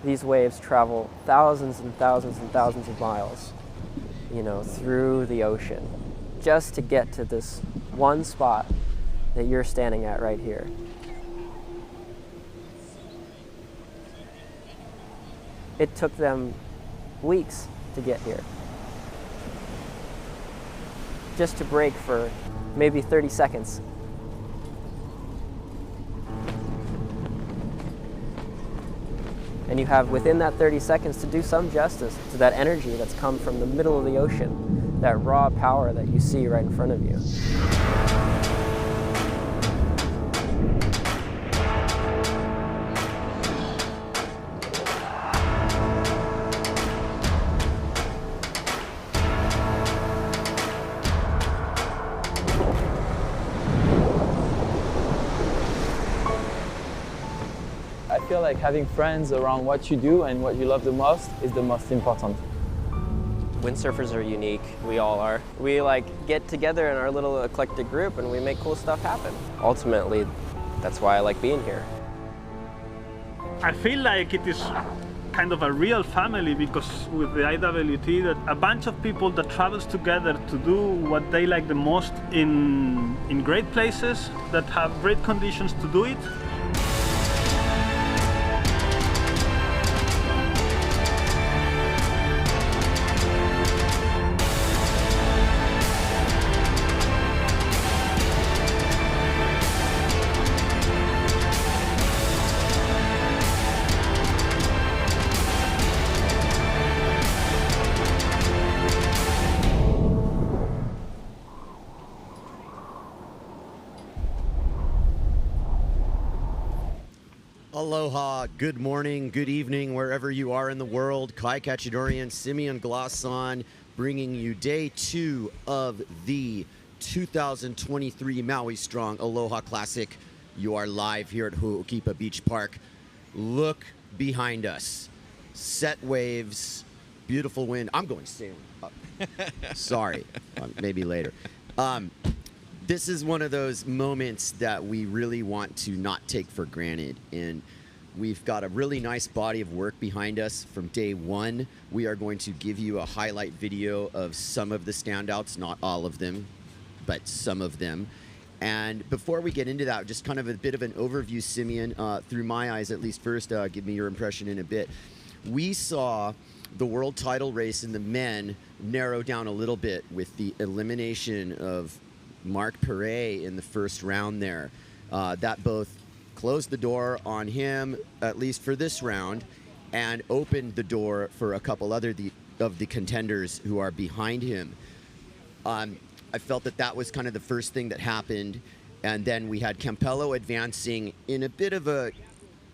These waves travel thousands and thousands and thousands of miles, you know, through the ocean, just to get to this one spot that you're standing at right here. It took them weeks to get here, just to break for maybe 30 seconds. And you have within that 30 seconds to do some justice to that energy that's come from the middle of the ocean, that raw power that you see right in front of you. I feel like having friends around what you do and what you love the most is the most important. Windsurfers are unique, we all are. We like get together in our little eclectic group and we make cool stuff happen. Ultimately, that's why I like being here. I feel like it is kind of a real family, because with the IWT, that a bunch of people that travels together to do what they like the most in great places that have great conditions to do it. Aloha, good morning, good evening, wherever you are in the world. Kai Kachidorian, Simeon Glasson, bringing you day 2 of the 2023 Maui Strong Aloha Classic. You are live here at Ho'okipa Beach Park. Look behind us. Set waves, beautiful wind. I'm going sailing. Sorry, maybe later. This is one of those moments that we really want to not take for granted, and we've got a really nice body of work behind us from day 1. We are going to give you a highlight video of some of the standouts, not all of them, but some of them. And before we get into that, just kind of a bit of an overview, Simeon, through my eyes at least. First, give me your impression in a bit. We saw the world title race in the men narrow down a little bit with the elimination of Mark Perret in the first round there. That both closed the door on him, at least for this round, and opened the door for a couple other of the contenders who are behind him. I felt that that was kind of the first thing that happened, and then we had Campello advancing in a bit of a,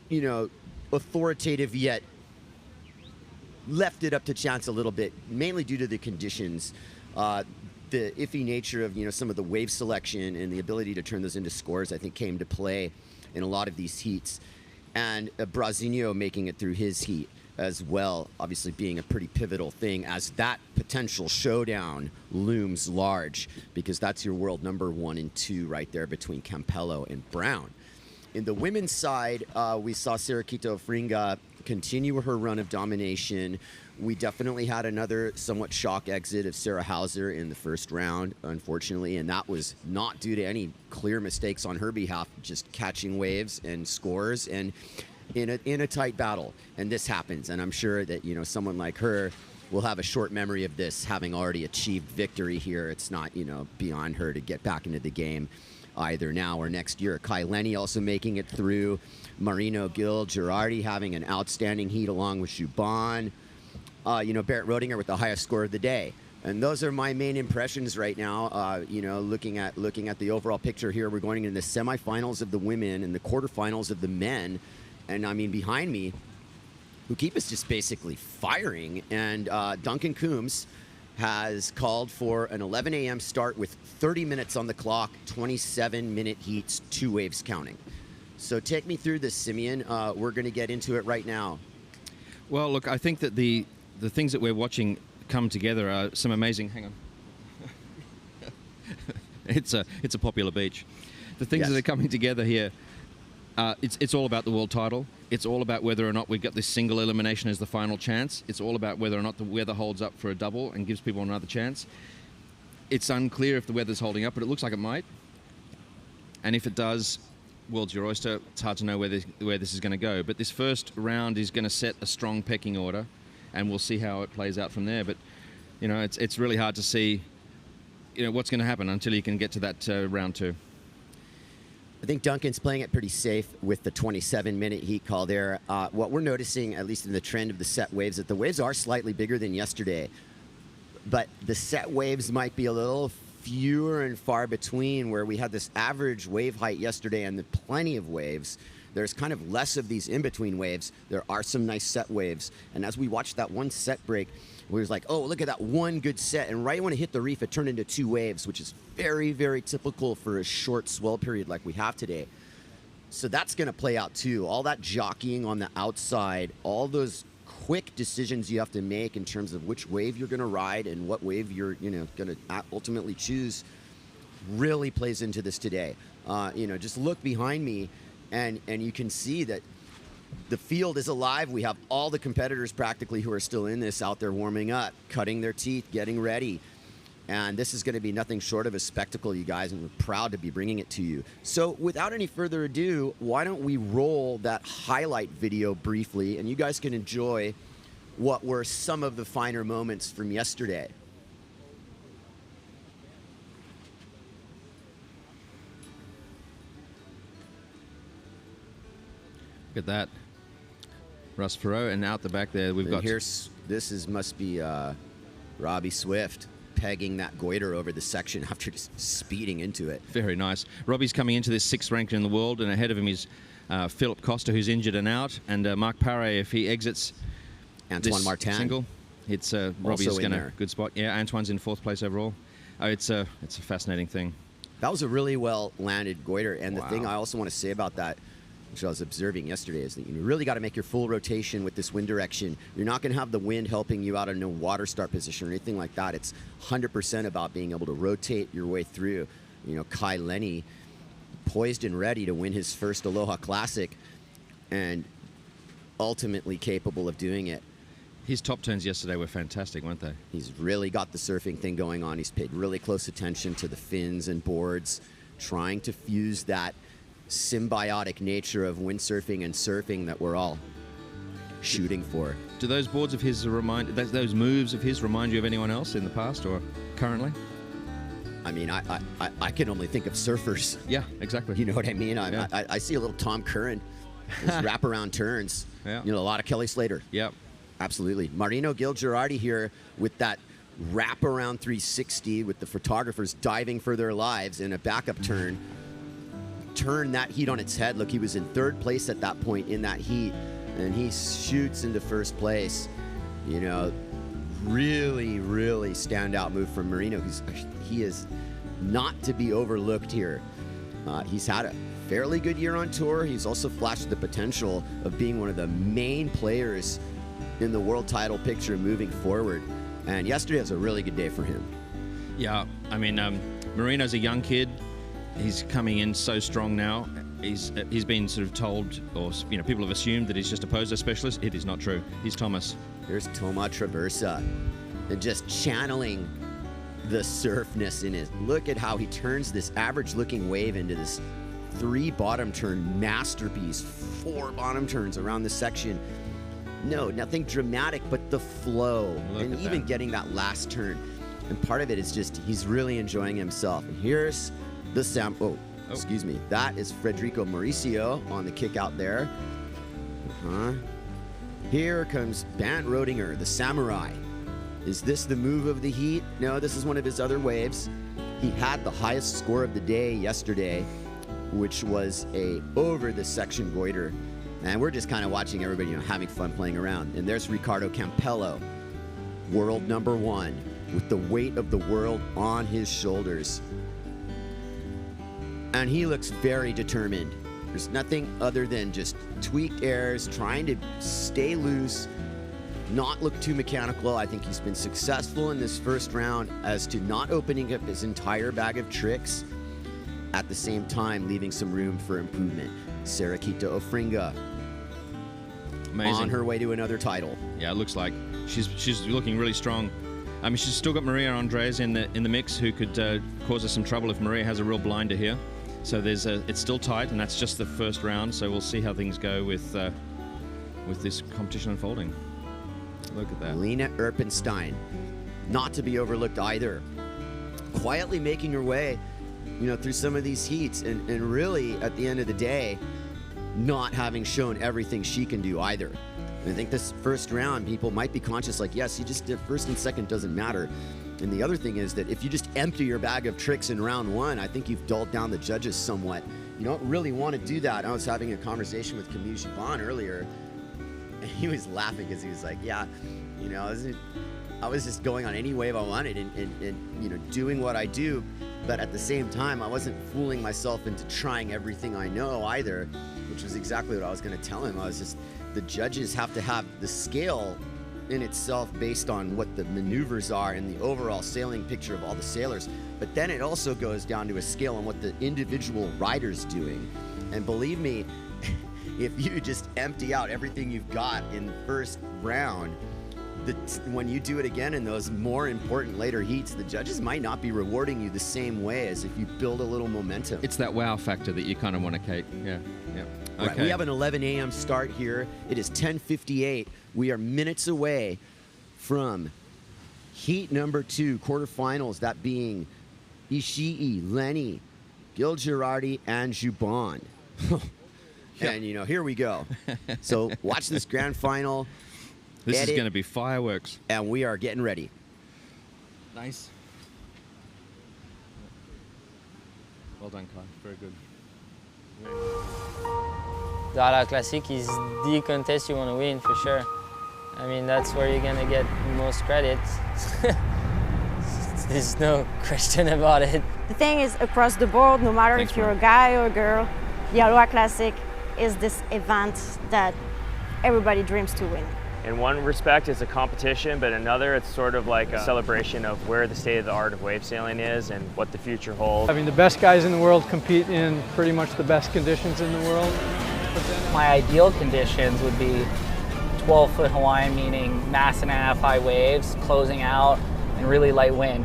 you know, authoritative yet left it up to chance a little bit, mainly due to the conditions. The iffy nature of, you know, some of the wave selection and the ability to turn those into scores, I think, came to play in a lot of these heats. And Brazinho making it through his heat as well, obviously being a pretty pivotal thing as that potential showdown looms large, because that's your world number 1 and 2 right there between Campello and Browne. In the women's side, we saw Sarah-Quita Ofringa continue her run of domination. We definitely had another somewhat shock exit of Sarah Hauser in the first round, unfortunately, and that was not due to any clear mistakes on her behalf, just catching waves and scores and in a tight battle. And this happens, and I'm sure that, you know, someone like her will have a short memory of this, having already achieved victory here. It's not, you know, beyond her to get back into the game either now or next year. Lenny also making it through. Marino, GIL-GHERARDI having an outstanding heat along with Juban. You know, Barrett Roediger with the highest score of the day. And those are my main impressions right now. You know, looking at the overall picture here, we're going into the semifinals of the women and the quarterfinals of the men. And I mean, behind me, Ho'okipa's just basically firing. And Duncan Coombs has called for an 11 a.m. start with 30 minutes on the clock, 27-minute heats, 2 waves counting. So take me through this, Simeon. We're going to get into it right now. Well, look, I think that the things that we're watching come together are some amazing... Hang on. It's a popular beach. the things Yes. that are coming together here. It's all about the world title. It's all about whether or not we've got this single elimination as the final chance. It's all about whether or not the weather holds up for a double and gives people another chance. It's unclear if the weather's holding up, but it looks like it might. And if it does, world's your oyster. It's hard to know where this is going to go. But this first round is going to set a strong pecking order, and we'll see how it plays out from there. But, you know, it's really hard to see, you know, what's going to happen until you can get to that round 2. I think Duncan's playing it pretty safe with the 27-minute heat call there. What we're noticing, at least in the trend of the set waves, that the waves are slightly bigger than yesterday, but the set waves might be a little fewer and far between, where we had this average wave height yesterday and plenty of waves. There's kind of less of these in-between waves. There are some nice set waves. And as we watched that one set break, we was like, oh, look at that one good set. And right when it hit the reef, it turned into 2 waves, which is very, very typical for a short swell period like we have today. So that's going to play out too. All that jockeying on the outside, all those quick decisions you have to make in terms of which wave you're going to ride and what wave you're, you know, going to ultimately choose, really plays into this today. You know, just look behind me, and you can see that the field is alive. We have all the competitors practically who are still in this out there warming up, cutting their teeth, getting ready. And this is going to be nothing short of a spectacle, you guys, and we're proud to be bringing it to you. So without any further ado, why don't we roll that highlight video briefly, and you guys can enjoy what were some of the finer moments from yesterday. Look at that. Russ Perot, and out the back there we've got... Must be Robbie Swift pegging that goiter over the section after just speeding into it. Very nice. Robbie's coming into this 6th rank in the world, and ahead of him is Philip Costa, who's injured and out, and Marc Paré, if he exits Antoine Martin single, it's Robbie's going to good spot. Yeah, Antoine's in 4th place overall. Oh, it's a fascinating thing. That was a really well landed goiter, and Wow. the thing I also want to say about that, which I was observing yesterday, is that you really got to make your full rotation with this wind direction. You're not going to have the wind helping you out in a water start position or anything like that. It's 100% about being able to rotate your way through. You know, Lenny, poised and ready to win his first Aloha Classic, and ultimately capable of doing it. His top turns yesterday were fantastic, weren't they? He's really got the surfing thing going on. He's paid really close attention to the fins and boards, trying to fuse that symbiotic nature of windsurfing and surfing that we're all shooting for. Do those boards of his those moves of his remind you of anyone else in the past or currently? I mean, I can only think of surfers. Yeah, exactly. You know what I mean? Yeah. I see a little Tom Curran, his wraparound turns. Yeah. You know, a lot of Kelly Slater. Yep. Absolutely. Marino GIL-GHERARDI here with that wraparound 360 with the photographers diving for their lives in a backup turn. Turn that heat on its head. Look, he was in 3rd place at that point in that heat, and he shoots into 1st place. You know, really, really standout move from Marino. He is not to be overlooked here. He's had a fairly good year on tour. He's also flashed the potential of being one of the main players in the world title picture moving forward. And yesterday was a really good day for him. Yeah, I mean, Marino's a young kid. He's coming in so strong now. He's been sort of told, or you know, people have assumed that he's just a poser specialist. It is not true. He's Thomas. Here's Toma Traversa, and just channeling the surfness in it. Look at how he turns this average-looking wave into this 3 bottom turn masterpiece. 4 bottom turns around the section. No, nothing dramatic, but the flow, and even getting that last turn. And part of it is just he's really enjoying himself. And here's the excuse me. That is Federico Mauricio on the kick out there. Here comes Bernd Roediger, the samurai. Is this the move of the heat? No, this is one of his other waves. He had the highest score of the day yesterday, which was a over the section goiter. And we're just kind of watching everybody, you know, having fun playing around. And there's Ricardo Campello, world #1, with the weight of the world on his shoulders. And he looks very determined. There's nothing other than just tweaked airs, trying to stay loose, not look too mechanical. I think he's been successful in this first round as to not opening up his entire bag of tricks at the same time leaving some room for improvement. SARAH-QUITA Ofringa Amazing. on her way to another title. Yeah, it looks like she's looking really strong. I mean, she's still got Maria Andres in the mix, who could cause us some trouble if Maria has a real blinder here. So it's still tight, and that's just the first round. So we'll see how things go with this competition unfolding. Look at that. Lena Erpenstein, not to be overlooked either, quietly making her way, through some of these heats, and really at the end of the day, not having shown everything she can do either. And I think this first round, people might be conscious, like, yes, you just did first and second, doesn't matter. And the other thing is that if you just empty your bag of tricks in round one, I think you've dulled down the judges somewhat. You don't really want to do that. I was having a conversation with Camille Juban earlier, and he was laughing because he was like, yeah, I was just going on any wave I wanted and doing what I do. But at the same time, I wasn't fooling myself into trying everything I know either, which was exactly what I was going to tell him. The judges have to have the scale in itself based on what the maneuvers are and the overall sailing picture of all the sailors. But then it also goes down to a scale on what the individual rider's doing. And believe me, if you just empty out everything you've got in the first round, when you do it again in those more important later heats, the judges might not be rewarding you the same way as if you build a little momentum. It's that wow factor that you kind of want to cake. Yeah. Okay. Right, we have an 11 a.m. start here. It is 10:58. We are minutes away from heat number 2, quarterfinals, that being Ishii, Lenny, GIL-GHERARDI, and Juban. And, here we go. So watch this grand final. This is going to be fireworks. And we are getting ready. Nice. Well done, Kai. Very good. The Aloha Classic is the contest you want to win, for sure. I mean, that's where you're going to get most credit. There's no question about it. The thing is, across the board, no matter if you're a guy or a girl, the Aloha Classic is this event that everybody dreams to win. In one respect, it's a competition, but in another, it's sort of like a celebration of where the state of the art of wave sailing is and what the future holds. Having the best guys in the world compete in pretty much the best conditions in the world. My ideal conditions would be 12-foot Hawaiian, meaning mass and a half high waves, closing out, and really light wind.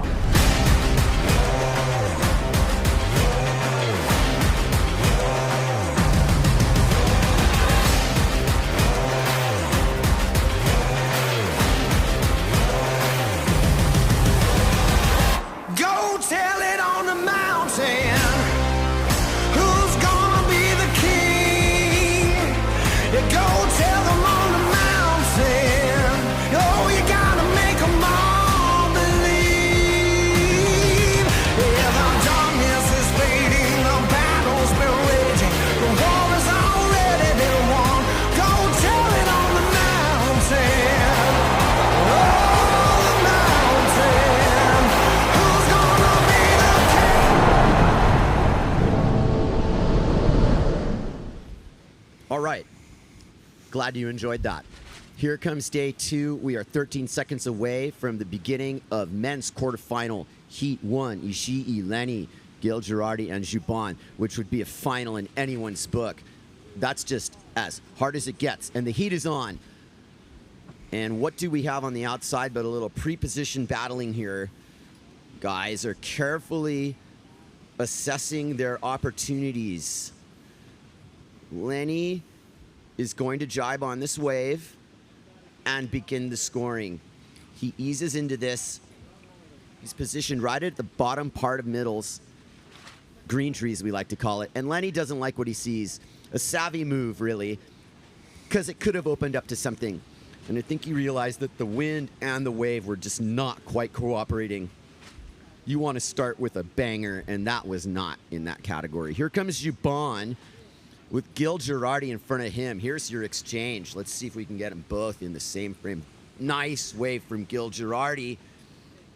All right. Glad you enjoyed that. Here comes day 2. We are 13 seconds away from the beginning of men's quarterfinal heat 1. Ishii, Lenny, GIL-GHERARDI, and Juban, which would be a final in anyone's book. That's just as hard as it gets. And the heat is on. And what do we have on the outside but a little pre-position battling here? Guys are carefully assessing their opportunities. Lenny is going to jibe on this wave and begin the scoring. He eases into this. He's positioned right at the bottom part of middles. Green trees, we like to call it. And Lenny doesn't like what he sees. A savvy move, really, because it could have opened up to something. And I think he realized that the wind and the wave were just not quite cooperating. You want to start with a banger, and that was not in that category. Here comes Juban with GIL-GHERARDI in front of him. Here's your exchange. Let's see if we can get them both in the same frame. Nice wave from GIL-GHERARDI,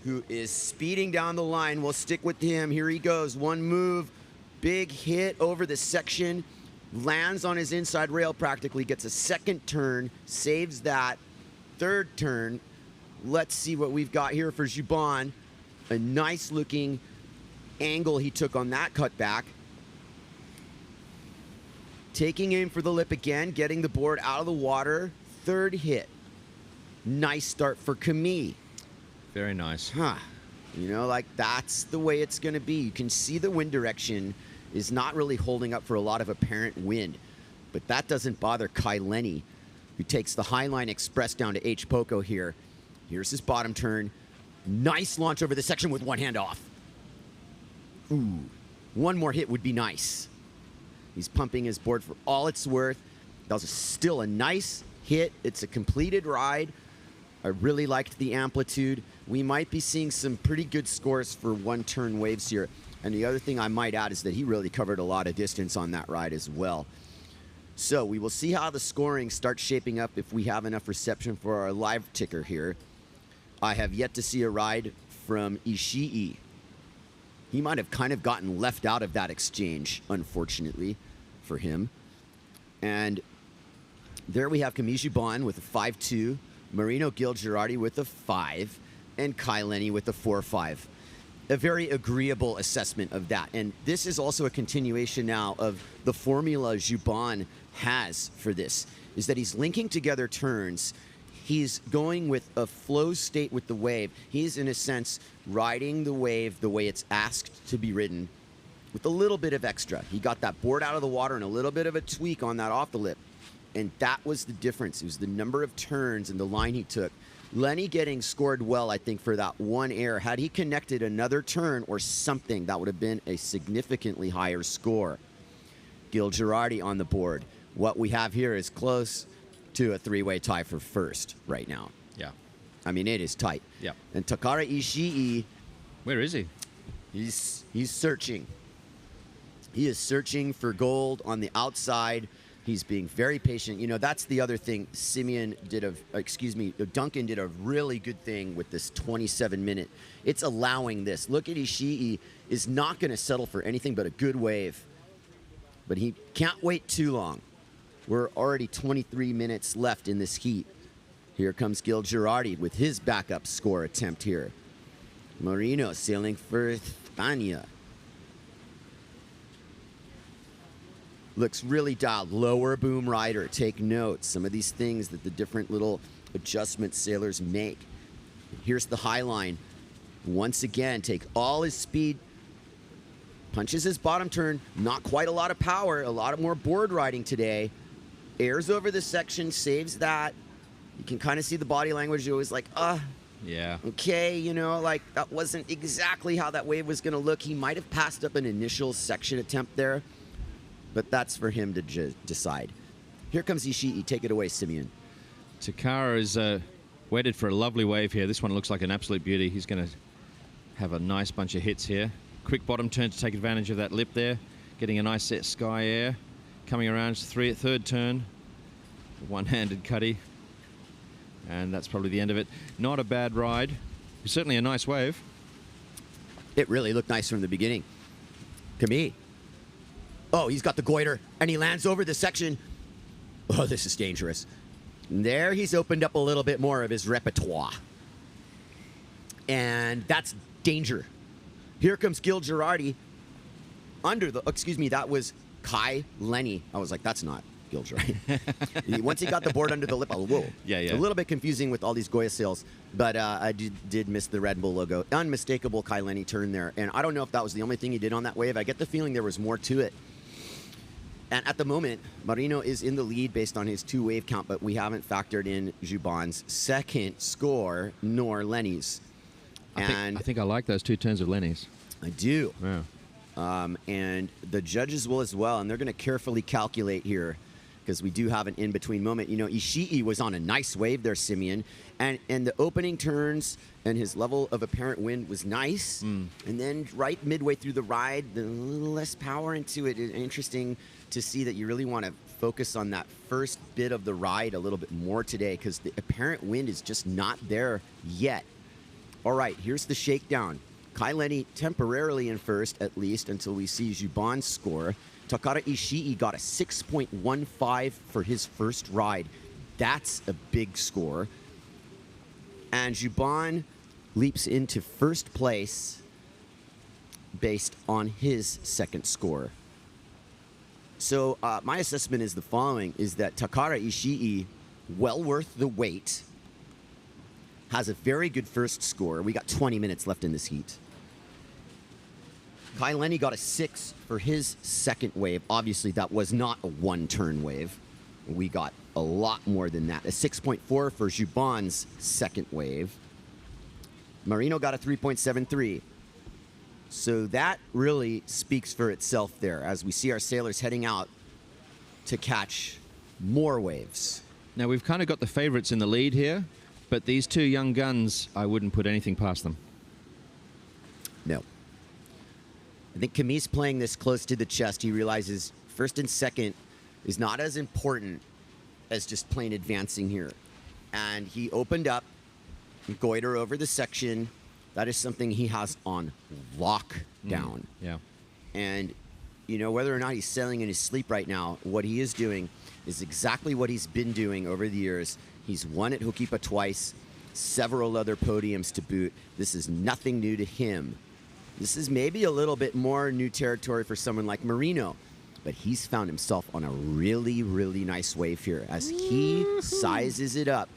who is speeding down the line. We'll stick with him. Here he goes. One move, big hit over the section, lands on his inside rail practically, gets a second turn, saves that. Third turn. Let's see what we've got here for Juban. A nice looking angle he took on that cutback. taking aim for the lip again, getting the board out of the water. Third hit. Nice start for Camille. Very nice. Huh. You know, like that's the way it's going to be. You can see the wind direction is not really holding up for a lot of apparent wind. But that doesn't bother Lenny, who takes the Highline Express down to H. Poco here. Here's his bottom turn. Nice launch over the section with one hand off. Ooh. One more hit would be nice. He's pumping his board for all it's worth. That was still a nice hit. It's a completed ride. I really liked the amplitude. We might be seeing some pretty good scores for one-turn waves here. And the other thing I might add is that he really covered a lot of distance on that ride as well. So we will see how the scoring starts shaping up if we have enough reception for our live ticker here. I have yet to see a ride from Ishii. He might have kind of gotten left out of that exchange, unfortunately, for him. And there we have Camille Juban with a 5-2, Marino GIL-GHERARDI with a 5, and Lenny with a 4-5. A very agreeable assessment of that. And this is also a continuation now of the formula Juban has for this, is that he's linking together turns. He's going with a flow state with the wave. He's, in a sense, riding the wave the way it's asked to be ridden with a little bit of extra. He got that board out of the water and a little bit of a tweak on that off the lip. And that was the difference. It was the number of turns and the line he took. Lenny getting scored well, I think, for that one air. Had he connected another turn or something, that would have been a significantly higher score. GIL-GHERARDI on the board. What we have here is close to a three-way tie for first right now. Yeah. I mean, it is tight. Yeah. And Takara Ishii... Where is he? He's searching. He is searching for gold on the outside. He's being very patient. You know, that's the other thing Duncan did a really good thing with this 27-minute. It's allowing this. Look at Ishii is not going to settle for anything but a good wave. But he can't wait too long. We're already 23 minutes left in this heat. Here comes GIL-GHERARDI with his backup score attempt here. Marino sailing for España. Looks really dialed. Lower boom rider. Take note. Some of these things that the different little adjustment sailors make. Here's the high line. Once again, take all his speed. Punches his bottom turn. Not quite a lot of power. A lot more board riding today. Airs over the section. Saves that. You can kind of see the body language. You're always like, yeah. Okay, you know, like that wasn't exactly how that wave was going to look. He might have passed up an initial section attempt there. But that's for him to decide. Here comes Ishii. Take it away, Simeon. Takara is waited for a lovely wave here. This one looks like an absolute beauty. He's going to have a nice bunch of hits here. Quick bottom turn to take advantage of that lip there. Getting a nice set sky air. Coming around third turn. One-handed cutty. And that's probably the end of it. Not a bad ride. Certainly a nice wave. It really looked nice from the beginning. Camille. Oh, he's got the goiter, and he lands over the section. Oh, this is dangerous. And there he's opened up a little bit more of his repertoire. And that's danger. Here comes GIL-GHERARDI under the, excuse me, that was Lenny. I was like, that's not GIL-GHERARDI. Once he got the board under the lip, whoa. Yeah. A little bit confusing with all these Goya sails, but I did miss the Red Bull logo. Unmistakable Lenny turn there. And I don't know if that was the only thing he did on that wave. I get the feeling there was more to it. And at the moment, Marino is in the lead based on his 2-wave count, but we haven't factored in Juban's second score, nor Lenny's. I think I like those 2 turns of Lenny's. I do. Yeah. And the judges will as well, and they're going to carefully calculate here because we do have an in-between moment. You know, Ishii was on a nice wave there, Simeon, and the opening turns and his level of apparent wind was nice. And then right midway through the ride, the little less power into it. It's interesting to see that you really want to focus on that first bit of the ride a little bit more today because the apparent wind is just not there yet. All right, here's the shakedown. Lenny temporarily in first, at least, until we see Juban's score. Takara Ishii got a 6.15 for his first ride. That's a big score. And Juban leaps into first place based on his second score. So my assessment is the following, is that Takara Ishii, well worth the wait, has a very good first score. We got 20 minutes left in this heat. Lenny got a 6 for his second wave. Obviously, that was not a one-turn wave. We got a lot more than that. A 6.4 for Juban's second wave. Marino got a 3.73. So that really speaks for itself there as we see our sailors heading out to catch more waves. Now, we've kind of got the favorites in the lead here, but these two young guns, I wouldn't put anything past them. No. I think Camille's playing this close to the chest. He realizes first and second is not as important as just plain advancing here. And he opened up, goiter over the section. That is something he has on lockdown. Yeah. And, you know, whether or not he's sailing in his sleep right now, what he is doing is exactly what he's been doing over the years. He's won at Hokipa twice, several other podiums to boot. This is nothing new to him. This is maybe a little bit more new territory for someone like Marino, but he's found himself on a really, really nice wave here as he sizes it up.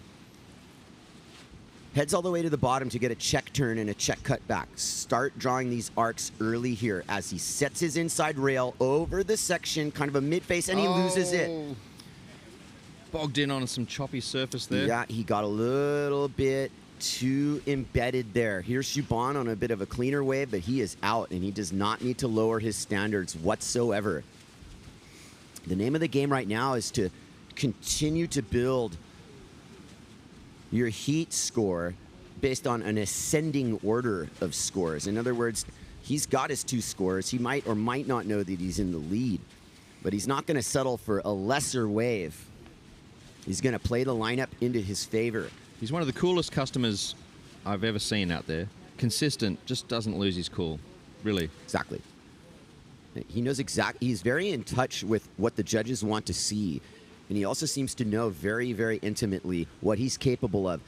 Heads all the way to the bottom to get a check turn and a check cut back. Start drawing these arcs early here as he sets his inside rail over the section, kind of a mid-face, and he loses it. Bogged in on some choppy surface there. Yeah, he got a little bit too embedded there. Here's Juban on a bit of a cleaner wave, but he is out, and he does not need to lower his standards whatsoever. The name of the game right now is to continue to build your heat score based on an ascending order of scores. In other words, he's got his 2 scores. He might or might not know that he's in the lead, but he's not going to settle for a lesser wave. He's going to play the lineup into his favor. He's one of the coolest customers I've ever seen out there. Consistent, just doesn't lose his cool. Really. Exactly. He knows exactly. He's very in touch with what the judges want to see. And he also seems to know very, very intimately what he's capable of.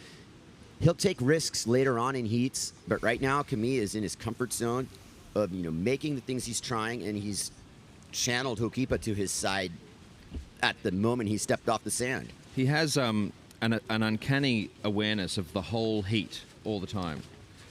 He'll take risks later on in heats, but right now Camille is in his comfort zone of, you know, making the things he's trying, and he's channeled Hokipa to his side at the moment he stepped off the sand. He has an uncanny awareness of the whole heat all the time.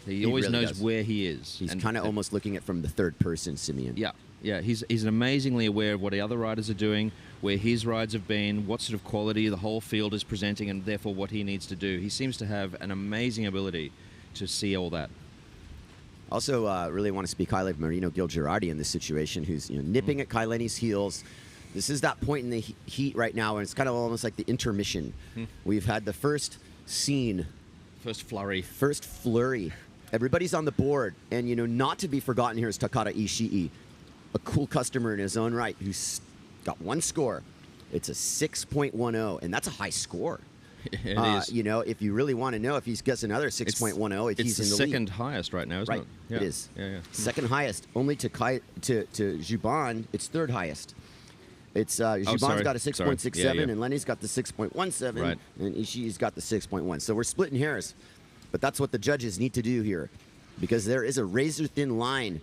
He always really knows does. where he is. He's kind of almost looking at it from the third person, Simeon. Yeah, yeah. He's amazingly aware of what the other riders are doing, where his rides have been, what sort of quality the whole field is presenting, and therefore what he needs to do. He seems to have an amazing ability to see all that. Also, really want to speak highly of Marino GIL-GHERARDI in this situation, who's nipping at Lenny's heels. This is that point in the heat right now, and it's kind of almost like the intermission. We've had the first scene. First flurry. First flurry. Everybody's on the board, and not to be forgotten here is Takara Ishii, a cool customer in his own right, who's got 1 score. It's a 6.10, and that's a high score. It is. If you really want to know if he gets another 6.10, he's in the second lead. highest right now, isn't it? Yeah. It is. Yeah. Second highest, only to Juban, it's third highest. It's Juban's got a 6.67, and Lenny's got the 6.17, Right. and Ishii's got the 6.1. So we're splitting hairs, but that's what the judges need to do here, because there is a razor-thin line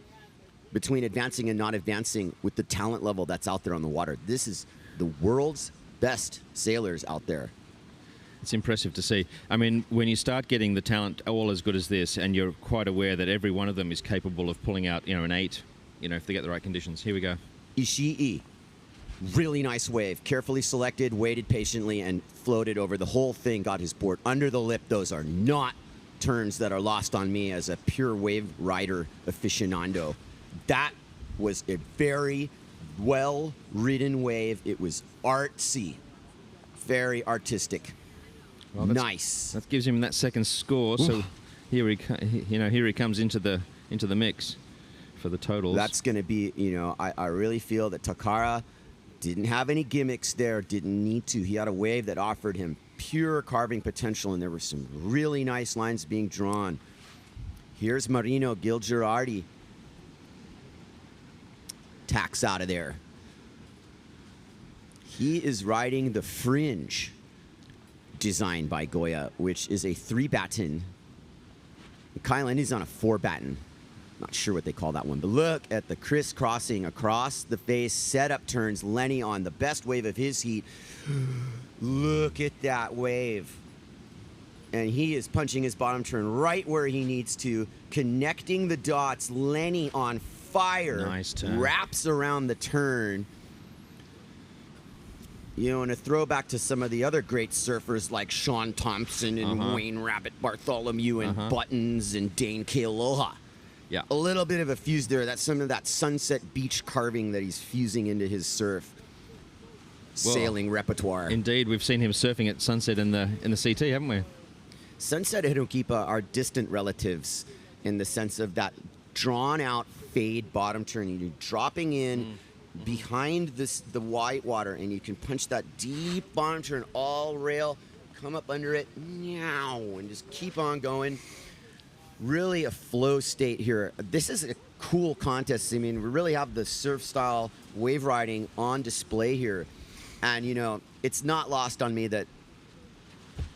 between advancing and not advancing with the talent level that's out there on the water. This is the world's best sailors out there. It's impressive to see. I mean, when you start getting the talent all as good as this, and you're quite aware that every one of them is capable of pulling out, an 8, if they get the right conditions. Here we go. Ishii, really nice wave. Carefully selected, waited patiently, and floated over the whole thing, got his board under the lip. Those are not turns that are lost on me as a pure wave rider aficionado. That was a very well-ridden wave. It was artsy, very artistic. Well, nice. That gives him that second score. Oof. So here he comes into the mix for the totals. That's going to be, I really feel that Takara didn't have any gimmicks there, didn't need to. He had a wave that offered him pure carving potential, and there were some really nice lines being drawn. Here's Marino GIL-GHERARDI. Tacks out of there. He is riding the Fringe, designed by Goya, which is a 3-batten. Lenny's on a 4-batten. not sure what they call that one, but look at the crisscrossing across the face, setup turns. Lenny on the best wave of his heat. Look at that wave. And he is punching his bottom turn right where he needs to, connecting the dots. Lenny on fire. Nice turn. Wraps around the turn. You know, and a throwback to some of the other great surfers like Sean Thompson and Wayne Rabbit Bartholomew and Buttons and Dane K. Aloha. Yeah. A little bit of a fuse there. That's some of that Sunset Beach carving that he's fusing into his surf sailing repertoire. Indeed, we've seen him surfing at Sunset in the CT, haven't we? Sunset and Hirokipa are distant relatives in the sense of that drawn-out fade bottom turn. You're dropping in behind the white water, and you can punch that deep bottom turn, all rail, come up under it, meow, and just keep on going. Really a flow state here. This is a cool contest. I mean, we really have the surf style wave riding on display here. And, you know, it's not lost on me that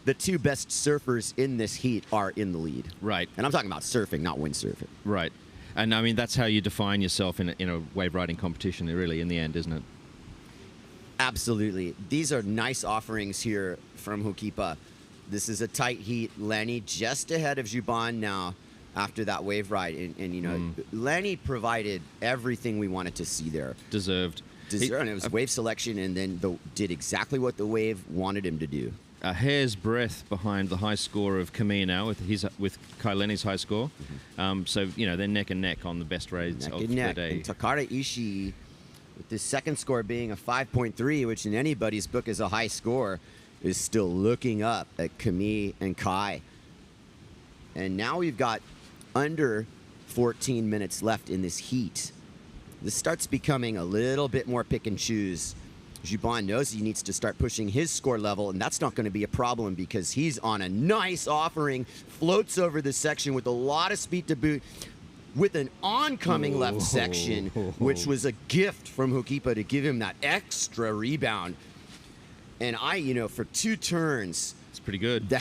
the two best surfers in this heat are in the lead. Right. And I'm talking about surfing, not windsurfing. Right. And I mean, that's how you define yourself in a wave riding competition, really, in the end, isn't it? Absolutely. These are nice offerings here from Hokipa. This is a tight heat. Lenny just ahead of Juban now after that wave ride. And you know, Lenny provided everything we wanted to see there. Deserved. And it was wave selection, and then did exactly what the wave wanted him to do. A hair's breadth behind the high score of Camille now with Kai Lenny's high score. So, you know, they're neck and neck on the best raids of the day. And Takara Ishii, with this second score being a 5.3, which in anybody's book is a high score, is still looking up at Camille and Kai. And now we've got under 14 minutes left in this heat. This starts becoming a little bit more pick and choose. Juban knows he needs to start pushing his score level, and that's not going to be a problem because he's on a nice offering, floats over this section with a lot of speed to boot, with an oncoming left section, which was a gift from Hokipa to give him that extra rebound. And you know, for 2 turns, it's pretty good.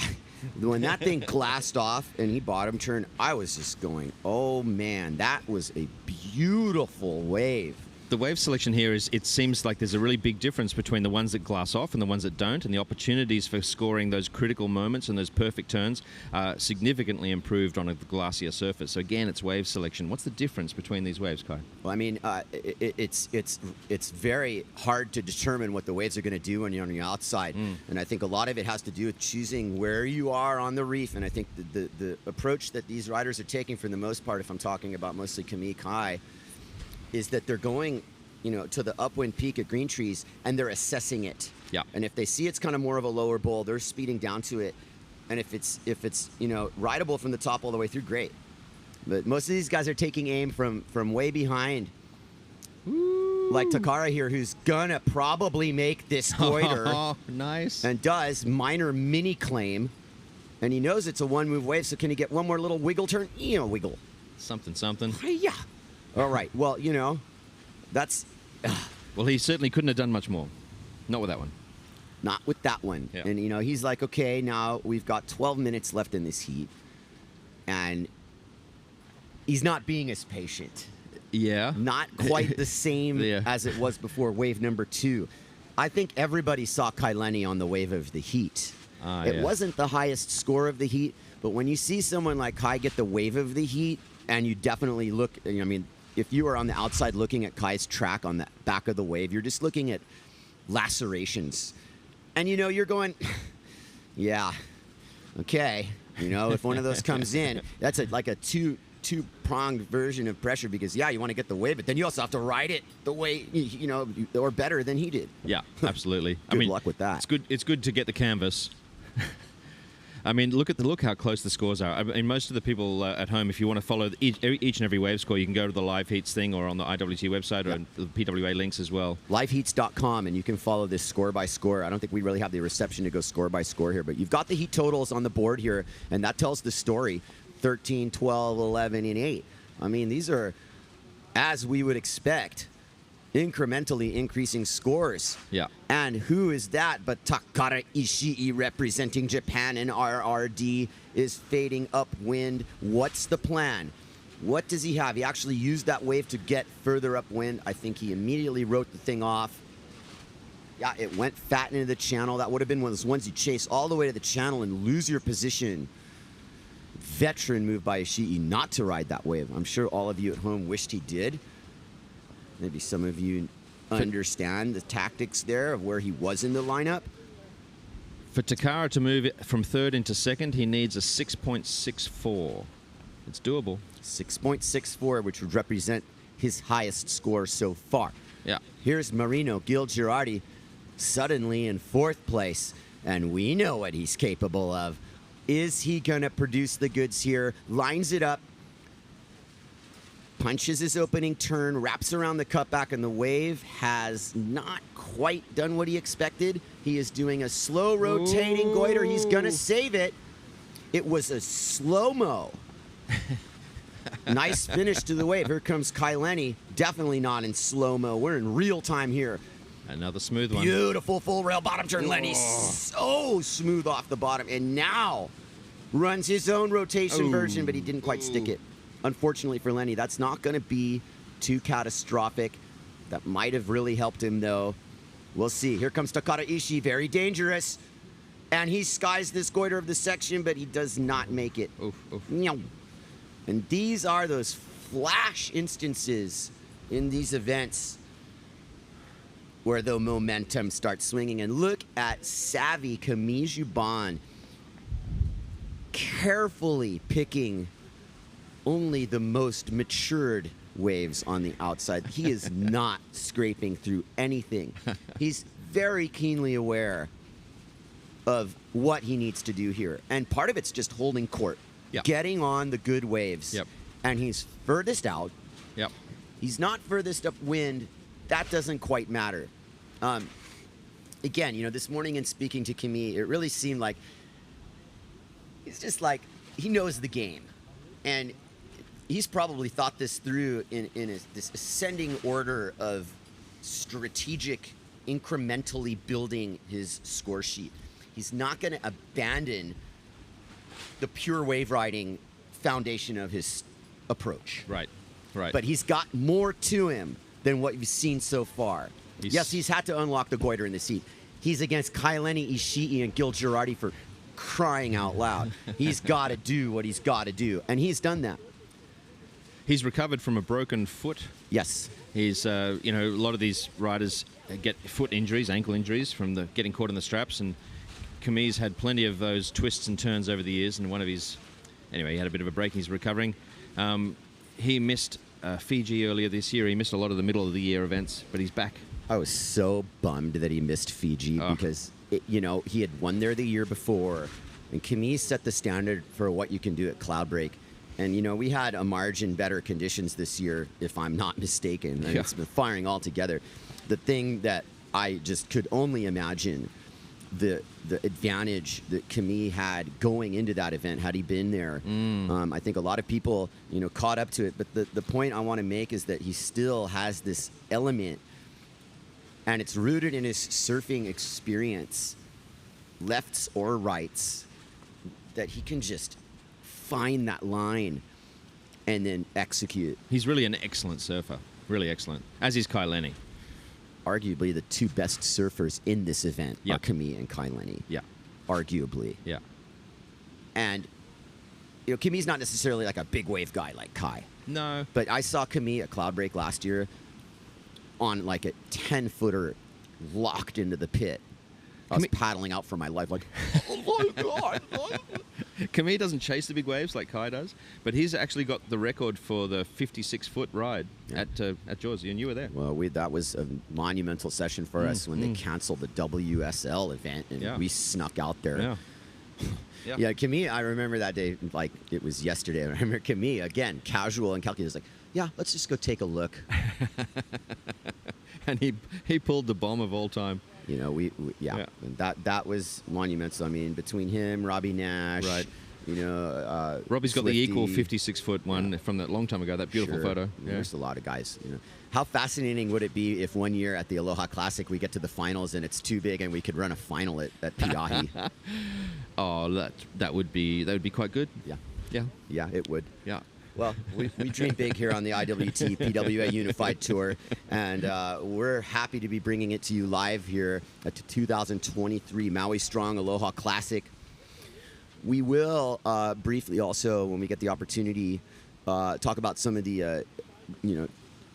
When that thing glassed off and he bottom turned, I was just going, oh man, that was a beautiful wave. The wave selection here it seems like there's a really big difference between the ones that glass off and the ones that don't, and the opportunities for scoring those critical moments and those perfect turns are significantly improved on a glacier surface. So again, it's wave selection. What's the difference between these waves, Kai? Well, I mean, it's very hard to determine what the waves are going to do when you're on the outside, and I think a lot of it has to do with choosing where you are on the reef. And I think the approach that these riders are taking, for the most part, if I'm talking about mostly Camille, Kai, is that they're going, you know, to the upwind peak at Green Trees, and they're assessing it. Yeah. And if they see it's kind of more of a lower bowl, they're speeding down to it. And if it's you know, rideable from the top all the way through, great. But most of these guys are taking aim from way behind. Ooh. Like Takara here, who's gonna probably make this goiter. Oh, nice. And does minor mini claim. And he knows it's a one-move wave, so can he get one more little wiggle turn? You know, wiggle. Something. Yeah. All right. Well, you know, that's... Well, he certainly couldn't have done much more. Not with that one. Not with that one. Yeah. And, you know, he's like, okay, now we've got 12 minutes left in this heat. And he's not being as patient. Yeah. Not quite the same as it was before wave number 2. I think everybody saw Kai Lenny on the wave of the heat. It wasn't the highest score of the heat, but when you see someone like Kai get the wave of the heat, and you definitely look, I mean, if you are on the outside looking at Kai's track on the back of the wave, you're just looking at lacerations. And, you know, you're going, yeah, okay. You know, if one of those comes in, that's like a two-pronged version of pressure because, yeah, you want to get the wave, but then you also have to ride it the way, you know, or better than he did. Yeah, absolutely. Good luck with that. It's good to get the canvas. I mean, look how close the scores are. I mean, most of the people at home, if you want to follow each and every wave score, you can go to the Live Heats thing or on the IWT website or the PWA links as well. Liveheats.com, and you can follow this score by score. I don't think we really have the reception to go score by score here, but you've got the heat totals on the board here, and that tells the story. 13, 12, 11, and 8. I mean, these are, as we would expect, incrementally increasing scores. Yeah. And who is that but Takara Ishii representing Japan in RRD is fading upwind. What's the plan? What does he have? He actually used that wave to get further upwind. I think he immediately wrote the thing off. Yeah, it went fat into the channel. That would have been one of those ones you chase all the way to the channel and lose your position. Veteran move by Ishii not to ride that wave. I'm sure all of you at home wished he did. Maybe some of you understand the tactics there of where he was in the lineup. For Takara to move it from third into second, he needs a 6.64. It's doable. 6.64, which would represent his highest score so far. Yeah. Here's Marino, GIL-GHERARDI, suddenly in fourth place, and we know what he's capable of. Is he gonna produce the goods here? Lines it up, punches his opening turn, wraps around the cutback, and the wave has not quite done what he expected. He is doing a slow rotating goiter. He's gonna save it. It was a slow-mo. Nice finish to the wave. Here comes Lenny. Definitely not in slow-mo. We're in real time here. Another smooth one. Beautiful full rail bottom turn. Lenny so smooth off the bottom, and now runs his own rotation version, but he didn't quite stick it. Unfortunately for Lenny, that's not going to be too catastrophic. That might have really helped him, though. We'll see. Here comes Takara Ishii, very dangerous. And he skies this goiter of the section, but he does not make it. And these are those flash instances in these events where the momentum starts swinging. And look at savvy Camille Juban carefully picking only the most matured waves on the outside. He is not scraping through anything. He's very keenly aware of what he needs to do here. And part of it's just holding court, getting on the good waves. And he's furthest out. He's not furthest upwind. That doesn't quite matter. Again, you know, this morning in speaking to Camille, it really seemed like he's just like, he knows the game. And he's probably thought this through in this ascending order of strategic, incrementally building his score sheet. He's not going to abandon the pure wave riding foundation of his approach. Right, right. But he's got more to him than what you've seen so far. Yes, he's had to unlock the goiter in the seat. He's against Lenny, Ishii, and GIL-GHERARDI for crying out loud. He's got to do what he's got to do, and he's done that. He's recovered from a broken foot. Yes. He's, you know, a lot of these riders get foot injuries, ankle injuries from the getting caught in the straps, and Camille's had plenty of those twists and turns over the years, and one of his, anyway, he had a bit of a break, he's recovering. He missed Fiji earlier this year. He missed a lot of the middle of the year events, but he's back. I was so bummed that he missed Fiji because, you know, he had won there the year before, and Camille set the standard for what you can do at Cloudbreak. And, you know, we had a margin better conditions this year, if I'm not mistaken. And it's been firing all together. The thing that I just could only imagine, the advantage that Camille had going into that event had he been there. I think a lot of people, you know, caught up to it. But the point I want to make is that he still has this element, and it's rooted in his surfing experience, lefts or rights, that he can just find that line and then execute. He's really an excellent surfer, really excellent, as is Lenny. Arguably the two best surfers in this event are Camille and Lenny. Arguably. And, you know, Camille's not necessarily like a big wave guy like Kai. No. But I saw Camille at Cloudbreak last year on like a 10-footer locked into the pit. I was paddling out for my life like, oh my God. Camille doesn't chase the big waves like Kai does, but he's actually got the record for the 56-foot ride at Jaws, and you were there. Well, that was a monumental session for us when they canceled the WSL event, and we snuck out there. Yeah, Camille, I remember that day like it was yesterday. I remember Camille, again, casual and calculated, like, yeah, let's just go take a look. And he pulled the bomb of all time. You know, and that was monumental. I mean, between him, Robbie Nash, you know, Robbie's got Swifty, the equal 56-foot one from that long time ago. That beautiful photo. There's a lot of guys. You know, how fascinating would it be if one year at the Aloha Classic we get to the finals and it's too big and we could run a final at Piahi? Oh, that would be quite good. Yeah, it would. Yeah. Well, we dream big here on the IWT PWA Unified Tour, and we're happy to be bringing it to you live here at the 2023 Maui Strong Aloha Classic. We will briefly also, when we get the opportunity, talk about some of the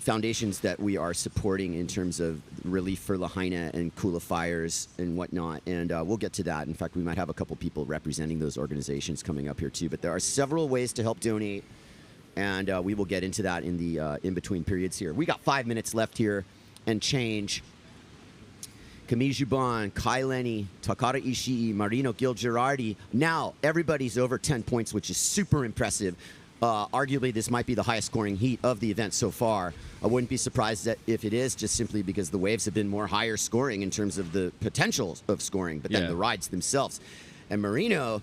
foundations that we are supporting in terms of relief for Lahaina and Kula fires and whatnot, and we'll get to that. In fact, we might have a couple people representing those organizations coming up here too, but there are several ways to help donate, and we will get into that in the in-between periods here. We got 5 minutes left here and change. Camille, Juban, Lenny, Takara, Ishii, Marino, GIL-GHERARDI. Now, everybody's over 10 points, which is super impressive. Arguably, this might be the highest scoring heat of the event so far. I wouldn't be surprised that if it is, just simply because the waves have been more higher scoring in terms of the potential of scoring, but then the rides themselves. And Marino,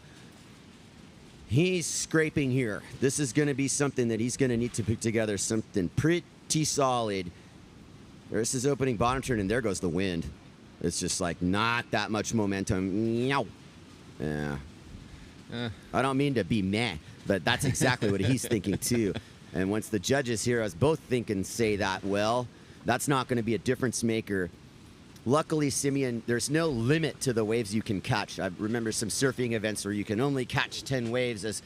he's scraping here. This is going to be something that he's going to need to put together something pretty solid. There's his opening bottom turn, and there goes the wind. It's just like not that much momentum. Yeah. I don't mean to be meh, but that's exactly what he's thinking too. And once the judges hear us both think and say that, well, that's not going to be a difference maker. Luckily, Simeon, there's no limit to the waves you can catch. I remember some surfing events where you can only catch 10 waves, as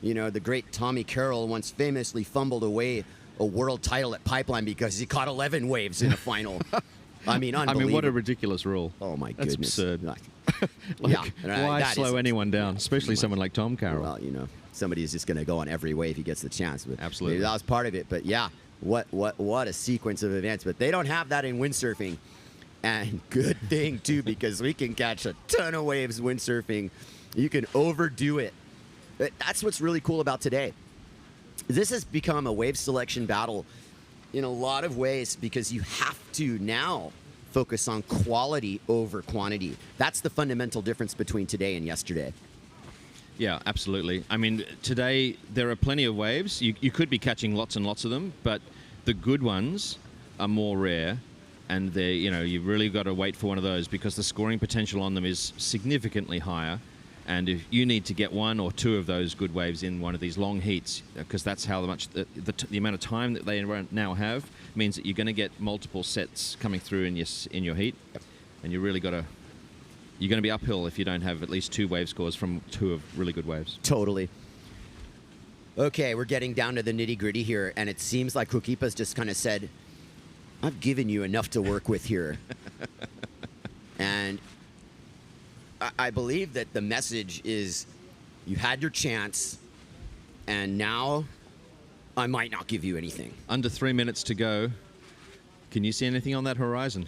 you know, the great Tommy Carroll once famously fumbled away a world title at Pipeline because he caught 11 waves in a final. I mean, unbelievable. I mean, what a ridiculous rule. Oh, my goodness. That's absurd. Why slow anyone down, especially someone like Tom Carroll? Well, you know, somebody is just going to go on every wave he gets the chance. But absolutely. Maybe that was part of it. But, yeah, what a sequence of events. But they don't have that in windsurfing. And good thing, too, because we can catch a ton of waves windsurfing. You can overdo it. But that's what's really cool about today. This has become a wave selection battle in a lot of ways because you have to now focus on quality over quantity. That's the fundamental difference between today and yesterday. Yeah, absolutely. I mean, today there are plenty of waves. You could be catching lots and lots of them, but the good ones are more rare, and they, you know, you've really got to wait for one of those because the scoring potential on them is significantly higher. And if you need to get one or two of those good waves in one of these long heats, because that's how much the amount of time that they now have means that you're going to get multiple sets coming through in your heat, and you're going to be uphill if you don't have at least two wave scores from two of really good waves. Totally. Okay, we're getting down to the nitty-gritty here, and it seems like Kukipa's just kind of said, I've given you enough to work with here. And I believe that the message is you had your chance, and now I might not give you anything. Under 3 minutes to go. Can you see anything on that horizon?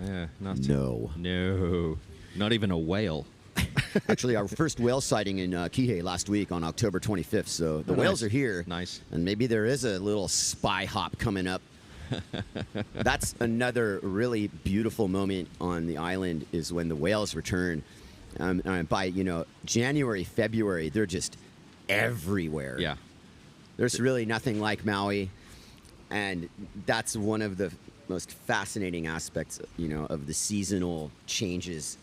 Yeah, nothing. No. Not even a whale. Actually, our first whale sighting in Kihei last week on October 25th, so the whales are here. Nice. And maybe there is a little spy hop coming up. That's another really beautiful moment on the island is when the whales return. By, January, February, they're just everywhere. Yeah. There's really nothing like Maui, and that's one of the most fascinating aspects, of the seasonal changes.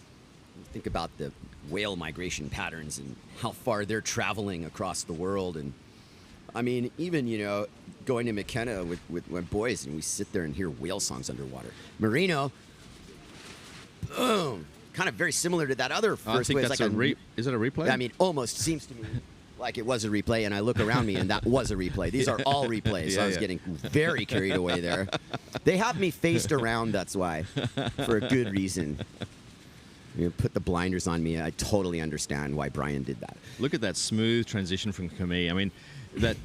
Think about the whale migration patterns and how far they're traveling across the world. And I mean, even, going to McKenna with my boys, and we sit there and hear whale songs underwater. Marino, boom, kind of very similar to that other first wave. That's like is it a replay? I mean, almost seems to me like it was a replay, and I look around me, and that was a replay. These are all replays. So I was getting very carried away there. They have me faced around, that's why, for a good reason. Put the blinders on me. I totally understand why Brian did that. Look at that smooth transition from Camille. I mean, that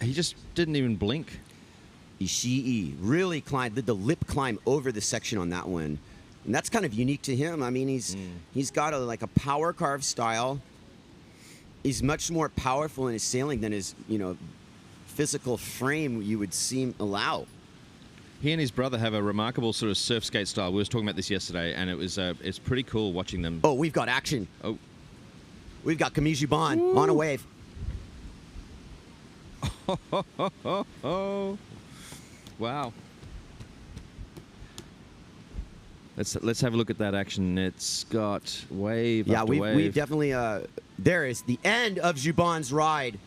he just didn't even blink. Ishii really did the lip climb over the section on that one. And that's kind of unique to him. I mean, he's got a power carve style. He's much more powerful in his sailing than his, physical frame you would allow. He and his brother have a remarkable sort of surf skate style. We were talking about this yesterday, and it's pretty cool watching them. Oh, we've got action. Oh. We've got Camille Juban on a wave. Wow. Let's have a look at that action. It's got wave after wave. We've definitely... there is the end of Juban's ride.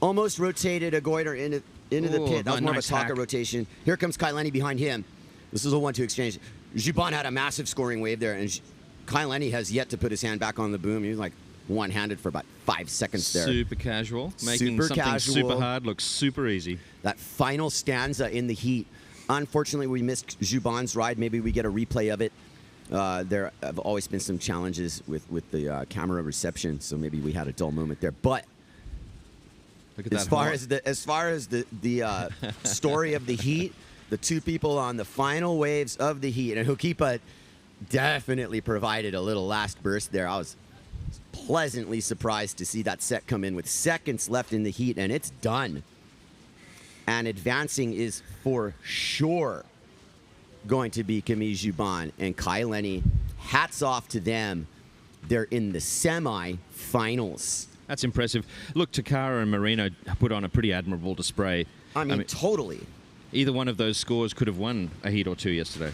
Almost rotated a goiter into the pit. That was more nice of a Taka hack. rotation. Here comes Lenny behind him. This is a 1-2 exchange. Juban had a massive scoring wave there, and Lenny has yet to put his hand back on the boom. He was like one-handed for about 5 seconds there. Super casual, making Super something casual. super hard look super easy. That final stanza in the heat. Unfortunately, we missed Juban's ride. Maybe we get a replay of it. There have always been some challenges with the camera reception, so maybe we had a dull moment there. But Look at as that far hot. as the story of the heat, the two people on the final waves of the heat, and Hokipa definitely provided a little last burst there. I was pleasantly surprised to see that set come in with seconds left in the heat, and it's done. And advancing is for sure going to be Camille Juban and Lenny. Hats off to them. They're in the semi-finals. That's impressive. Look, Takara and Marino put on a pretty admirable display. I mean, totally. Either one of those scores could have won a heat or two yesterday.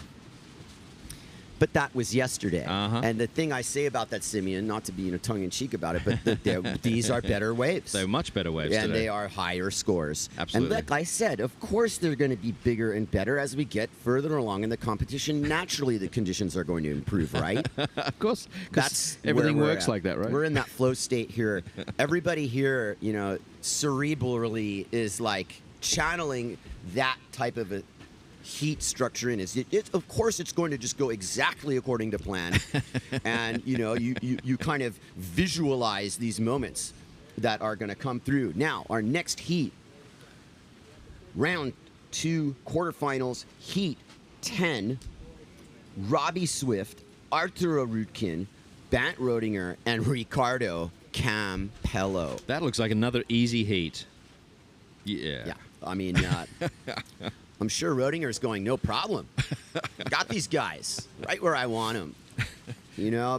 But that was yesterday. Uh-huh. And the thing I say about that, Simeon, not to be tongue-in-cheek about it, but these are better waves. They're much better waves and today. they are higher scores. Absolutely. And like I said, of course they're going to be bigger and better as we get further along in the competition. Naturally, the conditions are going to improve, right? Of course. 'Cause That's everything where we're works at. like that, right? We're in that flow state here. Everybody here, cerebrally is like channeling that type of a heat structure in it. Of course, it's going to just go exactly according to plan. And, you kind of visualize these moments that are going to come through. Now, our next heat, round 2 quarterfinals, heat 10, Robbie Swift, Arthur ARUTKIN, Bant Roediger, and Ricardo Campello. That looks like another easy heat. Yeah. Yeah, I mean, I'm sure Roediger's going, no problem. Got these guys right where I want them.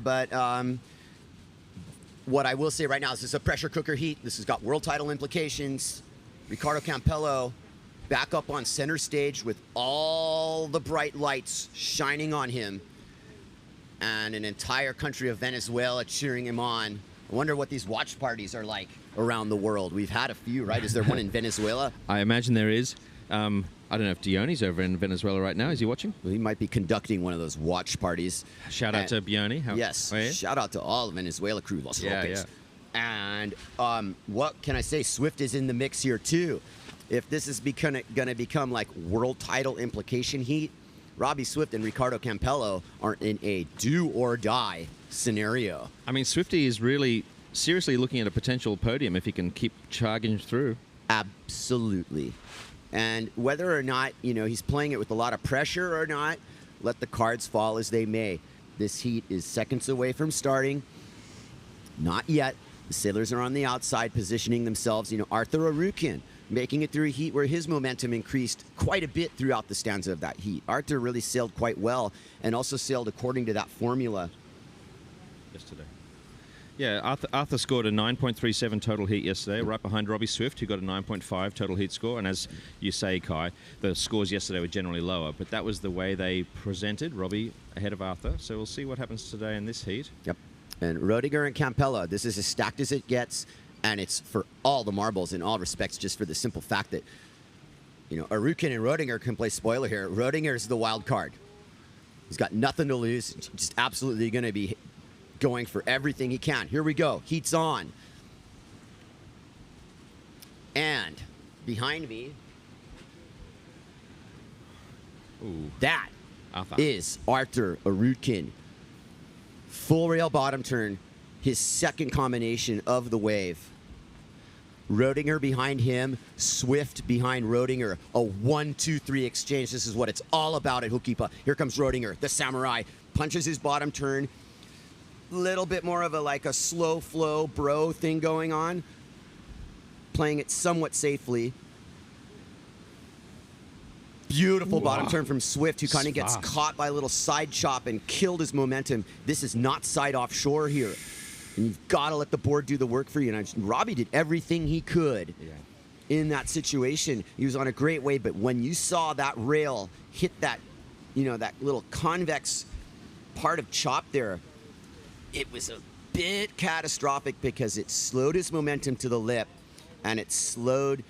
But what I will say right now is this is a pressure cooker heat. This has got world title implications. Ricardo Campello back up on center stage with all the bright lights shining on him and an entire country of Venezuela cheering him on. I wonder what these watch parties are like around the world. We've had a few, right? Is there one in Venezuela? I imagine there is. I don't know if Dione's over in Venezuela right now. Is he watching? Well, he might be conducting one of those watch parties. Shout out to Dione. Yes. Oh, yeah? Shout out to all the Venezuela crew, Los Roques. And what can I say? Swift is in the mix here, too. If this is going to become like world title implication heat, Robbie Swift and Ricardo Campello are in a do-or-die scenario. I mean, Swifty is really seriously looking at a potential podium if he can keep charging through. Absolutely. And whether or not, he's playing it with a lot of pressure or not, let the cards fall as they may. This heat is seconds away from starting. Not yet. The sailors are on the outside positioning themselves. Arthur ARUTKIN making it through a heat where his momentum increased quite a bit throughout the stanza of that heat. Arthur really sailed quite well and also sailed according to that formula. Yesterday. Yeah, Arthur scored a 9.37 total heat yesterday, right behind Robbie Swift, who got a 9.5 total heat score. And as you say, Kai, the scores yesterday were generally lower, but that was the way they presented Robbie ahead of Arthur. So we'll see what happens today in this heat. Yep. And Roediger and Campello, this is as stacked as it gets, and it's for all the marbles in all respects, just for the simple fact that, ARUTKIN and Roediger can play spoiler here. Roediger is the wild card. He's got nothing to lose, just absolutely going to be going for everything he can. Here we go. Heat's on. And behind me, that is Arthur ARUTKIN. Full rail bottom turn, his second combination of the wave. Roediger behind him, Swift behind Roediger. A 1-2-3 exchange. This is what it's all about at Hokipa. Here comes Roediger, the samurai. Punches his bottom turn. Little bit more of a slow flow bro thing going on. Playing it somewhat safely. Beautiful bottom turn from Swift, who kind of gets caught by a little side chop and killed his momentum. This is not side offshore here. And you've got to let the board do the work for you. And Robbie did everything he could in that situation. He was on a great way, but when you saw that rail hit that, that little convex part of chop there, it was a bit catastrophic because it slowed his momentum to the lip and it slowed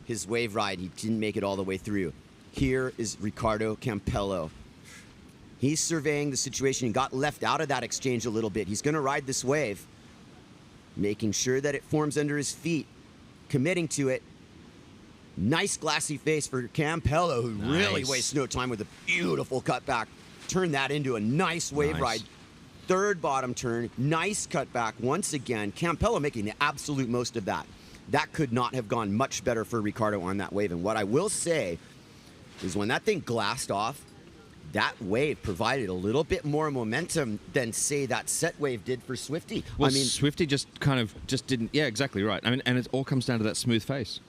his wave ride. He didn't make it all the way through. Here is Ricardo Campello. He's surveying the situation. He got left out of that exchange a little bit. He's going to ride this wave, making sure that it forms under his feet, committing to it. Nice glassy face for Campello, who really wastes no time with a beautiful cutback. Turn that into a nice wave ride. Third bottom turn, nice cutback once again. Campello making the absolute most of that. That could not have gone much better for Ricardo on that wave. And what I will say is when that thing glassed off, that wave provided a little bit more momentum than, say, that set wave did for Swifty. Well, I mean, Swifty just didn't. Yeah, exactly right. I mean, and it all comes down to that smooth face.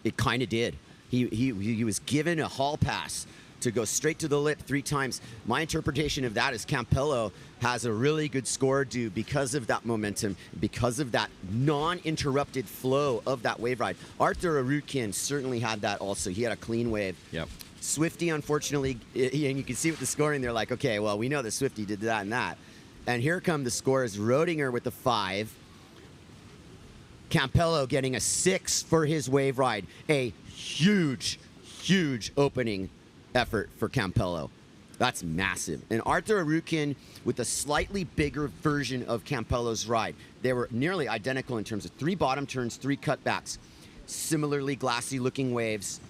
It kind of did. He was given a hall pass to go straight to the lip 3 times. My interpretation of that is Campello has a really good score due because of that momentum, because of that non-interrupted flow of that wave ride. Arthur ARUTKIN certainly had that also. He had a clean wave. Yep. Swifty, unfortunately, and you can see with the scoring, they're like, okay, well, we know that Swifty did that and that. And here come the scores. ROEDIGER with the 5. Campello getting a 6 for his wave ride. A huge, huge opening effort for Campello. That's massive. And Arthur ARUTKIN with a slightly bigger version of Campello's ride. They were nearly identical in terms of 3 bottom turns, 3 cutbacks. Similarly glassy looking waves.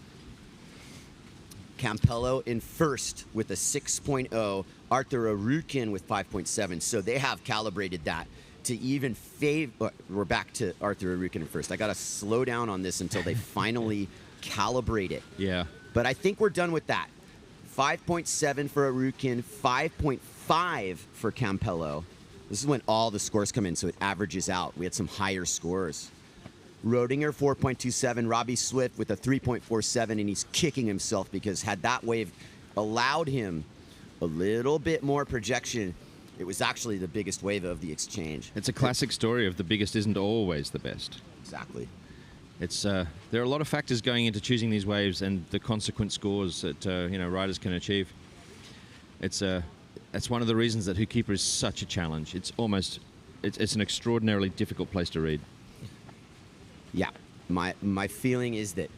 Campello in first with a 6.0. Arthur ARUTKIN with 5.7. So they have calibrated that to even favor. We're back to Arthur ARUTKIN in first. I got to slow down on this until they finally calibrate it. Yeah. But I think we're done with that. 5.7 for ARUTKIN, 5.5 for Campello. This is when all the scores come in, so it averages out. We had some higher scores. ROEDIGER 4.27, Robbie Swift with a 3.47, and he's kicking himself because had that wave allowed him a little bit more projection, it was actually the biggest wave of the exchange. It's a classic story of the biggest isn't always the best. Exactly. It's there are a lot of factors going into choosing these waves and the consequent scores that riders can achieve. It's one of the reasons that Hookkeeper is such a challenge. It's an extraordinarily difficult place to read. Yeah, my feeling is that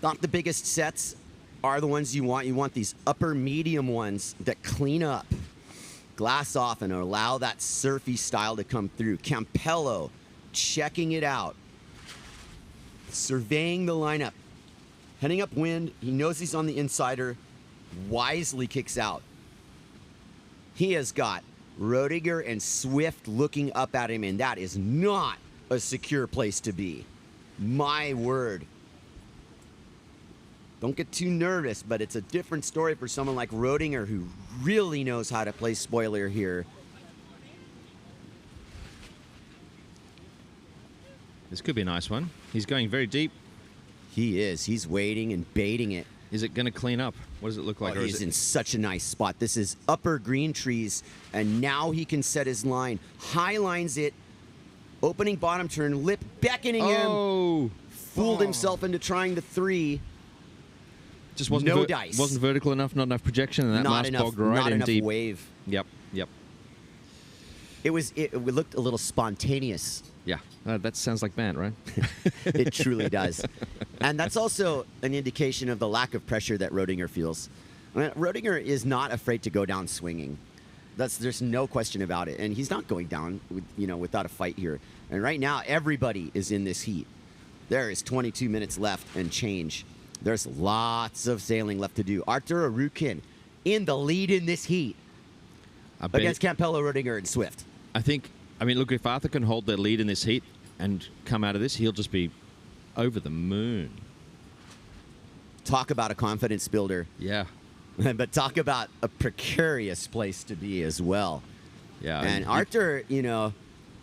not the biggest sets are the ones you want. You want these upper medium ones that clean up, glass off, and allow that surfy style to come through. Campello checking it out, surveying the lineup, heading upwind. He knows he's on the insider, wisely kicks out. He has got ROEDIGER and Swift looking up at him, and that is not a secure place to be. My word. Don't get too nervous, but it's a different story for someone like ROEDIGER who really knows how to play spoiler here. This could be a nice one. He's going very deep. He is. He's waiting and baiting it. Is it going to clean up? What does it look like? Oh, he's in such a nice spot. This is upper green trees, and now he can set his line. High lines it. Opening bottom turn, lip beckoning him. Fooled himself into trying the 3. Just wasn't no dice. Wasn't vertical enough, not enough projection, and that mast bogged right not in enough deep. Wave. Yep. It looked a little spontaneous. Yeah, that sounds like band, right? It truly does. And that's also an indication of the lack of pressure that ROEDIGER feels. ROEDIGER is not afraid to go down swinging. There's no question about it. And he's not going down without a fight here. And right now, everybody is in this heat. There is 22 minutes left and change. There's lots of sailing left to do. Arthur ARUTKIN in the lead in this heat against Campello, ROEDIGER, and Swift. Look, if Arthur can hold their lead in this heat and come out of this, he'll just be over the moon. Talk about a confidence builder. Yeah. But talk about a precarious place to be as well. Yeah. And Arthur, you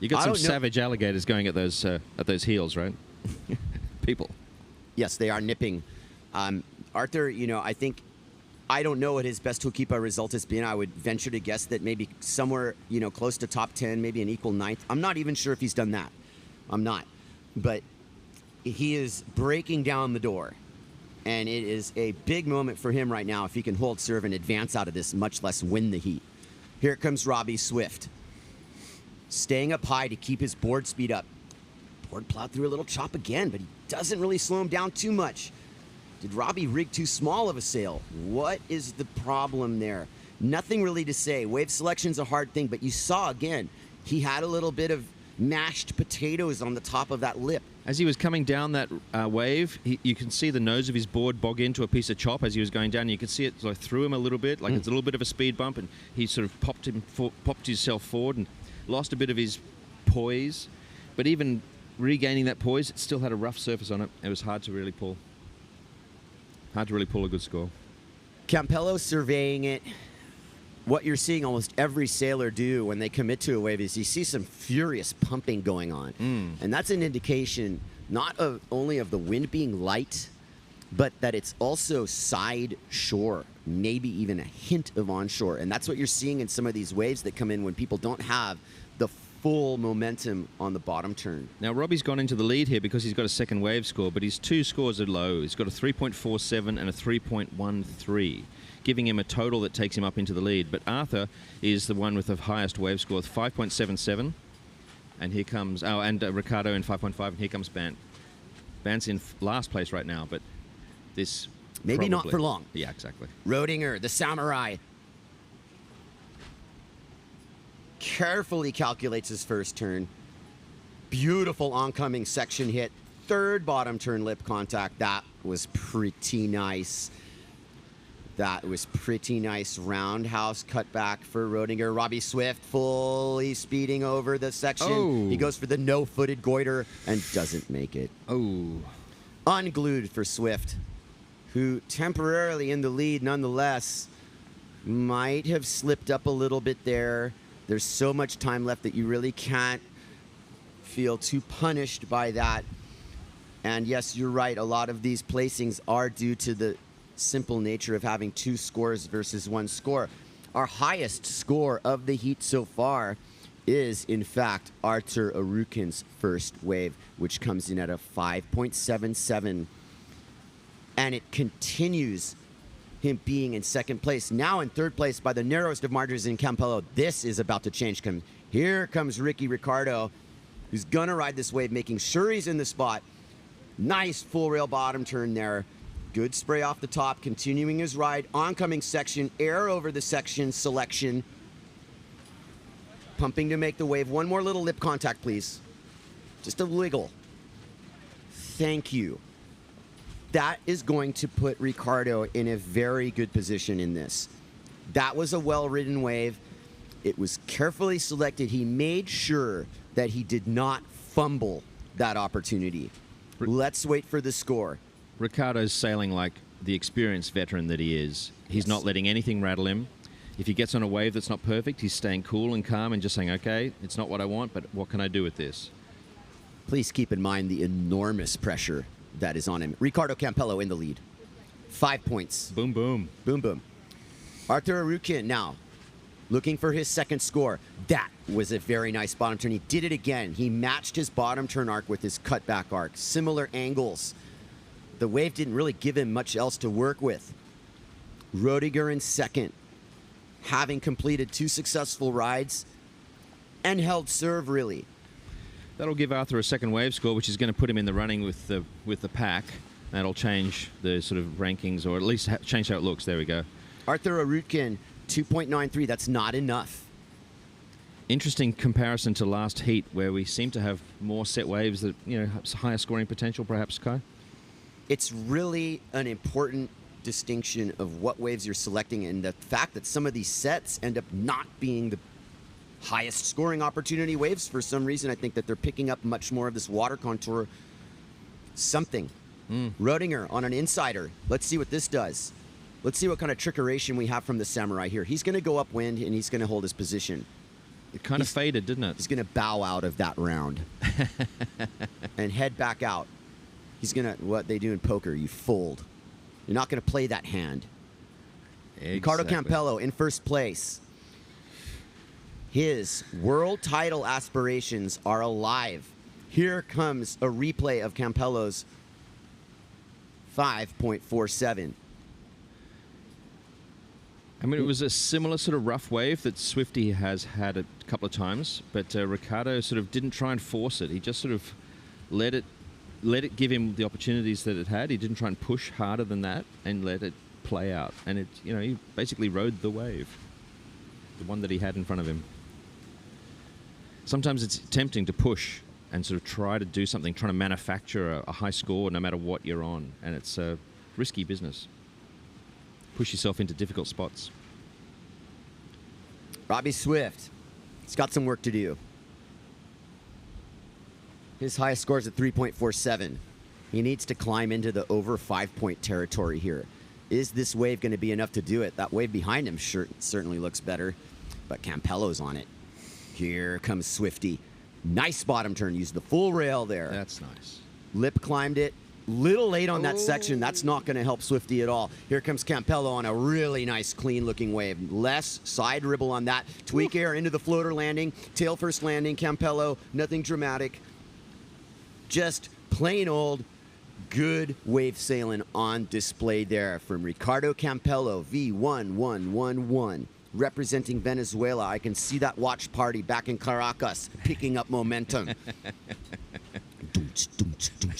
got some savage alligators going at those heels, right? People. Yes, they are nipping. Arthur, I don't know what his best Hookkeeper result has been. I would venture to guess that maybe somewhere, close to top 10, maybe an equal 9th. I'm not even sure if he's done that. I'm not. But he is breaking down the door. And it is a big moment for him right now if he can hold serve and advance out of this, much less win the heat. Here comes Robbie Swift. Staying up high to keep his board speed up. Board plowed through a little chop again, but he doesn't really slow him down too much. Did Robbie rig too small of a sail? What is the problem there? Nothing really to say. Wave selection's a hard thing, but you saw again, he had a little bit of mashed potatoes on the top of that lip. As he was coming down that wave, you can see the nose of his board bog into a piece of chop as he was going down. You could see it sort of threw him a little bit, like it's a little bit of a speed bump, and he sort of popped himself forward and lost a bit of his poise. But even regaining that poise, it still had a rough surface on it. It was hard to really pull. Hard to really pull a good score. Campello surveying it. What you're seeing almost every sailor do when they commit to a wave is you see some furious pumping going on. And that's an indication not only of the wind being light, but that it's also side shore, maybe even a hint of onshore. And that's what you're seeing in some of these waves that come in when people don't have the full momentum on the bottom turn. Now, Robbie's gone into the lead here because he's got a second wave score, but his two scores are low. He's got a 3.47 and a 3.13, giving him a total that takes him up into the lead. But Arthur is the one with the highest wave score, 5.77. And here comes, Ricardo in 5.5, and here comes Bant. Bant's in last place right now, but this maybe not for long. Yeah, exactly. Roediger, the samurai, carefully calculates his first turn. Beautiful oncoming section hit. Third bottom turn lip contact. That was pretty nice. That was pretty nice. Roundhouse cutback for Roediger. Robbie Swift fully speeding over the section. Oh. He goes for the no-footed goiter and doesn't make it. Oh. Unglued for Swift, who temporarily in the lead nonetheless might have slipped up a little bit there. There's so much time left that you really can't feel too punished by that. And yes, you're right, a lot of these placings are due to the simple nature of having two scores versus one score. Our highest score of the heat so far is, in fact, Artur ARUTKIN's first wave, which comes in at a 5.77. And it continues him being in second place. Now in third place by the narrowest of margins in Campello. This is about to change. Here comes Ricardo, who's gonna ride this wave, making sure he's in the spot. Nice full rail bottom turn there. Good spray off the top, continuing his ride. Oncoming section, air over the section selection. Pumping to make the wave. One more little lip contact, please. Just a wiggle. Thank you. That is going to put Ricardo in a very good position in this. That was a well-ridden wave. It was carefully selected. He made sure that he did not fumble that opportunity. Let's wait for the score. Ricardo's sailing like the experienced veteran that he is. He's not letting anything rattle him. If he gets on a wave that's not perfect, he's staying cool and calm and just saying, okay, it's not what I want, but what can I do with this? Please keep in mind the enormous pressure that is on him. Ricardo Campello in the lead. 5 points. Boom, boom. Boom, boom. Artur ARUTKIN now looking for his second score. That was a very nice bottom turn. He did it again. He matched his bottom turn arc with his cutback arc. Similar angles. The wave didn't really give him much else to work with. Roediger in second, having completed 2 successful rides and held serve really. That'll give Arthur a second wave score, which is going to put him in the running with the pack. That'll change the sort of rankings, or at least change how it looks. There we go. Arthur ARUTKIN, 2.93. That's not enough. Interesting comparison to last heat, where we seem to have more set waves that, you know, have higher scoring potential, perhaps, Kai? It's really an important distinction of what waves you're selecting, and the fact that some of these sets end up not being the highest scoring opportunity waves for some reason. I think that they're picking up much more of this water contour something. Roediger on an insider. Let's see what this does. Let's see what kind of trickeration we have from the samurai here. He's going to go upwind and he's going to hold his position. It kind of faded, didn't it? He's going to bow out of that round and head back out. He's going to, what they do in poker, you fold. You're not going to play that hand. Exactly. Ricardo Campello in first place. His world title aspirations are alive. Here comes a replay of Campello's 5.47. I mean, it was a similar sort of rough wave that Swifty has had a couple of times, but Ricardo sort of didn't try and force it. He just sort of let it give him the opportunities that it had. He didn't try and push harder than that, and let it play out. And he basically rode the wave, the one that he had in front of him. Sometimes it's tempting to push and sort of try to do something, trying to manufacture a high score no matter what you're on, and it's a risky business. Push yourself into difficult spots. Robbie Swift, he's got some work to do. His highest score is at 3.47. He needs to climb into the over 5-point territory here. Is this wave going to be enough to do it? That wave behind him certainly looks better, but Campello's on it. Here comes Swifty. Nice bottom turn. Used the full rail there. That's nice. Lip climbed it. Little late on that section. That's not going to help Swifty at all. Here comes Campello on a really nice, clean-looking wave. Less side ribble on that. Tweak air into the floater landing. Tail first landing. Campello, nothing dramatic. Just plain old good wave sailing on display there from Ricardo Campello, V1111. Representing Venezuela. I can see that watch party back in Caracas picking up momentum.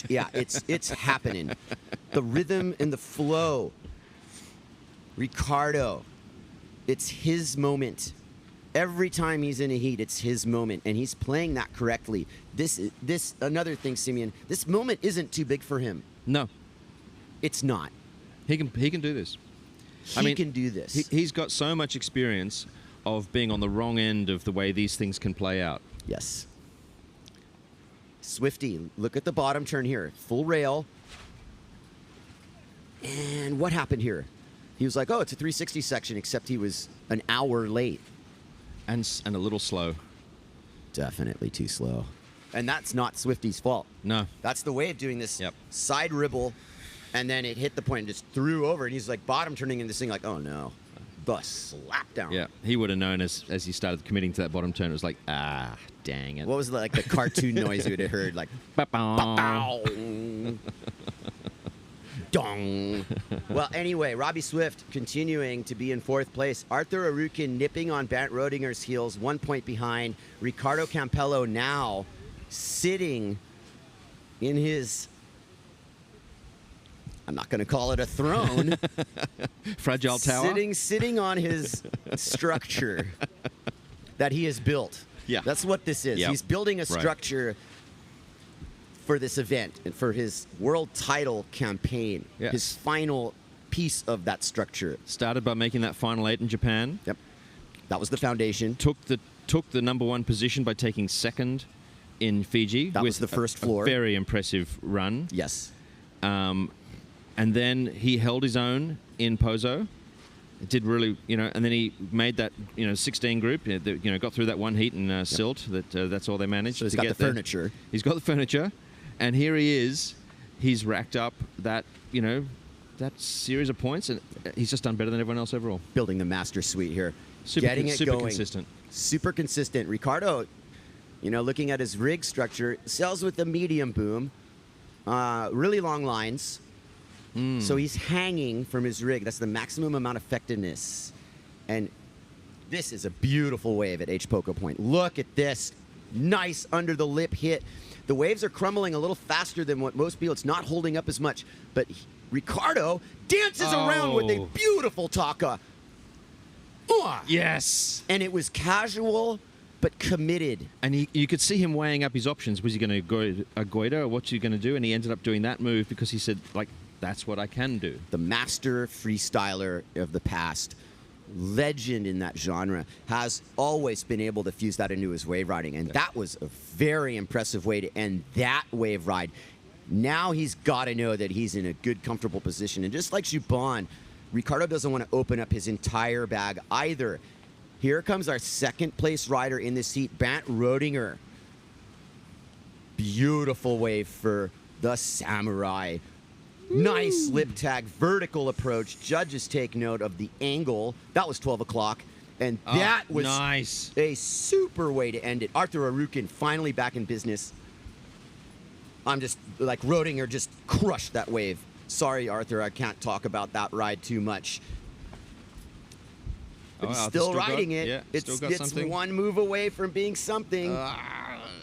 Yeah, it's happening. The rhythm and the flow. Ricardo, it's his moment. Every time he's in a heat, it's his moment, and he's playing that correctly. This another thing, Simeon. This moment isn't too big for him. No, it's not. He can do this. He can do this. He's got so much experience of being on the wrong end of the way these things can play out. Yes. Swifty, look at the bottom turn here. Full rail. And what happened here? He was like, oh, it's a 360 section, except he was an hour late. And a little slow. Definitely too slow. And that's not Swifty's fault. No. That's the way of doing this. Yep. Side ribble, and then it hit the point and just threw over, and he's like bottom turning in this thing like, oh no. Bus slap down. Yeah, he would have known as he started committing to that bottom turn. It was like, ah, dang it. What was like the cartoon noise you would have heard? Like, ba-bow. Dong. Well, anyway, Robbie Swift continuing to be in 4th place. Arthur Arutkin nipping on Bernd Roedinger's heels, 1 point behind. Ricardo Campello now sitting in his, I'm not going to call it a throne. Fragile tower? Sitting on his structure that he has built. Yeah. That's what this is. Yep. He's building a structure for this event and for his world title campaign. Yes. His final piece of that structure. Started by making that final 8 in Japan. Yep. That was the foundation. Took the #1 position by taking 2nd in Fiji. That was the first floor. A very impressive run. Yes. And then he held his own in Pozo. It did really, and then he made that, 16 group, got through that one heat in Silt. That's all they managed. So he's got the furniture. He's got the furniture, and here he is. He's racked up that, that series of points, and he's just done better than everyone else overall. Building the master suite here. Super consistent. Super consistent. Ricardo, looking at his rig structure, sails with the medium boom, really long lines. So he's hanging from his rig. That's the maximum amount of effectiveness. And this is a beautiful wave at H. Poco Point. Look at this. Nice under the lip hit. The waves are crumbling a little faster than what most people. It's not holding up as much. But Ricardo dances around with a beautiful taka. Yes. And it was casual but committed. And you could see him weighing up his options. Was he going to go a goiter or what's he going to do? And he ended up doing that move because he said, that's what I can do. The master freestyler of the past, legend in that genre, has always been able to fuse that into his wave riding. And that was a very impressive way to end that wave ride. Now he's got to know that he's in a good, comfortable position. And just like Juban, Ricardo doesn't want to open up his entire bag either. Here comes our 2nd place rider in this heat, Bernd Roediger. Beautiful wave for the Samurai. Nice lip tag, vertical approach. Judges take note of the angle. That was 12 o'clock. And that was nice. A super way to end it. Arthur Arutkin finally back in business. I'm just like Roediger just crushed that wave. Sorry, Arthur, I can't talk about that ride too much. But he's still riding it. Yeah, it's one move away from being something.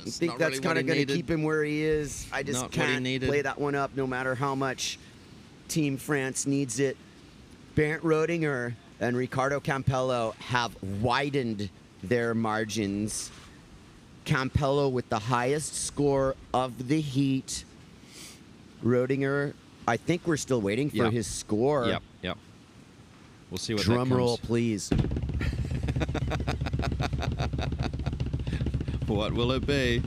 I think that's kind of going to keep him where he is. I just can't play that one up no matter how much Team France needs it. Bernd Roediger and Riccardo Campello have widened their margins. Campello with the highest score of the heat. Roediger, I think we're still waiting for his score. Yep. We'll see what Drum that roll, please. What will it be?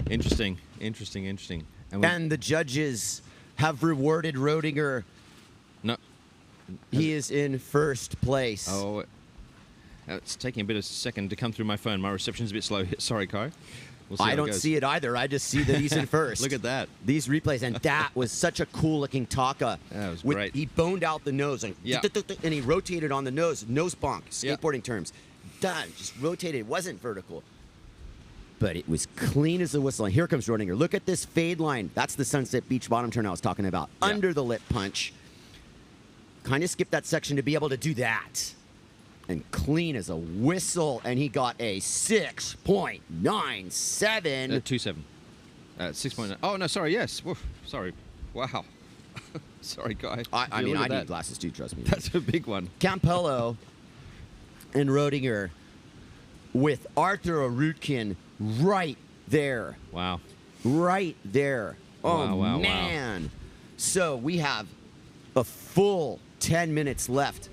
Interesting. And the judges have rewarded Roediger. No. He is in first place. Oh, it's taking a bit of a second to come through my phone. My reception's a bit slow. Sorry, Kai. We'll see I don't see it either. I just see that he's in first. Look at that. These replays, and that was such a cool-looking taka. That was great. He boned out the nose, and he rotated on the nose bonk, skateboarding terms. Done. Just rotated. It wasn't vertical. But it was clean as a whistle. And here comes Roediger. Look at this fade line. That's the Sunset Beach bottom turn I was talking about. Under the lip punch. Kind of skipped that section to be able to do that. And clean as a whistle. And he got a 6.97. 2.7. 6.9. Oh, no, sorry, yes. Woof, sorry. Wow. Sorry, Guy. I mean, I need glasses too, trust me. That's a big one. Campello and Roediger with Arthur ARUTKIN right there. Wow. Right there. Oh, wow, man. Wow. So we have a full 10 minutes left.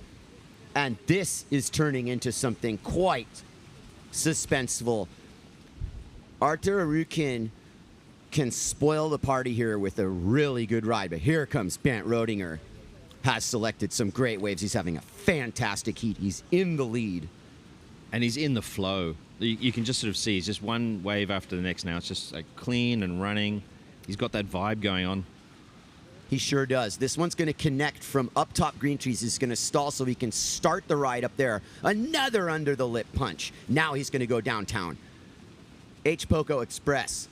And this is turning into something quite suspenseful. Arthur ARUTKIN can spoil the party here with a really good ride. But here comes Bernd Roediger. Has selected some great waves. He's having a fantastic heat. He's in the lead. And he's in the flow. You can just sort of see he's just one wave after the next now. It's just like clean and running. He's got that vibe going on. He sure does. This one's going to connect from up top green trees. He's going to stall so he can start the ride up there. Another under the lip punch. Now he's going to go downtown. H. Poco Express.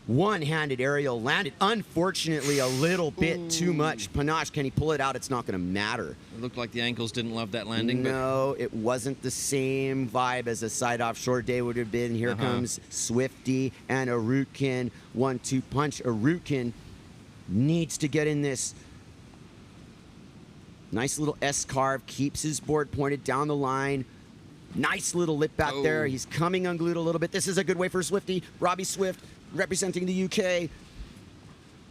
One-handed aerial landed. Unfortunately, a little bit too much panache. Can he pull it out? It's not going to matter. It looked like the ankles didn't love that landing. No, it wasn't the same vibe as a side offshore day would have been. Here comes Swifty and ARUTKIN. 1-2 punch. ARUTKIN needs to get in this. Nice little S-carve. Keeps his board pointed down the line. Nice little lip back there. He's coming unglued a little bit. This is a good way for Swifty. Robbie Swift representing the UK.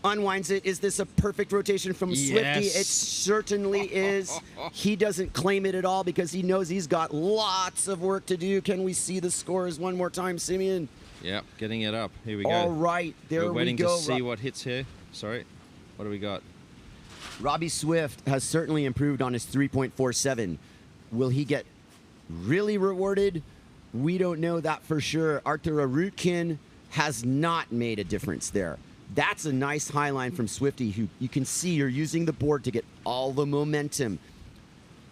Unwinds it. Is this a perfect rotation from Swifty? It certainly is. He doesn't claim it at all because he knows he's got lots of work to do. Can we see the scores one more time, Simeon? Yep, getting it up. Here we go. All right, there we go. We're waiting to see what hits here. Sorry. What do we got? Robbie Swift has certainly improved on his 3.47. Will he get really rewarded? We don't know that for sure. Arthur ARUTKIN has not made a difference there. That's a nice high line from Swifty, who you can see you're using the board to get all the momentum.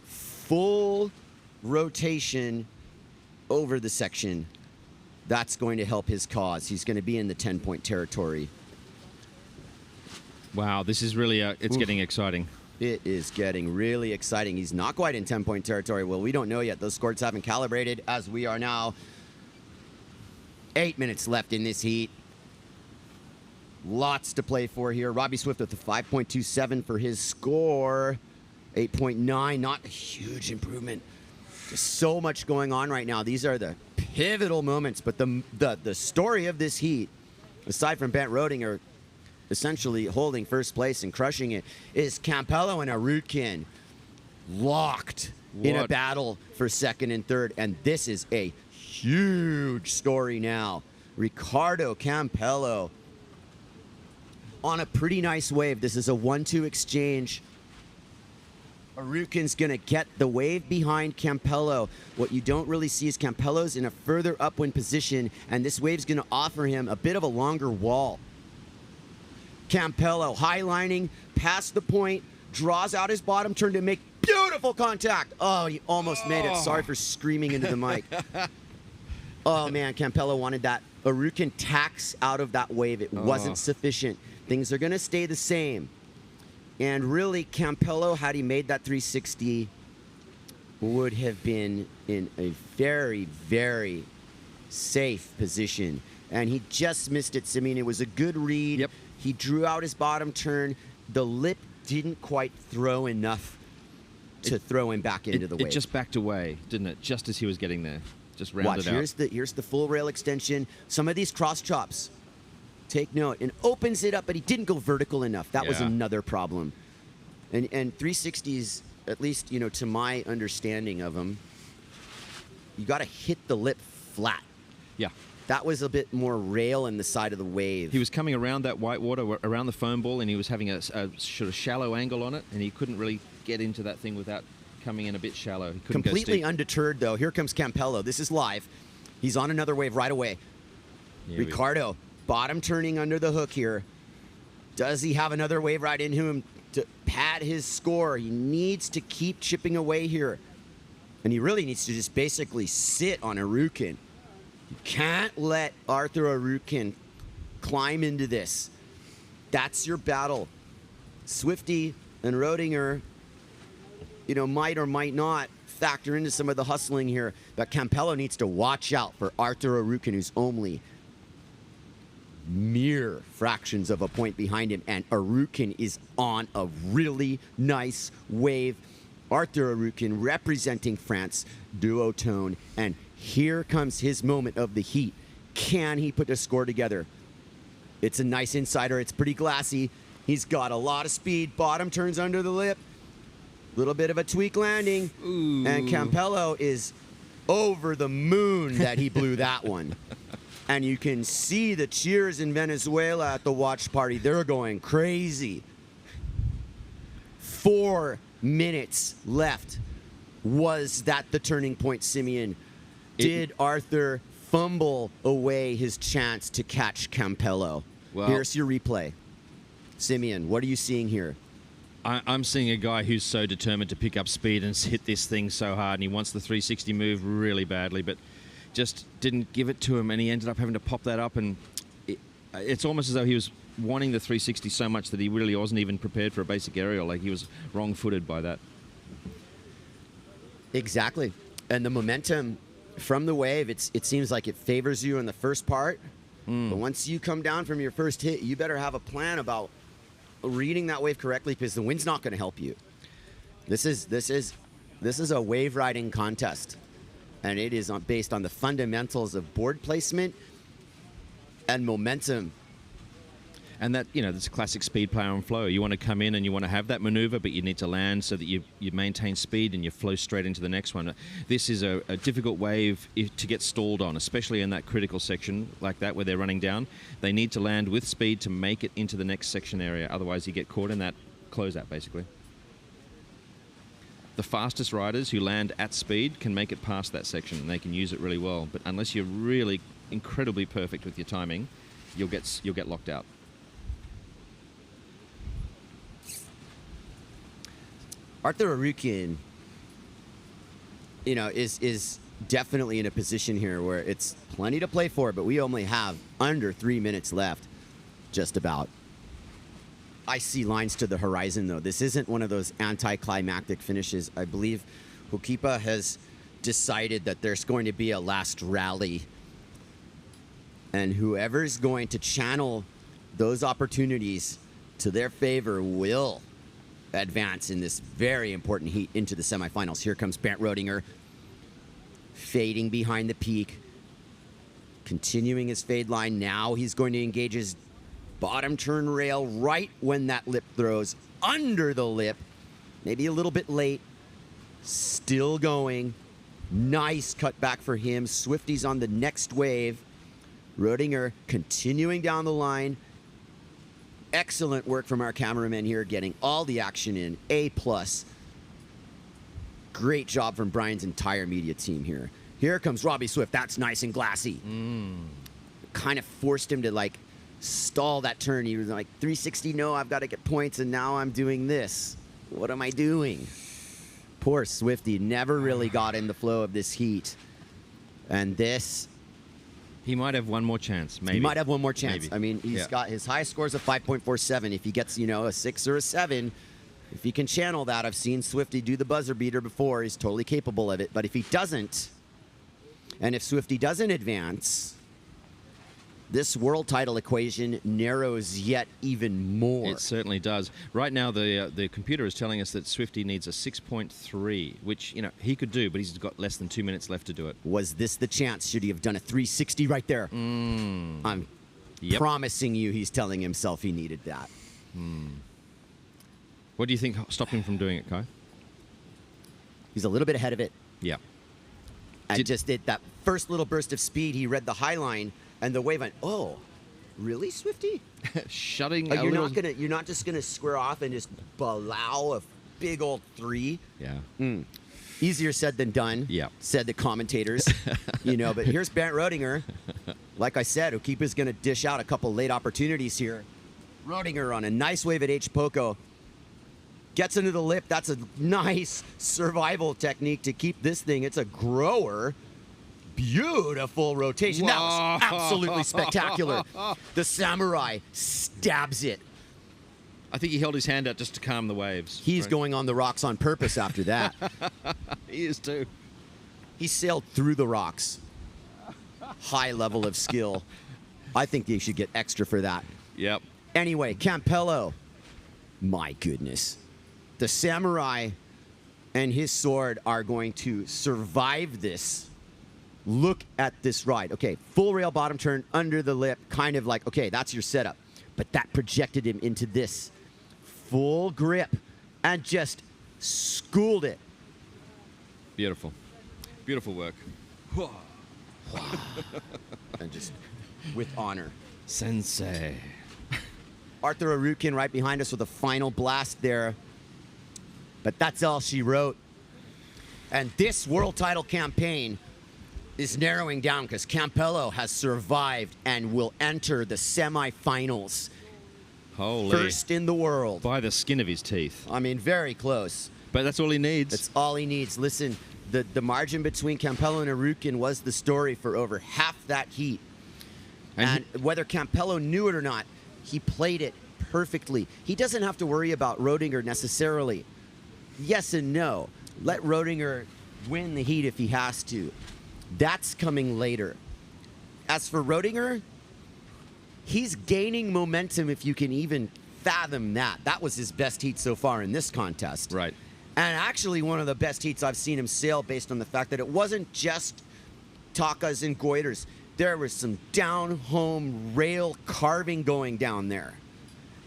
Full rotation over the section. That's going to help his cause. He's going to be in the 10-point territory. Wow, this is really, it's getting exciting. It is getting really exciting. He's not quite in 10-point territory. Well, we don't know yet. Those scores haven't calibrated as we are now 8 minutes left in this heat. Lots to play for here. Robbie Swift with a 5.27 for his score. 8.9, not a huge improvement. Just so much going on right now. These are the pivotal moments. But the story of this heat, aside from Bernd Roediger essentially holding first place and crushing it, is Campello and ARUTKIN locked in a battle for second and third. And this is a huge story now. Riccardo Campello on a pretty nice wave. This is a 1-2 exchange. ARUTKIN's gonna get the wave behind Campello. What you don't really see is Campello's in a further upwind position, and this wave's gonna offer him a bit of a longer wall. Campello highlining past the point, draws out his bottom turn to make beautiful contact. Oh, he almost made it. Sorry for screaming into the mic. Oh man, Campello wanted that. ARUTKIN tacks out of that wave. It wasn't sufficient. Things are gonna stay the same. And really, Campello, had he made that 360, would have been in a very, very safe position. And he just missed it, Simeon. It was a good read. Yep. He drew out his bottom turn. The lip didn't quite throw enough to throw him back into the wave. It just backed away, didn't it? Just as he was getting there. Just rounded out. Watch, here's the full rail extension. Some of these cross chops, take note, and opens it up, but he didn't go vertical enough. That was another problem. And 360s, at least, you know, to my understanding of them, you got to hit the lip flat. Yeah. That was a bit more rail in the side of the wave. He was coming around that white water, around the foam ball, and he was having a sort of shallow angle on it, and he couldn't really get into that thing without coming in a bit shallow. He couldn't Completely go steep. undeterred, though. Here comes Campello. This is live. He's on another wave right away. Ricardo, bottom turning under the hook here. Does he have another wave right into him to pad his score? He needs to keep chipping away here. And he really needs to just basically sit on ARUTKIN. You can't let Arthur ARUTKIN climb into this. That's your battle. Swifty and ROEDIGER, you know, might or might not factor into some of the hustling here. But Campello needs to watch out for Arthur ARUTKIN, who's only mere fractions of a point behind him. And ARUTKIN is on a really nice wave. Arthur ARUTKIN representing France, duotone. And here comes his moment of the heat. Can he put a score together? It's a nice insider. It's pretty glassy. He's got a lot of speed. Bottom turns under the lip. Little bit of a tweak landing. Ooh. And Campello is over the moon that he blew that one. And you can see the cheers in Venezuela at the watch party. They're going crazy. 4 minutes left. Was that the turning point, Simeon? Did Arthur fumble away his chance to catch Campello? Well, here's your replay. Simeon, what are you seeing here? I'm seeing a guy who's so determined to pick up speed and hit this thing so hard, and he wants the 360 move really badly, but just didn't give it to him, and he ended up having to pop that up, and it's almost as though he was wanting the 360 so much that he really wasn't even prepared for a basic aerial. Like, he was wrong-footed by that. Exactly. And the momentum from the wave, it seems like it favors you in the first part, but once you come down from your first hit, you better have a plan about reading that wave correctly, because the wind's not going to help you. This is a wave riding contest, and it is based on the fundamentals of board placement and momentum. And that, you know, that's a classic speed player on flow. You want to come in and you want to have that maneuver, but you need to land so that you maintain speed and you flow straight into the next one. This is a difficult wave to get stalled on, especially in that critical section like that where they're running down. They need to land with speed to make it into the next section area. Otherwise, you get caught in that closeout, basically. The fastest riders who land at speed can make it past that section, and they can use it really well. But unless you're really incredibly perfect with your timing, you'll get locked out. Arthur ARUTKIN, you know, is definitely in a position here where it's plenty to play for, but we only have under 3 minutes left, just about. I see lines to the horizon, though. This isn't one of those anticlimactic finishes. I believe Hokipa has decided that there's going to be a last rally, and whoever's going to channel those opportunities to their favor will advance in this very important heat into the semifinals. Here comes Bernd ROEDIGER, fading behind the peak, continuing his fade line. Now he's going to engage his bottom turn rail right when that lip throws under the lip. Maybe a little bit late. Still going. Nice cutback for him. Swifty's on the next wave. ROEDIGER continuing down the line. Excellent work from our cameraman here, getting all the action in. A+. Great job from Brian's entire media team here. Here comes Robbie Swift. That's nice and glassy. Kind of forced him to, like, stall that turn. He was like, 360, no, I've got to get points, and now I'm doing this. What am I doing? Poor Swifty never really got in the flow of this heat. And this... He might have one more chance, maybe. He might have one more chance. Maybe. I mean, he's got his highest scores of 5.47. If he gets, you know, a 6 or a 7, if he can channel that, I've seen Swifty do the buzzer beater before. He's totally capable of it. But if he doesn't, And if Swifty doesn't advance, this world title equation narrows yet even more. It certainly does. Right now, the computer is telling us that Swifty needs a 6.3, which, you know, he could do, but he's got less than 2 minutes left to do it. Was this the chance? Should he have done a 360 right there? I'm promising you he's telling himself he needed that. What do you think stopped him from doing it, Kai? He's a little bit ahead of it. Yeah. And just did that first little burst of speed. He read the high line, and the wave went, oh, really, Swifty? Shutting you're not just gonna square off and just blow a big old 3. Yeah. Easier said than done. Yeah. Said the commentators. You know, but here's Bernd Roediger. Like I said, O'Keefe's gonna dish out a couple late opportunities here. Roediger on a nice wave at H. Poco. Gets into the lip. That's a nice survival technique to keep this thing. It's a grower. Beautiful rotation. That was absolutely spectacular. The samurai stabs it. I think he held his hand out just to calm the waves. He's going on the rocks on purpose after that. He is too. He sailed through the rocks. High level of skill. I think they should get extra for that. Yep. Anyway, Campello. My goodness. The samurai and his sword are going to survive this. Look at this ride. Okay, full rail bottom turn under the lip, kind of like, okay, that's your setup. But that projected him into this full grip and just schooled it. Beautiful. Beautiful work. And just with honor. Sensei. Arthur Arutkin right behind us with a final blast there. But that's all she wrote. And this world title campaign is narrowing down because Campello has survived and will enter the semifinals. Holy. First in the world. By the skin of his teeth. I mean, very close. But that's all he needs. That's all he needs. Listen, the margin between Campello and Arutkin was the story for over half that heat. And whether Campello knew it or not, he played it perfectly. He doesn't have to worry about Roediger necessarily. Yes and no. Let Roediger win the heat if he has to. That's coming later. As for Roediger, he's gaining momentum if you can even fathom that. That was his best heat so far in this contest. Right. And actually one of the best heats I've seen him sail based on the fact that it wasn't just takas and goiters. There was some down-home rail carving going down there.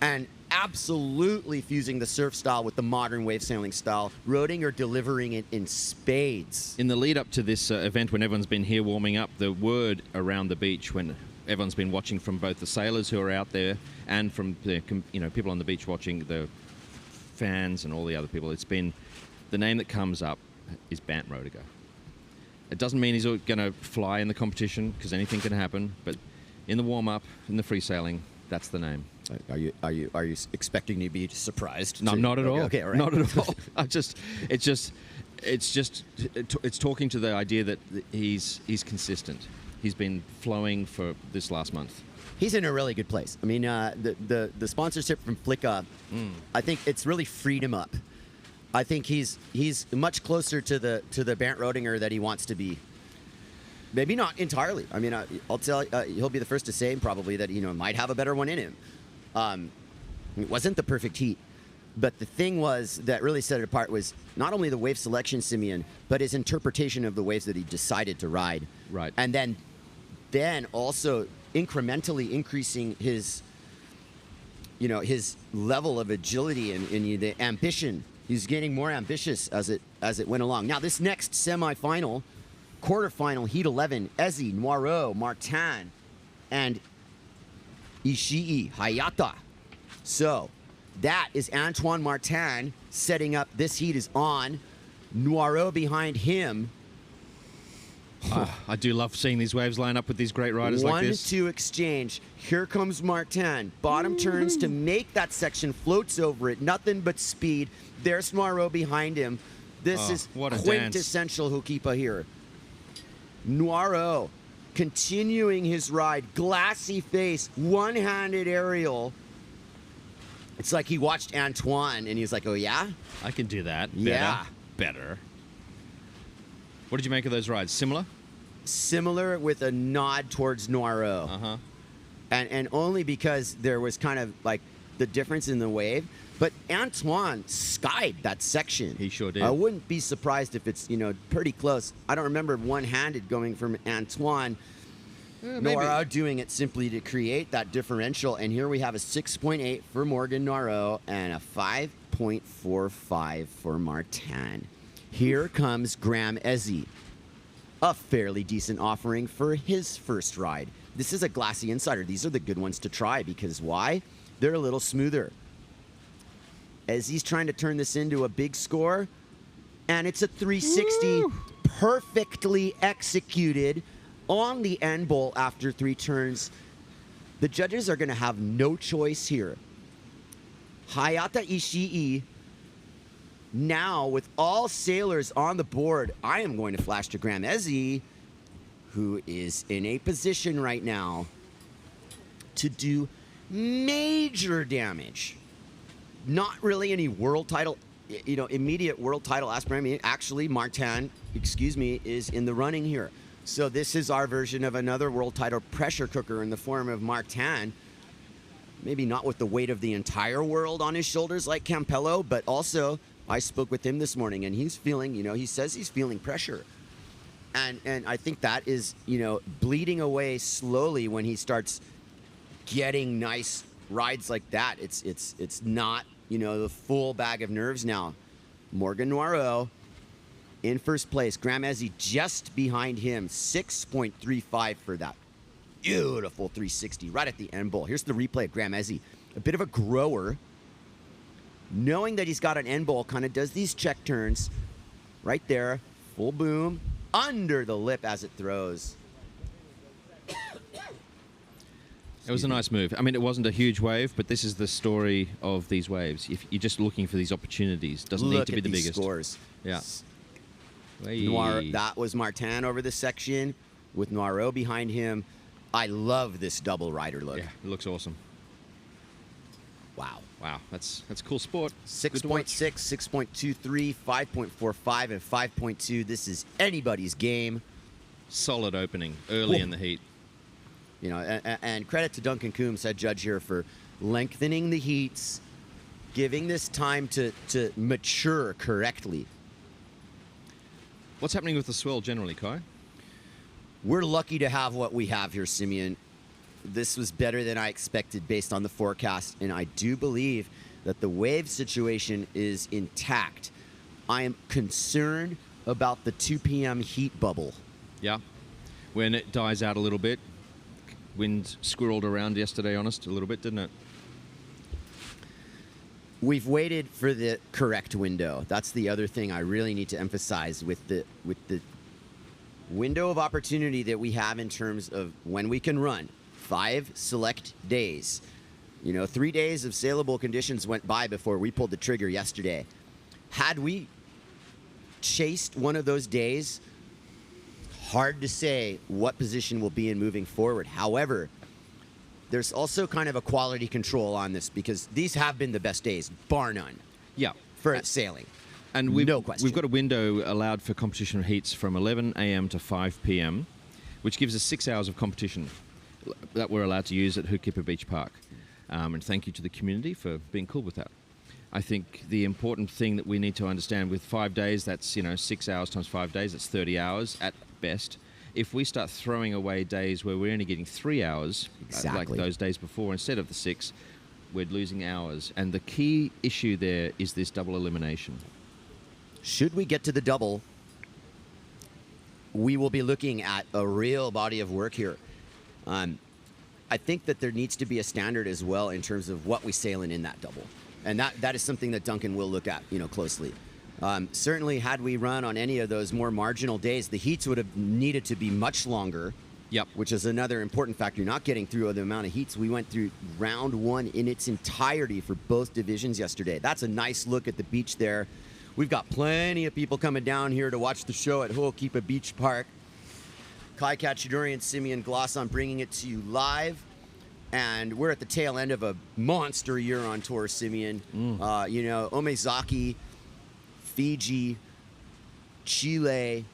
And absolutely fusing the surf style with the modern wave sailing style. Roediger delivering it in spades. In the lead up to this event, when everyone's been here warming up, the word around the beach, when everyone's been watching from both the sailors who are out there and from the people on the beach watching, the fans and all the other people, it's been the name that comes up is Bernd Roediger. It doesn't mean he's going to fly in the competition because anything can happen, but in the warm up, in the free sailing, that's the name. Are you expecting me to be surprised? No, not at all. Okay, all right. Not at all. It's talking to the idea that he's consistent. He's been flowing for this last month. He's in a really good place. I mean, the sponsorship from Flicka, I think it's really freed him up. I think he's much closer to the Bernd Roediger that he wants to be. Maybe not entirely. I mean, I'll tell you, he'll be the first to say probably that might have a better one in him. It wasn't the perfect heat, but the thing was that really set it apart was not only the wave selection, Simeon, but his interpretation of the waves that he decided to ride. Right. And then also incrementally increasing his level of agility and the ambition. He's getting more ambitious as it went along. Now this next semifinal, quarterfinal, Heat 11, EZZY, Noireux, Martin, and Ishii, Hayata. So that is Antoine Martin setting up. This heat is on. Noireux behind him. I do love seeing these waves line up with these great riders like this. 1-2 exchange. Here comes Martin. Bottom turns to make that section, floats over it. Nothing but speed. There's Noireux behind him. This is quintessential Hokipa here. Noireux continuing his ride. Glassy face. One-handed aerial. It's like he watched Antoine and he's like, oh yeah? I can do that. Yeah. Better. What did you make of those rides? Similar? similar with a nod towards Noireux. Uh-huh. And only because there was kind of like the difference in the wave. But Antoine skied that section. He sure did. I wouldn't be surprised if it's, pretty close. I don't remember one-handed going from Antoine. Noireux doing it simply to create that differential. And here we have a 6.8 for Morgan Noireux and a 5.45 for Martin. Here comes Graham EZZY. A fairly decent offering for his first ride. This is a Glassy Insider. These are the good ones to try because why? They're a little smoother. EZZY's trying to turn this into a big score, and it's a 360 perfectly executed on the end bowl after 3 turns. The judges are going to have no choice here. Hayata Ishii, now with all sailors on the board, I am going to flash to Graham EZZY, who is in a position right now to do major damage. Not really any world title, immediate world title aspirant. I mean, actually, Martin, is in the running here. So this is our version of another world title pressure cooker in the form of Martin. Maybe not with the weight of the entire world on his shoulders like Campello, but also I spoke with him this morning and he's feeling, he says he's feeling pressure. And I think that is, bleeding away slowly when he starts getting nice rides like that. It's not, the full bag of nerves now. Morgan Noireux in first place. Graham EZZY just behind him. 6.35 for that beautiful 360 right at the end bowl. Here's the replay of Graham EZZY. A bit of a grower. Knowing that he's got an end bowl, kind of does these check turns right there. Full boom. Under the lip as it throws. It was a nice move. I mean, it wasn't a huge wave, but this is the story of these waves. If you're just looking for these opportunities, doesn't need to be the biggest. Scores. Yeah. That was Martin over the section with Noireux behind him. I love this double rider look. Yeah, it looks awesome. Wow. Wow, that's cool sport. 6.6, 6.23, 5.45, and 5.2. This is anybody's game. Solid opening early in the heat. And credit to Duncan Coombs, head judge here, for lengthening the heats, giving this time to mature correctly. What's happening with the swell generally, Kai? We're lucky to have what we have here, Simeon. This was better than I expected based on the forecast, and I do believe that the wave situation is intact. I am concerned about the 2 p.m. heat bubble. Yeah. When it dies out a little bit. Wind squirreled around yesterday on us a little bit, didn't it? We've waited for the correct window. That's the other thing I really need to emphasize with the window of opportunity that we have in terms of when we can run. 5 select days. 3 days of saleable conditions went by before we pulled the trigger yesterday. Had we chased one of those days, hard to say what position we'll be in moving forward. However, there's also kind of a quality control on this because these have been the best days, bar none. Yeah. For sailing. And no question. We've got a window allowed for competition heats from 11 a.m. to 5 p.m., which gives us 6 hours of competition that we're allowed to use at Hookipa Beach Park. And thank you to the community for being cool with that. I think the important thing that we need to understand with 5 days, that's 6 hours times 5 days, that's 30 hours at best. If we start throwing away days where we're only getting 3 hours, like those days before, instead of the 6, we're losing hours. And the key issue there is this double elimination. Should we get to the double, we will be looking at a real body of work here. I think that there needs to be a standard as well in terms of what we sail in that double. And that is something that Duncan will look at, closely. Certainly, had we run on any of those more marginal days, the heats would have needed to be much longer. Yep. Which is another important factor. Not getting through the amount of heats. We went through round 1 in its entirety for both divisions yesterday. That's a nice look at the beach there. We've got plenty of people coming down here to watch the show at Ho'okipa Beach Park. Kai Cacciadori and Simeon Glosson bringing it to you live. And we're at the tail end of a monster year on tour, Simeon. Omezaki, Fiji, Chile,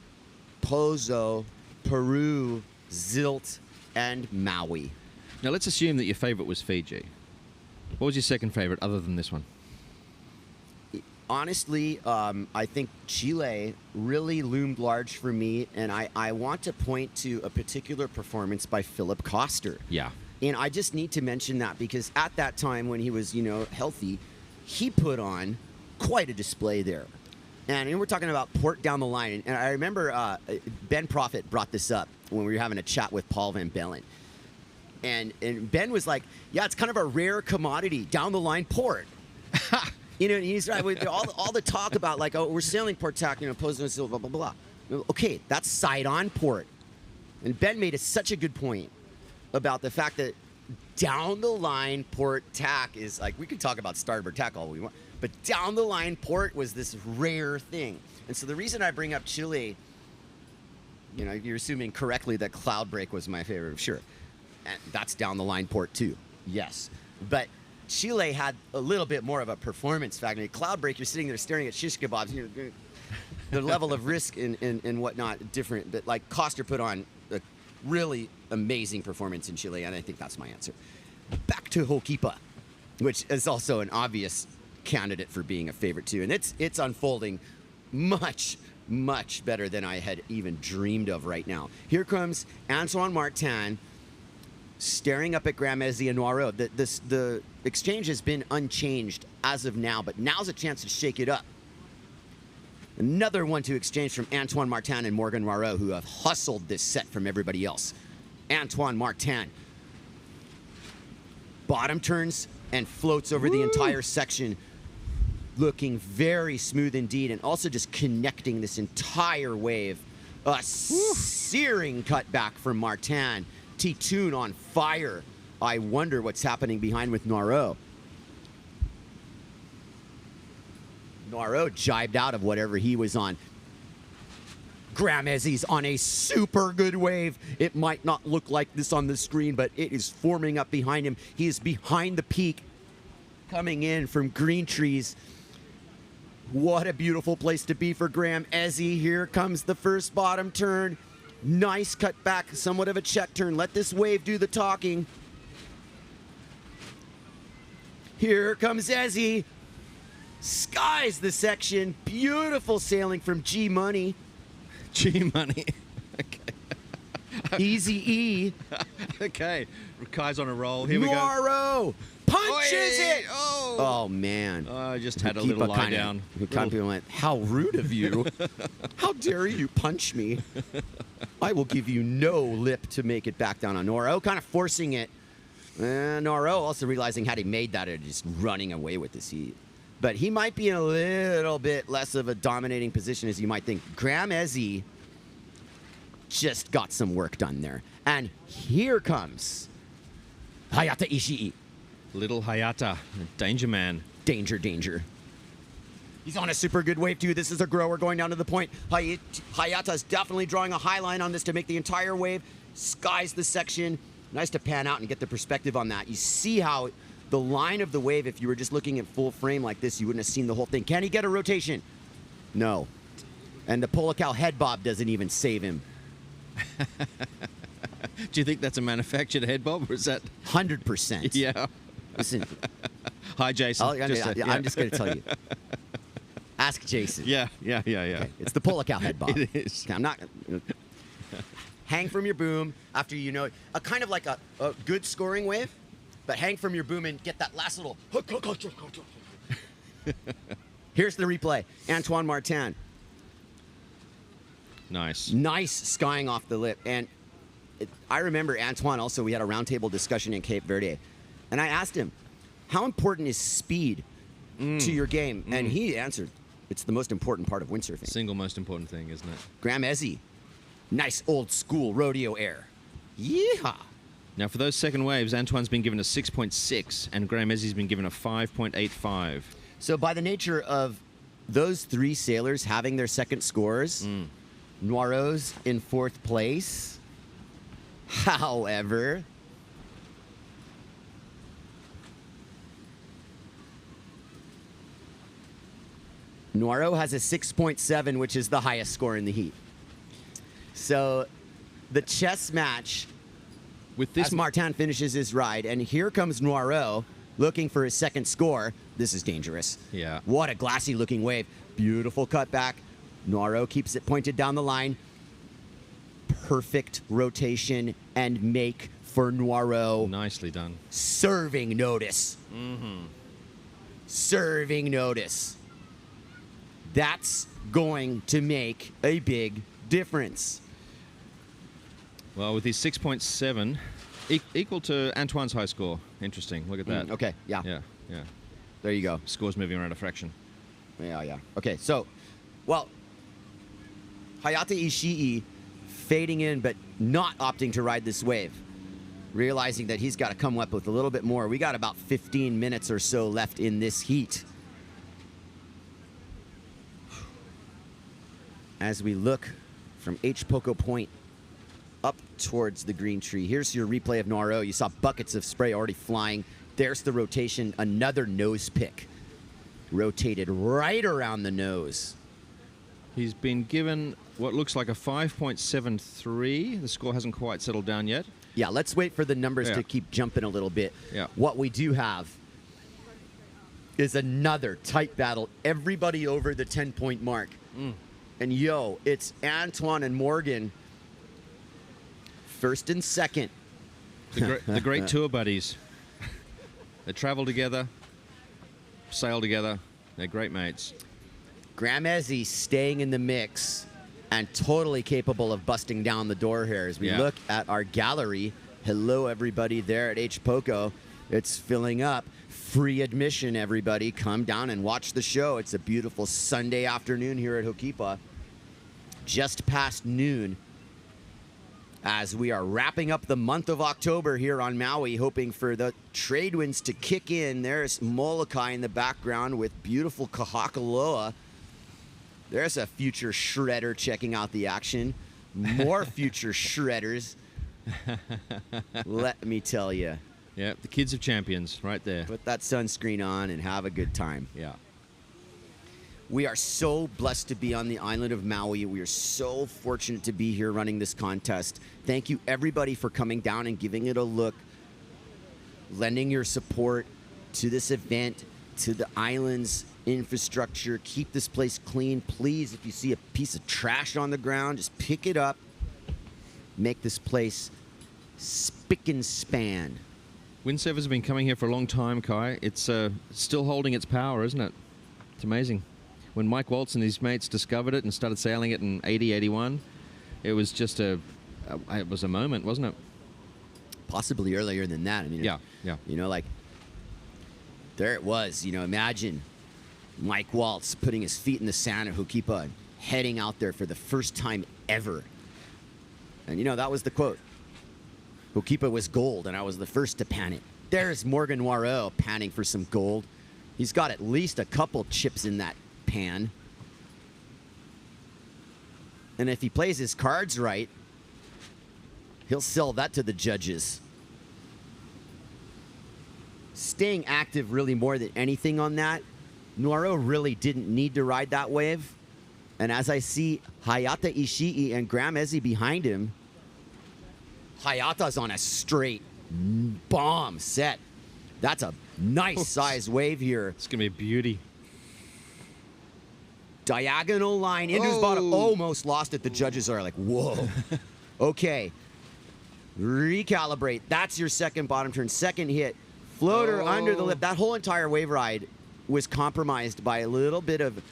Pozo, Peru, Zilt, and Maui. Now let's assume that your favorite was Fiji. What was your second favorite other than this one? Honestly, I think Chile really loomed large for me, and I want to point to a particular performance by Philip Koster. Yeah. And I just need to mention that because at that time when he was, healthy, he put on quite a display there. And we're talking about port down the line. And I remember Ben Prophet brought this up when we were having a chat with Paul Van Bellen. And Ben was like, yeah, it's kind of a rare commodity, down the line port. He's right with all the talk about like, oh, we're sailing port tack, posing blah, blah, blah. Okay, that's side-on port. And Ben made such a good point about the fact that down the line port tack is like, we can talk about starboard tack all we want, but down the line port was this rare thing. And so the reason I bring up Chile, you're assuming correctly that Cloudbreak was my favorite, sure. And that's down the line port too, yes. But Chile had a little bit more of a performance factor. Cloudbreak, you're sitting there staring at shish kebabs. The level of risk and whatnot different. But like Koster put on a really amazing performance in Chile, and I think that's my answer. Back to Ho'okipa, which is also an obvious candidate for being a favorite too, and it's unfolding much better than I had even dreamed of right now. Here comes Antoine Martin staring up at Graham-Ezy and Noirot. The exchange has been unchanged as of now, but now's a chance to shake it up. Another one to exchange from Antoine Martin and Morgan Noirot, who have hustled this set from everybody else. Antoine Martin. Bottom turns and floats over the entire section, looking very smooth indeed, and also just connecting this entire wave. A searing cutback from Martin. T-Tune on fire. I wonder what's happening behind with Noirot. Noirot jibed out of whatever he was on. Graham-Ezy's on a super good wave. It might not look like this on the screen, but it is forming up behind him. He is behind the peak, coming in from Green Trees. What a beautiful place to be for Graham-Ezy. Here comes the first bottom turn. Nice cut back, somewhat of a check turn. Let this wave do the talking. Here comes Ezzy. Skies the section. Beautiful sailing from G-Money. G-Money. Okay. Easy E. Okay. Kai's on a roll. Here we go. Noirot punches it. Oh, man. I just had a little lie down. He kind of went, how rude of you. How dare you punch me. I will give you no lip to make it back down on Noirot, kind of forcing it. And Noirot also realizing had he made that, just running away with this heat. But he might be in a little bit less of a dominating position as you might think. Graham-Ezy just got some work done there. And here comes Hayata Ishii. Little Hayata, danger man. Danger, danger. He's on a super good wave, too. This is a grower going down to the point. Hayata's definitely drawing a high line on this to make the entire wave. Skies the section. Nice to pan out and get the perspective on that. You see how the line of the wave, if you were just looking at full frame like this, you wouldn't have seen the whole thing. Can he get a rotation? No. And the Polacal head bob doesn't even save him. Do you think that's a manufactured head bob, or is that 100%? Yeah. Listen. Hi, Jason. I'm just going to tell you. Ask Jason. Yeah. Okay. It's the Polacal head bob. It is. Okay, I'm not. Hang from your boom after a kind of like a good scoring wave, but hang from your boom and get that last little. Here's the replay. Antoine Martin. Nice. Nice skying off the lip. And I remember Antoine also, we had a roundtable discussion in Cape Verde. And I asked him, how important is speed to your game? And he answered, it's the most important part of windsurfing. Single most important thing, isn't it? Graham-Ezy. Nice old school rodeo air. Yeehaw. Now, for those second waves, Antoine's been given a 6.6 and Graham-Ezy's been given a 5.85. So by the nature of those three sailors having their second scores, Noirot's in fourth place. However, Noirot has a 6.7, which is the highest score in the heat. So the chess match with this as Martin finishes his ride, and here comes Noireux looking for his second score. This is dangerous. Yeah. What a glassy looking wave. Beautiful cutback. Noireux keeps it pointed down the line. Perfect rotation and make for Noireux. Nicely done. Serving notice. Serving notice. That's going to make a big difference. Well, with his 6.7, equal to Antoine's high score. Interesting. Look at that. Okay, yeah. Yeah, yeah. There you go. Scores moving around a fraction. Yeah. Okay, so, well, Hayata Ishii fading in, but not opting to ride this wave. Realizing that he's got to come up with a little bit more. We got about 15 minutes or so left in this heat. As we look from H. Poco Point up towards the green tree. Here's your replay of Noireux. You saw buckets of spray already flying. There's the rotation, another nose pick. Rotated right around the nose. He's been given what looks like a 5.73. The score hasn't quite settled down yet. Yeah, let's wait for the numbers to keep jumping a little bit. Yeah. What we do have is another tight battle. Everybody over the 10-point mark. And yo, it's Antoine and Morgan, first and second. The great tour buddies. They travel together, sail together. They're great mates. Graham EZZY staying in the mix and totally capable of busting down the door here as we look at our gallery. Hello, everybody there at H. Poco. It's filling up. Free admission, everybody. Come down and watch the show. It's a beautiful Sunday afternoon here at Hokipa. Just past noon as we are wrapping up the month of October here on Maui, hoping for the trade winds to kick in. There's Molokai in the background with beautiful Kahakaloa. There's a future shredder checking out the action. More future shredders. Let me tell you. Yeah, the kids of champions right there. Put that sunscreen on and have a good time. Yeah. We are so blessed to be on the island of Maui. We are so fortunate to be here running this contest. Thank you, everybody, for coming down and giving it a look, lending your support to this event, to the island's infrastructure. Keep this place clean. Please, if you see a piece of trash on the ground, just pick it up. Make this place spick and span. Windsurfers have been coming here for a long time, Kai. It's still holding its power, isn't it? It's amazing. When Mike Waltz and his mates discovered it and started sailing it in 80, 81, it was just it was a moment, wasn't it? Possibly earlier than that. I mean, yeah. You know, like, there it was. You know, imagine Mike Waltz putting his feet in the sand at Hokipa and heading out there for the first time ever. And, you know, that was the quote. Hokipa was gold, and I was the first to pan it. There's Morgan Noireux panning for some gold. He's got at least a couple chips in that pan. And if he plays his cards right, he'll sell that to the judges. Staying active really more than anything on that. Noireux really didn't need to ride that wave. And as I see Hayata Ishii and Graham EZZY behind him, Hayata's on a straight bomb set. That's a nice size wave here. It's going to be a beauty. Diagonal line into his bottom. Almost lost it. The judges are like, whoa. Okay. Recalibrate. That's your second bottom turn. Second hit. Floater under the lip. That whole entire wave ride was compromised by a little bit of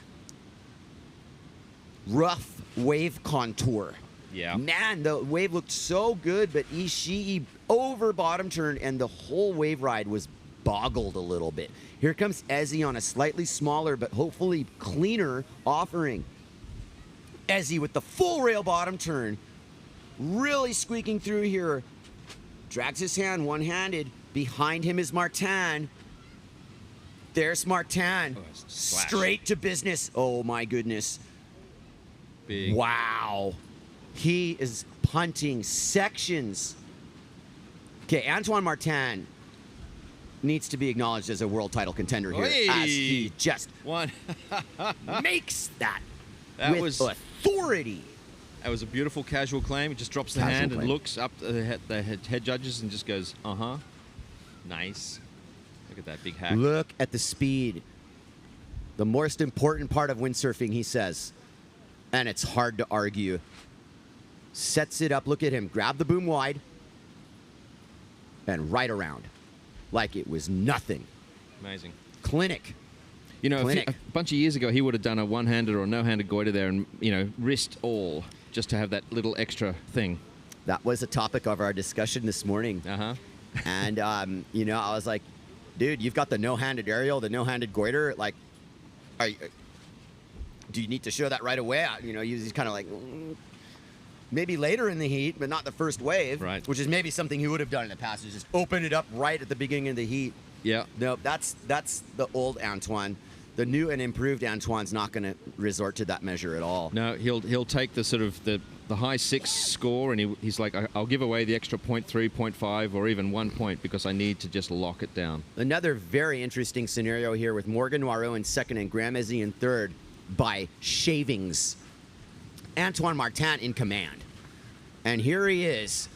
rough wave contour. Yeah. Man, the wave looked so good, but Ishii over bottom turn and the whole wave ride was boggled a little bit. Here comes EZZY on a slightly smaller but hopefully cleaner offering. EZZY with the full rail bottom turn. Really squeaking through here. Drags his hand one-handed. Behind him is Martin. There's Martin. Straight to business. Oh my goodness. Big. Wow. He is punting sections. Okay, Antoine Martin needs to be acknowledged as a world title contender here, as he just makes that with authority. It was a beautiful casual claim. He just drops the Casual hand claim. and looks up at the head judges and just goes, uh-huh. Nice. Look at that big hack. Look at the speed. The most important part of windsurfing, he says. And it's hard to argue. Sets it up. Look at him. Grab the boom wide. And right around. Like it was nothing. Amazing. Clinic. You know, Clinic. a bunch of years ago, he would have done a one-handed or no-handed goiter there and, you know, wrist all just to have that little extra thing. That was a topic of our discussion this morning. Uh-huh. And, you know, I was like, dude, you've got the no-handed aerial, the no-handed goiter. Like, do you need to show that right away? You know, he's kind of like, maybe later in the heat, but not the first wave. Right. Which is maybe something he would have done in the past, is just open it up right at the beginning of the heat. Yeah. No, that's the old Antoine. The new and improved Antoine's not going to resort to that measure at all. No, he'll take the sort of the high 6 score, and he's like, I'll give away the extra 0.3, 0.5, or even 1 point because I need to just lock it down. Another very interesting scenario here with Morgan Noirot in second and Graham Ezzy in third by shavings. Antoine Martin in command. And here he is,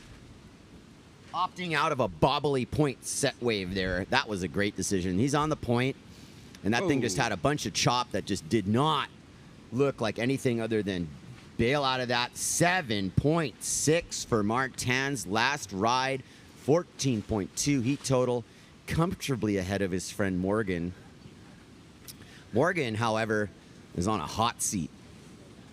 opting out of a bobbly point set wave there. That was a great decision. He's on the point, and that thing just had a bunch of chop that just did not look like anything other than bail out of that. 7.6 for Martin's last ride. 14.2 heat total. Comfortably ahead of his friend Morgan. Morgan, however, is on a hot seat.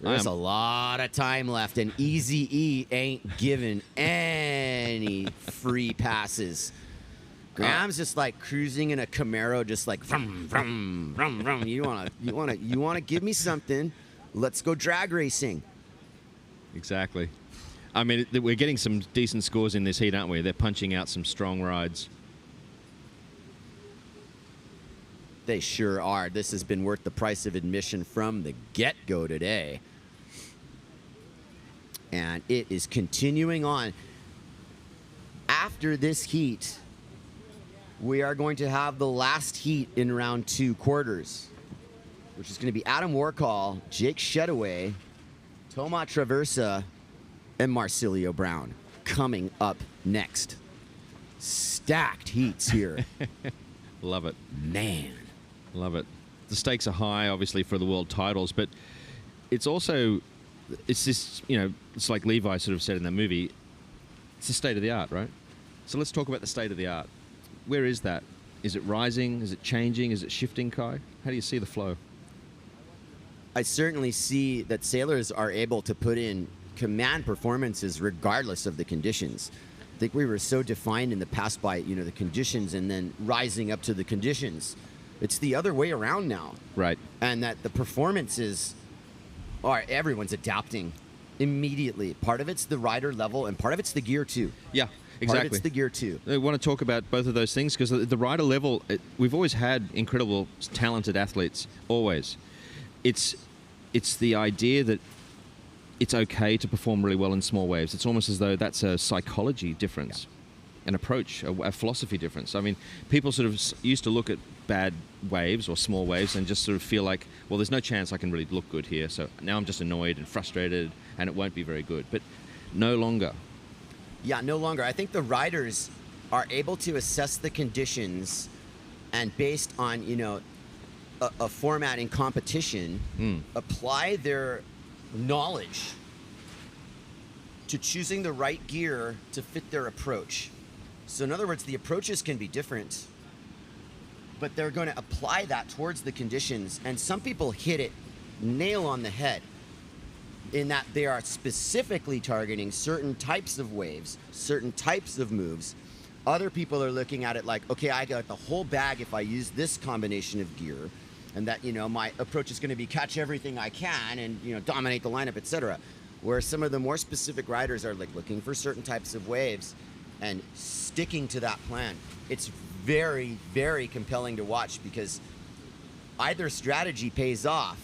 There's a lot of time left, and Easy E ain't giving any free passes. Graham's just like cruising in a Camaro, just like vroom, vroom, vroom, vroom. You wanna give me something? Let's go drag racing. Exactly. I mean, we're getting some decent scores in this heat, aren't we? They're punching out some strong rides. They sure are. This has been worth the price of admission from the get-go today. And it is continuing on. After this heat, we are going to have the last heat in round 2 quarters, which is going to be Adam Warchol, Jake Shetteway, Toma Traversa, and Marcilio Brown coming up next. Stacked heats here. Love it. Man. Love it. The stakes are high, obviously, for the world titles, but it's also, it's this, you know, it's like Levi sort of said in that movie, it's the state of the art, right? So let's talk about the state of the art. Where is that? Is it rising? Is it changing? Is it shifting, Kai? How do you see the flow? I certainly see that sailors are able to put in command performances regardless of the conditions. I think we were so defined in the past by, you know, the conditions and then rising up to the conditions. It's the other way around now. Right. And that the performances are, everyone's adapting immediately. Part of it's the rider level and part of it's the gear too. Yeah, exactly. Part of it's the gear too. I want to talk about both of those things because the rider level, we've always had incredible, talented athletes, always. It's the idea that it's okay to perform really well in small waves. It's almost as though that's a psychology difference, an approach, a philosophy difference. I mean, people sort of used to look at bad waves or small waves and just sort of feel like, well, there's no chance I can really look good here. So now I'm just annoyed and frustrated and it won't be very good. But no longer. Yeah, no longer. I think the riders are able to assess the conditions and based on, you know, a format in competition, apply their knowledge to choosing the right gear to fit their approach. So in other words, the approaches can be different, but they're going to apply that towards the conditions. And some people hit it nail on the head in that they are specifically targeting certain types of waves, certain types of moves. Other people are looking at it like, okay, I got the whole bag if I use this combination of gear, and that, you know, my approach is going to be catch everything I can and, you know, dominate the lineup, etc. Where some of the more specific riders are like looking for certain types of waves and sticking to that plan. It's very, very compelling to watch because either strategy pays off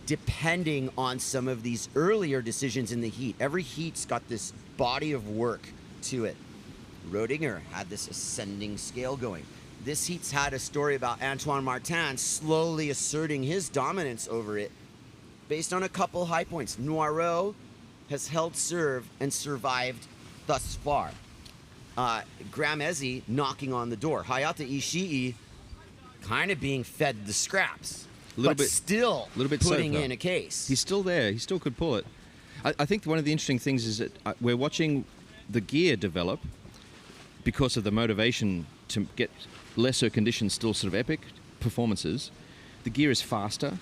depending on some of these earlier decisions in the heat. Every heat's got this body of work to it. Roediger had this ascending scale going. This heat's had a story about Antoine Martin slowly asserting his dominance over it based on a couple high points. Noirot has held serve and survived thus far. Graham EZZY knocking on the door. Hayata Ishii kind of being fed the scraps, still putting in a case. He's still there. He still could pull it. I think one of the interesting things is that we're watching the gear develop because of the motivation to get lesser conditions, still sort of epic performances. The gear is faster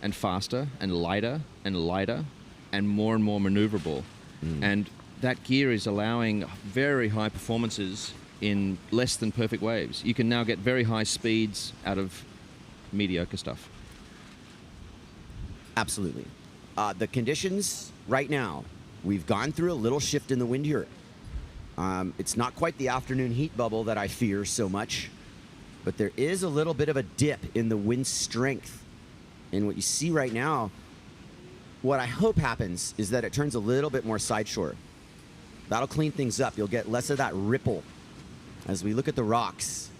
and faster and lighter and more maneuverable. And that gear is allowing very high performances in less than perfect waves. You can now get very high speeds out of mediocre stuff. Absolutely. The conditions right now, we've gone through a little shift in the wind here. It's not quite the afternoon heat bubble that I fear so much, but there is a little bit of a dip in the wind strength. And what you see right now, what I hope happens is that it turns a little bit more side shore. That'll clean things up. You'll get less of that ripple as we look at the rocks,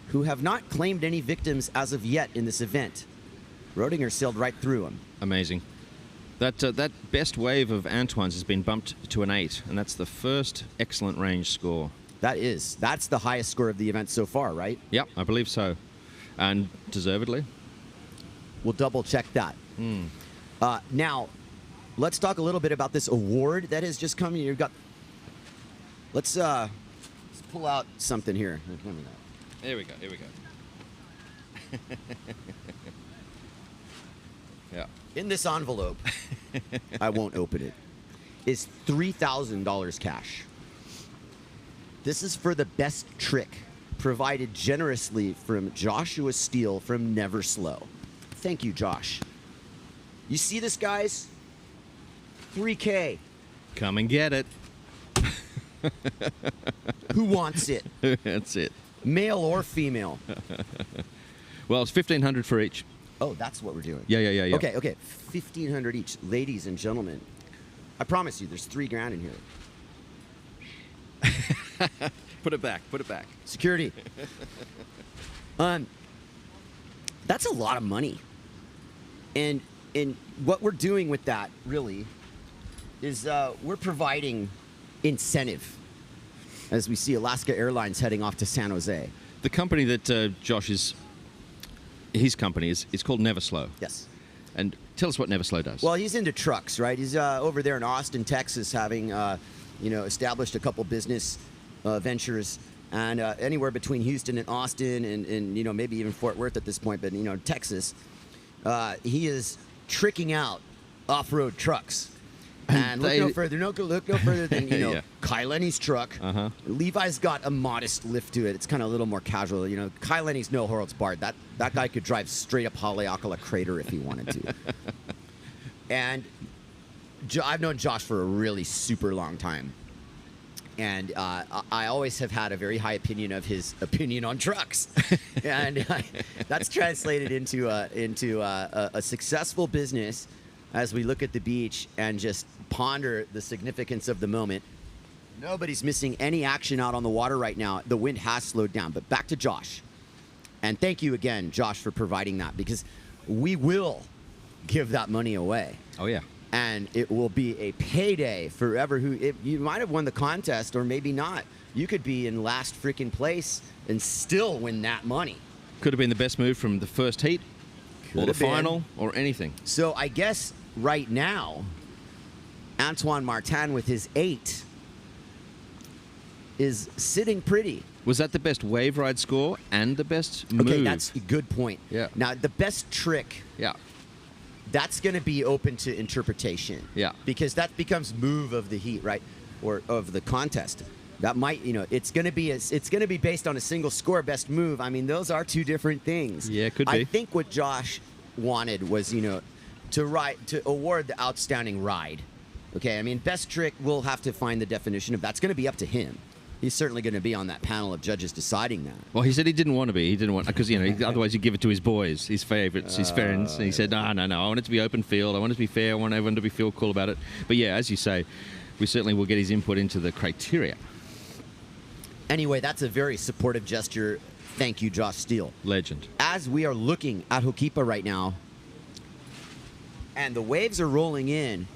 who have not claimed any victims as of yet in this event. Roediger sailed right through them. Amazing. That best wave of Antoine's has been bumped to an 8, and that's the first excellent range score. That's the highest score of the event so far, right? Yep, I believe so. And deservedly. We'll double check that. Now, let's talk a little bit about this award that has just come. You've got. Let's pull out something here. Here we go. Yeah. In this envelope, I won't open it, is $3,000 cash. This is for the best trick, provided generously from Joshua Steele from Never Slow. Thank you, Josh. You see this, guys? $3K. Come and get it. Who wants it? That's it. Male or female? Well, it's $1,500 for each. Oh, that's what we're doing. Yeah. Okay. $1,500 each, ladies and gentlemen. I promise you, there's $3,000 in here. Put it back. Security. That's a lot of money. And what we're doing with that, really, is we're providing incentive as we see Alaska Airlines heading off to San Jose. The company that Josh is, his company is called Never Slow. Yes. And tell us what Never Slow does. Well, he's into trucks, right? He's over there in Austin, Texas, having established a couple business ventures, and anywhere between Houston and Austin, and maybe even Fort Worth at this point, but Texas. He is tricking out off-road trucks. And look no further than Yeah. Kai Lenny's truck. Levi's got a modest lift to it. It's kind of a little more casual. Kai Lenny's no holds barred. That guy could drive straight up Haleakala Crater if he wanted to. And I've known Josh for a really super long time, and I always have had a very high opinion of his opinion on trucks, and that's translated into a successful business. As we look at the beach and just ponder the significance of the moment, nobody's missing any action out on the water right now. The wind has slowed down. But back to Josh. And thank you again, Josh, for providing that, because we will give that money away. Oh, yeah. And it will be a payday forever. You might have won the contest or maybe not. You could be in last freaking place and still win that money. Could have been the best move from the first heat. Or the final, or anything. So I guess right now, Antoine Martin with his 8 is sitting pretty. Was that the best wave ride score and the best move? Okay, that's a good point. Yeah. Now, the best trick, that's going to be open to interpretation. Yeah. Because that becomes move of the heat, right? Or of the contest. That might, it's going to be based on a single score, best move. I mean, those are two different things. Yeah, could be. I think what Josh wanted was, to award the outstanding ride. Okay, I mean, best trick, we'll have to find the definition of that's going to be up to him. He's certainly going to be on that panel of judges deciding that. Well, he said he didn't want to be. He didn't want, because otherwise he'd give it to his boys, his favorites, his friends. And he said, no. I want it to be open field. I want it to be fair. I want everyone to feel cool about it. But yeah, as you say, we certainly will get his input into the criteria. Anyway, that's a very supportive gesture. Thank you, Josh Steele. Legend. As we are looking at Ho'okipa right now, and the waves are rolling in,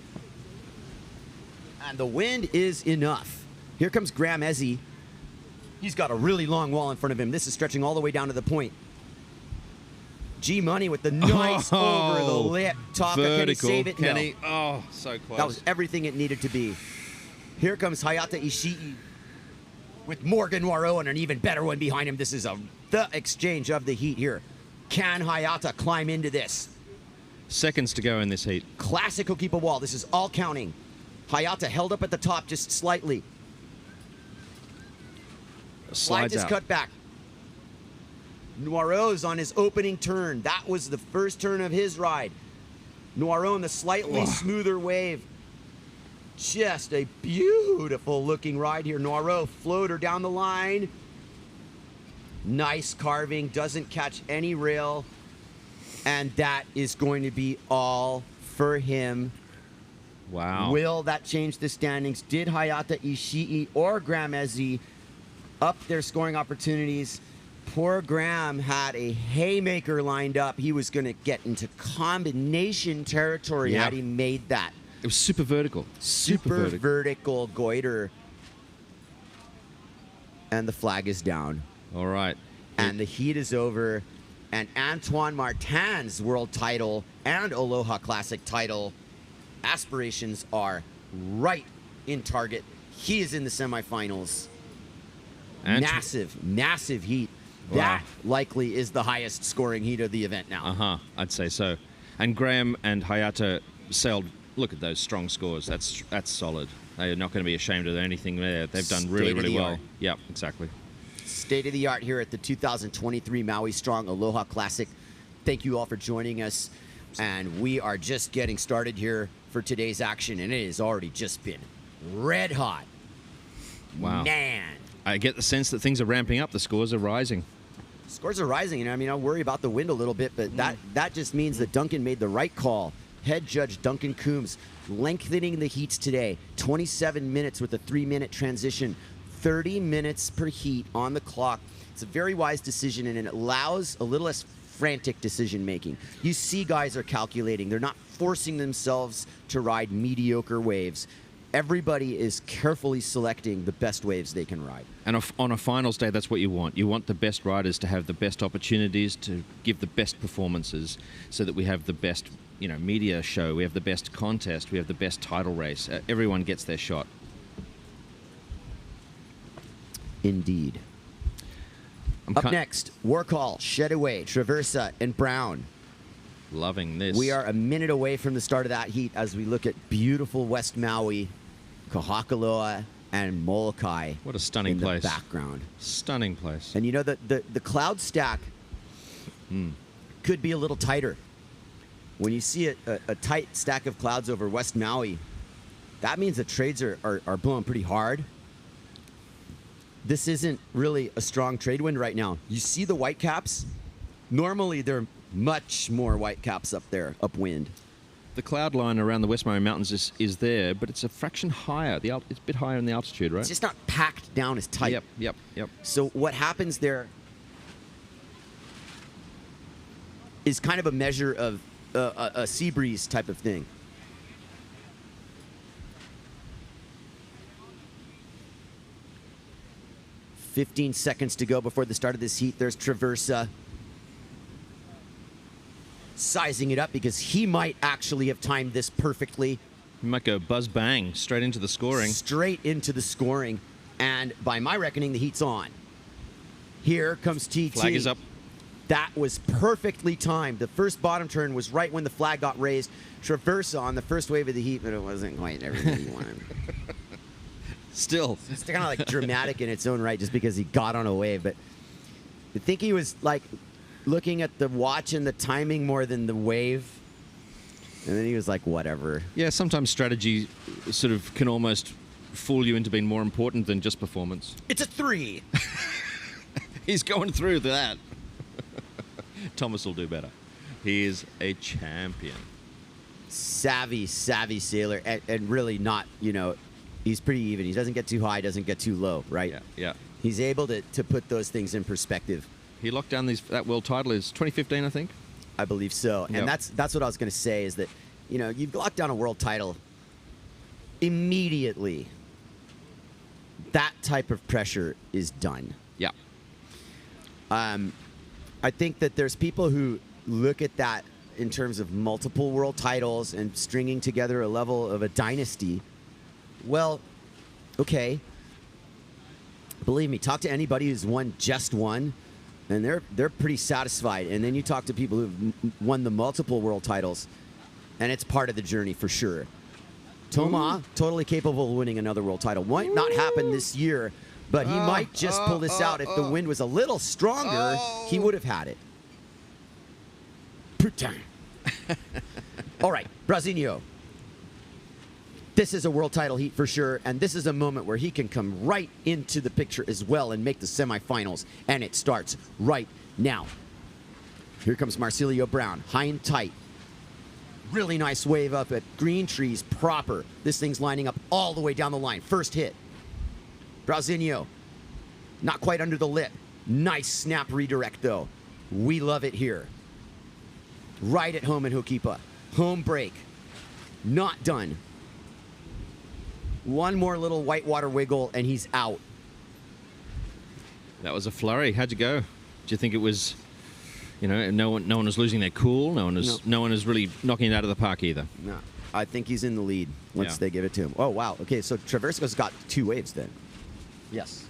And the wind is enough. Here comes Graham EZZY. He's got a really long wall in front of him. This is stretching all the way down to the point. G Money with the nice over the lip. Taka, can he save it? Can No. he? Oh, so close. That was everything it needed to be. Here comes Hayata Ishii with Morgan Noirot and an even better one behind him. This is the exchange of the heat here. Can Hayata climb into this? Seconds to go in this heat. Classic Hokipa wall. This is all counting. Hayata held up at the top just slightly. Slides his out. cut back. Noirot's on his opening turn. That was the first turn of his ride. Noirot in the slightly smoother wave. Just a beautiful looking ride here. Noirot floater down the line. Nice carving, doesn't catch any rail. And that is going to be all for him. Wow. Will that change the standings? Did Hayata Ishii or Graham EZZY up their scoring opportunities? Poor Graham had a haymaker lined up. He was going to get into combination territory had he made that. It was super vertical. Super vertical goiter. And the flag is down. All right. And the heat is over. And Antoine Martin's world title and Aloha Classic title aspirations are right in target. He is in the semifinals. Massive heat. Wow. That likely is the highest scoring heat of the event now. I'd say so. And Graham and Hayata sailed. Look at those strong scores. That's solid. They're not going to be ashamed of anything there. They've done really well. Yep, exactly. State of the art here at the 2023 Maui Strong Aloha Classic. Thank you all for joining us. And we are just getting started here for today's action, and it has already just been red hot. Wow. Man. I get the sense that things are ramping up. The scores are rising. Scores are rising, and I mean, I worry about the wind a little bit, but that just means that Duncan made the right call. Head judge Duncan Coombs lengthening the heats today. 27 minutes with a 3-minute transition. 30 minutes per heat on the clock. It's a very wise decision, and it allows a little less frantic decision making. You see guys are calculating. They're not forcing themselves to ride mediocre waves. Everybody is carefully selecting the best waves they can ride. And on a finals day, that's what you want. You want the best riders to have the best opportunities to give the best performances so that we have the best, media show. We have the best contest. We have the best title race. Everyone gets their shot. Indeed. Up next, WARCHOL, SCHETTEWI, TRAVERSA, and BROWNE. Loving this. We are a minute away from the start of that heat as we look at beautiful West Maui, Kahakaloa, and Molokai. What a stunning in place. The background. Stunning place. And the cloud stack could be a little tighter. When you see a tight stack of clouds over West Maui, that means the trades are blowing pretty hard. This isn't really a strong trade wind right now. You see the white caps? Normally, there are much more white caps up there, upwind. The cloud line around the West Maui Mountains is there, but it's a fraction higher. It's a bit higher in the altitude, right? It's just not packed down as tight. Yep. So what happens there is kind of a measure of a sea breeze type of thing. "15 seconds to go before the start of this heat." There's Traversa sizing it up because he might actually have timed this perfectly. He might go buzz bang straight into the scoring. Straight into the scoring. And by my reckoning, the heat's on. Here comes TT. Flag is up. That was perfectly timed. The first bottom turn was right when the flag got raised. Traversa on the first wave of the heat, but it wasn't quite everything he wanted. Still. It's kind of like dramatic in its own right just because he got on a wave. But I think he was like looking at the watch and the timing more than the wave. And then he was like, whatever. Yeah, sometimes strategy sort of can almost fool you into being more important than just performance. It's a 3. He's going through that. Thomas will do better. He is a champion. Savvy sailor. And really not, he's pretty even. He doesn't get too high, doesn't get too low, right? Yeah. He's able to put those things in perspective. He locked down that world title is 2015, I think. I believe so. Yep. And that's what I was going to say is that, you've locked down a world title. immediately, that type of pressure is done. Yeah. I think that there's people who look at that in terms of multiple world titles and stringing together a level of a dynasty. Well, okay. Believe me, talk to anybody who's won just one, and they're pretty satisfied. And then you talk to people who've won the multiple world titles, and it's part of the journey for sure. Toma, totally capable of winning another world title. Might not happen this year, but he might just pull this out. If the wind was a little stronger, he would have had it. Putain. All right, Brazinho. This is a world title heat for sure, and this is a moment where he can come right into the picture as well and make the semifinals, and it starts right now. Here comes Marcilio Brown, high and tight. Really nice wave up at Green Trees proper. This thing's lining up all the way down the line. First hit. Brazinho, not quite under the lip. Nice snap redirect though. We love it here. Right at home in Hokipa. Home break. Not done. One more little whitewater wiggle and he's out. That was a flurry. How'd you go? Do you think it was, you know, no one was losing their cool? No one is really knocking it out of the park either? No. I think he's in the lead once they give it to him. Oh, wow. Okay, so Traversa's got 2 waves then. Yes.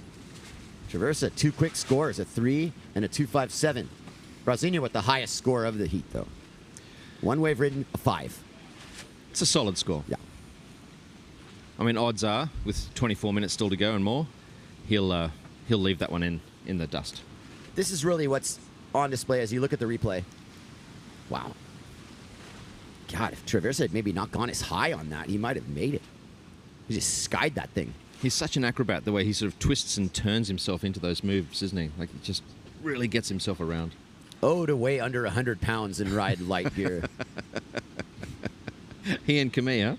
Traversa, 2 quick scores, a 3 and a 2.57. Brazinho with the highest score of the heat, though. 1 wave ridden, a 5. It's a solid score. Yeah. I mean, odds are, with 24 minutes still to go and more, he'll leave that one in the dust. This is really what's on display as you look at the replay. Wow. God, if Traversa had maybe not gone as high on that, he might have made it. He just skied that thing. He's such an acrobat, the way he sort of twists and turns himself into those moves, isn't he? Like, he just really gets himself around. Oh, to weigh under 100 pounds and ride light gear. He and Camille, huh?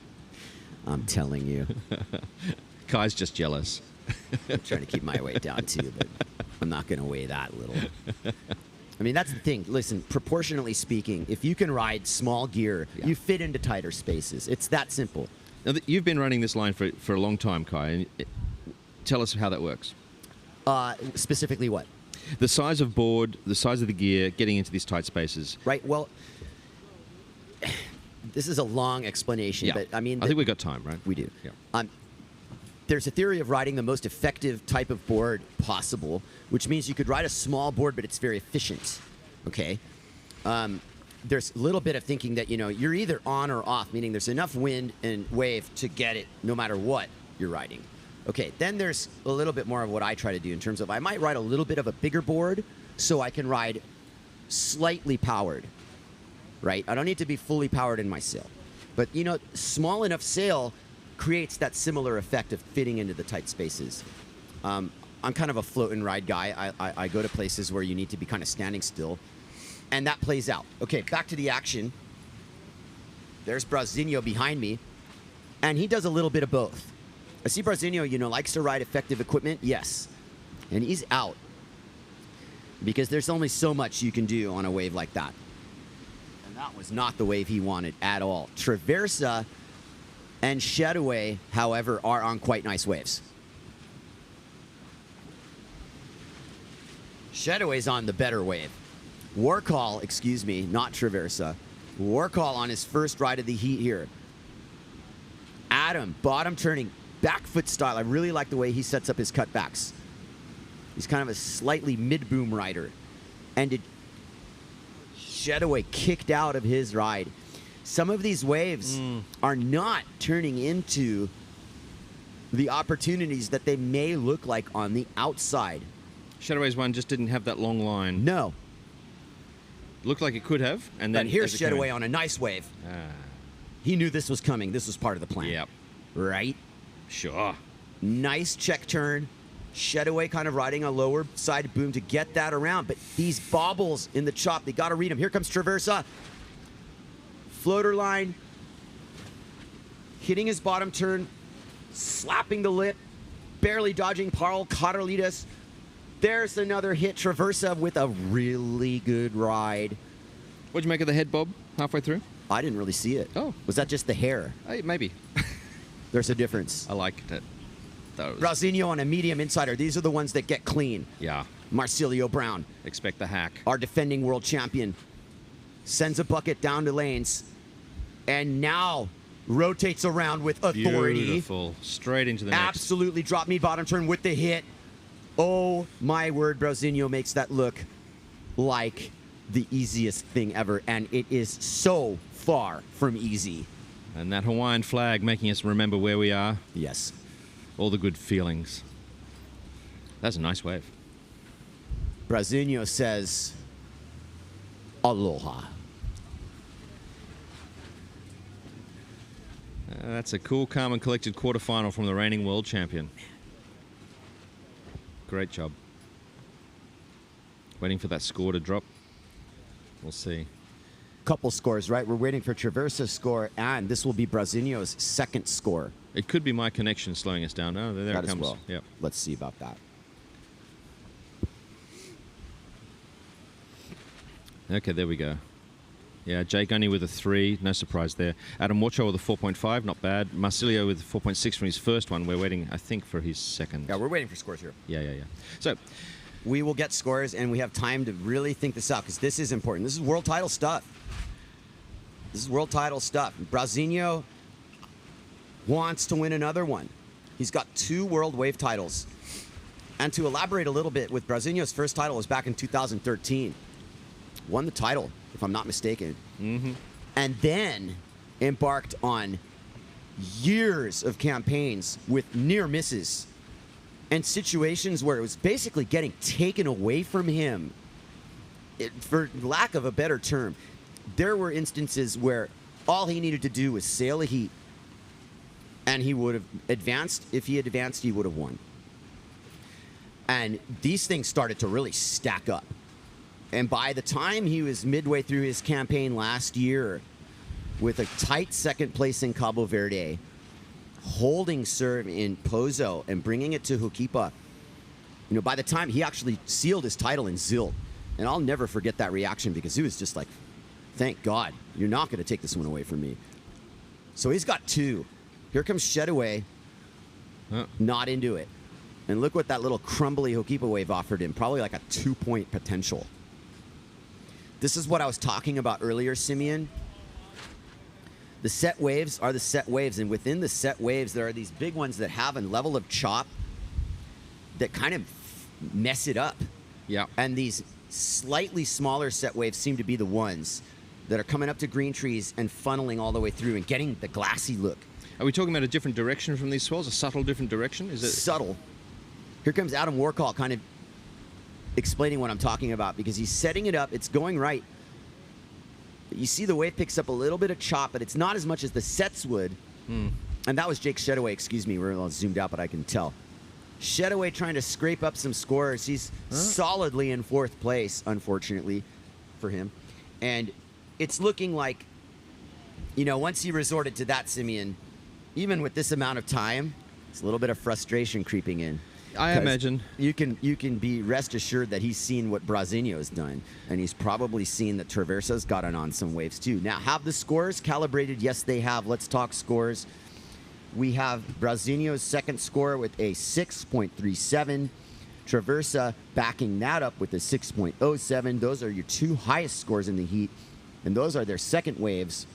I'm telling you. Kai's just jealous. I'm trying to keep my weight down too, but I'm not going to weigh that little. I mean, that's the thing. Listen, proportionally speaking, if you can ride small gear, you fit into tighter spaces. It's that simple. Now, you've been running this line for a long time, Kai. And tell us how that works. Specifically what? The size of board, the size of the gear, getting into these tight spaces. Right. Well, this is a long explanation, but I mean... I think we've got time, right? We do. Yeah. There's a theory of riding the most effective type of board possible, which means you could ride a small board, but it's very efficient. Okay? There's a little bit of thinking that, you know, you're either on or off, meaning there's enough wind and wave to get it no matter what you're riding. Okay, then there's a little bit more of what I try to do in terms of I might ride a little bit of a bigger board so I can ride slightly powered, right? I don't need to be fully powered in my sail. But, you know, small enough sail creates that similar effect of fitting into the tight spaces. I'm kind of a float and ride guy. I go to places where you need to be kind of standing still, and that plays out. Okay, back to the action. There's Brazinho behind me, and he does a little bit of both. I see Brazinho, you know, likes to ride effective equipment, yes, and he's out because there's only so much you can do on a wave like that. And that was not the wave he wanted at all. Traversa and SCHETTEWI, however, are on quite nice waves. SCHETTEWI's on the better wave. WARCHOL, excuse me, not Traversa. WARCHOL on his first ride of the heat here. Adam, bottom turning, back foot style. I really like the way he sets up his cutbacks. He's kind of a slightly mid-boom rider. And SCHETTEWI kicked out of his ride. Some of these waves are not turning into the opportunities that they may look like on the outside. SCHETTEWI's one just didn't have that long line. No. Looked like it could have, and then... But here's SCHETTEWI on a nice wave. He knew this was coming. This was part of the plan. Yep. Right? Sure. Nice check turn. SCHETTEWI kind of riding a lower side boom to get that around. But these bobbles in the chop, they got to read them. Here comes Traversa. Floater line. Hitting his bottom turn. Slapping the lip. Barely dodging Parl Carolitas. There's another hit. Traversa with a really good ride. What'd you make of the head bob halfway through? I didn't really see it. Oh. Was that just the hair? Hey, maybe. There's a difference. I liked it. Brazinho on a medium insider. These are the ones that get clean. Yeah. Marcilio Brown. Expect the hack. Our defending world champion. Sends a bucket down to lanes. And now rotates around with authority. Beautiful. Straight into the next. Absolutely drop me bottom turn with the hit. Oh my word, Brazinho makes that look like the easiest thing ever. And it is so far from easy. And that Hawaiian flag making us remember where we are. Yes. All the good feelings. That's a nice wave. Brazinho says, Aloha. That's a cool, calm, and collected quarterfinal from the reigning world champion. Great job. Waiting for that score to drop. We'll see. Couple scores, right? We're waiting for Traversa's score, and this will be Brazinho's second score. It could be my connection slowing us down. Oh, there That it as comes. well. Yep. Let's see about that. Okay, there we go. Yeah, Jake only with a 3, no surprise there. Adam WARCHOL with a 4.5, not bad. Marcilio with 4.6 from his first one. We're waiting, I think, for his second. Yeah, we're waiting for scores here. Yeah. So, we will get scores, and we have time to really think this out, because this is important. This is world title stuff. This is world title stuff. Brazinho wants to win another one. He's got 2 world wave titles. And to elaborate a little bit, with Brazinho's first title was back in 2013. Won the title, if I'm not mistaken. Mm-hmm. And then embarked on years of campaigns with near misses and situations where it was basically getting taken away from him. For lack of a better term, there were instances where all he needed to do was sail a heat and he would have advanced. If he had advanced, he would have won. And these things started to really stack up. And by the time he was midway through his campaign last year, with a tight second place in Cabo Verde, holding serve in Pozo and bringing it to Hukipa, you know, by the time he actually sealed his title in Zilt, and I'll never forget that reaction, because he was just like, thank God, you're not going to take this one away from me. So he's got 2. Here comes SCHETTEWI, not into it. And look what that little crumbly Hukipa wave offered him, probably like a 2-point potential. This is what I was talking about earlier, Simeon. The set waves are the set waves, and within the set waves, there are these big ones that have a level of chop that kind of mess it up. Yeah. And these slightly smaller set waves seem to be the ones that are coming up to green trees and funneling all the way through and getting the glassy look. Are we talking about a different direction from these swells? A subtle different direction? Is it subtle? Here comes Adam WARCHOL kind of explaining what I'm talking about, because he's setting it up. It's going right. You see the wave picks up a little bit of chop, but it's not as much as the sets would. And that was Jake SCHETTEWI, excuse me. We're a little zoomed out, but I can tell. SCHETTEWI trying to scrape up some scores. He's solidly in 4th place, unfortunately, for him. And it's looking like, you know, once he resorted to that, Simeon, even with this amount of time, it's a little bit of frustration creeping in. I imagine. You can be rest assured that he's seen what Brazinho's done, and he's probably seen that Traversa's gotten on some waves too. Now, have the scores calibrated? Yes, they have. Let's talk scores. We have Brazinho's second score with a 6.37. Traversa backing that up with a 6.07. Those are your 2 highest scores in the heat, and those are their second waves.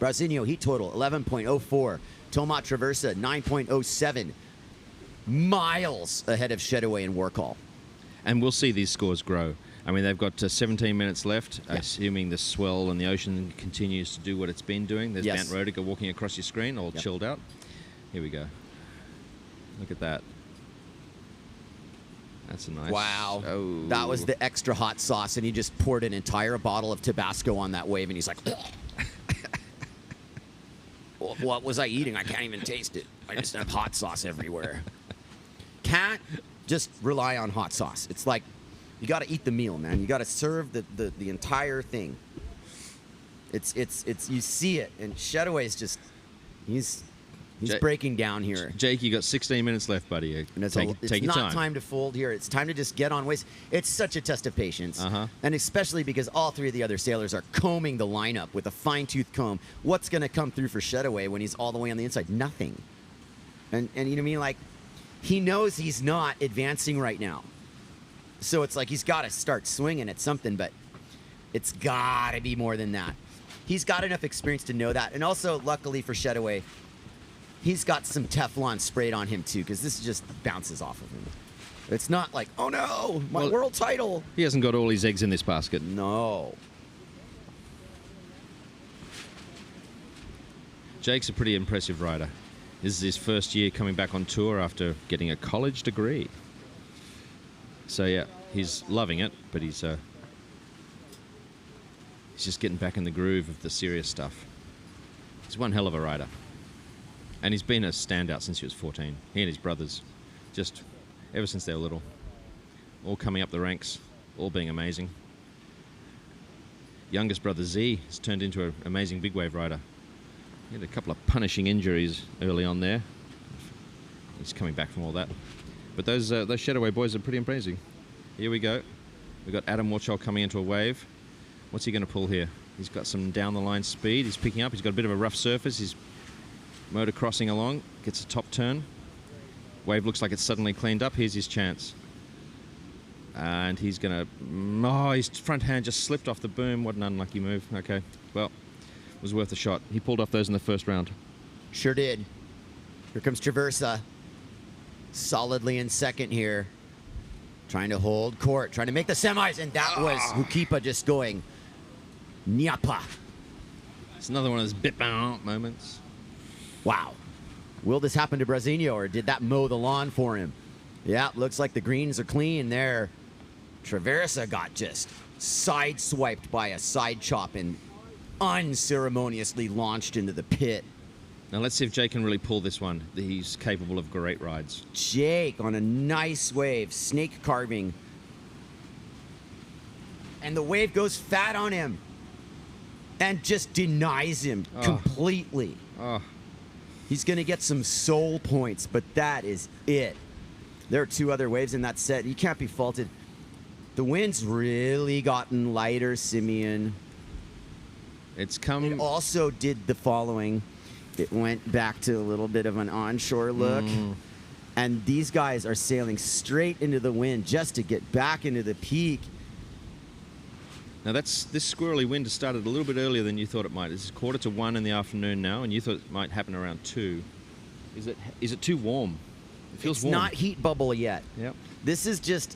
Brazinho heat total 11.04. Tomat Traversa 9.07. Miles ahead of SCHETTEWI and WARCHOL. And we'll see these scores grow. I mean, they've got 17 minutes left, assuming the swell and the ocean continues to do what it's been doing. There's Bant Roediger walking across your screen, all chilled out. Here we go. Look at that. That's a nice... Wow. Oh. That was the extra hot sauce, and he just poured an entire bottle of Tabasco on that wave, and he's like... What was I eating? I can't even taste it. I just have hot sauce everywhere. Can't just rely on hot sauce. It's like, you got to eat the meal, man. You got to serve the entire thing. It's you see it, and SCHETTEWI is just, he's breaking down here. Jake, you got 16 minutes left, buddy. And it's take your not time to fold here. It's time to just get on waves. It's such a test of patience. And especially because all 3 of the other sailors are combing the lineup with a fine-tooth comb. What's going to come through for SCHETTEWI when he's all the way on the inside? Nothing. And you know what I mean? Like, he knows he's not advancing right now. So it's like he's got to start swinging at something, but it's got to be more than that. He's got enough experience to know that. And also, luckily for SCHETTEWI, he's got some Teflon sprayed on him too, because this just bounces off of him. It's not like, oh no, my world title. He hasn't got all his eggs in this basket. No. Jake's a pretty impressive rider. This is his first year coming back on tour after getting a college degree. So yeah, he's loving it, but he's just getting back in the groove of the serious stuff. He's one hell of a rider. And he's been a standout since he was 14. He and his brothers, just ever since they were little. All coming up the ranks, all being amazing. Youngest brother Z has turned into an amazing big wave rider. He had a couple of punishing injuries early on there. He's coming back from all that. But those SCHETTEWI boys are pretty amazing. Here we go. We've got Adam WARCHOL coming into a wave. What's he going to pull here? He's got some down-the-line speed. He's picking up. He's got a bit of a rough surface. He's motor crossing along. Gets a top turn. Wave looks like it's suddenly cleaned up. Here's his chance. And he's going to... Oh, his front hand just slipped off the boom. What an unlucky move. Okay, well, it was worth a shot. He pulled off those in the first round. Sure did. Here comes TRAVERSA. Solidly in second here. Trying to hold court. Trying to make the semis. And that was Hukipa just going nyapa. It's another one of those bit-bound moments. Wow. Will this happen to Brazinho, or did that mow the lawn for him? Yeah, looks like the greens are clean there. TRAVERSA got just side-swiped by a side chop and unceremoniously launched into the pit. Now let's see if Jake can really pull this one. He's capable of great rides. Jake on a nice wave, snake carving. And the wave goes fat on him and just denies him completely. Oh. He's going to get some soul points, but that is it. There are two other waves in that set. You can't be faulted. The wind's really gotten lighter, Simeon. It's come... It also did the following. It went back to a little bit of an onshore look. And these guys are sailing straight into the wind just to get back into the peak. Now this squirrely wind has started a little bit earlier than you thought it might. It's 1:45 in the afternoon now, and you thought it might happen around 2. Is it too warm? It feels warm. It's not heat bubble yet. Yep. This is just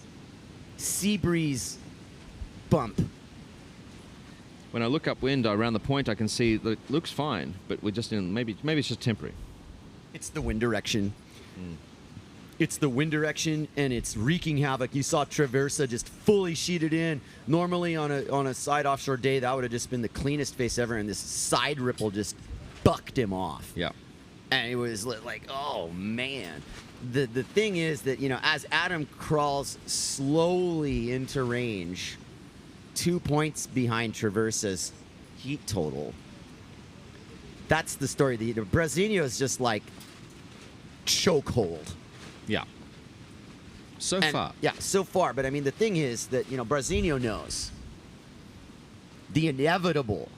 sea breeze bump. When I look upwind around the point, I can see that it looks fine, but we're just in maybe it's just temporary. It's the wind direction. It's the wind direction, and it's wreaking havoc. You saw TRAVERSA just fully sheeted in. Normally on a side offshore day, that would have just been the cleanest face ever, and this side ripple just bucked him off. Yeah. And it was like, oh man. The thing is that, you know, as Adam crawls slowly into range, 2 points behind TRAVERSA's heat total. That's the story. The Brazinho is just like chokehold. Yeah. So far. Yeah, so far. But I mean, the thing is that, you know, Brazinho knows the inevitable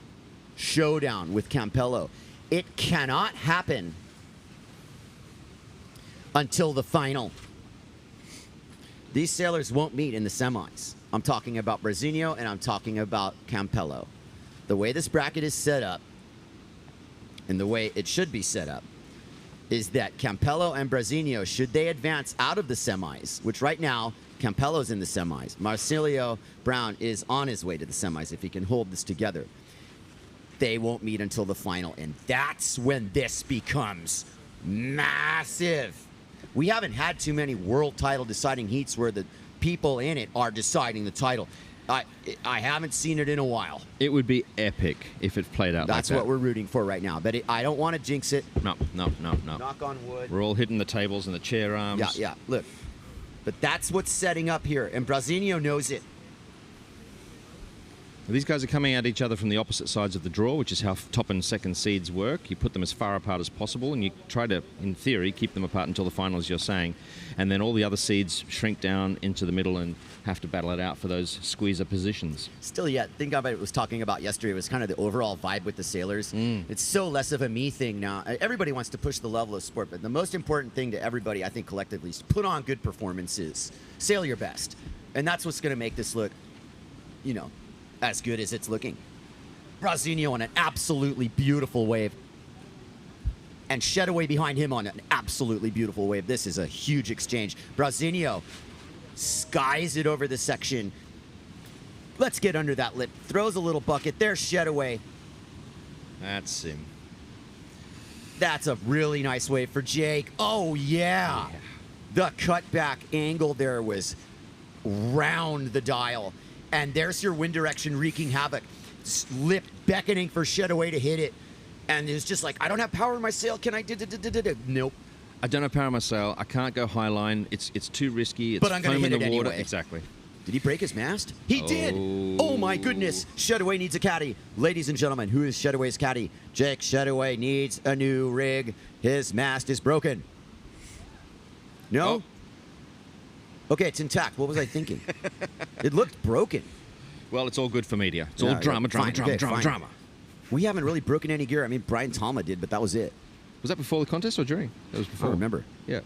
showdown with CAMPELLO. It cannot happen until the final. These sailors won't meet in the semis. I'm talking about Brazinho and I'm talking about CAMPELLO. The way this bracket is set up and the way it should be set up is that CAMPELLO and Brazinho, should they advance out of the semis, which right now CAMPELLO's in the semis. Marcilio Brown is on his way to the semis if he can hold this together. They won't meet until the final, and that's when this becomes massive. We haven't had too many world title deciding heats where the people in it are deciding the title. I haven't seen it in a while. It would be epic if it played out like that. That's what we're rooting for right now. But I don't want to jinx it. No. Knock on wood. We're all hitting the tables and the chair arms. Yeah. Look. But that's what's setting up here. And Brazinho knows it. These guys are coming at each other from the opposite sides of the draw, which is how top and second seeds work. You put them as far apart as possible, and you try to, in theory, keep them apart until the final, as you're saying. And then all the other seeds shrink down into the middle and have to battle it out for those squeezer positions. Still, yeah, think about it was talking about yesterday was kind of the overall vibe with the sailors. It's so less of a me thing now. Everybody wants to push the level of sport, but the most important thing to everybody, I think, collectively, is put on good performances. Sail your best. And that's what's going to make this look, you know, as good as it's looking. Brazinho on an absolutely beautiful wave. And SHETTEWI behind him on an absolutely beautiful wave. This is a huge exchange. Brazinho skies it over the section. Let's get under that lip. Throws a little bucket. There's SHETTEWI. That's him. That's a really nice wave for Jake. Oh, yeah. The cutback angle there was round the dial. And there's your wind direction wreaking havoc. Lip beckoning for SHETTEWI to hit it. And it's just like, I don't have power in my sail. Can I? Nope. I don't have power in my sail. I can't go high line. It's too risky. It's but I'm going to hit in the it water. Anyway. Exactly. Did he break his mast? He did. Oh my goodness. SHETTEWI needs a caddy. Ladies and gentlemen, who is SHETTEWI's caddy? Jake SHETTEWI needs a new rig. His mast is broken. No? Oh. Okay, it's intact. What was I thinking? It looked broken. Well, it's all good for media. It's all drama. Drama. We haven't really broken any gear. I mean, Brian Talma did, but that was it. Was that before the contest or during? That was I before. don't remember. Yeah.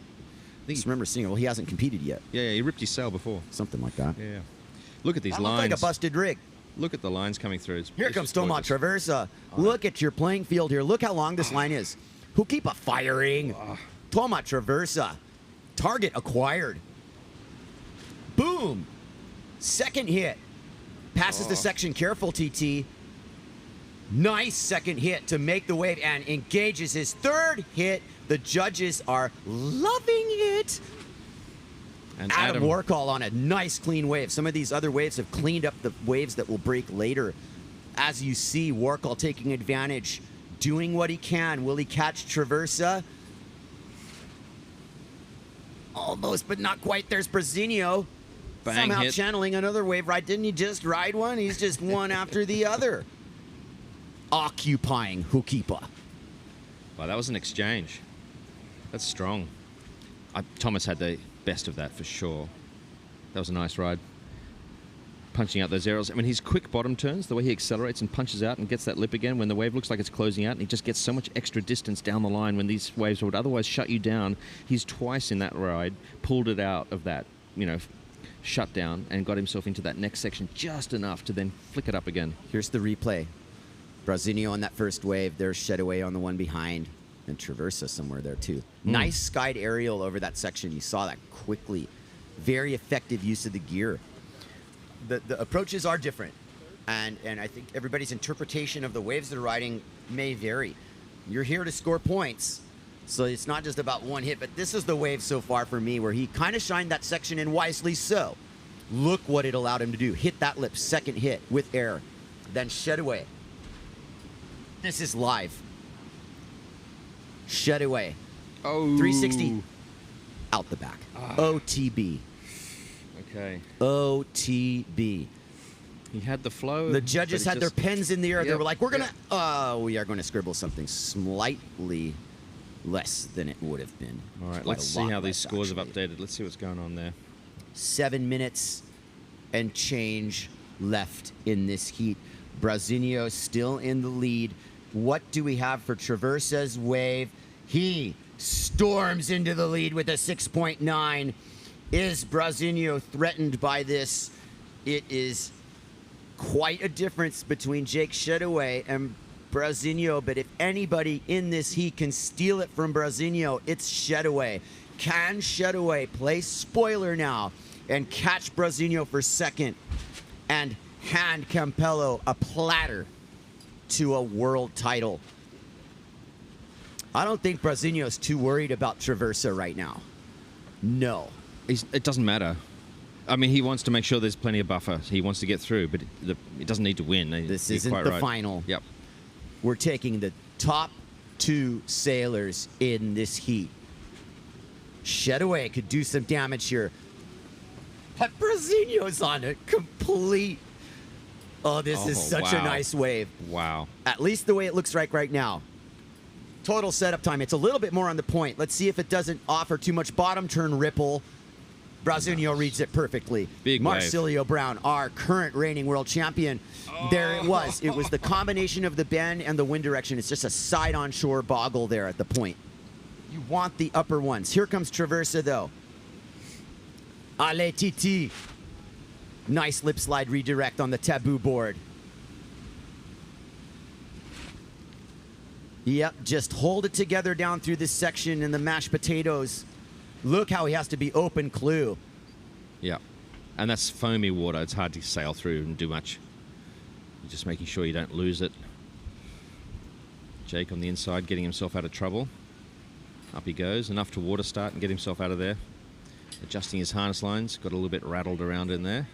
I just remember seeing it. Well, he hasn't competed yet. Yeah, he ripped his sail before. Something like that. Yeah. Look at these That lines. looked like a busted rig. Look at the lines coming through. Here comes Toma Traversa. Look at your playing field here. Look how long this line is. Who keep a firing? Toma Traversa. Target acquired. Boom. Second hit. Passes the section. Careful, TT. Nice second hit to make the wave and engages his third hit. The judges are loving it. And Adam Warchol on a nice clean wave. Some of these other waves have cleaned up the waves that will break later. As you see, Warchol taking advantage, doing what he can. Will he catch Traversa? Almost, but not quite. There's Brazinho. Bang Somehow hit. channeling another wave ride. Didn't he just ride one? He's just one after the other. Occupying Hukipa. Wow, that was an exchange. That's strong. Thomas had the best of that for sure. That was a nice ride. Punching out those arrows. I mean, his quick bottom turns, the way he accelerates and punches out and gets that lip again when the wave looks like it's closing out, and he just gets so much extra distance down the line when these waves would otherwise shut you down. He's twice in that ride pulled it out of that, you know, shut down and got himself into that next section just enough to then flick it up again. Here's the replay. Brazinho on that first wave. There's SHETTEWI on the one behind. And Traversa somewhere there, too. Nice skied aerial over that section. You saw that quickly. Very effective use of the gear. The approaches are different. And I think everybody's interpretation of the waves they're riding may vary. You're here to score points. So it's not just about one hit. But this is the wave so far for me where he kind of shined that section in wisely so. Look what it allowed him to do. Hit that lip. Second hit with air. Then SHETTEWI. This is live. SHETTEWI. Oh. 360. Out the back. OTB. Okay. OTB. He had the flow. The judges had their pens in the air. They Yep. were like, we are going to scribble something slightly less than it would have been. All right, Quite let's a see lot how these less, scores have actually. updated. Let's see what's going on there. 7 minutes and change left in this heat. Brazinho still in the lead. What do we have for Traversa's wave? He storms into the lead with a 6.9. Is Brazinho threatened by this? It is quite a difference between Jake SHETTEWI and Brazinho, but if anybody in this heat can steal it from Brazinho, it's SHETTEWI. Can SHETTEWI play spoiler now and catch Brazinho for second and hand Campello a platter to a world title? I don't think Brazinho's too worried about Traversa right now. No. It doesn't matter. I mean, he wants to make sure there's plenty of buffer. He wants to get through, but it doesn't need to win. This You're isn't quite the right. final. Yep. We're taking the top two sailors in this heat. SHETTEWI could do some damage here. But Brazinho's on a complete Oh, this is such a nice wave. Wow. At least the way it looks like right now. Total setup time. It's a little bit more on the point. Let's see if it doesn't offer too much bottom turn ripple. Brazinho reads it perfectly. Big Marcilio Browne, our current reigning world champion. There it was. It was the combination of the bend and the wind direction. It's just a side on shore boggle there at the point. You want the upper ones. Here comes Traversa though. Ale Titi. Nice lip slide redirect on the taboo board. Yep, just hold it together down through this section in the mashed potatoes. Look how he has to be open clue. Yeah, and that's foamy water. It's hard to sail through and do much. You're just making sure you don't lose it. Jake on the inside getting himself out of trouble. Up he goes, enough to water start and get himself out of there. Adjusting his harness lines, got a little bit rattled around in there.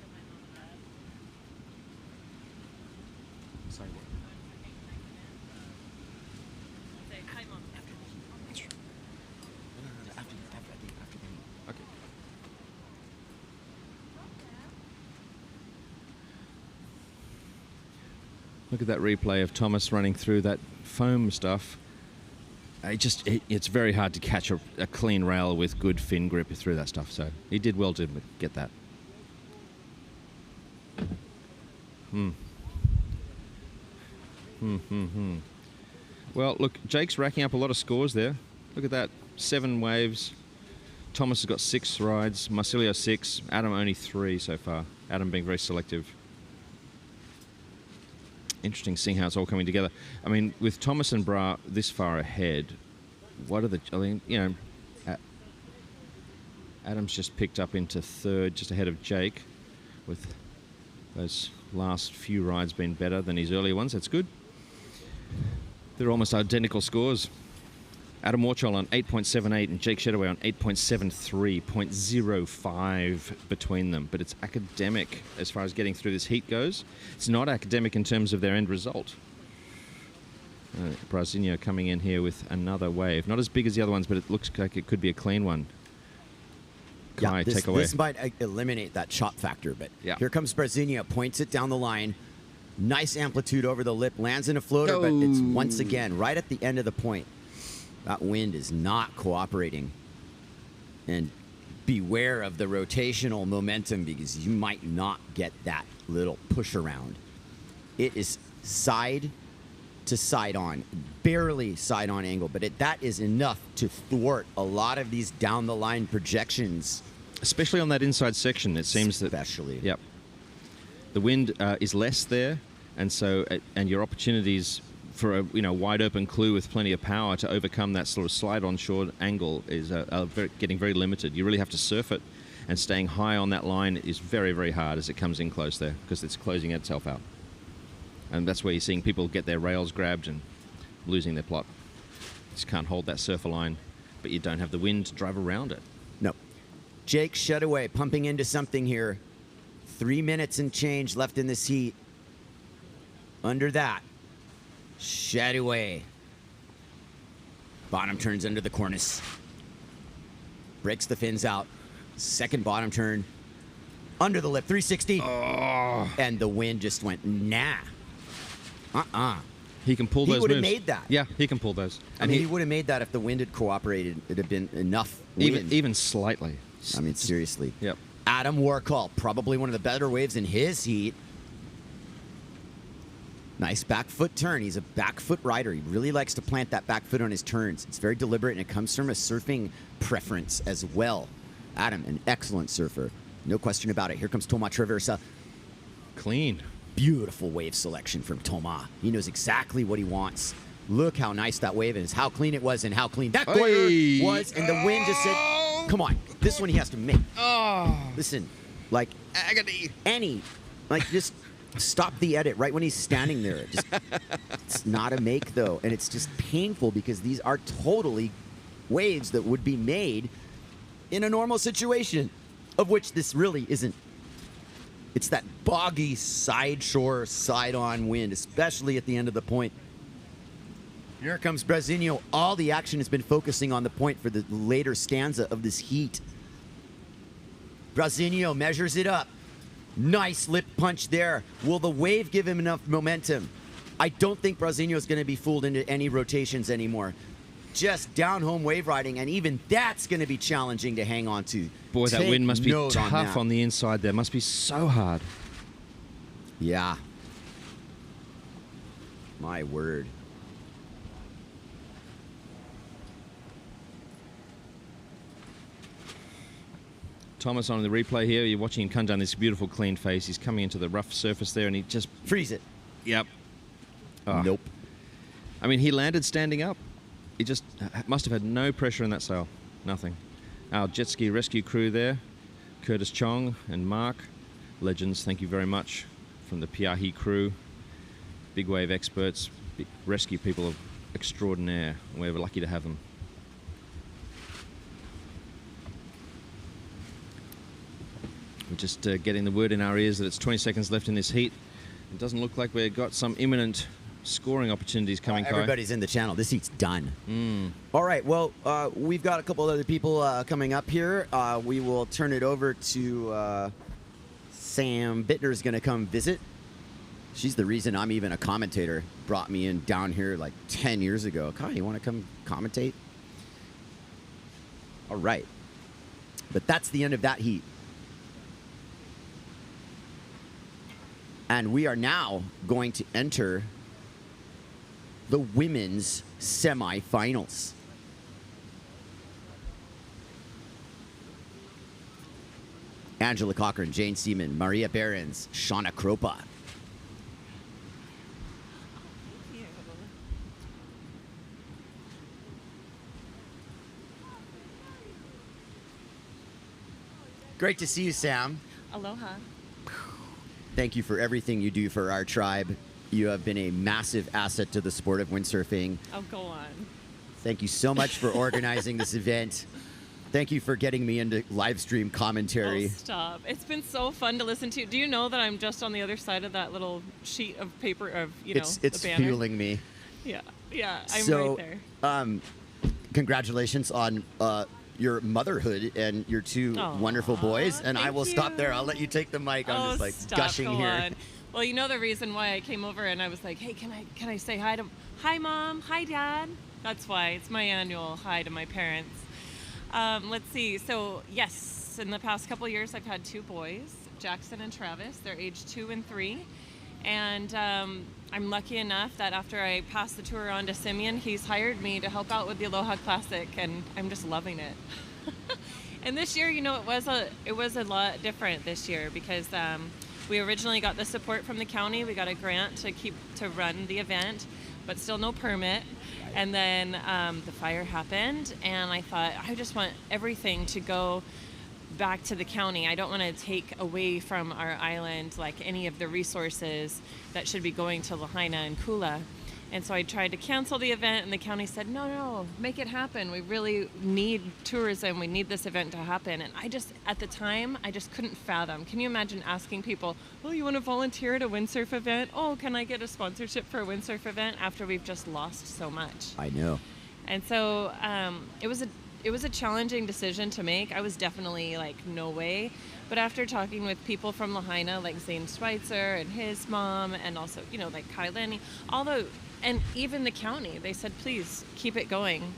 Look at that replay of Thomas running through that foam stuff. It's very hard to catch a clean rail with good fin grip through that stuff. So he did well to get that. Well, look, Jake's racking up a lot of scores there. Look at that, 7 waves. Thomas has got 6 rides, Marcilio 6, Adam only 3 so far. Adam being very selective. Interesting seeing how it's all coming together. I mean, with Thomas and Bra this far ahead, what are the... I mean, you know, Adam's just picked up into 3rd, just ahead of Jake, with those last few rides being better than his earlier ones. That's good. They're almost identical scores. Adam Warchol on 8.78 and Jake SCHETTEWI on 8.73, 0.05 between them. But it's academic as far as getting through this heat goes. It's not academic in terms of their end result. Brazinho coming in here with another wave. Not as big as the other ones, but it looks like it could be a clean one. Kai, take away. This might eliminate that chop factor, but yeah. Here comes Brazinho, points it down the line. Nice amplitude over the lip, lands in a floater, but it's once again right at the end of the point. That wind is not cooperating. And beware of the rotational momentum because you might not get that little push around. It is side to side on, barely side on angle, but that is enough to thwart a lot of these down the line projections. Especially on that inside section, it seems that... Especially. Yep. The wind is less there, and so and your opportunities for a wide open clue with plenty of power to overcome that sort of slide on shore angle is getting very limited. You really have to surf it, and staying high on that line is very, very hard as it comes in close there because it's closing itself out. And that's where you're seeing people get their rails grabbed and losing their plot. You just can't hold that surfer line, but you don't have the wind to drive around it. No. Jake SCHETTEWI pumping into something here. 3 minutes and change left in this heat. Under that, SCHETTEWI. Bottom turns under the cornice. Breaks the fins out. Second bottom turn. Under the lip, 360. Oh. And the wind just went, nah. He can pull those moves. He would have made that. Yeah, he can pull those. I mean, he would have made that if the wind had cooperated. It'd have been enough wind. Even slightly. I mean, seriously. Yep. Adam Warchol, probably one of the better waves in his heat. Nice back foot turn. He's a back foot rider. He really likes to plant that back foot on his turns. It's very deliberate, and it comes from a surfing preference as well. Adam, an excellent surfer. No question about it. Here comes Toma Traversa. Clean. Beautiful wave selection from Toma. He knows exactly what he wants. Look how nice that wave is, how clean it was, and how clean that corner was. And the wind just said, come on, this one he has to make. Listen, like, agony. Like, just stop the edit right when he's standing there. It's not a make, though. And it's just painful because these are totally waves that would be made in a normal situation, of which this really isn't. It's that boggy side shore, side on wind, especially at the end of the point. Here comes Brazinho. All the action has been focusing on the point for the later stanza of this heat. Brazinho measures it up. Nice lip punch there. Will the wave give him enough momentum? I don't think Brasilio's going to be fooled into any rotations anymore. Just down-home wave riding, and even that's going to be challenging to hang on to. Boy, that Take wind must be note tough on the inside there. Must be so hard. Yeah. My word. Thomas on the replay here, you're watching him come down this beautiful clean face. He's coming into the rough surface there and he just... Freeze it. Yep. Oh. Nope. I mean, he landed standing up. He just must have had no pressure in that sail. Nothing. Our jet ski rescue crew there, Curtis Chong and Mark, legends, thank you very much, from the Piahi crew, big wave experts, big rescue people of extraordinaire. We're lucky to have them. We're just getting the word in our ears that it's 20 seconds left in this heat. It doesn't look like we've got some imminent scoring opportunities coming, Kai. Everybody's in the channel. This heat's done. All right, well, we've got a couple other people coming up here. We will turn it over to Sam Bittner's going to come visit. She's the reason I'm even a commentator. Brought me in down here like 10 years ago. Kai, you want to come commentate? All right. But that's the end of that heat. And we are now going to enter the women's semifinals. Angela Cochran, Jane Seaman, Maria BEHRENS, SHAWNA CROPAS. Great to see you, Sam. Aloha. Thank you for everything you do for our tribe. You have been a massive asset to the sport of windsurfing. Oh, go on. Thank you so much for organizing this event. Thank you for getting me into live stream commentary. Oh, stop. It's been so fun to listen to. Do you know that I'm just on the other side of that little sheet of paper of, you know, it's the banner? fueling me. Yeah, yeah, I'm So, right there. Congratulations on your motherhood and your two wonderful boys. And I will stop there. I'll let you take the mic. I'm just like stop, gushing go here. on. Well, you know the reason why I came over and I was like, hey, can I say hi to, hi Mom, hi Dad? That's why. It's my annual hi to my parents. Let's see. So yes, in the past couple years, I've had two boys, Jackson and Travis. They're age 2 and 3. And I'm lucky enough that after I passed the tour on to Simeon, he's hired me to help out with the Aloha Classic, and I'm just loving it. And this year, you know, it was a lot different this year because we originally got the support from the county. We got a grant to run the event, but still no permit. And then the fire happened, and I thought, I just want everything to go back to the county. I don't want to take away from our island like any of the resources that should be going to Lahaina and Kula. And so I tried to cancel the event, and the county said, no, make it happen. We really need tourism. We need this event to happen. And at the time, I just couldn't fathom. Can you imagine asking people, oh, you want to volunteer at a windsurf event? Oh, can I get a sponsorship for a windsurf event after we've just lost so much? I know. And so it was a challenging decision to make. I was definitely like, no way. But after talking with people from Lahaina, like Zane Schweitzer and his mom, and also, you know, like Lenny, and even the county, they said, please keep it going.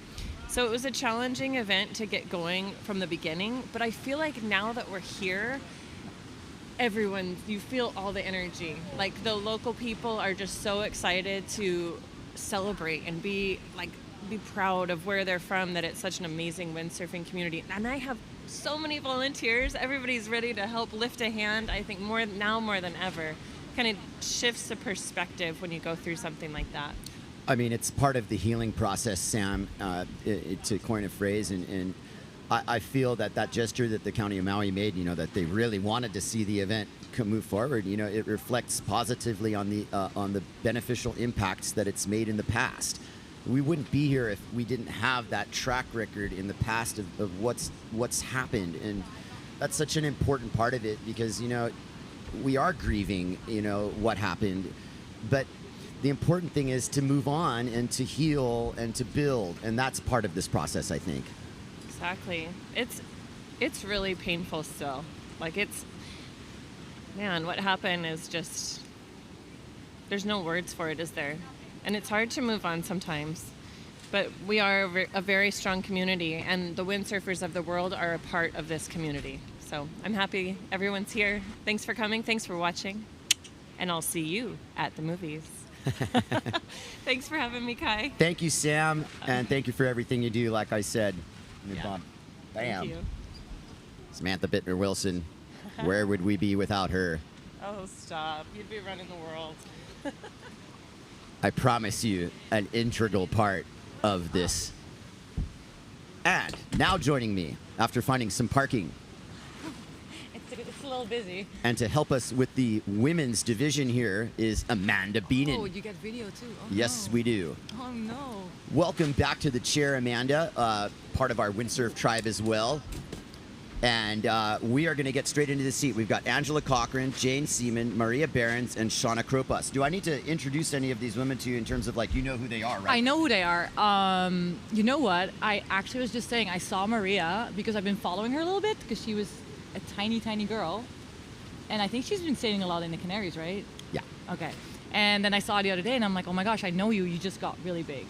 So it was a challenging event to get going from the beginning. But I feel like now that we're here, you feel all the energy. Like the local people are just so excited to celebrate and be proud of where they're from, that it's such an amazing windsurfing community. And I have so many volunteers. Everybody's ready to help lift a hand. I think more than ever. Kind of shifts the perspective when you go through something like that. I mean, it's part of the healing process, Sam, to coin a phrase. And I feel that gesture that the County of Maui made, you know, that they really wanted to see the event move forward, you know, it reflects positively on the beneficial impacts that it's made in the past. We wouldn't be here if we didn't have that track record in the past of what's happened. And that's such an important part of it because, you know, we are grieving, you know, what happened. But the important thing is to move on and to heal and to build. And that's part of this process, I think. Exactly. It's really painful still. Like man, what happened is just, there's no words for it, is there? And it's hard to move on sometimes. But we are a very strong community, and the windsurfers of the world are a part of this community. So I'm happy everyone's here. Thanks for coming. Thanks for watching. And I'll see you at the movies. Thanks for having me, Kai. Thank you, Sam, and thank you for everything you do. Like I said, bam. Thank you. Samantha Bittner-Wilson, where would we be without her? Oh, stop. You'd be running the world. I promise you, an integral part of this. And now joining me, after finding some parking, It's a little busy. and to help us with the women's division here is Amanda Beenan. Oh, you get video too? Oh, Yes, no. we do. Oh, no. Welcome back to the chair, Amanda, part of our windsurf tribe as well. And we are going to get straight into the seat. We've got Angela Cochran, Jane Seaman, Maria BEHRENS, and SHAWNA CROPAS. Do I need to introduce any of these women to you in terms of, like, you know who they are, right? I know who they are. You know what? I actually was just saying I saw Maria because I've been following her a little bit because she was a tiny, tiny girl. And I think she's been sailing a lot in the Canaries, right? Yeah. Okay. And then I saw her the other day and I'm like, oh my gosh, I know you. You just got really big.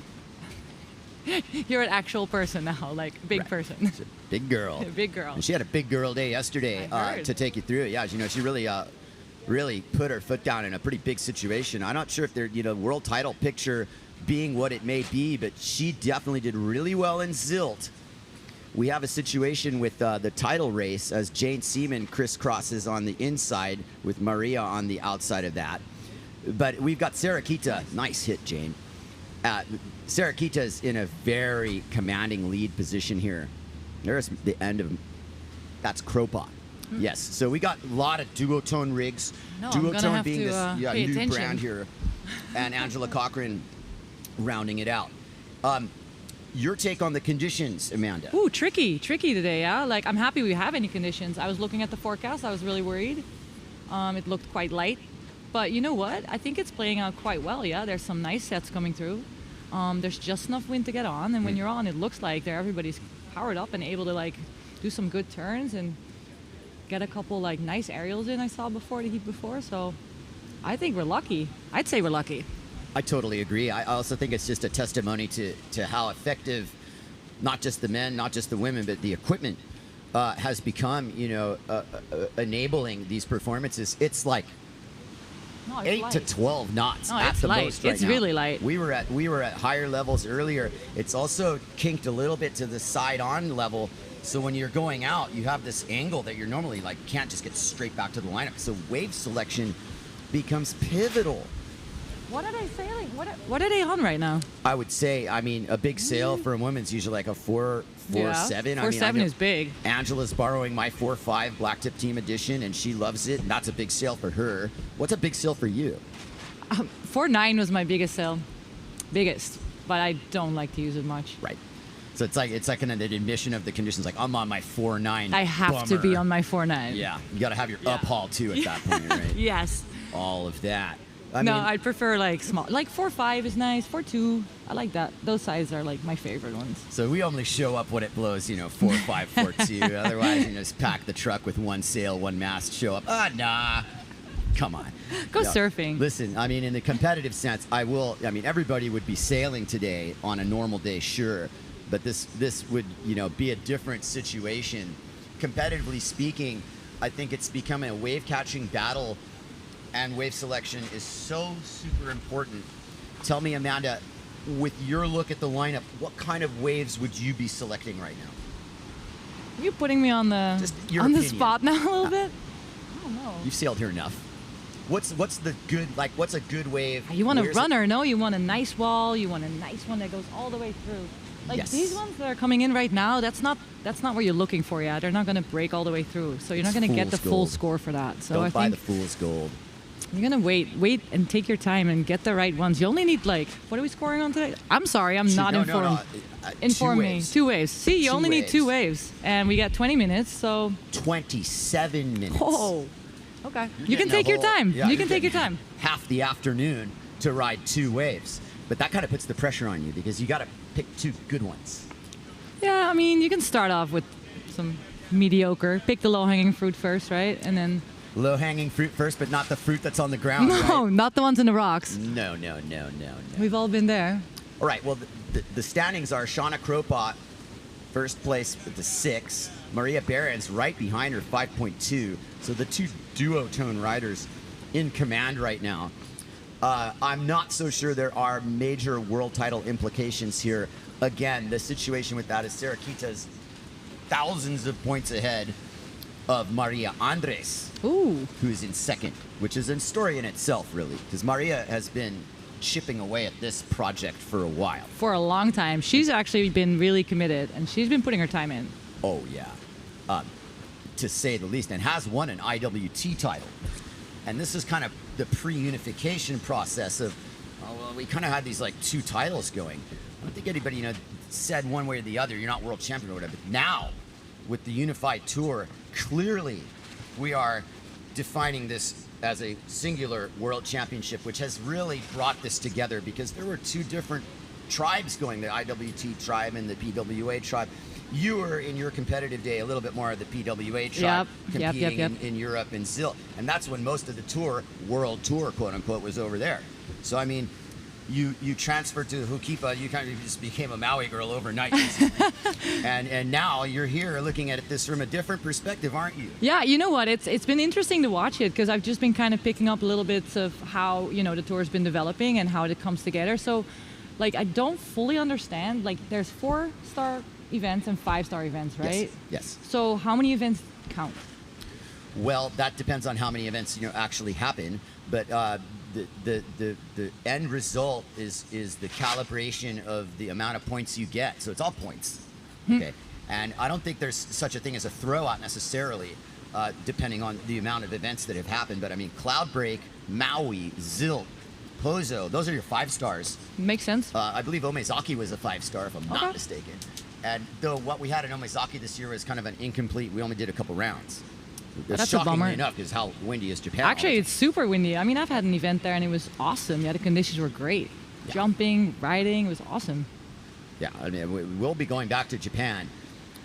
You're an actual person now, like big person. She's a big girl. Big girl. And she had a big girl day yesterday to take you through it. Yeah, you know, she really put her foot down in a pretty big situation. I'm not sure if their world title picture being what it may be, but she definitely did really well in Zilt. We have a situation with the title race as Jane Seaman crisscrosses on the inside with Maria on the outside of that. But we've got SARAH-QUITA. Nice hit, Jane. SARAH-QUITA is in a very commanding lead position here. There's the end of, that's CROPAS. Yes, so we got a lot of duotone rigs. No, I'm gonna have being to, this pay new attention. brand here, and Angela Cochran rounding it out. Your take on the conditions, Amanda? Ooh, tricky today, yeah? Like, I'm happy we have any conditions. I was looking at the forecast. I was really worried. It looked quite light. But you know what? I think it's playing out quite well, yeah? There's some nice sets coming through. There's just enough wind to get on. And when you're on, it looks like everybody's powered up and able to, like, do some good turns and get a couple, like, nice aerials in I saw before, the heat before. So I think we're lucky. I'd say we're lucky. I totally agree. I also think it's just a testimony to how effective, not just the men, not just the women, but the equipment has become, enabling these performances. It's like 8 to 12 knots at the most right now. It's really light. We were at higher levels earlier. It's also kinked a little bit to the side-on level. So when you're going out, you have this angle that you're normally like can't just get straight back to the lineup. So wave selection becomes pivotal. What are they sailing? What are they on right now? I would say, I mean, a big sail for a woman's usually like a 4.7. 4.7 is big. Angela's borrowing my 4.5 Blacktip Team Edition, and she loves it. And that's a big sail for her. What's a big sail for you? 4.9 was my biggest sail, biggest, but I don't like to use it much. Right. So it's like an admission of the conditions. Like I'm on my 4.9. I have to be on my 4.9. Yeah, you got to have your uphaul too at that point, right? Yes. All of that. No, I'd prefer like small. Like 4.5 is nice. 4.2, I like that. Those sizes are like my favorite ones. So we only show up when it blows, 4.5, 4.2. Otherwise, just pack the truck with one sail, one mast, show up. Nah. Come on. Go surfing. Listen, I mean, in the competitive sense, everybody would be sailing today on a normal day, sure. But this would, be a different situation. Competitively speaking, I think it's becoming a wave catching battle. And wave selection is so super important. Tell me, Amanda, with your look at the lineup, what kind of waves would you be selecting right now? You putting me on the spot now a little bit? I don't know. You've sailed here enough. What's the good what's a good wave? You want a runner, no? You want a nice wall. You want a nice one that goes all the way through. Like yes. These ones that are coming in right now, that's not what you're looking for yet. They're not going to break all the way through, so you're not going to get the full score for that. So Don't buy the fool's gold. You're going to wait and take your time and get the right ones. You only need what are we scoring on today? I'm sorry, I'm not informed. Inform me. 2 waves. See, you only need 2 waves. And we got 20 minutes, so. 27 minutes. Oh, okay. You can take your time. Yeah, you can take your time. Half the afternoon to ride 2 waves. But that kind of puts the pressure on you because you got to pick 2 good ones. Yeah, I mean, you can start off with some mediocre. Pick the low-hanging fruit first, right? And then Low-hanging fruit first, but not the fruit that's on the ground, No, right? not the ones in the rocks. No. We've all been there. All right, well, the standings are Shauna Kropat, first place with the 6. Maria Behrens right behind her, 5.2. So the two duotone riders in command right now. I'm not so sure there are major world title implications here. Again, the situation with that is SARAH-QUITA's thousands of points ahead of Maria Andres, who's in second, which is a story in itself, really, because Maria has been chipping away at this project for a while. For a long time. She's actually been really committed, and she's been putting her time in. Oh, yeah. To say the least, and has won an IWT title. And this is kind of the pre-unification process of, well, we kind of had these, like, 2 titles going. I don't think anybody, said one way or the other, you're not world champion or whatever. But now, with the unified tour, clearly we are defining this as a singular world championship, which has really brought this together because there were 2 different tribes going, the IWT tribe and the PWA tribe. You were, in your competitive day, a little bit more of the PWA tribe, competing in Europe and ZIL. And that's when most of the tour, world tour, quote unquote, was over there. So, I mean, you transferred to Hukipa, you kind of just became a Maui girl overnight. and now you're here looking at this from a different perspective, aren't you? Yeah, you know what? It's been interesting to watch it because I've just been kind of picking up little bits of how, the tour's been developing and how it comes together. So, like, I don't fully understand. Like, there's 4-star events and 5-star events, right? Yes. So how many events count? Well, that depends on how many events actually happen. But the end result is the calibration of the amount of points you get. So it's all points. Okay. And I don't think there's such a thing as a throwout necessarily, depending on the amount of events that have happened. But I mean, Cloudbreak, Maui, Zilt, Pozo, those are your 5 stars. Makes sense. I believe Omezaki was a 5-star, if I'm not mistaken. And though what we had in Omezaki this year was kind of an incomplete, we only did a couple rounds. That's a bummer. Enough because how windy is Japan? Actually, it's super windy. I mean, I've had an event there and it was awesome. Yeah, the conditions were great. Yeah. Jumping, riding, it was awesome. Yeah, I mean, we'll be going back to Japan.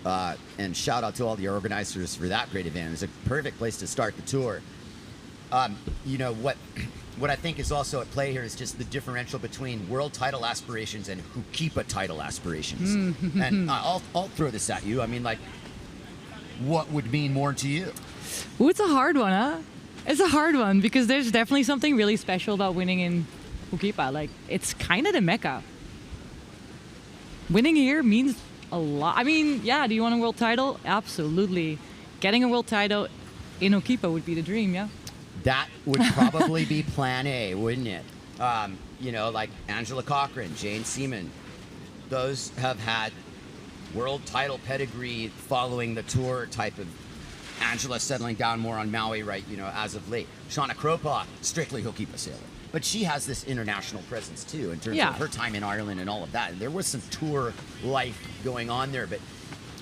And shout out to all the organizers for that great event. It was a perfect place to start the tour. What I think is also at play here is just the differential between world title aspirations and Hukipa title aspirations. And I'll throw this at you. I mean, like, what would mean more to you? Ooh, it's a hard one, huh? It's a hard one because there's definitely something really special about winning in Hukipa. Like, it's kind of the mecca. Winning here means a lot. I mean, yeah, do you want a world title? Absolutely. Getting a world title in Hukipa would be the dream, yeah? That would probably be plan A, wouldn't it? Like Angela Cochran, Jane Seaman, those have had world title pedigree following the tour type of Angela settling down more on Maui, right, as of late. Shauna Kropat, strictly Hukipa sailor. But she has this international presence, too, in terms of her time in Ireland and all of that. And there was some tour life going on there, but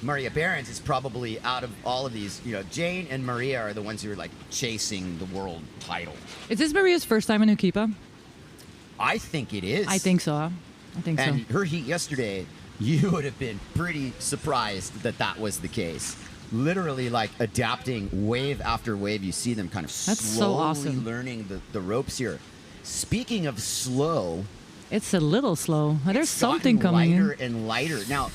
Maria Behrens is probably, out of all of these, Jane and Maria are the ones who are like chasing the world title. Is this Maria's first time in Hukipa? I think it is. I think so. And her heat yesterday, you would have been pretty surprised that was the case. Literally, like, adapting wave after wave. You see them kind of slowly learning the ropes here. Speaking of slow, it's a little slow. There's something coming lighter and lighter. Now,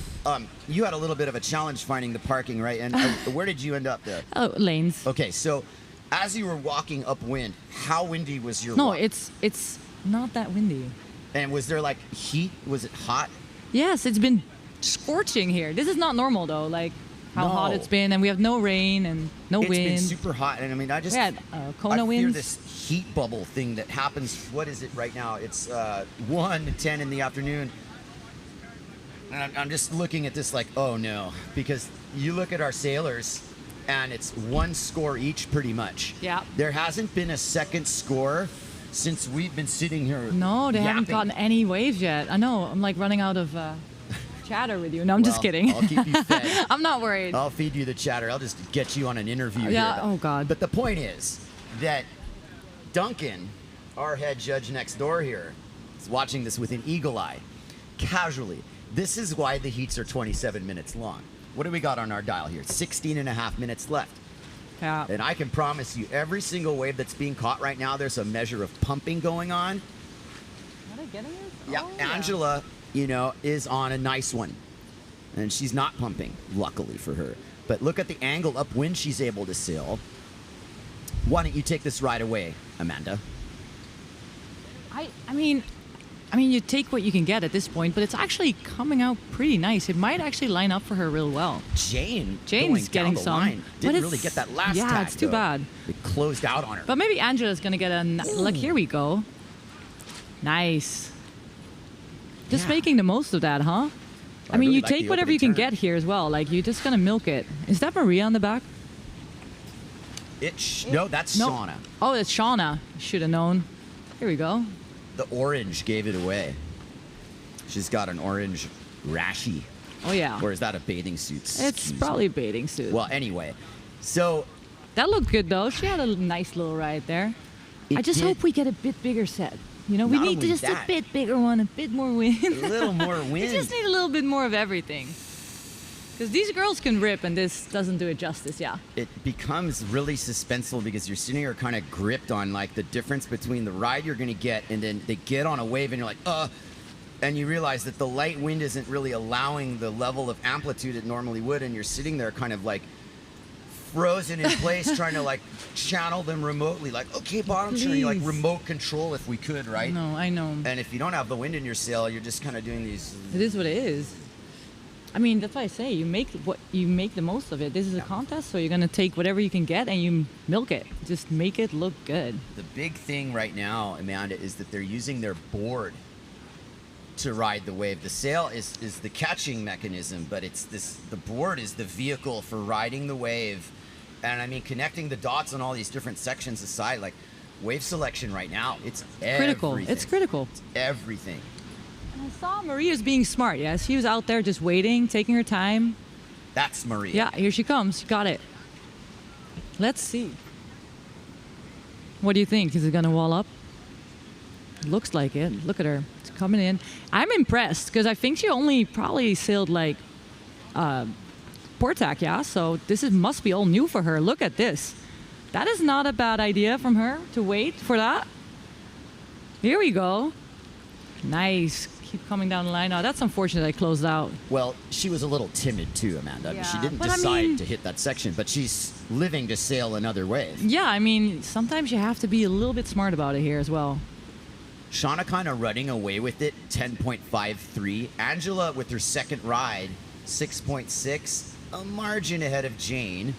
you had a little bit of a challenge finding the parking, right? And where did you end up there? Oh, lanes. Okay, so as you were walking upwind, how windy was your walk? It's not that windy. And was there, like, heat? Was it hot? Yes, it's been scorching here. This is not normal, though, like how hot it's been. And we have no rain and no wind. It's been super hot. And, I mean, we had Kona winds. I fear this heat bubble thing that happens. What is it right now? It's 1 to 10 in the afternoon. And I'm just looking at this like, oh, no. Because you look at our sailors, and it's 1 score each pretty much. Yeah. There hasn't been a second score since we've been sitting here. No, they haven't gotten any waves yet. I know. I'm like running out of chatter with you. No, I'm just kidding. I'll keep you fed. I'm not worried. I'll feed you the chatter. I'll just get you on an interview here. Oh, God. But the point is that Duncan, our head judge next door here, is watching this with an eagle eye, casually. This is why the heats are 27 minutes long. What do we got on our dial here? 16 and a half minutes left. Yeah. And I can promise you, every single wave that's being caught right now, there's a measure of pumping going on. Are they getting it? Yeah, Oh, Angela, you know, is on a nice one. And she's not pumping, luckily for her. But look at the angle upwind she's able to sail. Why don't you take this right away, Amanda? I mean, you take what you can get at this point, but it's actually coming out pretty nice. It might actually line up for her real well. Jane's getting down the some. line. Didn't really get that last tag, it's too though. bad. It closed out on her. But maybe Angela's going to get a... Look, here we go. Nice. Just making the most of that, huh? I mean, really you like take the whatever opening you can turn. get here as well. Like, you're just going to milk it. Is that Maria on the back? No, that's Shauna. Oh, it's Shauna. Should have known. Here we go. The orange gave it away. She's got an orange rashi. Oh, yeah. Or is that a bathing suit? It's probably a bathing suit. Well, anyway. So... That looked good, though. She had a nice little ride there. I just did. hope we get a bit bigger set. You know, we Not need only just that. a bit bigger one, a bit more wind. A little more wind. We just need a little bit more of everything. Because these girls can rip, and this doesn't do it justice, yeah. It becomes really suspenseful because you're sitting here kind of gripped on like the difference between the ride you're going to get and then they get on a wave and you're like, and you realize that the light wind isn't really allowing the level of amplitude it normally would, and you're sitting there kind of like frozen in place trying to like channel them remotely, like, okay, bottom turn, like remote control if we could, right? No, I know. And if you don't have the wind in your sail, you're just kind of doing these. It is what it is. I mean, that's why I say you make the most of it. This is a contest, so you're gonna take whatever you can get and you milk it. Just make it look good. The big thing right now, Amanda, is that they're using their board to ride the wave. The sail is the catching mechanism, but the board is the vehicle for riding the wave. And I mean, connecting the dots on all these different sections aside, like wave selection right now, it's Critical. everything. It's critical. It's everything. I saw Maria's being smart, yes. She was out there just waiting, taking her time. That's Maria. Yeah, here she comes. Got it. Let's see. What do you think? Is it going to wall up? Looks like it. Look at her. It's coming in. I'm impressed because I think she only probably sailed like Portac, yeah? So this must be all new for her. Look at this. That is not a bad idea from her to wait for that. Here we go. Nice. Keep coming down the line. Oh, that's unfortunate I closed out. Well, she was a little timid too, Amanda. Yeah, She didn't but I decide mean- to hit that section, but she's living to sail another wave. Yeah, I mean, sometimes you have to be a little bit smart about it here as well. Shauna kind of running away with it, 10.53. Angela with her second ride, 6.6. A margin ahead of Jane,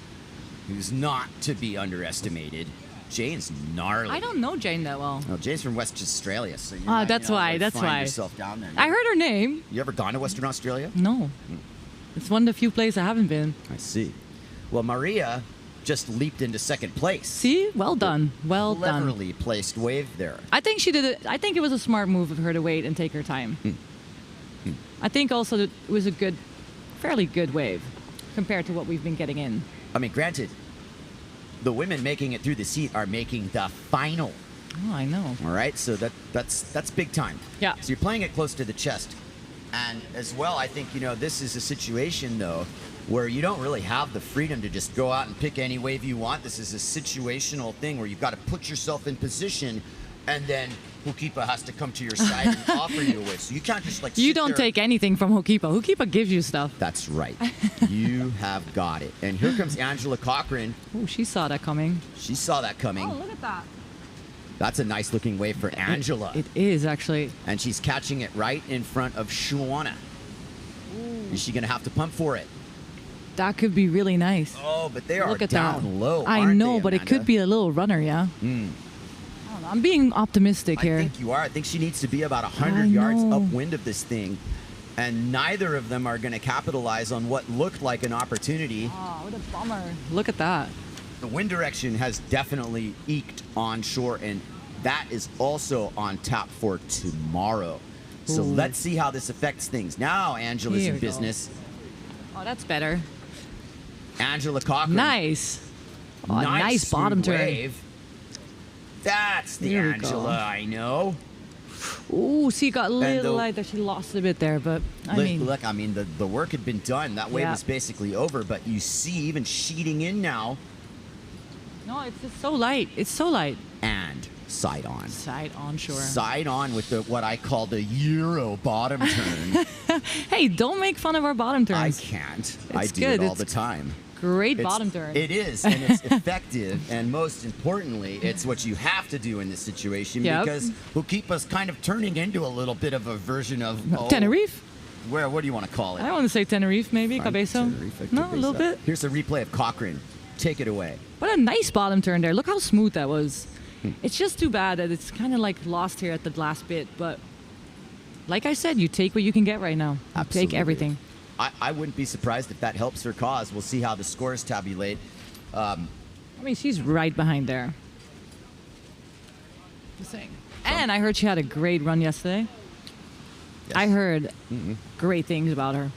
who's not to be underestimated. Jane's gnarly. I don't know Jane that well. No, Jane's from West Australia, so you Oh, might, that's you know, why. like, That's find why. yourself down there. I heard her name. You ever gone to Western Australia? No. It's one of the few places I haven't been. I see. Well, Maria just leaped into second place. See? Well done. Well done. Cleverly placed wave there. I think she did it. I think it was a smart move of her to wait and take her time. I think also that it was a good, fairly good wave compared to what we've been getting in. I mean, granted, the women making it through the seat are making the final. Oh, I know. All right, so that's big time. Yeah. So you're playing it close to the chest. And as well, I think, you know, this is a situation, though, where you don't really have the freedom to just go out and pick any wave you want. This is a situational thing where you've got to put yourself in position, and then Hokipa has to come to your side and offer you a wave. So you can't just, like, You sit don't there. take anything from Hokipa. Hokipa gives you stuff. That's right. You have got it. And here comes Angela Cochran. Oh, she saw that coming. She saw that coming. Oh, look at that. That's a nice looking wave for Angela. It is, actually. And she's catching it right in front of Shawana. Is she going to have to pump for it? That could be really nice. Oh, but they are Look at down that. low, I aren't know, they, but it Amanda? could be a little runner, yeah? I don't know. I'm being optimistic here. I think you are. I think she needs to be about 100 I yards know. upwind of this thing. And neither of them are going to capitalize on what looked like an opportunity. Oh, what a bummer. Look at that. The wind direction has definitely eked onshore, and that is also on tap for tomorrow. So Ooh. let's see how this affects things. Now Angela's Here in we go. business. Oh, that's better. Angela Cochran. Nice. Oh, nice bottom smooth turn. wave. That's the Here we Angela go. I know. Ooh, see, got a little the- light there. She lost a bit there, but I mean, Look, I mean, the work had been done. That wave Yeah. was basically over, but you see even sheeting in now, No, it's just so light. It's so light. And side on. Side on, sure. Side on with the what I call the Euro bottom turn. Hey, don't make fun of our bottom turns. I can't. It's I do good. it all It's the time. Great bottom turn. It is, and it's effective, and most importantly, it's what you have to do in this situation because Hukipa's kind of turning into a little bit of a version of Tenerife. What do you want to call it? I want to say Tenerife, maybe Cabezo. No, a little bit. Here's a replay of Cochran. Take it away. What a nice bottom turn there. Look how smooth that was. It's just too bad that it's kind of like lost here at the last bit, but like I said, you take what you can get right now. Absolutely. Take everything. I wouldn't be surprised if that helps her cause. We'll see how the scores tabulate. I mean, she's right behind there. Just saying. And I heard she had a great run yesterday. Yes. I heard great things about her.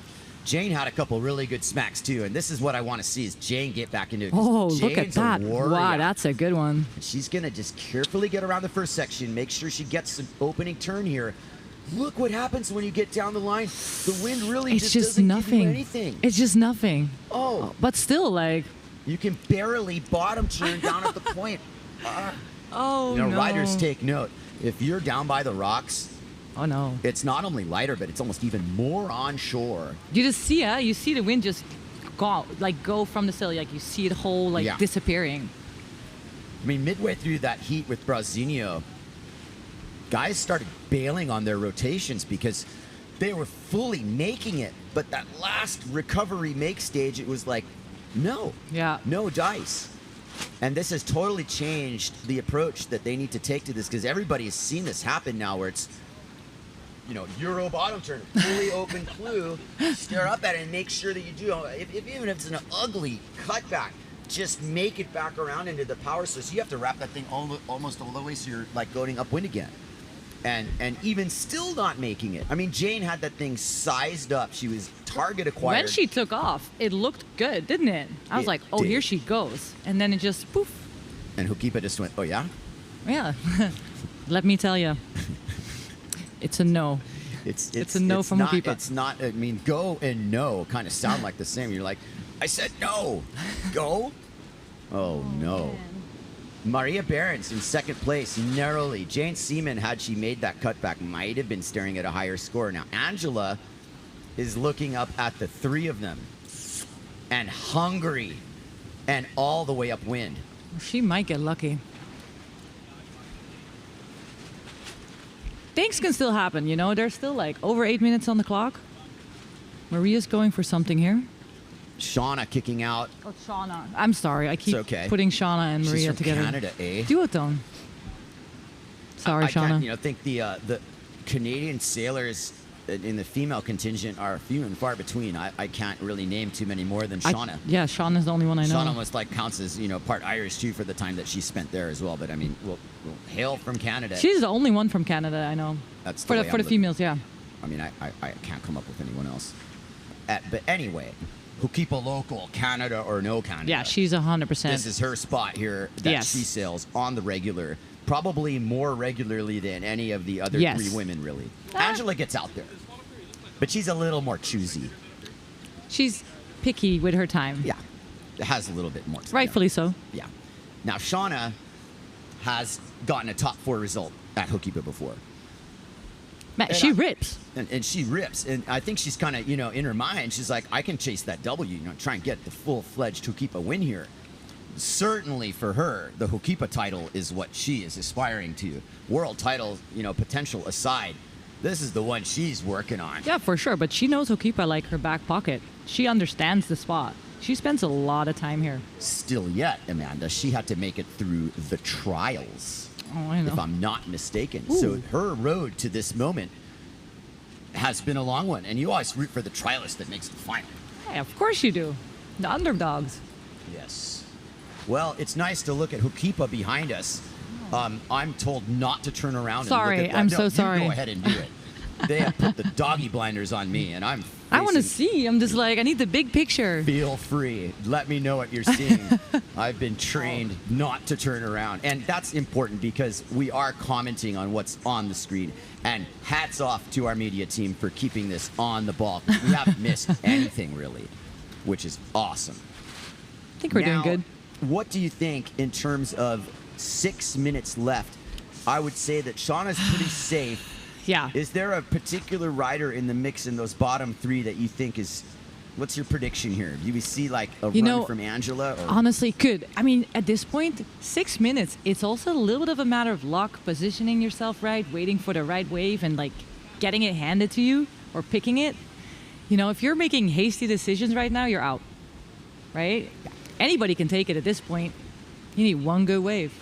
Jane had a couple really good smacks too, and this is what I want to see is Jane get back into it. Oh, look at that. Wow, that's a good one. She's going to just carefully get around the first section, make sure she gets an opening turn here. Look what happens when you get down the line. The wind really just doesn't give you anything. It's just nothing. Oh. But still, like... You can barely bottom turn down at the point. Oh, no. no. Riders take note. If you're down by the rocks... Oh, no. It's not only lighter, but it's almost even more onshore. You just see it. You see the wind just go from the sail. Like, you see the whole, disappearing. I mean, midway through that heat with Brazinho, guys started bailing on their rotations because they were fully making it. But that last recovery make stage, it was like, no. Yeah. No dice. And this has totally changed the approach that they need to take to this because everybody has seen this happen now where it's, Euro bottom turn, fully open clue, stare up at it and make sure that you do, even if it's an ugly cutback, just make it back around into the power source. You have to wrap that thing almost all the way so you're like going upwind again. And even still not making it. I mean, Jane had that thing sized up. She was target acquired. When she took off, it looked good, didn't it? I was like, oh, here she goes. And then it just poof. And Hukipa just went, oh, yeah? Yeah. Let me tell you. It's a no. It's a no from Hukipa. It's not, I mean, go and no kind of sound like the same. You're like, I said no. Go? Oh, no. Man. Maria BEHRENS in second place, narrowly. Jane Seaman, had she made that cutback, might have been staring at a higher score. Now, Angela is looking up at the three of them and hungry and all the way upwind. She might get lucky. Things can still happen, There's still like over 8 minutes on the clock. Maria's going for something here. Shauna kicking out. Oh, Shauna. I'm sorry. I keep putting Shauna and Maria She's from together. Canada, eh? Do it, though. Sorry, Shauna. I think the Canadian sailors in the female contingent are few and far between. I can't really name too many more than Shauna. Yeah, Shauna's the only one I know. Shauna almost counts as part Irish too for the time that she spent there as well. But I mean, we'll hail from Canada. She's the only one from Canada I know. That's for the females, yeah. I mean, I can't come up with anyone else. But anyway, Hukipa local, Canada or no Canada. Yeah, she's 100%. This is her spot here that she sails on the regular. Probably more regularly than any of the other three women, really. Angela gets out there, but she's a little more choosy. She's picky with her time. Yeah, it has a little bit more. Rightfully so. Yeah. Now, Shauna has gotten a top 4 result at Hukipa before. She rips. And she rips. And I think she's kind of, in her mind, she's like, I can chase that W, try and get the full-fledged Hukipa win here. Certainly for her, the Hukipa title is what she is aspiring to. World title, potential aside, this is the one she's working on. Yeah, for sure. But she knows Hukipa like her back pocket. She understands the spot. She spends a lot of time here. Still yet, Amanda, she had to make it through the trials. Oh, I know. If I'm not mistaken. Ooh. So her road to this moment has been a long one. And you always root for the trialist that makes the final. Hey, of course you do. The underdogs. Yes. Well, it's nice to look at Hukipa behind us. I'm told not to turn around and look at that. I'm so sorry. You go ahead and do it. They have put the doggy blinders on me, and I want to see. I'm just like, I need the big picture. Feel free. Let me know what you're seeing. I've been trained not to turn around. And that's important because we are commenting on what's on the screen. And hats off to our media team for keeping this on the ball. We haven't missed anything, really, which is awesome. I think we're doing good. what do you think in terms of 6 minutes left? I would say that Shawna's pretty safe. Yeah. Is there a particular rider in the mix in those bottom 3 that you think is? What's your prediction here? Do we see like a run from Angela? Or? Honestly, could. I mean, at this point, 6 minutes, it's also a little bit of a matter of luck, positioning yourself right, waiting for the right wave and like getting it handed to you or picking it. You know, if you're making hasty decisions right now, you're out, right? Anybody can take it at this point. You need one good wave.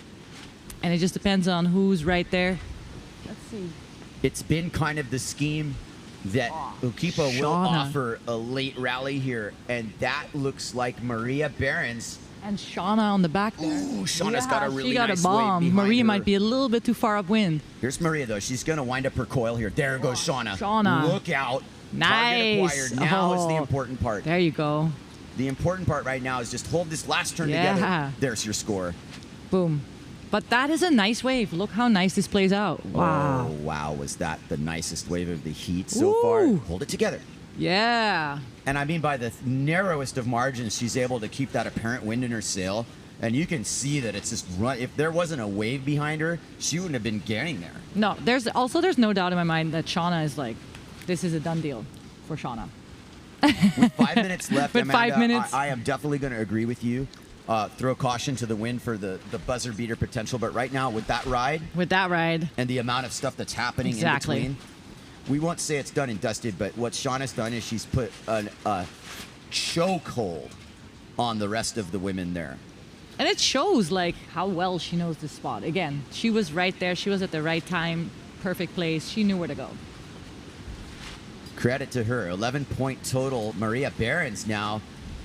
And it just depends on who's right there. Let's see. It's been kind of the scheme that Ukipa will offer a late rally here, and that looks like Maria BEHRENS. And Shawna on the back there. Ooh, Shawna's got a really she got nice a bomb. wave Maria behind might her. be a little bit too far upwind. Here's Maria, though. She's going to wind up her coil here. There goes Shawna. Shawna. Look out. Nice. Target acquired. Now is the important part. There you go. The important part right now is just hold this last turn together. There's your score. Boom. But that is a nice wave. Look how nice this plays out. Wow. Oh, wow. Was that the nicest wave of the heat so far? Hold it together. Yeah. And I mean, by the narrowest of margins, she's able to keep that apparent wind in her sail. And you can see that it's just run. If there wasn't a wave behind her, she wouldn't have been getting there. No, there's no doubt in my mind that Shawna is like, this is a done deal for Shawna. With 5 minutes left, With Amanda, 5 minutes. I am definitely going to agree with you. Throw caution to the wind for the buzzer beater potential. But right now, with that ride, and the amount of stuff that's happening in between, we won't say it's done and dusted. But what Shawna's done is she's put a chokehold on the rest of the women there. And it shows like how well she knows this spot. Again, she was right there. She was at the right time, perfect place. She knew where to go. Credit to her. 11-point total. Maria BEHRENS now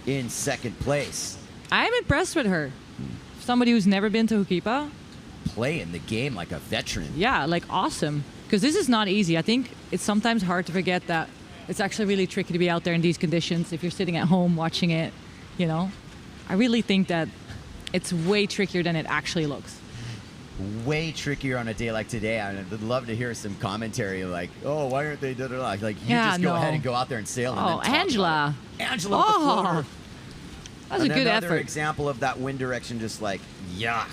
in second place. I'm impressed with her. Somebody who's never been to Ukipa. Playing the game like a veteran. Yeah, like awesome. Because this is not easy. I think it's sometimes hard to forget that it's actually really tricky to be out there in these conditions if you're sitting at home watching it, you know. I really think that it's way trickier than it actually looks. Way trickier on a day like today. I would love to hear some commentary like, oh, why aren't they like you just go ahead and go out there and sail. Oh, and then Angela. Angela with the floater. That was a good effort. Another example of that wind direction, just like, yuck.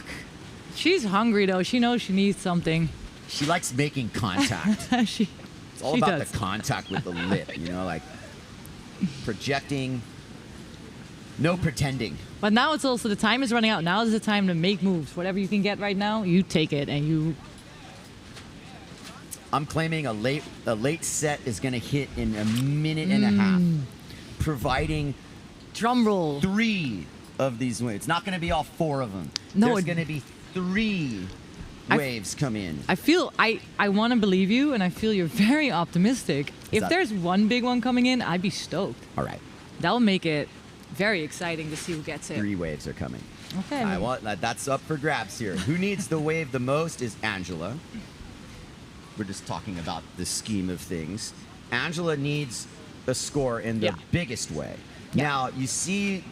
She's hungry, though. She knows she needs something. She likes making contact. It's all about the contact with the lip, you know, like projecting, no pretending. But now it's also, the time is running out. Now is the time to make moves. Whatever you can get right now, you take it and you... I'm claiming a late set is going to hit in a minute and a half, providing... Drum roll. 3 of these waves. It's not going to be all 4 of them. No, there's going to be 3 waves come in. I feel, I want to believe you, and I feel you're very optimistic. If there's one big one coming in, I'd be stoked. All right. That'll make it very exciting to see who gets it. 3 waves are coming. Okay. That's up for grabs here. Who needs the wave the most is Angela. We're just talking about the scheme of things. Angela needs a score in the biggest way. Now, you see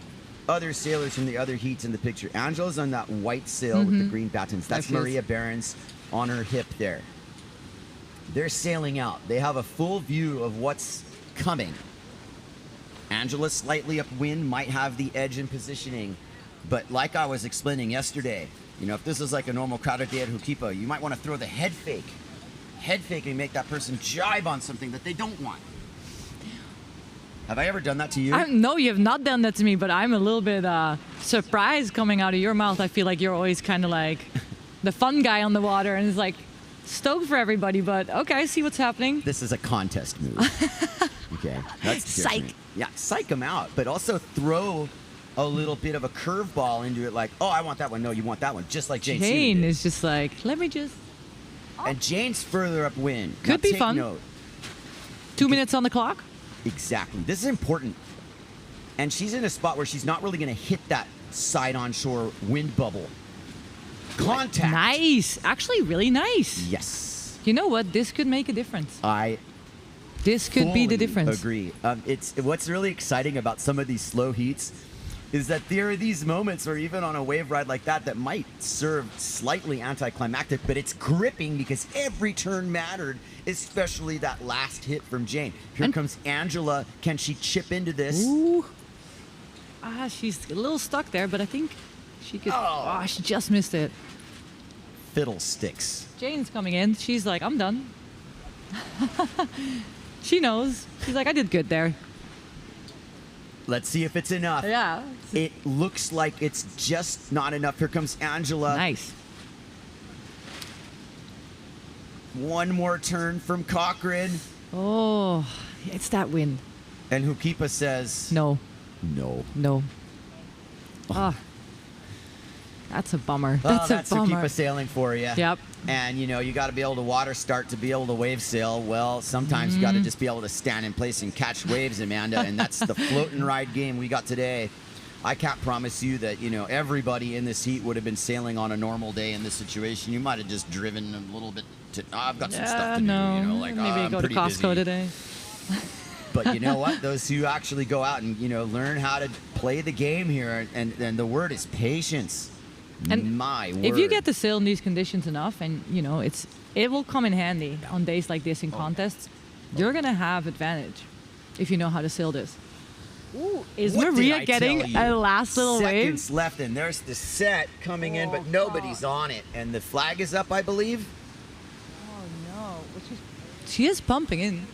other sailors from the other heats in the picture. Angela's on that white sail with the green battens. That's Maria BEHRENS on her hip there. They're sailing out. They have a full view of what's coming. Angela slightly upwind, might have the edge in positioning. But like I was explaining yesterday, you know, if this is like a normal crowded day at Ukipa, you might want to throw the head fake. Head fake and make that person jibe on something that they don't want. Have I ever done that to you? No, you have not done that to me, but I'm a little bit surprised coming out of your mouth. I feel like you're always kind of like the fun guy on the water and it's like stoked for everybody, but okay, I see what's happening. This is a contest move. Okay, that's different. Psych. Yeah, psych them out, but also throw a little bit of a curveball into it like, oh, I want that one. No, you want that one. Just like Jane Jane is just like, let me just... And Jane's further upwind. Could be fun. Note. 2 minutes on the clock? Exactly. This is important. And she's in a spot where she's not really going to hit that side onshore wind bubble. Contact. Nice. Actually, really nice. Yes. You know what? This could make a difference. This could fully be the difference. Agree. What's really exciting about some of these slow heats is that there are these moments where even on a wave ride like that might serve slightly anticlimactic, but it's gripping because every turn mattered, especially that last hit from Jane. Here comes Angela. Can she chip into this? Ooh. She's a little stuck there, but I think She could. Oh, she just missed it. Fiddlesticks. Jane's coming in. She's like, I'm done. She knows. She's like, I did good there. Let's see if it's enough. Yeah. It looks like it's just not enough. Here comes Angela. Nice. One more turn from Cochran. Oh, it's that wind. And Hukipa says... No. No. No. Oh. That's a bummer. That's a bummer. Hukipa sailing for you. Yep. And, you know, you got to be able to water start to be able to wave sail. Well, sometimes you got to just be able to stand in place and catch waves, Amanda. And that's the float and ride game we got today. I can't promise you that, you know, everybody in this heat would have been sailing on a normal day in this situation. You might have just driven a little bit to, I've got some stuff to do, you know, like, maybe go to Costco today. But you know what? Those who actually go out and, you know, learn how to play the game here, and the word is patience. And my word. If you get to sail in these conditions enough, and you know, it will come in handy on days like this in contests. You're gonna have advantage if you know how to sail this. Ooh, is Maria getting a last little wave? Seconds left, and there's the set coming in, but nobody's on it, and the flag is up, I believe. Oh no! She is pumping in.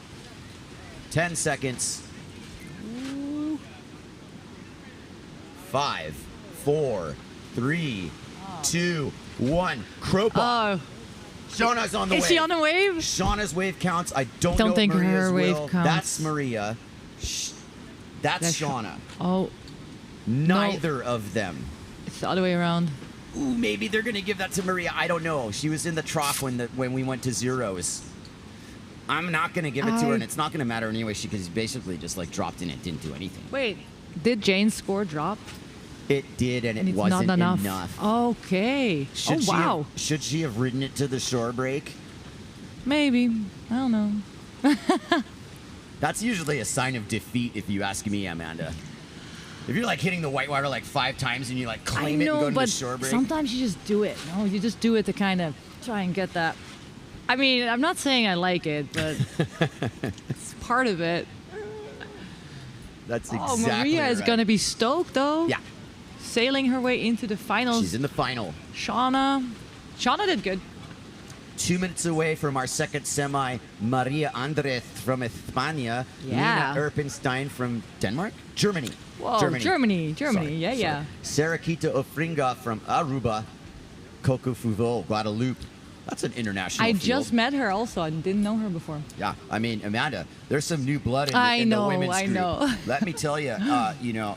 10 seconds. Ooh. 5, 4, 3, 2, 1. Cropa. Oh. Shawna's on the wave. Is she on the wave? Shawna's wave counts. I don't know think Maria's her wave will. counts. That's Maria. That's Shawna. Oh. Neither of them. It's the other way around. Ooh, maybe they're gonna give that to Maria. I don't know. She was in the trough when we went to zeros. I'm not gonna give it to her, and it's not gonna matter anyway. Because basically just like dropped in and didn't do anything. Wait, did Jane's score drop? It did, and it it's wasn't not enough. Okay. Wow. Should she have ridden it to the shore break? Maybe. I don't know. That's usually a sign of defeat, if you ask me, Amanda. If you're like hitting the whitewater like 5 times and you like claim it and go to the shore break. Sometimes you just do it. No, you just do it to kind of try and get that. I mean, I'm not saying I like it, but it's part of it. That's exactly Oh, Maria is going to be stoked, though. Yeah. Sailing her way into the finals. She's in the final. Shawna did good. 2 minutes away from our second semi, Maria Andres from España. Yeah. Nina Erpenstein from Denmark? Germany. Whoa, Germany. Yeah. SARAH-QUITA Ofringa from Aruba. Coco Fuvo, Guadeloupe. That's an international field. just met her also. I didn't know her before. Yeah, I mean, Amanda, there's some new blood in the women's group. I know. Let me tell you, you know,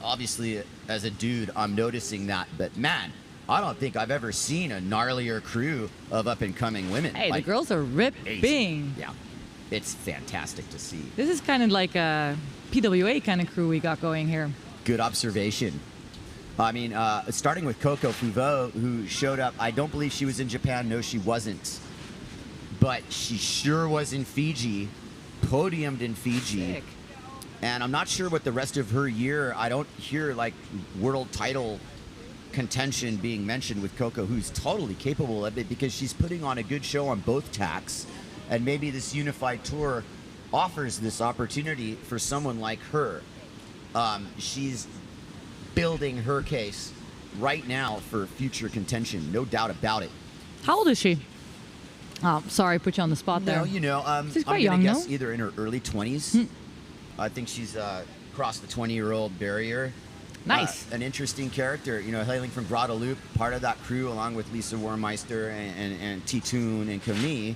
obviously as a dude, I'm noticing that. But man, I don't think I've ever seen a gnarlier crew of up-and-coming women. Hey, like, the girls are ripping. Yeah, it's fantastic to see. This is kind of like a PWA kind of crew we got going here. Good observation. I mean, starting with Coco Fuvo, who showed up. I don't believe she was in Japan. No, she wasn't. But she sure was in Fiji, podiumed in Fiji. Sick. And I'm not sure what the rest of her year, I don't hear like world title contention being mentioned with Coco, who's totally capable of it because she's putting on a good show on both tacks. And maybe this unified tour offers this opportunity for someone like her. She's building her case right now for future contention, no doubt about it. How old is she? Oh, sorry, put you on the spot there. No, you know, she's quite I'm young, gonna guess no? either in her early 20s. I think she's crossed the 20-year-old barrier. Nice. An interesting character, you know, hailing from Guadeloupe, part of that crew along with Lisa Warmeister and T-Toon and Camille.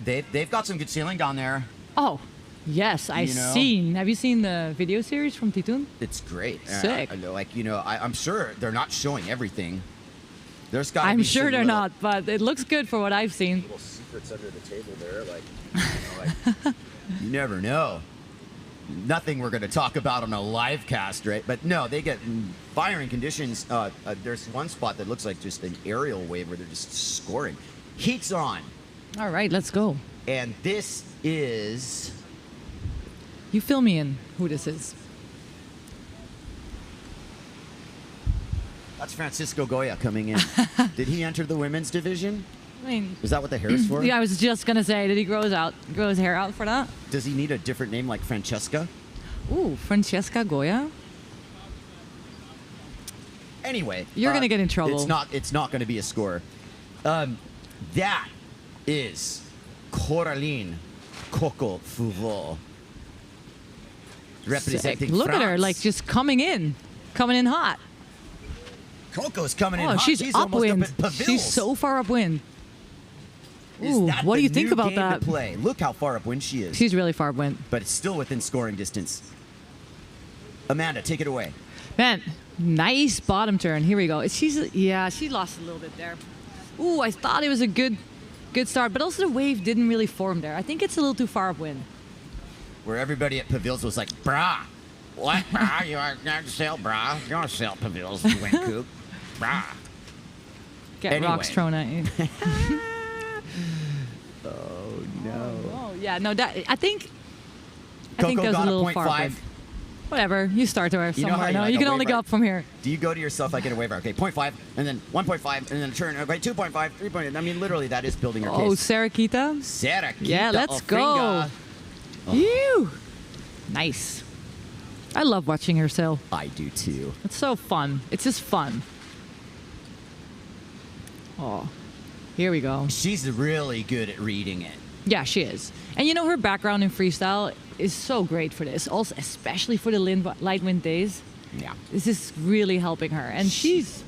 They've got some good sailing down there. Oh, yes, I've seen. Have you seen the video series from T-Toon? It's great. Sick. Like, you know, I'm sure they're not showing everything. There's got to be I'm sure some they're little, not, but it looks good for what I've seen. Little secrets under the table there, like, you know, like you never know. Nothing we're going to talk about on a live cast, right? But no, they get firing conditions. There's one spot that looks like just an aerial wave where they're just scoring. Heat's on. All right, let's go. And this is... You fill me in who this is. That's Francisco Goya coming in. Did he enter the women's division? I mean, is that what the hair is for? Yeah, I was just gonna say, did he grow his hair out for that? Does he need a different name like Francesca? Ooh, Francesca Goya. Anyway, You're gonna get in trouble. It's not going to be a score. That is Coraline Coco Fouveau. Representing Look at her, France. like just coming in hot. Coco's coming in Oh, hot. she's upwind. Almost up at She's so far upwind. Ooh, what do you think about that? Play? Look how far upwind she is. She's really far upwind. But it's still within scoring distance. Amanda, take it away. Man, nice bottom turn. Here we go. She lost a little bit there. Ooh, I thought it was a good start, but also the wave didn't really form there. I think it's a little too far upwind. Where everybody at Pavils was like, brah. What, brah? You aren't going to sail, brah. You don't sail Pavils, you went coop. Brah. Get rocks thrown at you. Oh, no. Oh, yeah. No, I think Coco that was got a little 0.5. far upwind. Whatever. You start to her You know somewhere. how No, like you a can only waiver? go up from here. Do you go to yourself like in a waiver? Okay, 0.5, and then 1.5, and then a turn. Okay, 2.5, 3.8. I mean, literally, that is building your Oh, case. SARAH-QUITA? SARAH-QUITA. Yeah, let's go. Ew. Nice. I love watching her sail. I do too. It's so fun. It's just fun. Oh, here we go. She's really good at reading it. Yeah, she is. And you know, her background in freestyle is so great for this. Also, especially for the light wind days. Yeah. This is really helping her. And she's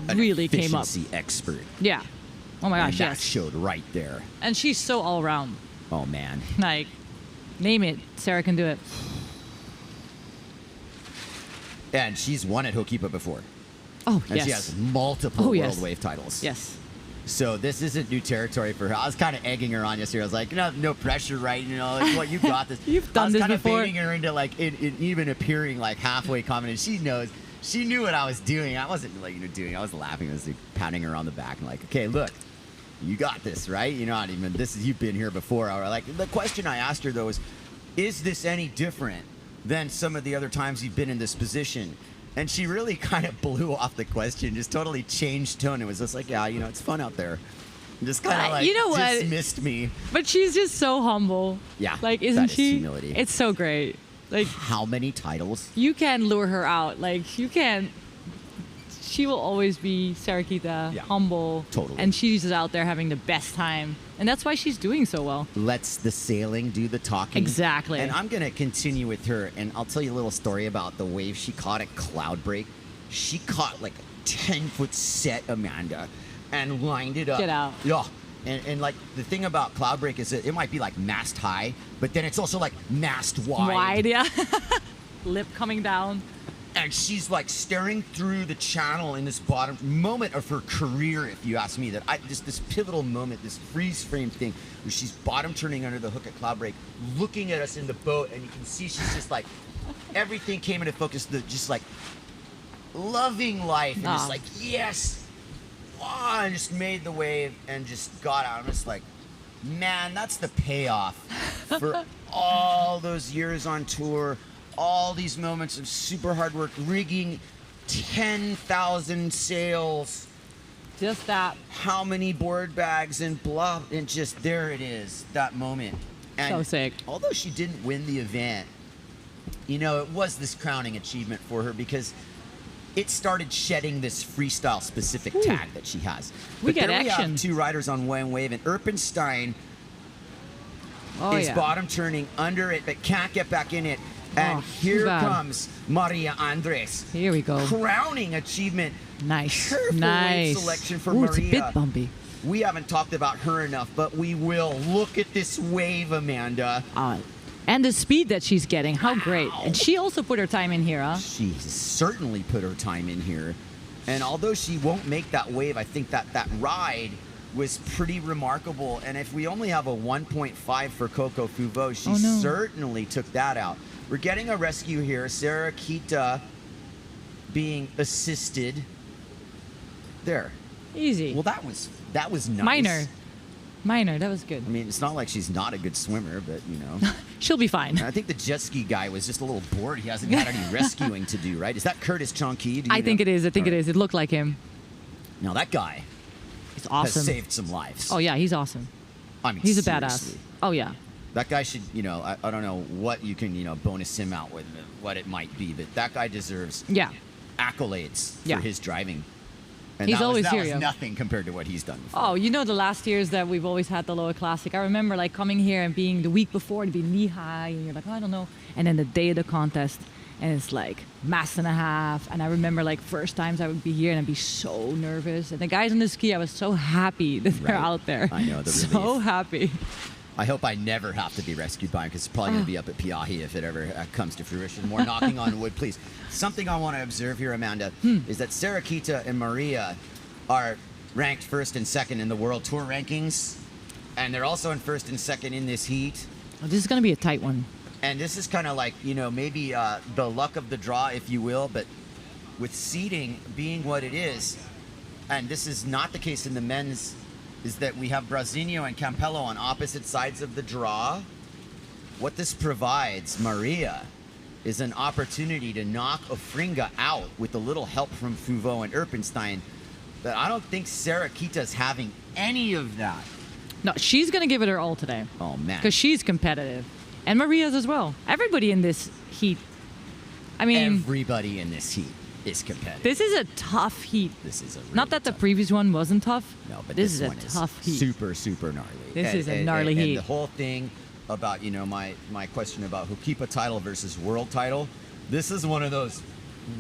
really came up. Efficiency expert. Yeah. Oh my And gosh, that yes. showed right there. And she's so all around. Oh, man. Like, name it. Sarah can do it. And she's won at Hokipa before. Oh, and yes. she has multiple Oh, World yes. Wave titles. Yes. So this isn't new territory for her. I was kind of egging her on yesterday. I was like, no pressure, right? You know, like, what, you got this. You've done this before. I was kind of baiting her into like it even appearing like halfway confident. She knows. She knew what I was doing. I wasn't like doing. I was laughing. I was like, patting her on the back and like, okay, look, you got this, right? You're not even. You've been here before. Or like the question I asked her though is this any different than some of the other times you've been in this position? And she really kind of blew off the question, just totally changed tone. It was just like, yeah, you know, it's fun out there. And just kind of like you know what? dismissed me. But she's just so humble. Yeah, Like, isn't that is she? humility. It's so great. Like, how many titles? You can lure her out. Like, you can. She will always be SARAH-QUITA, humble. Totally. And she's just out there having the best time. And that's why she's doing so well. Lets the sailing do the talking. Exactly. And I'm going to continue with her, and I'll tell you a little story about the wave she caught at Cloudbreak. She caught like a 10-foot set, Amanda, and lined it up. Get out. Yeah. And like the thing about Cloudbreak is that it might be like mast high, but then it's also like mast wide. Wide, yeah. Lip coming down. And she's like staring through the channel in this bottom moment of her career, if you ask me, this pivotal moment, this freeze frame thing, where she's bottom turning under the hook at Cloudbreak, looking at us in the boat, and you can see she's just like, everything came into focus, just like loving life, and just like, yes, and just made the wave and just got out. I'm just like, man, that's the payoff for all those years on tour. All these moments of super hard work, rigging 10,000 sails. Just that. How many board bags and blah, and just there it is, that moment. And so sick. Although she didn't win the event, you know, it was this crowning achievement for her because it started shedding this freestyle specific tag that she has. We But get there action. We have two riders on one wave, and Erpenstein is bottom turning under it, but can't get back in it. And here comes Maria Andres. Here we go. Crowning achievement. Nice. Careful wave selection for Maria. It's a bit bumpy. We haven't talked about her enough, but we will. Look at this wave, Amanda. And the speed that she's getting. How great. And she also put her time in here, huh? She certainly put her time in here. And although she won't make that wave, I think that ride was pretty remarkable. And if we only have a 1.5 for Coco Fouveau, she certainly took that out. We're getting a rescue here. SARAH-QUITA being assisted. There. Easy. Well, that was nice. Minor. That was good. I mean, it's not like she's not a good swimmer, but you know. She'll be fine. I think the jet ski guy was just a little bored. He hasn't had any rescuing to do, right? Is that Curtis Chonky? I think it is. I think it is. It looked like him. Now that guy He's awesome. has saved some lives. Oh, yeah. He's awesome. I mean, he's a seriously. badass. Oh, yeah. That guy should, you know, I don't know what you can, you know, bonus him out with, what it might be, but that guy deserves accolades Yeah. for his driving. And He's always that here, was yeah. nothing compared to what he's done before. Oh, you know the last years that we've always had the Aloha Classic. I remember like coming here and being the week before to be knee high, and you're like, oh, I don't know. And then the day of the contest, and it's like mass and a half. And I remember like first times I would be here and I'd be so nervous. And the guys on the ski, I was so happy that they're out there. I know, the so relief. happy. I hope I never have to be rescued by him because it's probably going to be up at Piahi if it ever comes to fruition. More knocking on wood, please. Something I want to observe here, Amanda, is that SARAH-QUITA and Maria are ranked first and second in the World Tour rankings. And they're also in first and second in this heat. Oh, this is going to be a tight one. And this is kind of like, you know, maybe the luck of the draw, if you will. But with seeding being what it is, and this is not the case in the men's, is that we have Brazinho and Campello on opposite sides of the draw. What this provides Maria is an opportunity to knock Ofringa out with a little help from Fuveau and Erpenstein. But I don't think SARAH-QUITA's having any of that. No, she's going to give it her all today. Oh, man. Because she's competitive. And Maria's as well. Everybody in this heat. I mean, everybody in this heat is competitive. this is a tough heat. This is a really Not that the previous one wasn't tough. No, but this this is one a tough heat. super, super gnarly. This is a gnarly heat. And the whole thing about, you know, my question about Hukipa title versus world title, this is one of those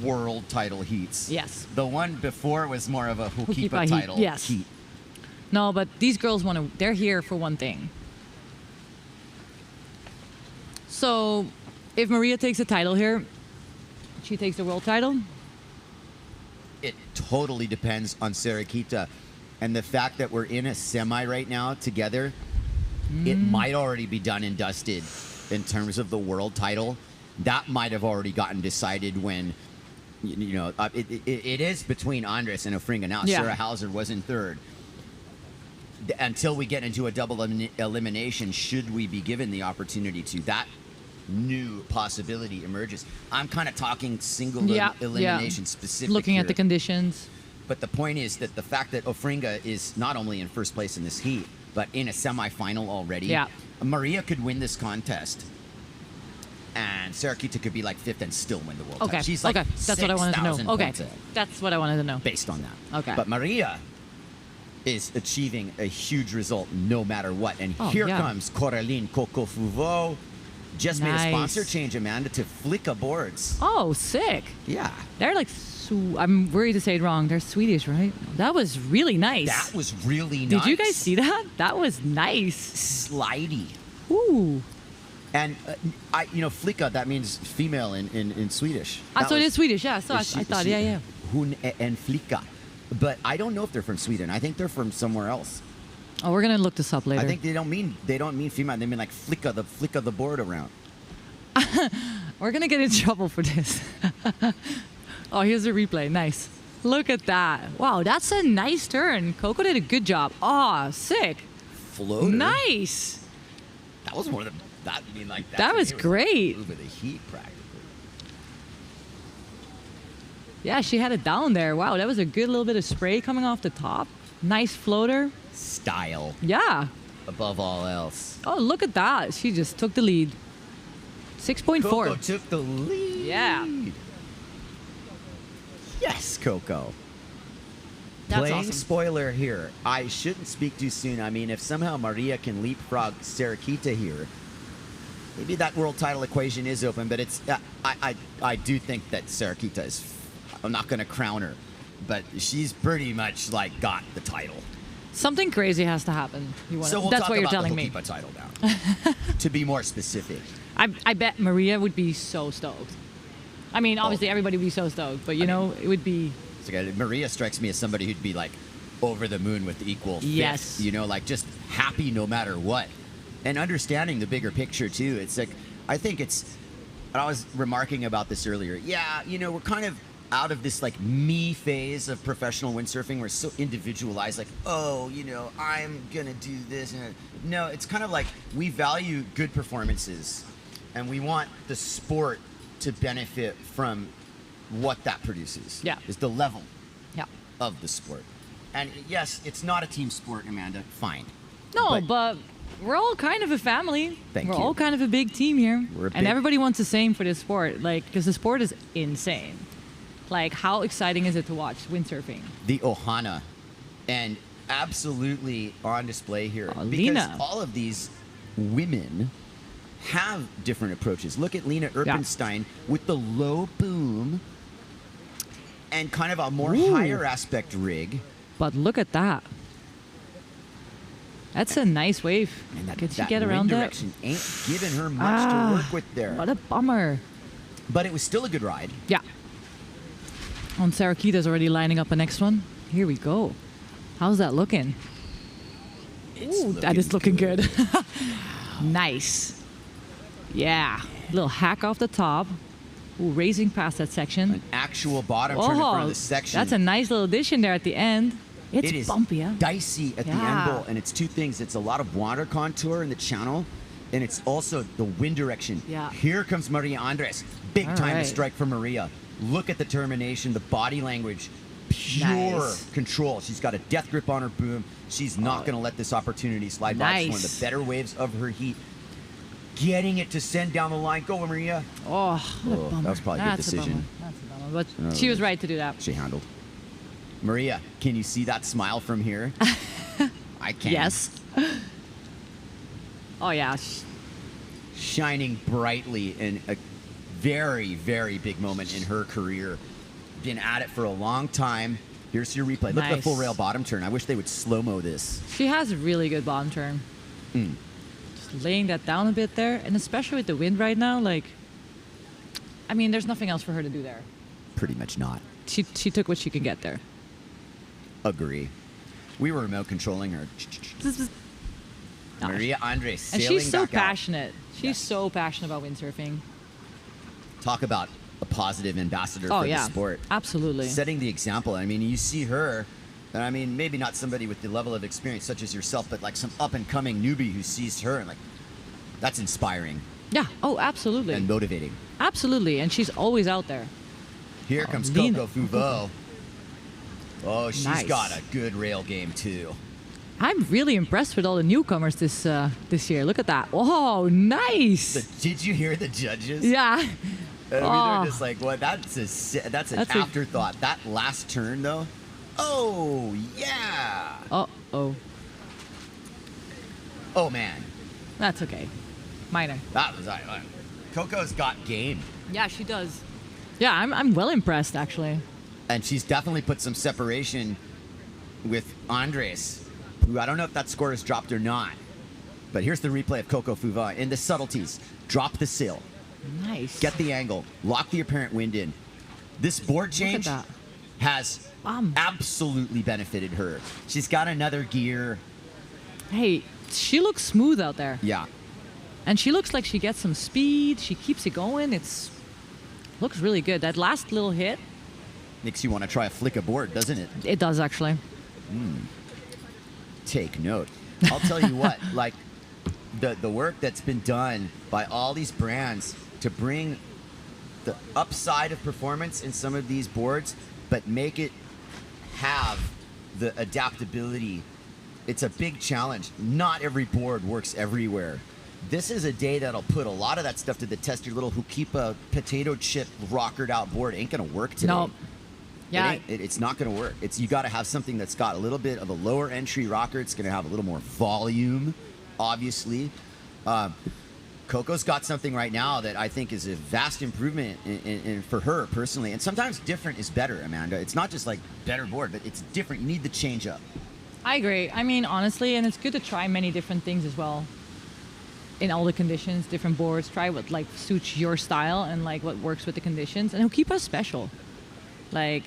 world title heats. Yes. The one before was more of a Hukipa Hukipa heat, title yes. heat. No, but these girls want to, they're here for one thing. So, if Maria takes the title here, she takes the world title? It totally depends on SARAH-QUITA. And the fact that we're in a semi right now together, it might already be done and dusted in terms of the world title. That might have already gotten decided when, you know, it is between Andres and Ofringa now. Yeah. Sarah Hauser was in third. Until we get into a double elimination, should we be given the opportunity to, that new possibility emerges. I'm kind of talking single elimination specific Looking here. at the conditions. But the point is that the fact that Ofringa is not only in first place in this heat, but in a semifinal already. Yeah. Maria could win this contest. And SARAH-QUITA could be like fifth and still win the world title. She's like that's what I wanted to know. 6,000 Okay, points ahead that's what I wanted to know. based on that. Okay. But Maria is achieving a huge result no matter what. And here comes Coraline Coco Fuveau. Just made a sponsor change, Amanda, to Flicka boards. Oh, sick. Yeah. They're like, I'm worried to say it wrong. They're Swedish, right? That was really nice. That was really nice. Did you guys see that? That was nice. Slidey. Ooh. And, you know, Flicka, that means female in Swedish. So it is Swedish, yeah. So I thought, yeah. Hon and Flicka. But I don't know if they're from Sweden. I think they're from somewhere else. Oh, we're going to look this up later. I think they don't mean female. They mean like flick of the board around. We're going to get in trouble for this. Oh, here's a replay. Nice. Look at that. Wow, that's a nice turn. Coco did a good job. Oh, sick. Floater. Nice. That was one of the... That was great. Over the heat, practically. Yeah, she had it down there. Wow, that was a good little bit of spray coming off the top. Nice floater. Style. Yeah. Above all else. Oh, look at that. She just took the lead. 6.4. Coco took the lead. Yeah. Yes, Coco. That's Playing awesome. spoiler here. I shouldn't speak too soon. I mean, if somehow Maria can leapfrog SARAH-QUITA here, maybe that world title equation is open, but it's I do think that SARAH-QUITA is, I'm not going to crown her, but she's pretty much like got the title. Something crazy has to happen. So we'll that's talk what you're about telling the me. Hukipa title now. To be more specific. I bet Maria would be so stoked. I mean, obviously everybody would be so stoked, but you know, it would be... Maria strikes me as somebody who'd be like over the moon with equal fifth, Yes. you know, like just happy no matter what. And understanding the bigger picture too. It's like, I think it's, I was remarking about this earlier. Yeah, you know, we're kind of out of this like me phase of professional windsurfing. We're so individualized, like, oh, you know, I'm gonna do this. And no, it's kind of like we value good performances and we want the sport to benefit from what that produces. Yeah. Is the level Yeah. of the sport. And yes, it's not a team sport, Amanda. Fine. No, but we're all kind of a family. Thank we're you. all kind of a big team here. We're a and big- everybody wants the same for this sport, like, because the sport is insane. Like, how exciting is it to watch windsurfing? The Ohana, and absolutely on display here. Oh, because Lena. all of these women have different approaches. Look at Lena Erpenstein with the low boom and kind of a more higher aspect rig. But look at that. That's a nice wave. And Could she that get wind around that? direction ain't giving her much to work with there. What a bummer. But it was still a good ride. Yeah. And SARAH-QUITA's already lining up the next one. Here we go. How's that looking? Ooh, that is looking good. Nice. Yeah. Little hack off the top. Ooh, raising past that section. An actual bottom turn in front of the section. That's a nice little addition there at the end. It's it is bumpy, huh? dicey at the end bowl, and it's two things. It's a lot of water contour in the channel, and it's also the wind direction. Yeah. Here comes Maria Andres. Big All time right. to strike for Maria. Look at the termination, the body language, pure control. She's got a death grip on her boom. She's not going to let this opportunity slide by. It's one of the better waves of her heat. Getting it to send down the line. Go, Maria. Oh, what a bummer. That was probably a good decision. That's a bummer. But she was right to do that. She handled. Maria, can you see that smile from here? I can. Yes. Oh, yeah. Shining brightly in a very, very big moment in her career. Been at it for a long time. Here's your replay. Look at the full rail bottom turn. I wish they would slow-mo this. She has a really good bottom turn. Just laying that down a bit there. And especially with the wind right now, like, I mean, there's nothing else for her to do there. Pretty much not. She took what she could get there. Agree. We were remote controlling her. Maria Andres sailing And she's so back out. passionate. She's so passionate about windsurfing. Talk about a positive ambassador for the sport. Absolutely. Setting the example. I mean, you see her, and I mean, maybe not somebody with the level of experience such as yourself, but like some up-and-coming newbie who sees her and like, that's inspiring. Yeah. Oh, absolutely. And motivating. Absolutely. And she's always out there. Here comes Lena. Coco Fuveau. Oh, she's Nice. got a good rail game too. I'm really impressed with all the newcomers this year. Look at that. Oh, nice. Did you hear the judges? Yeah. I mean, they're just like, well, that's an afterthought. That last turn, though. Oh, yeah. Uh-oh. Oh, man. That's okay. Minor. That was Coco's got game. Yeah, she does. Yeah, I'm well impressed, actually. And she's definitely put some separation with Andres, who I don't know if that score is dropped or not. But here's the replay of Coco Fuveau. In the subtleties, drop the sail. Nice. Get the angle. Lock the apparent wind in. This board change has absolutely benefited her. She's got another gear. Hey, she looks smooth out there. Yeah. And she looks like she gets some speed. She keeps it going. Looks really good. That last little hit. Makes you want to try a flick aboard, doesn't it? It does, actually. Take note. I'll tell you what, like the work that's been done by all these brands to bring the upside of performance in some of these boards, but make it have the adaptability. It's a big challenge. Not every board works everywhere. This is a day that'll put a lot of that stuff to the test. Your little Hukipa potato chip rockered out board ain't gonna work today. No. Yeah. It's not gonna work. You gotta have something that's got a little bit of a lower entry rocker. It's gonna have a little more volume, obviously. Coco's got something right now that I think is a vast improvement in for her personally. And sometimes different is better, Amanda. It's not just like better board, but it's different. You need the change up. I agree. I mean, honestly, and it's good to try many different things as well. In all the conditions, different boards. Try what like suits your style and like what works with the conditions. And keep us special. Like,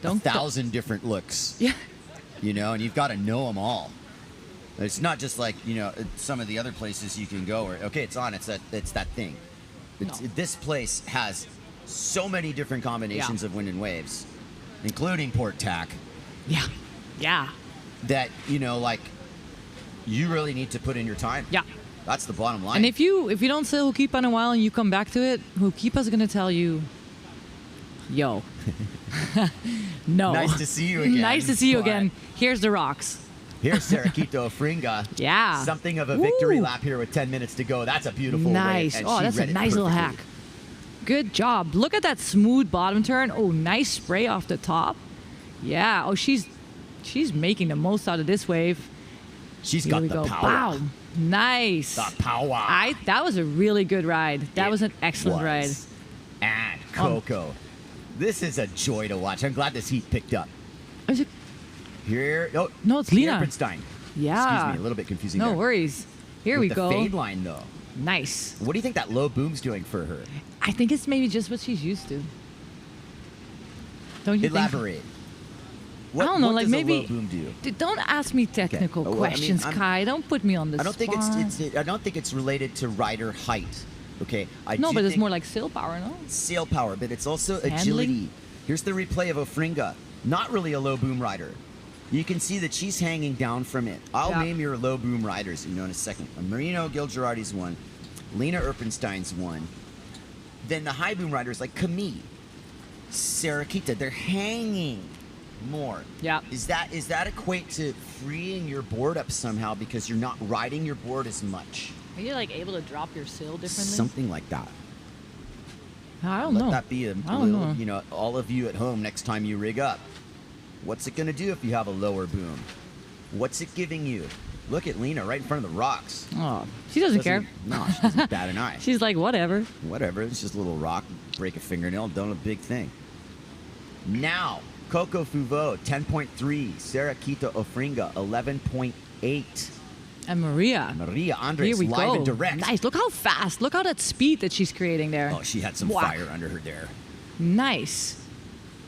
don't 1,000 different looks. Yeah. You know, and you've got to know them all. It's not just like, you know, some of the other places you can go where, okay, it's on, it's that thing. This place has so many different combinations of wind and waves, including port tack. Yeah. Yeah. That, you know, like, you really need to put in your time. Yeah. That's the bottom line. And if you don't sail Hukipa in a while and you come back to it, Hukipa's going to tell you, yo, no. Nice to see you again. Nice to see you again. Here's the rocks. Here's SARAH-QUITA Fringa. Yeah. Something of a victory lap here with 10 minutes to go. That's a beautiful nice. wave. Oh, that's a nice little hack. Good job. Look at that smooth bottom turn. Oh, nice spray off the top. Yeah. Oh, she's making the most out of this wave. She's Here got we the go. power. Wow. Nice. The power. That was a really good ride. That was an excellent ride. And Coco. This is a joy to watch. I'm glad this heat picked up. Is it? Here. Oh, no, it's Lena. Eprenstein. Yeah. Excuse me, a little bit confusing No there. worries. Here With we go. The fade line, though. Nice. What do you think that low boom's doing for her? I think it's maybe just what she's used to. Don't you Elaborate. think? I don't know, what like does maybe. a low boom do? Don't ask me technical Okay. Well, I mean, questions, Kai. Don't put me on the I don't spot. think I don't think it's related to rider height. Okay. No, do but it's think more like sail power, no? sail power, but it's also Handling? agility. Here's the replay of Ofringa. Not really a low boom rider. You can see that she's hanging down from it. I'll name your low boom riders, in a second. Marino GIL-GHERARDI's one. Lena Eprenstein's one. Then the high boom riders like Camille, SARAH-QUITA, they're hanging more. Yeah. Is that equate to freeing your board up somehow because you're not riding your board as much? Are you like able to drop your sail differently? Something like that. I don't Let know. that be a I don't little, know. all of you at home next time you rig up. What's it going to do if you have a lower boom? What's it giving you? Look at Lena right in front of the rocks. Oh, she doesn't care. No, she doesn't bat an eye. She's like, whatever. Whatever. It's just a little rock, break a fingernail, done a big thing. Now, Coco Fuveau, 10.3. SARAH-QUITA Ofringa, 11.8. And Maria. Maria Andres, Here we live go. and direct. Nice. Look how fast. Look how that speed that she's creating there. Oh, she had some Wow. fire under her there. Nice.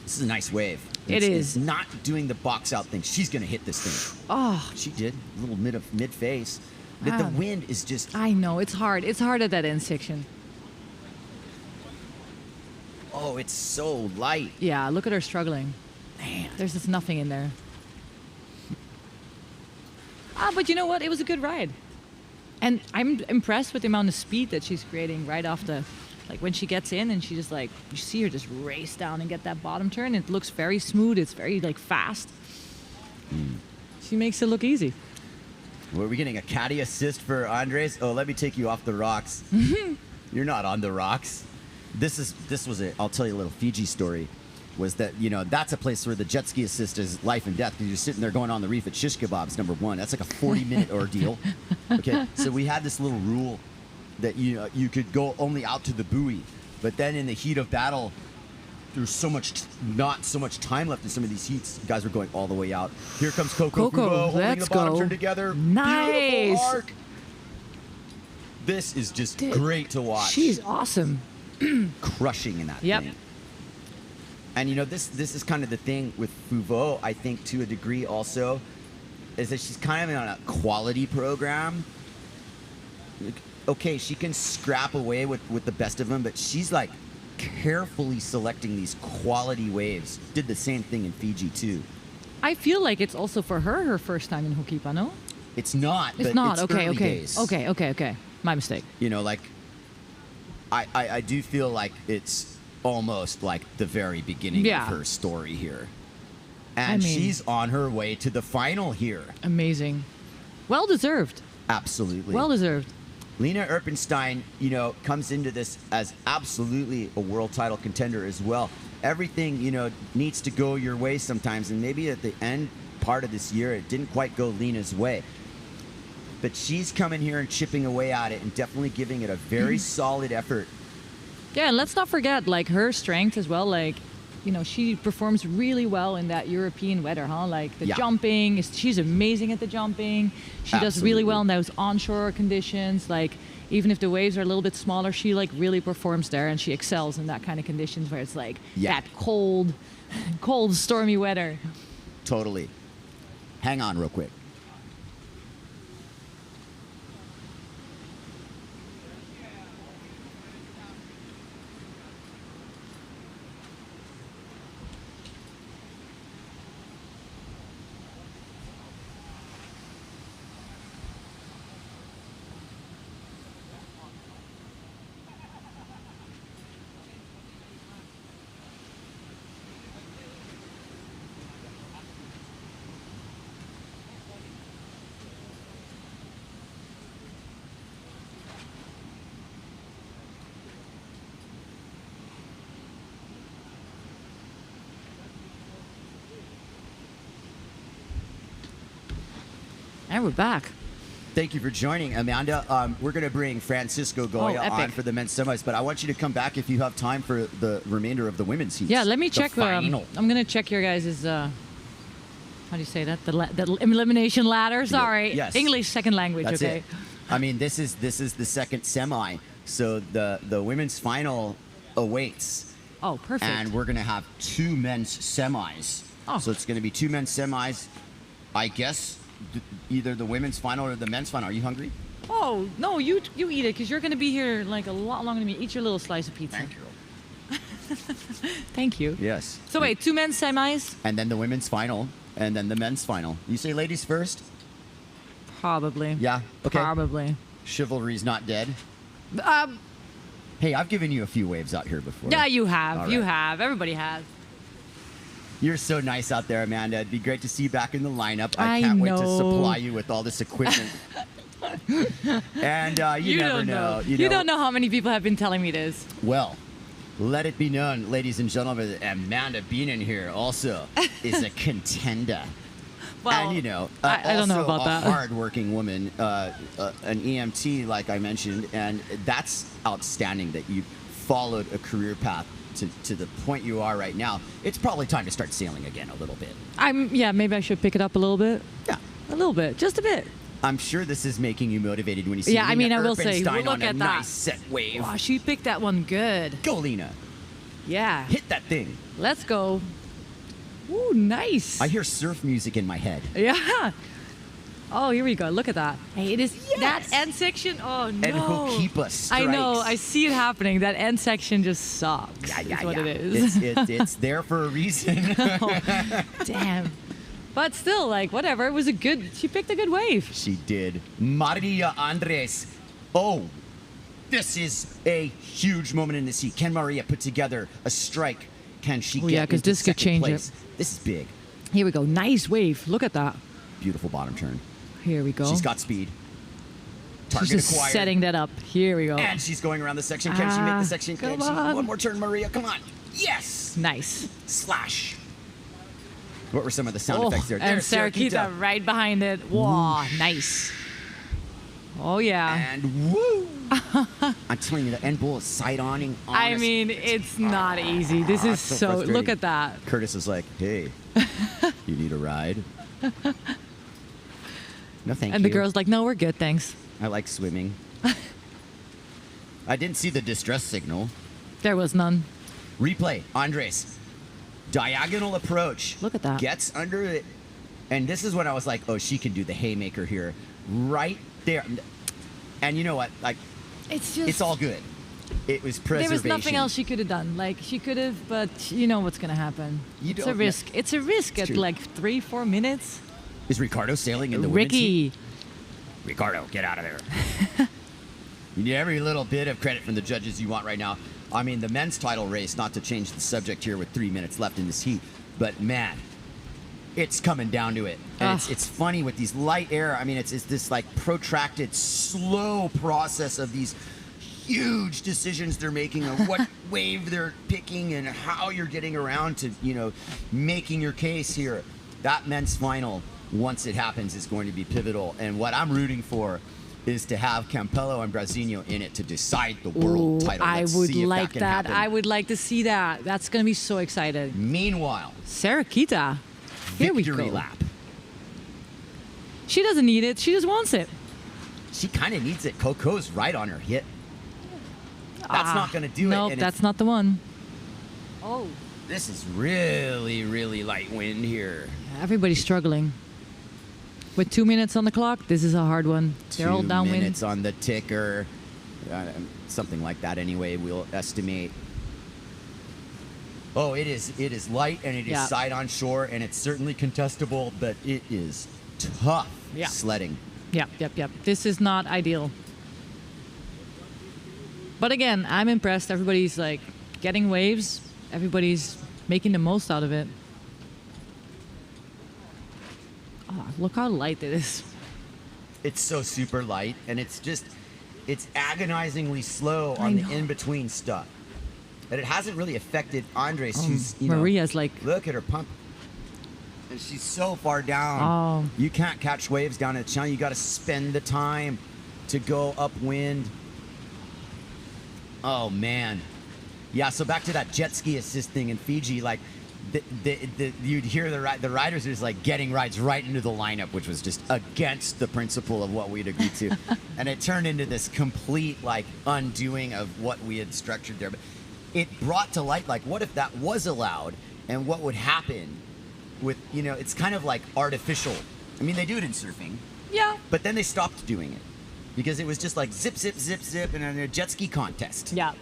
This is a nice wave. It is. It's not doing the box out thing. She's going to hit this thing. Oh. She did. A little mid face. But the wind is just... I know. It's hard. It's hard at that end section. Oh, it's so light. Yeah, look at her struggling. Man. There's just nothing in there. But you know what? It was a good ride. And I'm impressed with the amount of speed that she's creating right off the... Like when she gets in and she just like... You see her just race down and get that bottom turn. It looks very smooth. It's very like fast. She makes it look easy. Were we getting a caddy assist for Andres? Oh, let me take you off the rocks. You're not on the rocks. I'll tell you a little Fiji story. Was that, that's a place where the jet ski assist is life and death. Because you're sitting there going on the reef at shish kebabs, number one. That's like a 40-minute ordeal. Okay, so we had this little rule that you could go only out to the buoy. But then in the heat of battle, there's not so much time left in some of these heats. You guys are going all the way out. Here comes Coco Fuveau, holding the bottom turn together. Nice. Beautiful arc. This is just great to watch. She's awesome. Crushing in that thing. And this is kind of the thing with Fuveau, I think, to a degree also, is that she's kind of on a quality program. Okay, she can scrap away with the best of them, but she's like carefully selecting these quality waves. Did the same thing in Fiji too. I feel like it's also for her first time in Hokipa, no? It's not. It's but not. It's Okay, early okay. days. Okay. My mistake. I do feel like it's almost like the very beginning of her story here. And she's on her way to the final here. Amazing. Well deserved. Absolutely. Well deserved. Lena Eprenstein, comes into this as absolutely a world title contender as well. Everything, needs to go your way sometimes. And maybe at the end part of this year, it didn't quite go Lena's way. But she's coming here and chipping away at it and definitely giving it a very solid effort. Yeah, and let's not forget, like, her strength as well. Like, she performs really well in that European weather, huh? Like, the jumping, she's amazing at the jumping. She does really well in those onshore conditions. Like, even if the waves are a little bit smaller, she, like, really performs there, and she excels in that kind of conditions where it's, like, that cold, stormy weather. Totally. Hang on real quick. And we're back. Thank you for joining, Amanda. We're going to bring Francisco Goya on for the men's semis, but I want you to come back if you have time for the remainder of the women's heats. Yeah, let me check. Final. I'm going to check your guys' how do you say that? The elimination ladder. Sorry. Yes. English second language. That's okay. it. I mean, this is the second semi, so the women's final awaits. Oh, perfect. And we're going to have 2 men's semis. Oh. So it's going to be 2 men's semis. I guess either the women's final or the men's final. Are you hungry? Oh no, you eat it because you're going to be here like a lot longer than me. Eat your little slice of pizza. Thank you. Thank you. Yes. So wait, 2 men's semis? And then the women's final, and then the men's final. You say ladies first? Probably. Yeah. Okay. Probably. Chivalry's not dead. Hey, I've given you a few waves out here before. Yeah, you have. All You right. have. Everybody has. You're so nice out there, Amanda. It'd be great to see you back in the lineup. I I can't wait to know. supply you with all this equipment. And you never don't know. You don't know how many people have been telling me this. Well, let it be known, ladies and gentlemen, that Amanda Beenan here also is a contender. Well, And you know, I don't know also about a that. hard-working woman, an EMT, like I mentioned, and that's outstanding that you followed a career path to the point you are right now. It's probably time to start sailing again a little bit. Yeah, maybe I should pick it up a little bit. Yeah. A little bit, just a bit. I'm sure this is making you motivated when you see Yeah, I mean, Lena I will say, Erpenstein look on a at that. nice set wave. Wow, she picked that one good. Go, Lena. Yeah. Hit that thing. Let's go. Ooh, nice. I hear surf music in my head. Yeah. Oh, here we go. Look at that. Hey, it is that end section. Oh no. And Hokipa I know. strikes. I see it happening. That end section just sucks. Yeah, is what it is. It's there for a reason. Damn. But still, like, whatever. It was a good. She picked a good wave. She did. Maria Andres. Oh, this is a huge moment in this heat. Can Maria put together a strike? Can she get Yeah, because into this could second change place? it. This is big. Here we go. Nice wave. Look at that. Beautiful bottom turn. Here we go. She's got speed. She's Target just acquired. setting that up. Here we go. And she's going around the section. Can she make the section? Can come she? on. One more turn, Maria. Come on. Yes. Nice. Slash. What were some of the sound Oh, effects there? and There's SARAH-QUITA right behind it. Wow, nice. Oh, yeah. And woo! I'm telling you, the end bull is side-oning. I mean, it's not easy. This is That's so so. frustrating. Look at that. Curtis is like, hey, you need a ride? No, thank you. And the girl's like, no, we're good, thanks. I like swimming. I didn't see the distress signal. There was none. Replay, Andres. Diagonal approach. Look at that. Gets under it. And this is when I was like, oh, she can do the haymaker here. Right there. And you know what? Like, It's just. it's all good. It was preservation. There was nothing else she could have done. Like, she could have, but you know what's going to happen. You It's a don't know. risk. It's a risk at true. like 3-4 minutes. Is Ricardo sailing in the women's heat? Ricky. Ricardo, get out of there. You need every little bit of credit from the judges you want right now. I mean, the men's title race, not to change the subject here with 3 minutes left in this heat, but man, it's coming down to it. And it's funny with these light air. I mean, it's this like protracted, slow process of these huge decisions they're making on what wave they're picking and how you're getting around to, you know, making your case here. That men's final, once it happens, is going to be pivotal. And what I'm rooting for is to have Campello and Brasinho in it to decide the world title. I Let's would see if like can that. happen. I would like to see that. That's going to be so excited. Meanwhile, SARAH-QUITA. Here we go. victory lap. She doesn't need it. She just wants it. She kind of needs it. Coco's right on her hit. That's not going to do it. Nope, and that's not the one. Oh. This is really, really light wind here. Everybody's struggling. With 2 minutes on the clock, this is a hard one. They're all 2 downwind. minutes on the ticker. Something like that anyway, we'll estimate. Oh, it is light and it is Yeah. side on shore and it's certainly contestable, but it is tough Yeah. sledding. Yep. This is not ideal. But again, I'm impressed. Everybody's like getting waves. Everybody's making the most out of it. Oh, look how light it is. It's so super light and it's agonizingly slow I on the know. in-between stuff. But it hasn't really affected Andres, who's, you Maria's know, like, look at her pump. And she's so far down. Oh. You can't catch waves down at the channel. You got to spend the time to go upwind. Oh, man. Yeah, so back to that jet ski assist thing in Fiji, like, you'd hear the riders are just like getting rides right into the lineup, which was just against the principle of what we'd agreed to. And it turned into this complete like undoing of what we had structured there. But it brought to light, like, what if that was allowed and what would happen with, you know, it's kind of like artificial. I mean, they do it in surfing. Yeah. But then they stopped doing it because it was just like zip, zip, zip, zip, and a jet ski contest. Yeah.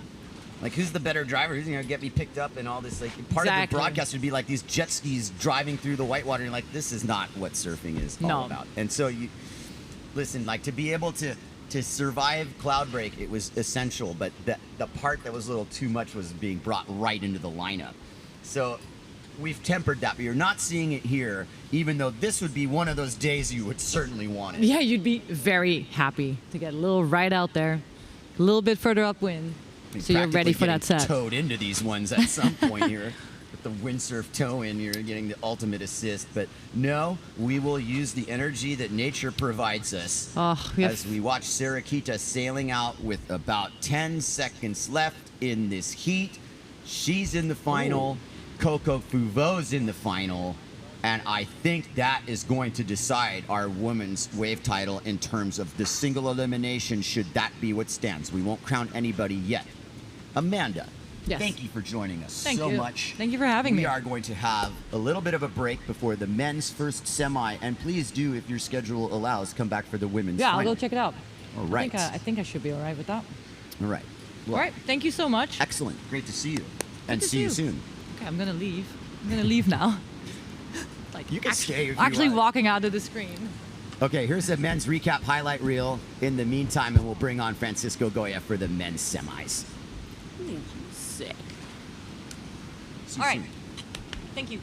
Like, who's the better driver? Who's going to get me picked up and all this? Like, part of the broadcast would be like these jet skis driving through the whitewater. And you're like, this is not what surfing is all about. And so you listen, like, to be able to survive cloud break, it was essential. But the part that was a little too much was being brought right into the lineup. So we've tempered that, but you're not seeing it here, even though this would be one of those days you would certainly want it. Yeah, you'd be very happy to get a little right out there, a little bit further upwind. So you're ready for that set. Towed into these ones at some point here. With the windsurf tow in, you're getting the ultimate assist. But no, we will use the energy that nature provides us as we watch SARAH-QUITA sailing out with about 10 seconds left in this heat. She's in the final. Coco Fuvo's in the final. And I think that is going to decide our women's wave title in terms of the single elimination, should that be what stands. We won't crown anybody yet. Amanda, thank you for joining us so much. Thank you for having me. We are going to have a little bit of a break before the men's first semi. And please do, if your schedule allows, come back for the women's final. I'll go check it out. All right. I think I should be all right with that. All right. Well, all right. Thank you so much. Excellent. Great to see you. And see you soon. Okay, I'm going to leave. I'm going to leave now. Like, you can stay if you actually want. walking out of the screen. Okay, here's the men's recap highlight reel in the meantime, and we'll bring on Francisco Goya for the men's semis. Ooh, sick. See you all right. soon. Thank you.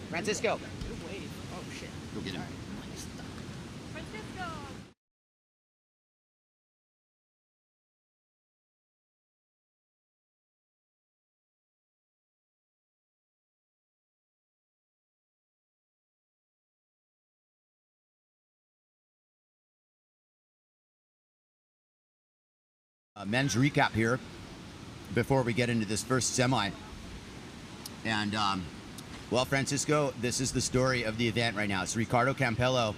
Francisco. Good wave. Oh, shit. Go get him. Francisco. Men's recap here before we get into this first semi. And, well, Francisco, this is the story of the event right now. It's Ricardo Campello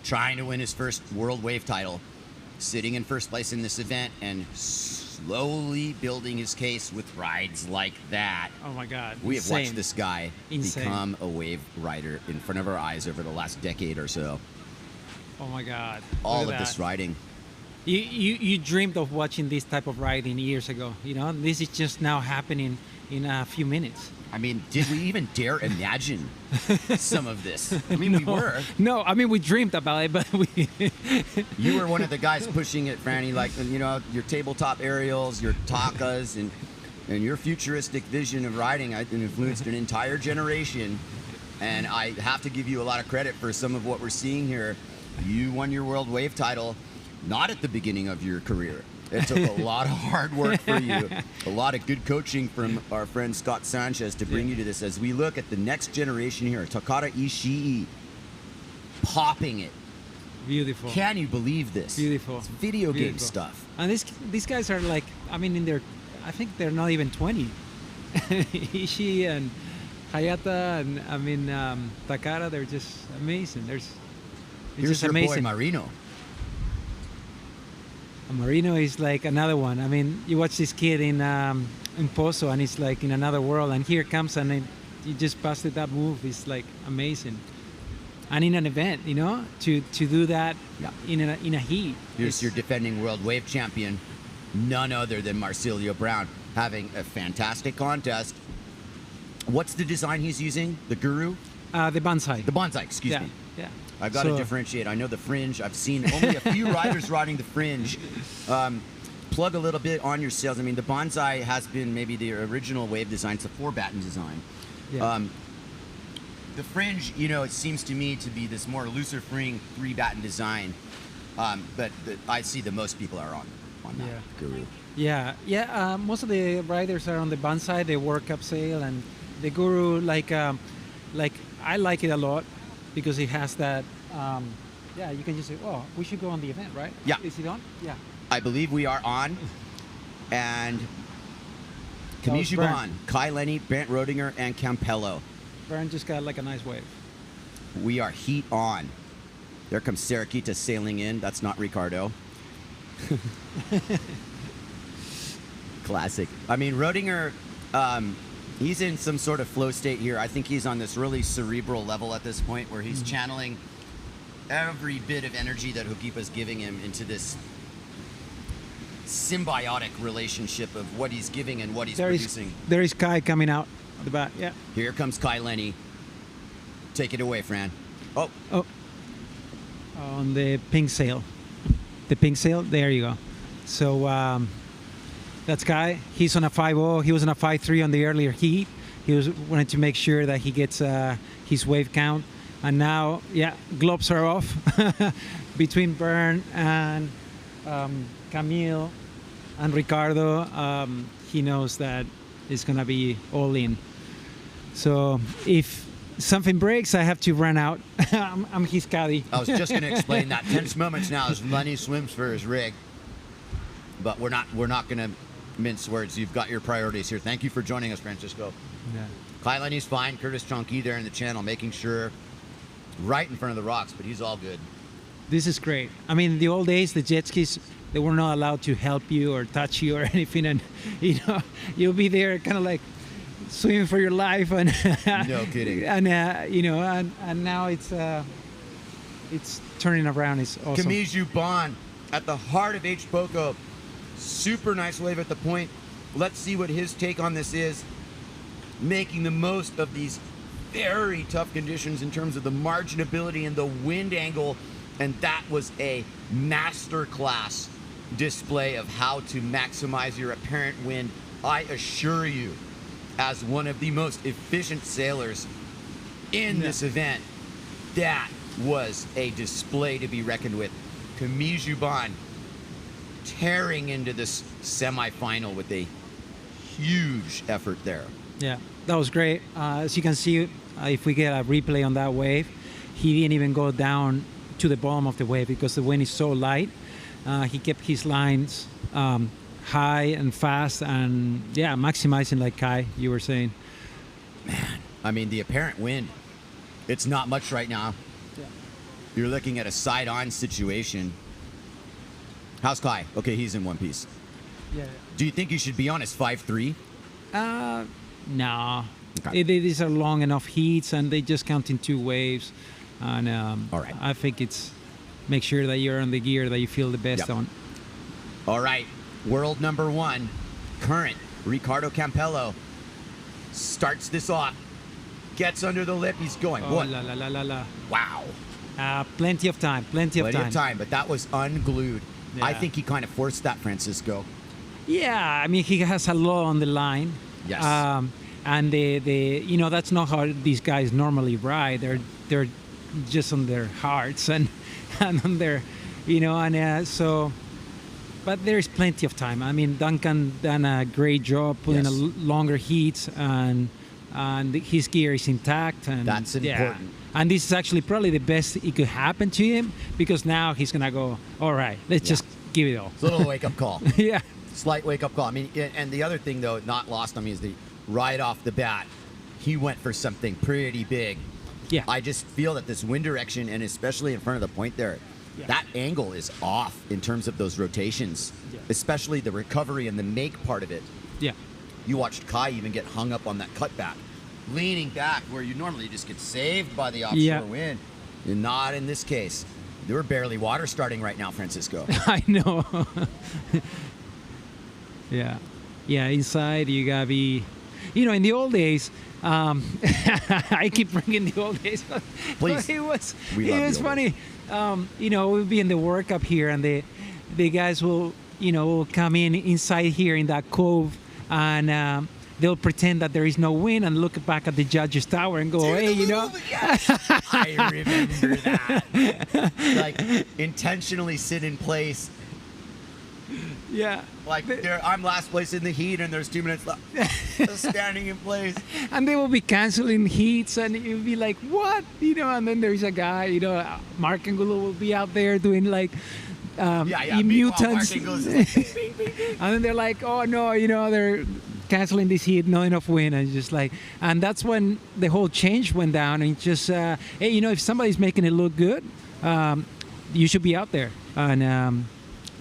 trying to win his first World Wave title, sitting in first place in this event and slowly building his case with rides like that. Oh, my God. We have watched this guy become a wave rider in front of our eyes over the last decade or so. Oh, my God. All of this riding. You dreamed of watching this type of riding years ago. You know, this is just now happening in a few minutes. I mean, did we even dare imagine some of this? I mean, we were. No, I mean, we dreamed about it, but we... You were one of the guys pushing it, Franny, like, you know, your tabletop aerials, your takas, and your futuristic vision of riding, I think, influenced an entire generation. And I have to give you a lot of credit for some of what we're seeing here. You won your World Wave title. Not at the beginning of your career. It took a lot of hard work for you, a lot of good coaching from our friend Scott Sanchez to bring you to this. As we look at the next generation here, Takara Ishii popping it. Beautiful. Can you believe this? Beautiful. It's video game stuff. And these guys are like, I mean, I think they're not even 20. Ishii and Hayata and I mean Takara, they're just amazing. It's Here's just your amazing. boy Marino. Marino is like another one. I mean, you watch this kid in Pozo and it's like in another world, and here comes and he just busted that move. It's like amazing. And in an event, you know, to do that in a heat. Here's your defending world wave champion, none other than Marcilio Brown, having a fantastic contest. What's the design he's using? The Guru? The Bonsai. The Bonsai, excuse me. Yeah. I've got to differentiate. I know the Fringe. I've seen only a few riders riding the Fringe. Plug a little bit on your sails. I mean, the Bonsai has been maybe the original wave design. It's a 4-batten design. Yeah. The Fringe, you know, it seems to me to be this more looser free 3-batten design. But I see that most people are on that Guru. Yeah. Most of the riders are on the Bonsai. They work up sail and The Guru, like I like it a lot because it has that. Yeah, you can just say, oh, we should go on the event, right? Yeah. Is it on? Yeah. I believe we are on. And Camille, Juban, Kai, Lenny, BERND, ROEDIGER, and CAMPELLO. BERND just got like a nice wave. We are heat on. There comes SARAH-QUITA sailing in. That's not RICARDO. Classic. I mean, ROEDIGER, he's in some sort of flow state here. I think he's on this really cerebral level at this point where he's channeling every bit of energy that Hokipa's giving him into this symbiotic relationship of what he's giving and what he's producing. There is Kai coming out of the back. Yeah. Here comes Kai, Lenny. Take it away, Fran. Oh. On the pink sail. The pink sail, there you go. So that's Kai. He's on a 5.0. He was on a 5.3 on the earlier heat. He wanted to make sure that he gets his wave count. And now, yeah, gloves are off between BERND and Camille and Ricardo. He knows that it's going to be all in. So if something breaks, I have to run out. I'm his caddy. I was just going to explain that. Tense moments now as Lenny swims for his rig. But we're not going to mince words. You've got your priorities here. Thank you for joining us, Francisco. Yeah. Kai Lenny's fine. Curtis Chunky there in the channel, making sure right in front of the rocks, but he's all good. This is great. I mean, in the old days, the jet skis, they were not allowed to help you or touch you or anything, and you'll be there kind of like swimming for your life, and no kidding. And and now it's turning around. It's awesome. Camille Juban at the heart of H. Poco. Super nice wave at the point. Let's see what his take on this is. Making the most of these very tough conditions in terms of the marginability and the wind angle, and that was a masterclass display of how to maximize your apparent wind. I assure you, as one of the most efficient sailors in this event, that was a display to be reckoned with. Camille Juban tearing into this semi-final with a huge effort there. Yeah, that was great. As you can see, if we get a replay on that wave, he didn't even go down to the bottom of the wave because the wind is so light. He kept his lines high and fast, and yeah, maximizing like Kai, you were saying. Man, I mean, the apparent wind, it's not much right now. Yeah. You're looking at a side-on situation. How's Kai? Okay, he's in one piece. Yeah. Do you think you should be on his 5.3? No. Okay. These are long enough heats, and they just count in 2 waves. And all right. I think it's make sure that you're on the gear that you feel the best on. All right. World number 1, current Ricardo Campello starts this off. Gets under the lip. He's going. Oh, What? la, la, la, la, la. Wow. Plenty of time. Plenty of time. But that was unglued. Yeah. I think he kind of forced that, Francisco. Yeah, I mean, he has a lot on the line. Yes. And that's not how these guys normally ride. They're just on their hearts and on their, so. But there's plenty of time. I mean, Duncan done a great job pulling longer heats, and his gear is intact. And that's important. And this is actually probably the best it could happen to him, because now he's gonna go, all right, let's just give it all. It's a little wake-up call. Yeah. Slight wake-up call. I mean, and the other thing, though, not lost on me is right off the bat, he went for something pretty big. Yeah. I just feel that this wind direction, and especially in front of the point there, that angle is off in terms of those rotations, especially the recovery and the make part of it. Yeah. You watched Kai even get hung up on that cutback, leaning back where you normally just get saved by the offshore wind. And not in this case. There were barely water starting right now, Francisco. I know. Yeah. Yeah, inside you gotta be, in the old days, I keep bringing the old days. Please. It was funny. We'll be in the work up here, and the guys will, will come inside here in that cove, and they'll pretend that there is no wind and look back at the judge's tower and go, hey, Yes, I remember that. Like, intentionally sit in place Yeah. Like I'm last place in the heat, and there's 2 minutes left. Just standing in place. And they will be canceling heats, and you'll be like, what? You know, and then there's a guy, you know, Mark Angulo will be out there doing like mutants. And then they're like, oh no, you know, they're canceling this heat, not enough wind, and just like, and that's when the whole change went down, and just, hey, you know, if somebody's making it look good, you should be out there. And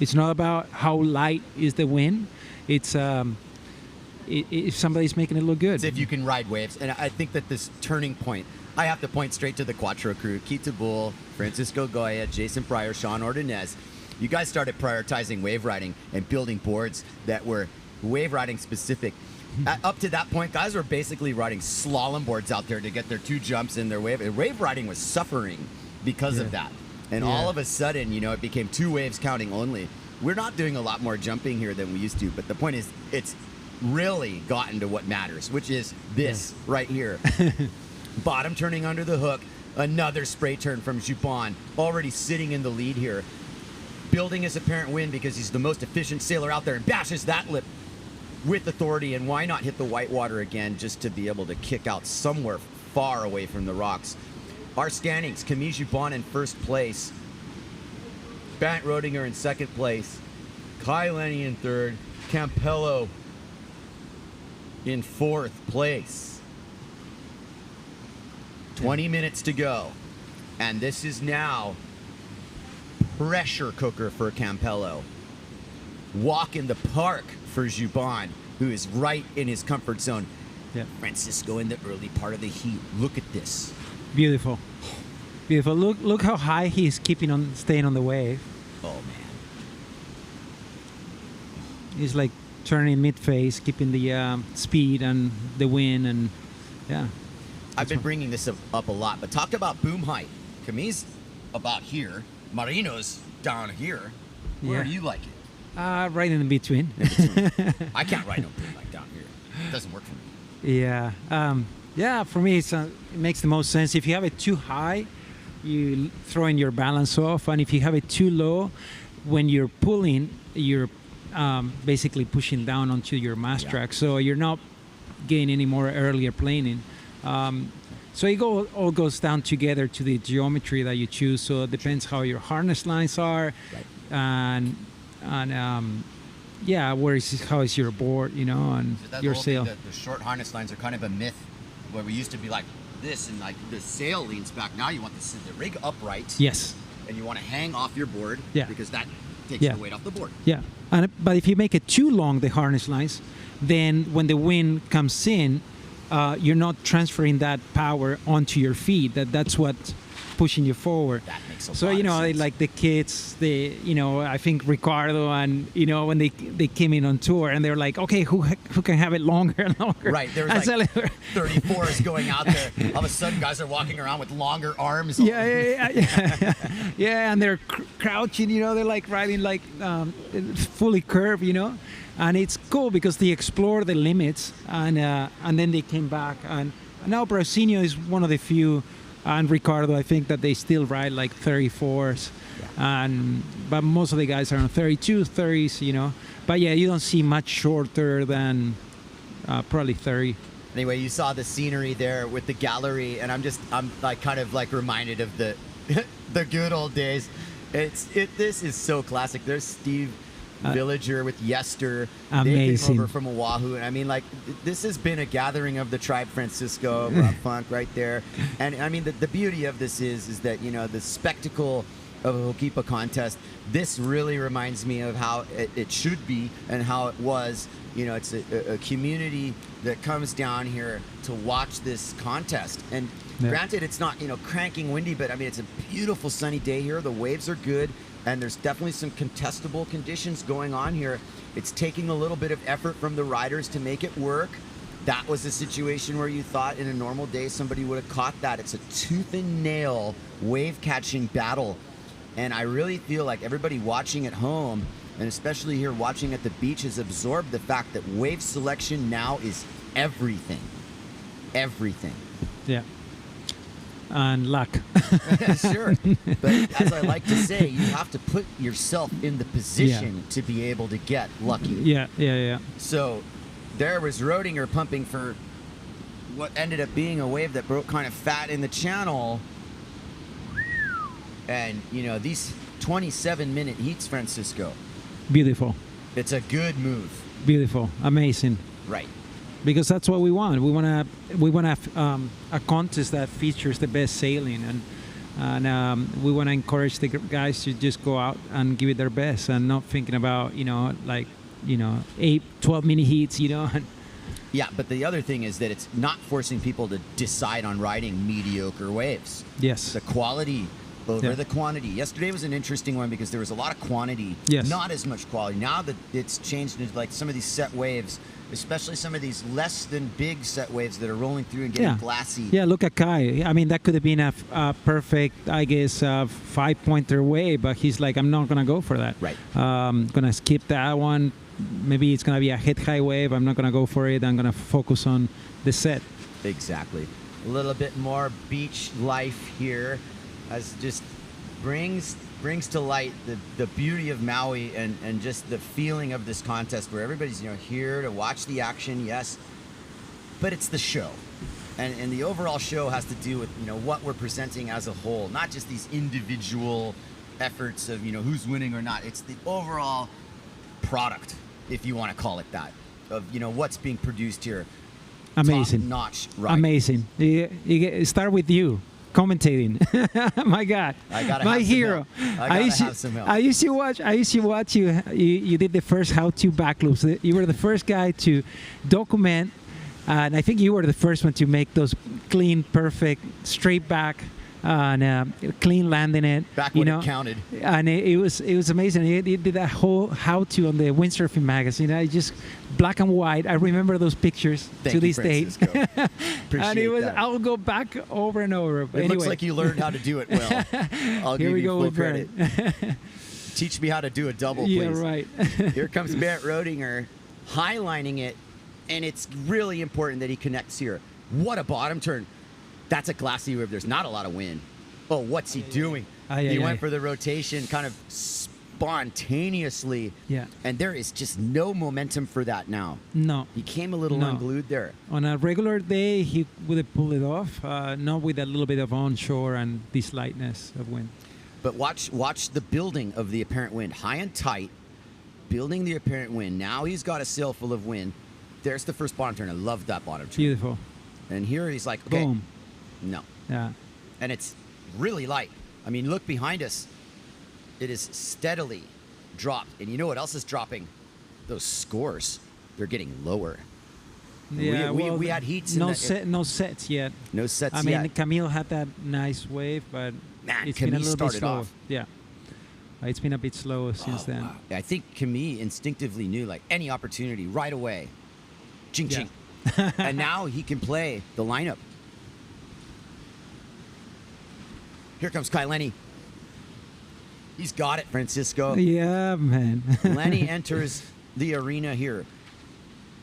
it's not about how light is the wind. It's if somebody's making it look good. It's if you can ride waves. And I think that this turning point, I have to point straight to the Quattro crew, Kita Bull, Francisco Goya, Jason Pryor, Sean Ordonez. You guys started prioritizing wave riding and building boards that were wave riding specific. Up to that point, guys were basically riding slalom boards out there to get their 2 jumps in their wave. And wave riding was suffering because of that. And all of a sudden, you know, it became 2 waves counting only. We're not doing a lot more jumping here than we used to, but the point is, it's really gotten to what matters, which is this right here. Bottom turning under the hook, another spray turn from Juban, already sitting in the lead here. Building his apparent win because he's the most efficient sailor out there, and bashes that lip with authority. And why not hit the white water again just to be able to kick out somewhere far away from the rocks. Our standings, Camille Juban in first place, Bernd Roediger in second place, Lenny in third, Campello in fourth place. 20 minutes to go. And this is now pressure cooker for Campello. Walk in the park for Juban, who is right in his comfort zone. Yeah. Francisco in the early part of the heat. Look at this. Beautiful. Beautiful. Look how high he's staying on the wave. Oh man. He's like turning mid-phase, keeping the speed and the wind, and yeah. I've been bringing this up a lot, but talk about boom height. Camille's about here. Marino's down here. Where do you like it? Right in between. I can't ride no boom height down here. It doesn't work for me. Yeah. Yeah, for me, it makes the most sense. If you have it too high, you throwing your balance off, and if you have it too low, when you're pulling, you're basically pushing down onto your mass track, so you're not getting any more earlier planing. So it all goes down together to the geometry that you choose. So it depends how your harness lines are, and yeah, how is your board, you know, and your sail. The short harness lines are kind of a myth, where we used to be like this, and like the sail leans back. Now you want the rig upright. Yes. And you want to hang off your board. Yeah. Because that takes the weight off the board. Yeah. But if you make it too long, the harness lines, then when the wind comes in, you're not transferring that power onto your feet. That's what's pushing you forward. That makes a so lot you know, of sense. like the kids, I think Ricardo, and when they came in on tour, and they're like, okay, who can have it longer and longer? Right. There was like 34s going out there. All of a sudden, guys are walking around with longer arms. Yeah, and they're crouching. They're like riding like fully curved. And it's cool because they explore the limits, and then they came back. And now Brausinho is one of the few, and Ricardo, I think that they still ride like 34s, but most of the guys are on 32, 30s, But yeah, you don't see much shorter than probably 30. Anyway, you saw the scenery there with the gallery, and I'm like kind of like reminded of the the good old days. This is so classic. There's Steve Villager with Yester. Amazing. They came over from Oahu, and I mean, like, this has been a gathering of the tribe Francisco, Rob Funk right there. And I mean, the beauty of this is that, the spectacle of a Hokipa contest, this really reminds me of how it should be and how it was. It's a community that comes down here to watch this contest. And granted, it's not, cranking windy, but I mean, it's a beautiful sunny day here. The waves are good. And there's definitely some contestable conditions going on here. It's taking a little bit of effort from the riders to make it work. That was a situation where you thought in a normal day somebody would have caught that. It's a tooth and nail wave catching battle. And I really feel like everybody watching at home, and especially here watching at the beach, has absorbed the fact that wave selection now is everything. Everything. Yeah. and luck. Sure. But as I like to say, you have to put yourself in the position to be able to get lucky. Yeah. So there was Roediger pumping for what ended up being a wave that broke kind of fat in the channel. And, you know, these 27-minute heats, Francisco. Beautiful. It's a good move. Beautiful. Amazing. Right. Because that's what we want. We want a contest that features the best sailing, and we want to encourage the guys to just go out and give it their best, and not thinking about 12 mini heats, Yeah, but the other thing is that it's not forcing people to decide on riding mediocre waves. Yes. The quality over the quantity. Yesterday was an interesting one because there was a lot of quantity, not as much quality. Now that it's changed into like some of these set waves, especially some of these less than big set waves that are rolling through and getting glassy. Yeah, look at Kai. I mean, that could have been a perfect, I guess, 5-pointer wave, but he's like, I'm not going to go for that. Right. I'm going to skip that one. Maybe it's going to be a head-high wave. I'm not going to go for it. I'm going to focus on the set. Exactly. A little bit more beach life here, as just brings to light the beauty of Maui and just the feeling of this contest where everybody's here to watch the action, yes, but it's the show. And the overall show has to do with what we're presenting as a whole, not just these individual efforts of who's winning or not. It's the overall product, if you want to call it that, of what's being produced here. Amazing. Top-notch, right? Amazing. You start with you commentating. My God, my hero. I gotta have some help. I used to watch you. You did the first how-to back loops. You were the first guy to document, and I think you were the first one to make those clean, perfect, straight back, and clean landing it. Back when it counted. And it was amazing. He did that whole how-to on the windsurfing magazine. I just black and white. I remember those pictures to this day. And it was, I'll go back over and over. It looks like you learned how to do it well. I'll give you full credit. Teach me how to do a double, please. Yeah, right. Here comes Barrett Roediger, highlining it, and it's really important that he connects here. What a bottom turn. That's a glassy wave. There's not a lot of wind. Oh, what's he doing? He went for the rotation kind of spontaneously. Yeah. And there is just no momentum for that now. No. He came a little unglued there. On a regular day, he would have pulled it off, not with a little bit of onshore and this lightness of wind. But watch the building of the apparent wind. High and tight, building the apparent wind. Now he's got a sail full of wind. There's the first bottom turn. I love that bottom turn. Beautiful. And here he's like, okay. Boom. No. Yeah. And it's really light. I mean, look behind us. It is steadily dropped. And you know what else is dropping? Those scores. They're getting lower. Yeah, we had heats. No sets yet. No sets yet. I mean, Camille had that nice wave, but it's been a little bit slow. Off. Yeah. It's been a bit slow since then. Wow. I think Camille instinctively knew, like, any opportunity right away. Ching, ching. And now he can play the lineup. Here comes Kai Lenny. He's got it, Francisco. Yeah, man. Lenny enters the arena here.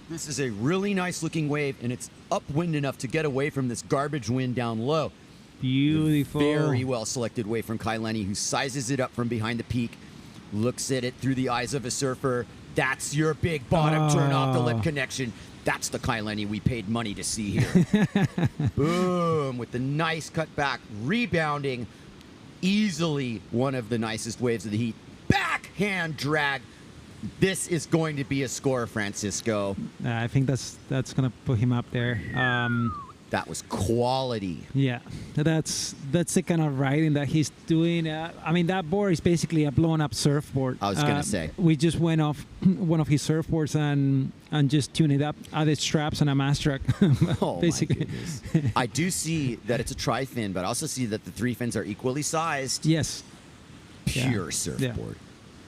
This is a really nice looking wave, and it's upwind enough to get away from this garbage wind down low. Beautiful. Very well selected wave from Kai Lenny, who sizes it up from behind the peak, looks at it through the eyes of a surfer. That's your big bottom turn off the lip connection. That's the Kai Lenny we paid money to see here. Boom, with the nice cut back, rebounding. Easily one of the nicest waves of the heat. Backhand drag. This is going to be a score, Francisco. I think that's going to put him up there. That was quality. Yeah, that's the kind of riding that he's doing. I mean, that board is basically a blown-up surfboard. I was going to say. We just went off one of his surfboards and just tuned it up, added straps and a mast track. Basically. My goodness. I do see that it's a tri-fin, but I also see that the 3 fins are equally sized. Yes. Pure surfboard.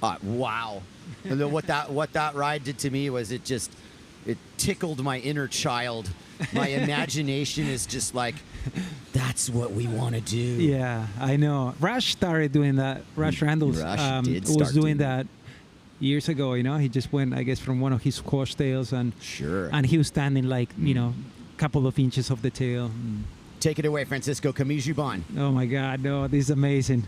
Yeah. Wow. And then what that ride did to me was it tickled my inner child. My imagination is just like, that's what we want to do. Yeah, I know. Rush started doing that. Rush Randall was doing that years ago. He just went, I guess, from one of his squash tails, and sure. And he was standing like, a couple of inches off the tail. Take it away, Francisco. Camille Juban. Oh my God, no, this is amazing.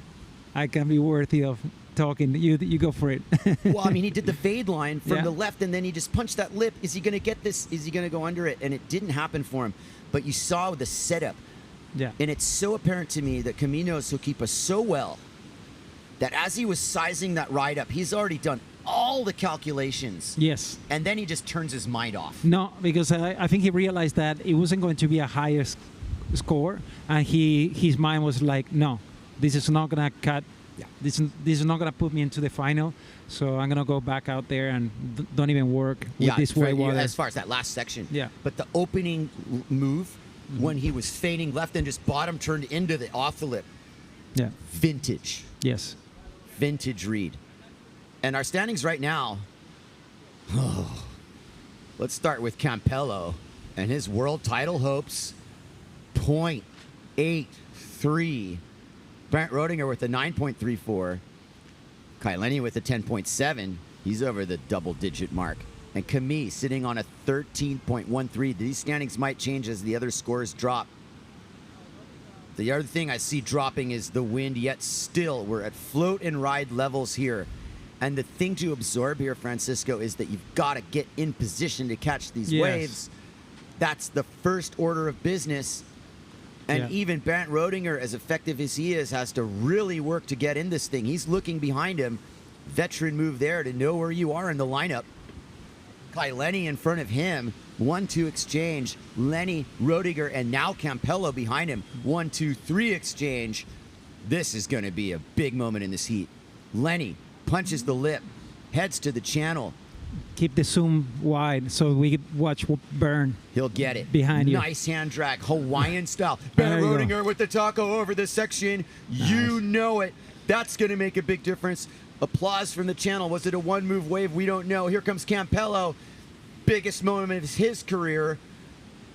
I can be worthy of talking. You go for it. Well, I mean, he did the fade line from Yeah. the left, and then he just punched that lip. Is he going to get this? Is he going to go under it? And it didn't happen for him. But you saw the setup. Yeah. And it's so apparent to me that Camille knows Sokipa so well that as he was sizing that ride up, he's already done all the calculations. Yes. And then he just turns his mind off. No, because I think he realized that it wasn't going to be a higher score, and his mind was like, no, this is not gonna cut. Yeah. This is not gonna put me into the final. So I'm gonna go back out there and don't even work with this white water. As far as that last section. Yeah. But the opening move, when he was fading left and just bottom turned into the off the lip. Yeah. Vintage. Yes. Vintage read. And our standings right now. Let's start with Campello and his world title hopes. 0.83. Brent Roediger with a 9.34. Lenny with a 10.7. He's over the double-digit mark. And Camille sitting on a 13.13. These standings might change as the other scores drop. The other thing I see dropping is the wind, yet still we're at float and ride levels here. And the thing to absorb here, Francisco, is that you've got to get in position to catch these waves. That's the first order of business. And even Brent Roediger, as effective as he is, has to really work to get in this thing. He's looking behind him. Veteran move there to know where you are in the lineup. Lenny in front of him. 1-2 exchange. Lenny, Roediger, and now Campello behind him. 1-2-3 exchange. This is going to be a big moment in this heat. Lenny punches the lip, heads to the channel. Keep the zoom wide so we could watch Burn. He'll get it. Behind you. Nice hand drag, Hawaiian style. There Ben you go. Roediger with the taco over the section. You know it. That's going to make a big difference. Applause from the channel. Was it a one-move wave? We don't know. Here comes Campello. Biggest moment of his career.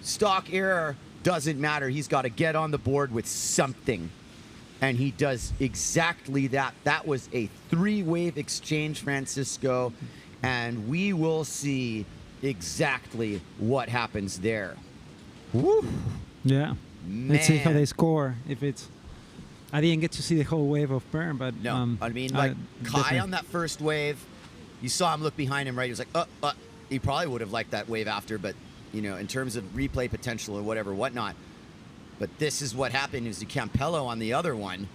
Stock error doesn't matter. He's got to get on the board with something. And he does exactly that. That was a three-wave exchange, Francisco. And we will see exactly what happens there. Woo. Yeah. Let's see how Man. they score. If it's, I didn't get to see the whole wave of Burn, but No, I mean, like Kai on that first wave, you saw him look behind him, right? He was like, he probably would have liked that wave after, but, you know, in terms of replay potential or whatever, whatnot. But this is what happened is the Campello on the other one,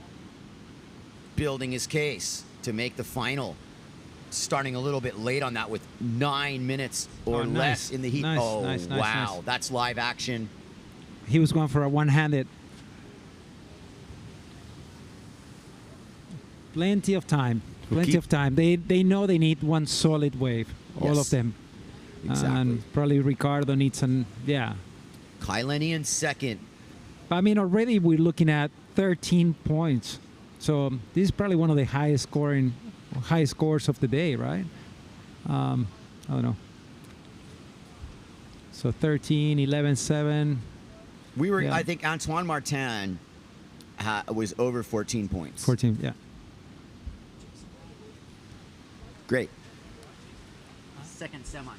building his case to make the final. Starting a little bit late on that with 9 minutes or less in the heat. Nice, wow. nice. That's live action. He was going for a one-handed. Plenty of time. Plenty of time. They know they need one solid wave. All of them. Exactly. And probably Ricardo needs an, Lenny in second. But I mean, already we're looking at 13 points. So this is probably one of the highest scores of the day, right? I don't know. So 13, 11, 7. We were, I think Antoine Martin was over 14 points. 14, yeah. Great. Second semi.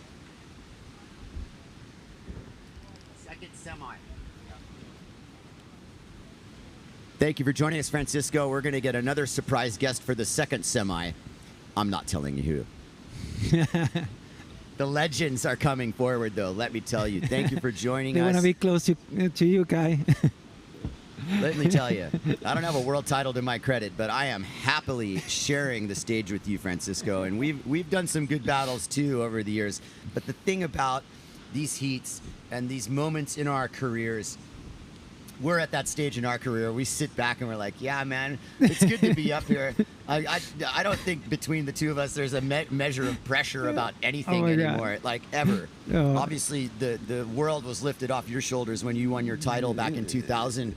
Second semi. Thank you for joining us, Francisco. We're going to get another surprise guest for the second semi. I'm not telling you who. The legends are coming forward, though, let me tell you. Thank you for joining They us. want to be close to you, Kai. Let me tell you, I don't have a world title to my credit, but I am happily sharing the stage with you, Francisco. And we've done some good battles, too, over the years. But the thing about these heats and these moments in our careers, we're at that stage in our career. We sit back and we're like, yeah, man, it's good to be up here. I don't think between the two of us there's a measure of pressure about anything anymore, like ever. Oh. Obviously, the world was lifted off your shoulders when you won your title back in 2000,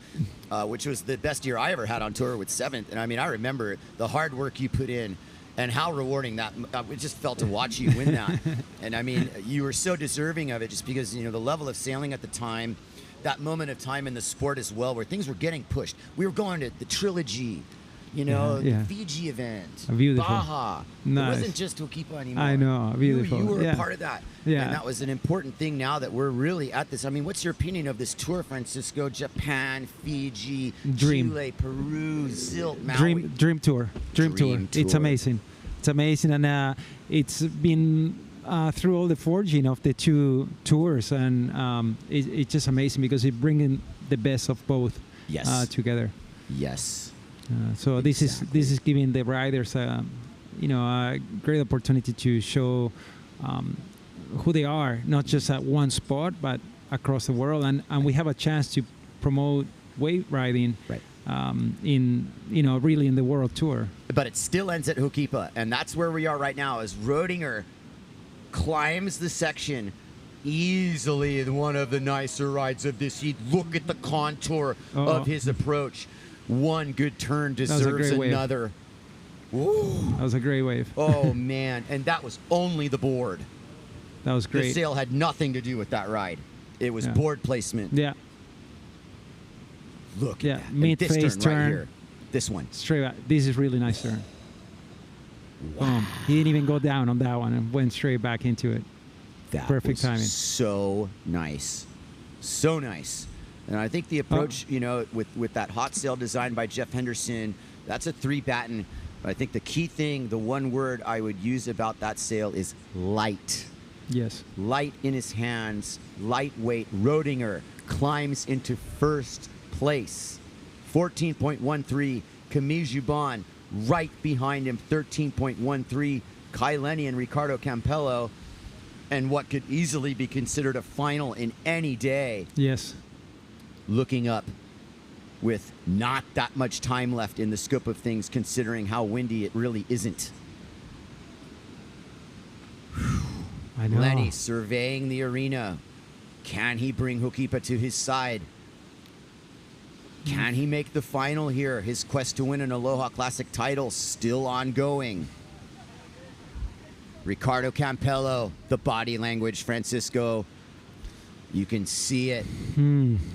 which was the best year I ever had on tour with 7th. And I mean, I remember the hard work you put in and how rewarding that, it just felt to watch you win that. And I mean, you were so deserving of it just because, you know, the level of sailing at the time, that moment of time in the sport as well where things were getting pushed. We were going to the trilogy. You know, Yeah. the Fiji event, Beautiful. Baja. Nice. It wasn't just Hokipa anymore. I know, beautiful. You were Yeah. a part of that. Yeah. And that was an important thing now that we're really at this. I mean, what's your opinion of this tour, Francisco? Japan, Fiji, Dream. Chile, Peru, Zilt, Maui. Dream tour. Dream tour. It's tour. amazing. It's amazing, and it's been through all the forging of the two tours, and it's just amazing because it's bringing the best of both together. Yes. So this is giving the riders a great opportunity to show who they are, not just at one spot but across the world, and we have a chance to promote wave riding really in the world tour. But it still ends at Hokipa, and that's where we are right now as Roediger climbs the section. Easily one of the nicer rides of this heat. Look at the contour of his approach. One good turn deserves another. Ooh. That was a great wave. Oh, man. And that was only the board. That was great. The sail had nothing to do with that ride. It was board placement. Yeah. Look at that. Mid-face turn. turn. Right here. This one. Straight back. This is really nice turn. Wow. Boom. He didn't even go down on that one and went straight back into it. That perfect was timing. So nice. So nice. And I think the approach, with that hot sail designed by Jeff Henderson, that's a 3-batten. But I think the key thing, the one word I would use about that sail is light. Yes. Light in his hands, lightweight. Roediger climbs into first place. 14.13. Camille Juban right behind him, 13.13. Lenny and Ricardo Campello. And what could easily be considered a final in any day. Yes. Looking up with not that much time left in the scope of things, considering how windy it really isn't. I know. Lenny surveying the arena. Can he bring Hokipa to his side? Can he make the final here? His quest to win an Aloha Classic title still ongoing. Ricardo Campello, the body language, Francisco. You can see it.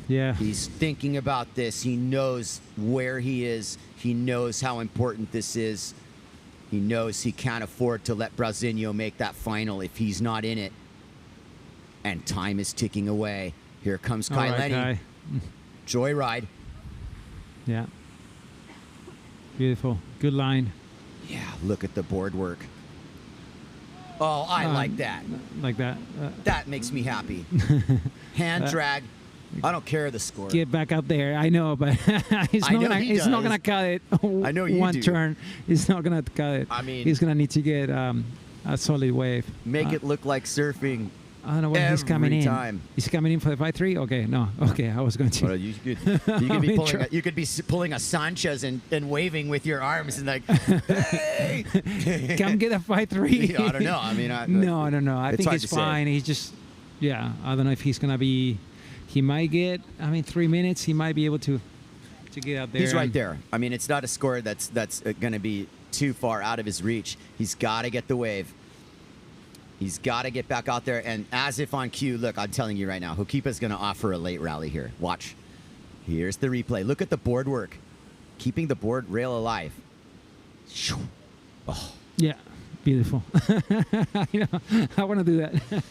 Yeah. He's thinking about this. He knows where he is. He knows how important this is. He knows he can't afford to let Brasilio make that final if he's not in it. And time is ticking away. Here comes Lenny. Joyride. Yeah. Beautiful. Good line. Yeah, look at the board work. Oh, I like that. Like that. That makes me happy. Hand drag. I don't care the score. Get back up there. I know, but he's not gonna cut it. I know you One do. turn. He's not gonna cut it. I mean, he's gonna need to get a solid wave. Make it look like surfing. I don't know when he's coming in. Time. Is he coming in for the 5-3? Okay, no. Okay, I was going to. Well, you could be pulling a Sanchez and waving with your arms and like, hey, come get a 5-3. I don't know. I mean, no. I think it's it's fine. He's just, I don't know if he's gonna be. He might get. 3 minutes. He might be able to get out there. He's right there. I mean, it's not a score that's going to be too far out of his reach. He's got to get the wave. He's got to get back out there, and as if on cue, look, I'm telling you right now, Hokipa's going to offer a late rally here. Watch. Here's the replay. Look at the board work. Keeping the board rail alive. Oh. Yeah, beautiful. I want to do that.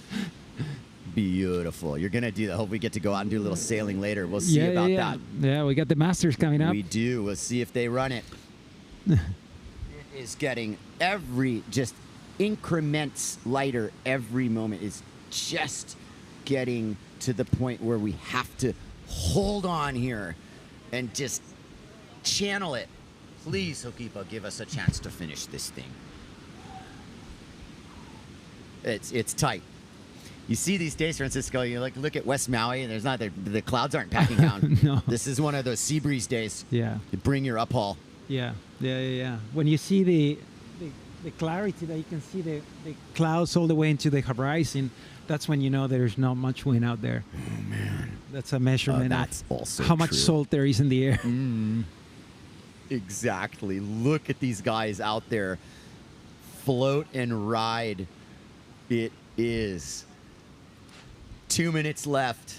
Beautiful. You're going to do that. Hope we get to go out and do a little sailing later. We'll see about that. Yeah, we got the Masters coming up. We do. We'll see if they run it. It is getting just increments lighter every moment. Is just getting to the point where we have to hold on here and just channel it. Please, Hokipa, give us a chance to finish this thing. It's tight. You see these days, Francisco, you look at West Maui, and the clouds aren't packing down. No. This is one of those sea breeze days. Yeah. You bring your uphaul. Yeah. When you see the clarity that you can see the clouds all the way into the horizon, that's when you know there's not much wind out there. Oh, man. That's a measurement that's of also how much true. salt there is in the air. Exactly. Look at these guys out there. Float and ride. It is 2 minutes left.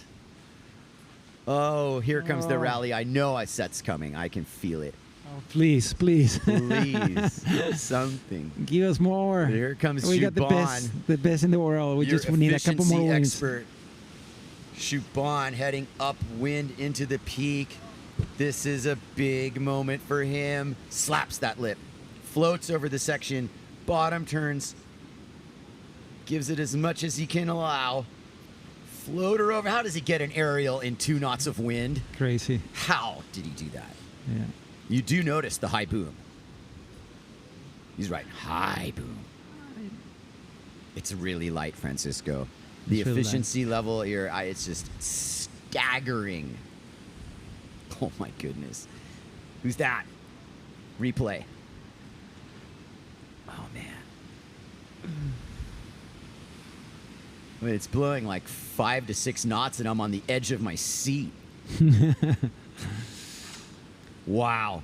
Oh, here comes the rally. I know a set's coming. I can feel it. Oh, please, please. Please, something. Give us more. Here comes We got Juban. the best in the world. We Your just need a couple more efficiency wins. expert. Juban heading upwind into the peak. This is a big moment for him. Slaps that lip. Floats over the section. Bottom turns. Gives it as much as he can allow. Floater over. How does he get an aerial in 2 knots of wind? Crazy. How did he do that? Yeah. You do notice the high boom. He's right. High boom. It's really light, Francisco. The It's really efficiency level here, it's just staggering. Oh my goodness. Who's that? Replay. Oh man. I mean, it's blowing like 5 to 6 knots and I'm on the edge of my seat. Wow.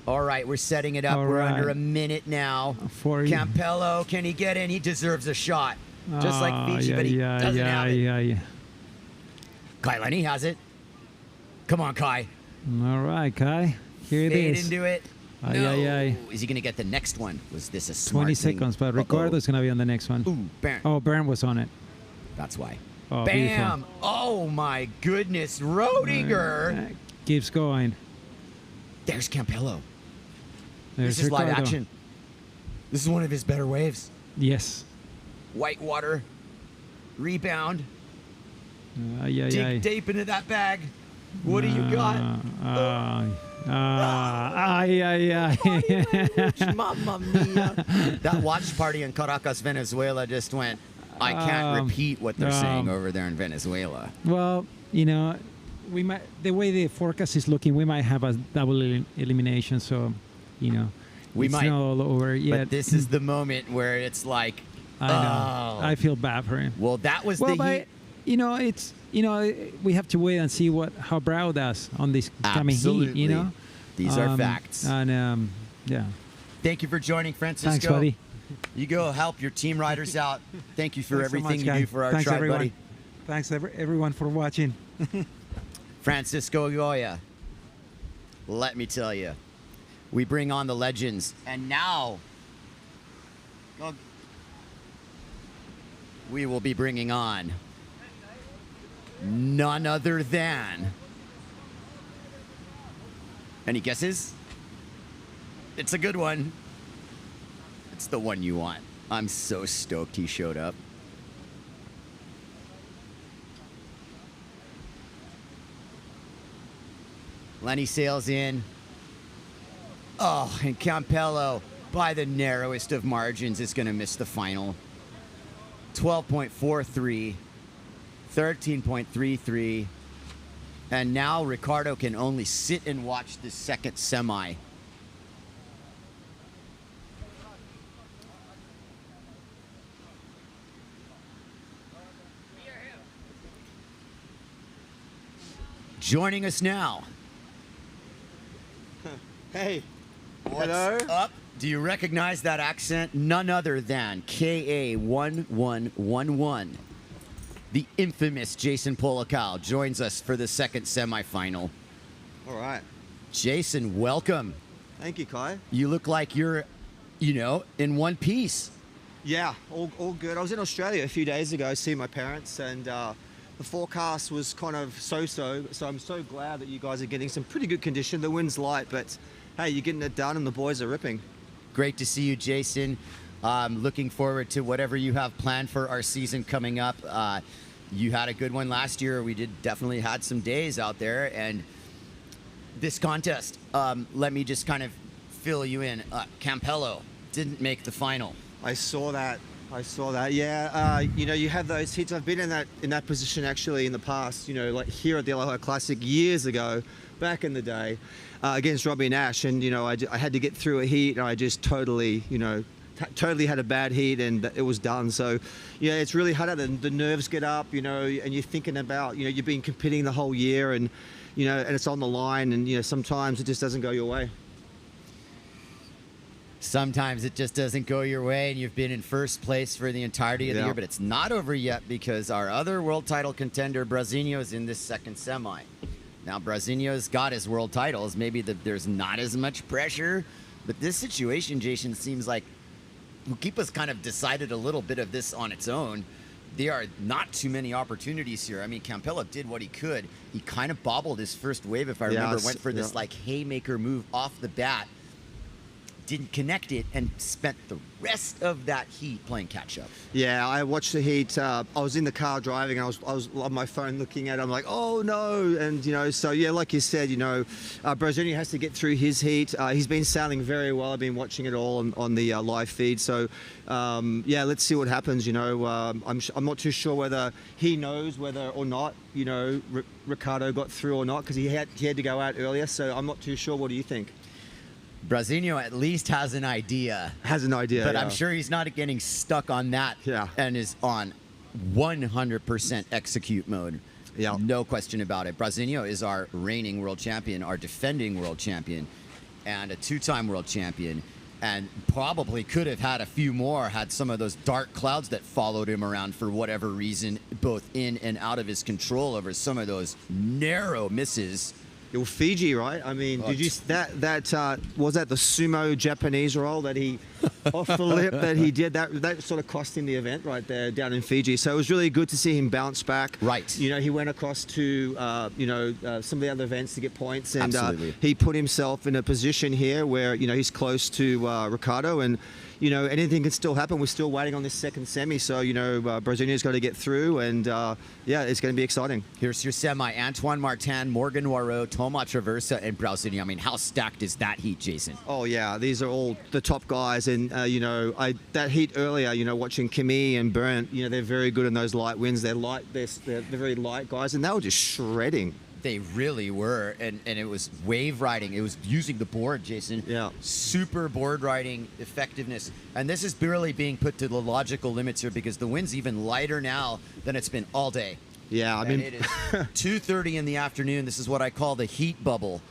All right, we're setting it up. All We're right. under a minute now. For you. Campello, can he get in? He deserves a shot. Just like Fiji, yeah, but he yeah, doesn't yeah, have it. yeah. Kai Lenny has it. Come on, Kai. All right, Kai. Here it Fade is. into it. Ay, No. ay, ay. Is he going to get the next one? Was this a smart 20 thing? seconds, but Uh-oh. Ricardo's going to be on the next one. Ooh, Bernd. Oh, Bernd was on it. That's why. Oh, Bam! beautiful. Oh my goodness, Roediger. Keeps going. There's Campello. There's This is live Ricardo. action. This is one of his better waves. Yes. Whitewater. Rebound. Yeah, Dig deep into that bag. What do you got? Mamma mia. That watch party in Caracas, Venezuela just went, I can't repeat what they're saying over there in Venezuela. Well, you know, we might, the way the forecast is looking, we might have a double elimination. So, you know, We it's might. not all over yet. But this is the moment where it's like, I know. I feel bad for him. Well, that was Well, the but heat. you know, it's, you know, we have to wait and see how Brow does on this coming heat. You know, These are facts. And yeah. Thank you for joining, Francisco. Thanks, buddy. You go help your team riders out. Thank you for Thanks so everything much, you guys. do for our Thanks, tribe, everyone. buddy. Thanks everyone for watching. Francisco Goya. Let me tell you, we bring on the legends. And now, we will be bringing on none other than... Any guesses? It's a good one. It's the one you want. I'm so stoked he showed up. Lenny sails in. Oh, and Campello, by the narrowest of margins, is going to miss the final. 12.43, 13.33. And now Ricardo can only sit and watch the second semi. Joining us now. Hey. What's Hello. up? Do you recognize that accent? None other than KA1111. The infamous Jason Polakal joins us for the second semifinal. All right. Jason, welcome. Thank you, Kai. You look like you're, you know, in one piece. Yeah, all good. I was in Australia a few days ago seeing my parents, and the forecast was kind of so-so, so I'm so glad that you guys are getting some pretty good condition. The wind's light, but hey, you're getting it done and the boys are ripping. Great to see you, Jason. Looking forward to whatever you have planned for our season coming up. You had a good one last year. We definitely had some days out there. And this contest, let me just kind of fill you in. Campello didn't make the final. I saw that. Yeah, you know, you have those hits. I've been in that position actually in the past. You know, like here at the Aloha Classic years ago, back in the day, against Robbie and Ash, and you know, I had to get through a heat, and I just totally, you know, totally had a bad heat, and it was done. So, yeah, it's really hard. The nerves get up, you know, and you're thinking about, you know, you've been competing the whole year, and you know, and it's on the line, and you know, sometimes it just doesn't go your way. Sometimes it just doesn't go your way, and you've been in first place for the entirety of the Yeah. year, but it's not over yet because our other world title contender, Brazinho, is in this second semi. Now, Brazinho's got his world titles. Maybe there's not as much pressure, but this situation, Jason, seems like Ukipa's kind of decided a little bit of this on its own. There are not too many opportunities here. I mean, Campello did what he could. He kind of bobbled his first wave, if I remember, went for this like haymaker move off the bat. Didn't connect it and spent the rest of that heat playing catch up. Yeah, I watched the heat. I was in the car driving, and I was on my phone looking at it. I'm like, oh no, and you know, so yeah, like you said, you know, Brazinho has to get through his heat. He's been sailing very well. I've been watching it all on the live feed. So yeah, let's see what happens. You know, I'm not too sure whether he knows whether or not, you know, Ricardo got through or not, because he had to go out earlier. So I'm not too sure. What do you think? Brazinho at least has an idea. But I'm sure he's not getting stuck on that and is on 100% execute mode. Yeah. No question about it. Brazinho is our reigning world champion, our defending world champion, and a two-time world champion, and probably could have had a few more had some of those dark clouds that followed him around for whatever reason, both in and out of his control over some of those narrow misses. Well, Fiji, right? I mean, did you was that the sumo Japanese roll that he off the lip that he did? That sort of cost him the event right there down in Fiji. So it was really good to see him bounce back. Right. You know, he went across to you know, some of the other events to get points, and he put himself in a position here where, you know, he's close to Ricardo, and you know, anything can still happen. We're still waiting on this second semi, so you know, Brazinho's got to get through, and yeah, it's going to be exciting. Here's your semi: Antoine Martin, Morgan Noirot, Thomas Traversa, and Brazinho. I mean, how stacked is that heat, Jason? Oh yeah, these are all the top guys, and you know, that heat earlier, you know, watching Camille and BERND, you know, they're very good in those light winds. They're light, they're very light guys, and they were just shredding. They really were, and it was wave riding. It was using the board, Jason. Yeah. Super board riding effectiveness. And this is barely being put to the logical limits here, because the wind's even lighter now than it's been all day. Yeah, I mean, it is 2:30 in the afternoon. This is what I call the heat bubble.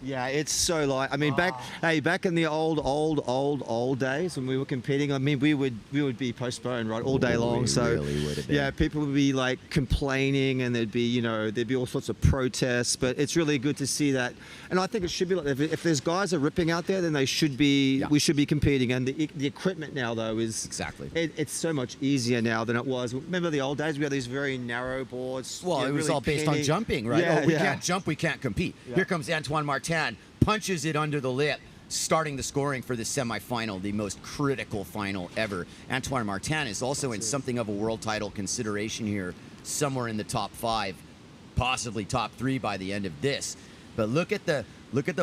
Yeah, it's so light. I mean, back in the old days when we were competing, I mean, we would be postponed, right, all day long. We so really would have been. yeah, people would be like complaining, and there'd be all sorts of protests. But it's really good to see that, and I think it should be like, if there's guys are ripping out there, then they should be. We should be competing. And the equipment now, though, is it's so much easier now than it was. Remember the old days? We had these very narrow boards. Well, it was really all based on jumping, right? Yeah, we can't jump, we can't compete. Here comes Antoine Martin, punches it under the lip, starting the scoring for the semifinal, the most critical final ever. Antoine Martin is also in something of a world title consideration here, somewhere in the top 5, possibly top 3 by the end of this. But look at the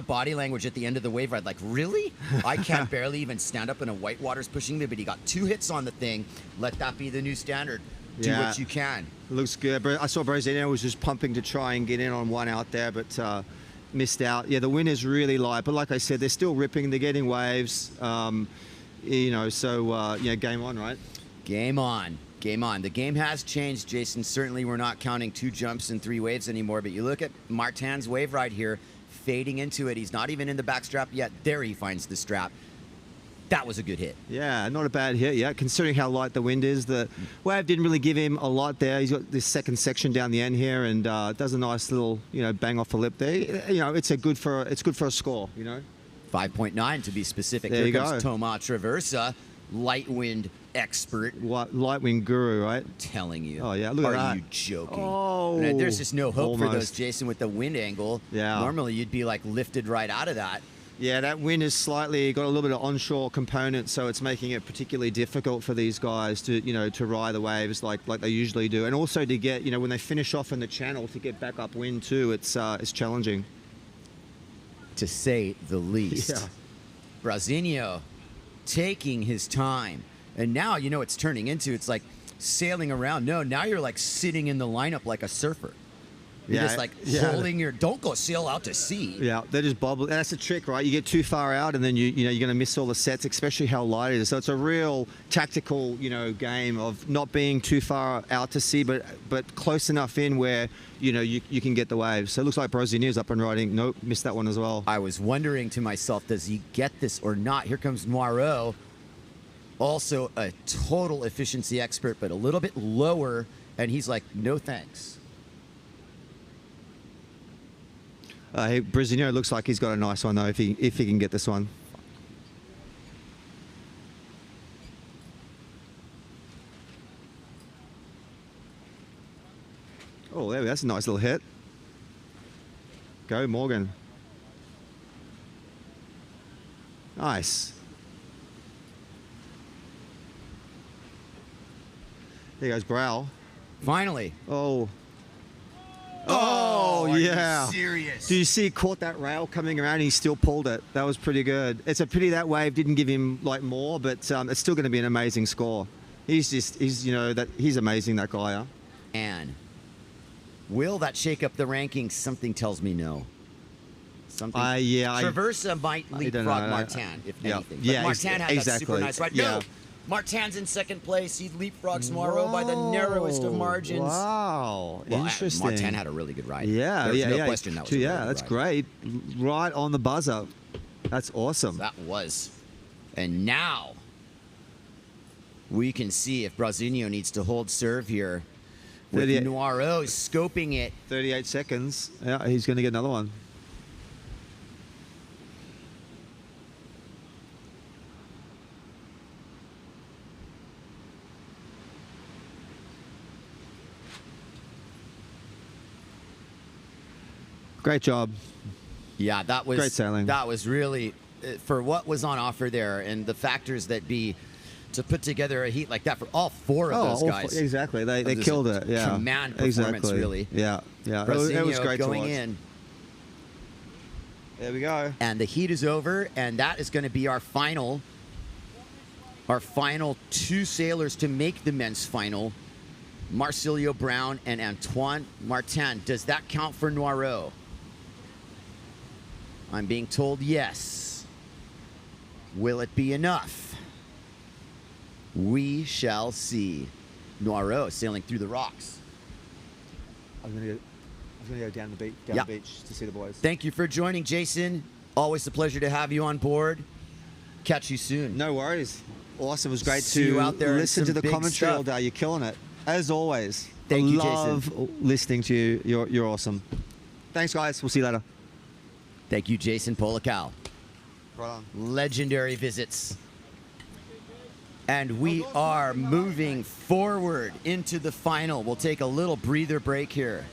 body language at the end of the wave ride. Like, really? I can't barely even stand up, and a whitewater's pushing me, but he got 2 hits on the thing. Let that be the new standard. Do what you can. Looks good. I saw Brazinho was just pumping to try and get in on one out there, but missed out. Yeah, the wind is really light, but like I said, they're still ripping. They're getting waves. You know, so yeah, game on, right? Game on. Game on. The game has changed, Jason. Certainly, we're not counting 2 jumps and 3 waves anymore. But you look at Martin's wave ride here, fading into it. He's not even in the backstrap yet. There he finds the strap. That was a good hit. Yeah, not a bad hit, yeah, considering how light the wind is. The wave didn't really give him a lot there. He's got this second section down the end here, and does a nice little, you know, bang off the lip there. You know, it's good for a score, you know. 5.9 to be specific. There Here you comes go. Thomas Traversa, light wind expert. Light wind guru, right? Telling you. Oh, yeah, look at that. Are you joking? Oh, and there's just no hope for those, almost. Jason, with the wind angle. Yeah. Normally, you'd be like lifted right out of that. Yeah, that wind is slightly got a little bit of onshore component, so it's making it particularly difficult for these guys to, you know, to ride the waves like they usually do, and also to get, you know, when they finish off in the channel, to get back upwind too. It's challenging, to say the least. Yeah. Brazinho taking his time, and now you know it's turning into, it's like sailing around. No, now you're like sitting in the lineup like a surfer. You're just like holding your, don't go sail out to sea. Yeah, they just bobble. And that's the trick, right? You get too far out, and then you know, you're going to miss all the sets, especially how light it is. So it's a real tactical, you know, game of not being too far out to sea, but close enough in where, you know, you can get the waves. So it looks like Brazinho's up and riding. Nope, missed that one as well. I was wondering to myself, does he get this or not? Here comes Noirot, also a total efficiency expert, but a little bit lower, and he's like, no thanks. Brazino looks like he's got a nice one though if he can get this one. Oh, there we go. That's a nice little hit. Go, Morgan. Nice. There goes Growl. Finally. Oh. Oh, are you yeah. serious? Do you see he caught that rail coming around and he still pulled it? That was pretty good. It's a pity that wave didn't give him like more, but it's still going to be an amazing score. He's you know, that he's amazing, that guy. Huh? And will that shake up the rankings? Something tells me no. Something. Yeah. Traversa might leapfrog Martin, if anything. But Martin had that super nice ride. No, Martin's in second place. He leapfrogs Noireux by the narrowest of margins. Wow, well, interesting. Martin had a really good ride. Yeah, There's no question that was a really good that's ride. great. Right on the buzzer. That's awesome. That was. And now we can see if Brazino needs to hold serve here. With Noireux scoping it. 38 seconds. Yeah, he's going to get another one. Great job. Yeah, that was great sailing. That was really for what was on offer there, and the factors that be to put together a heat like that for all four of those guys. Exactly, they killed it. Yeah, command performance, really. Yeah. It was great going to watch. in. There we go. And the heat is over, and that is going to be our final two sailors to make the men's final. Marcilio Brown and Antoine Martin. Does that count for Noireux? I'm being told yes. Will it be enough? We shall see. Noireux sailing through the rocks. I'm gonna go down the beach to see the boys. Thank you for joining, Jason. Always a pleasure to have you on board. Catch you soon. No worries. Awesome. It was great See to you out there listen to the commentary all day. You're killing it. As always. Thank you, love Jason. listening to you. You're awesome. Thanks, guys. We'll see you later. Thank you, Jason Polakal. Right on. Legendary visits. And we are moving forward into the final. We'll take a little breather break here.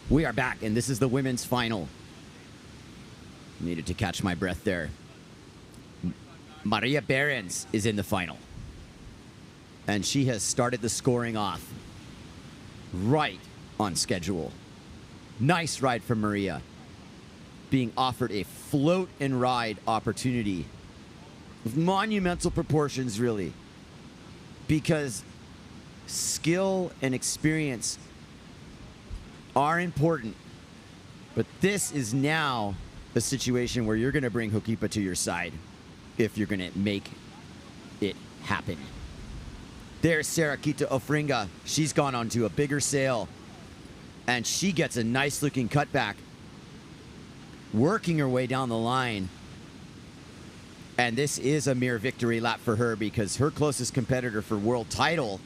We are back, and this is the women's final. Needed to catch my breath there. Maria BEHRENS is in the final. And she has started the scoring off right on schedule. Nice ride from Maria. Being offered a float and ride opportunity of monumental proportions, really. Because skill and experience are important. But this is now a situation where you're going to bring Hokipa to your side if you're going to make it happen. There's SARAH-QUITA Ofringa. She's gone onto a bigger sail. And she gets a nice looking cutback. Working her way down the line. And this is a mere victory lap for her because her closest competitor for world title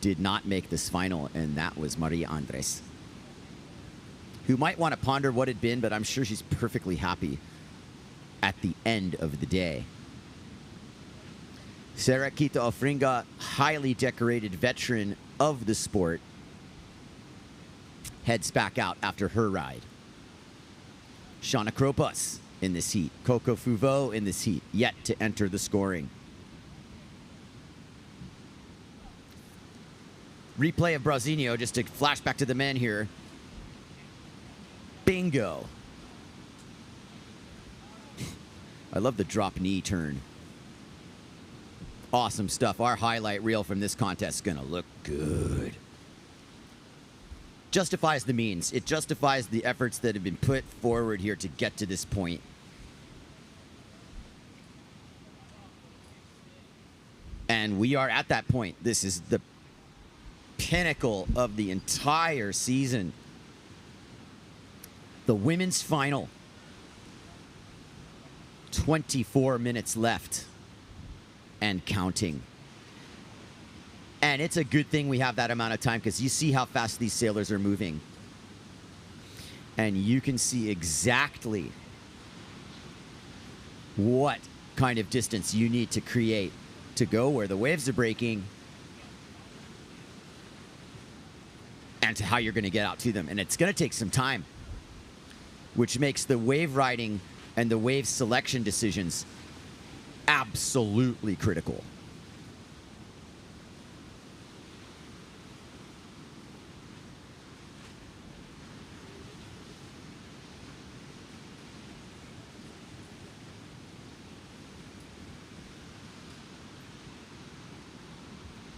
did not make this final, and that was Maria Andres, who might want to ponder what had been, but I'm sure she's perfectly happy at the end of the day. SARAH-QUITA Ofringa, highly decorated veteran of the sport, heads back out after her ride. SHAWNA CROPAS in this heat. Coco Fuveau in this heat, yet to enter the scoring. Replay of Brazinho, just to flash back to the men here. Bingo. I love the drop knee turn. Awesome stuff. Our highlight reel from this contest is going to look good. Justifies the means. It justifies the efforts that have been put forward here to get to this point. And we are at that point. This is the pinnacle of the entire season. The women's final. 24 minutes left and counting. And it's a good thing we have that amount of time because you see how fast these sailors are moving. And you can see exactly what kind of distance you need to create to go where the waves are breaking and to how you're going to get out to them. And it's going to take some time, which makes the wave riding and the wave selection decisions absolutely critical.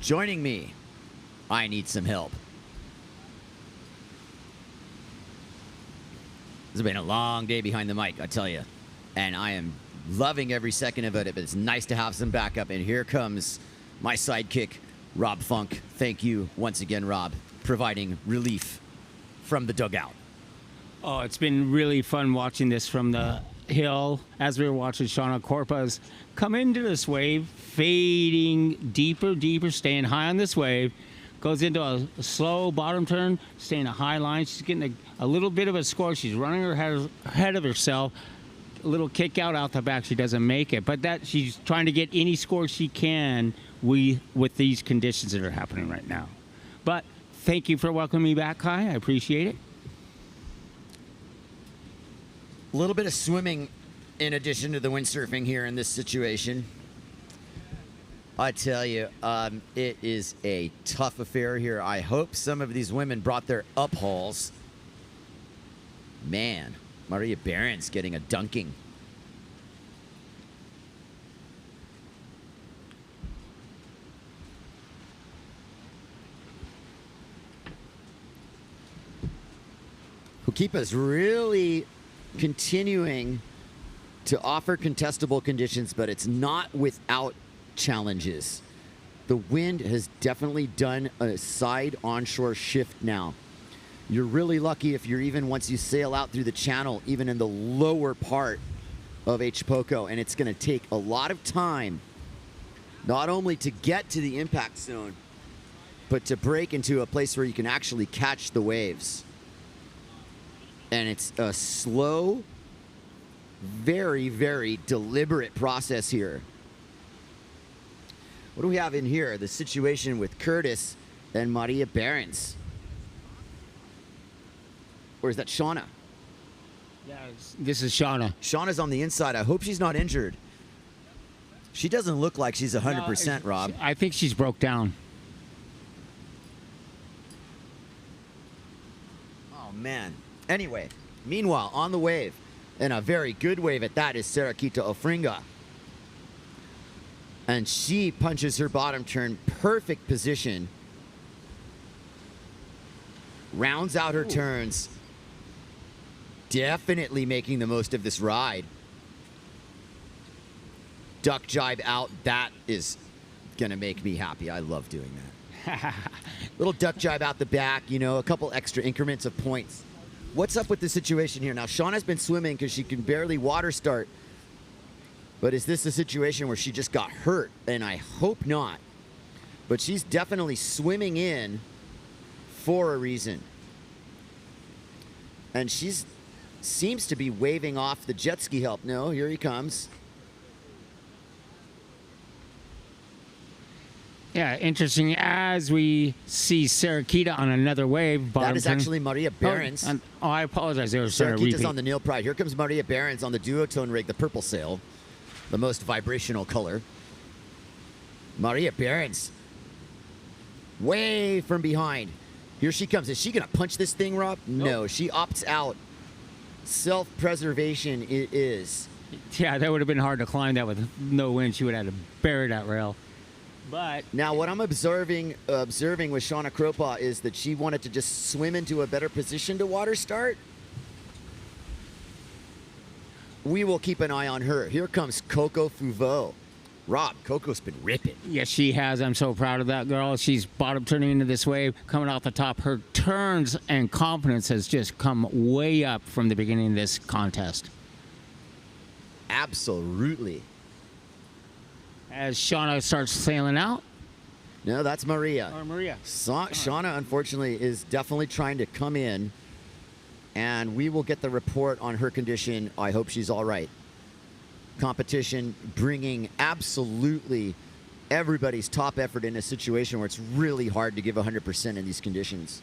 Joining me, I need some help. It's been a long day behind the mic, I tell you. And I am loving every second of it, but it's nice to have some backup. And here comes my sidekick, Rob Funk. Thank you once again, Rob, providing relief from the dugout. Oh, it's been really fun watching this from the hill as we were watching SHAWNA CROPAS come into this wave, fading deeper, deeper, staying high on this wave, goes into a slow bottom turn, staying a high line. She's getting a little bit of a score. She's running her ahead of herself. A little kick out the back. She doesn't make it, but that she's trying to get any score she can with these conditions that are happening right now. But thank you for welcoming me back, Kai. I appreciate it. A little bit of swimming in addition to the windsurfing here in this situation. I tell you, it is a tough affair here. I hope some of these women brought their uphauls. Man, Maria BEHRENS getting a dunking. Hokipa's really continuing to offer contestable conditions, but it's not without challenges. The wind has definitely done a side onshore shift now. You're really lucky if you're even once you sail out through the channel, even in the lower part of H-Poco, and it's going to take a lot of time, not only to get to the impact zone, but to break into a place where you can actually catch the waves. And it's a slow, very, very deliberate process here. What do we have in here? The situation with Curtis and Maria BEHRENS. Or is that Shauna? Yeah, this is Shauna. Shauna's on the inside. I hope she's not injured. She doesn't look like she's 100%, Rob. I think she's broke down. Oh, man. Anyway, meanwhile, on the wave, and a very good wave at that, is SARAH-QUITA Ofringa. And she punches her bottom turn, perfect position. Rounds out her turns. Definitely making the most of this ride. Duck jibe out, that is gonna make me happy. I love doing that. Little duck jibe out the back, you know, a couple extra increments of points. What's up with the situation here? Now, Shauna's been swimming because she can barely water start. But is this a situation where she just got hurt? And I hope not. But she's definitely swimming in for a reason. And she's seems to be waving off the jet ski help. No, here he comes. Yeah, interesting. As we see SARAH-QUITA on another wave. That is actually Maria Behrens. Oh, I apologize. There was SARAH-QUITA's on the Neil Pride. Here comes Maria Behrens on the duotone rig, the purple sail, the most vibrational color. Maria Behrens, way from behind. Here she comes. Is she going to punch this thing, Rob? No, she opts out. Self-preservation it is. Yeah, that would have been hard to climb that with no wind. She would have had to bury that rail. But now what I'm observing with Shauna CROPAS is that she wanted to just swim into a better position to water start. We will keep an eye on her. Here comes Coco Fouveau. Rob, Coco's been ripping. Yes, she has. I'm so proud of that girl. She's bottom turning into this wave, coming off the top. Her turns and confidence has just come way up from the beginning of this contest. Absolutely. As Shauna starts sailing out. No, that's Maria. Or Maria. Shauna, unfortunately, is definitely trying to come in, and we will get the report on her condition. I hope she's all right. Competition bringing absolutely everybody's top effort in a situation where it's really hard to give 100% in these conditions.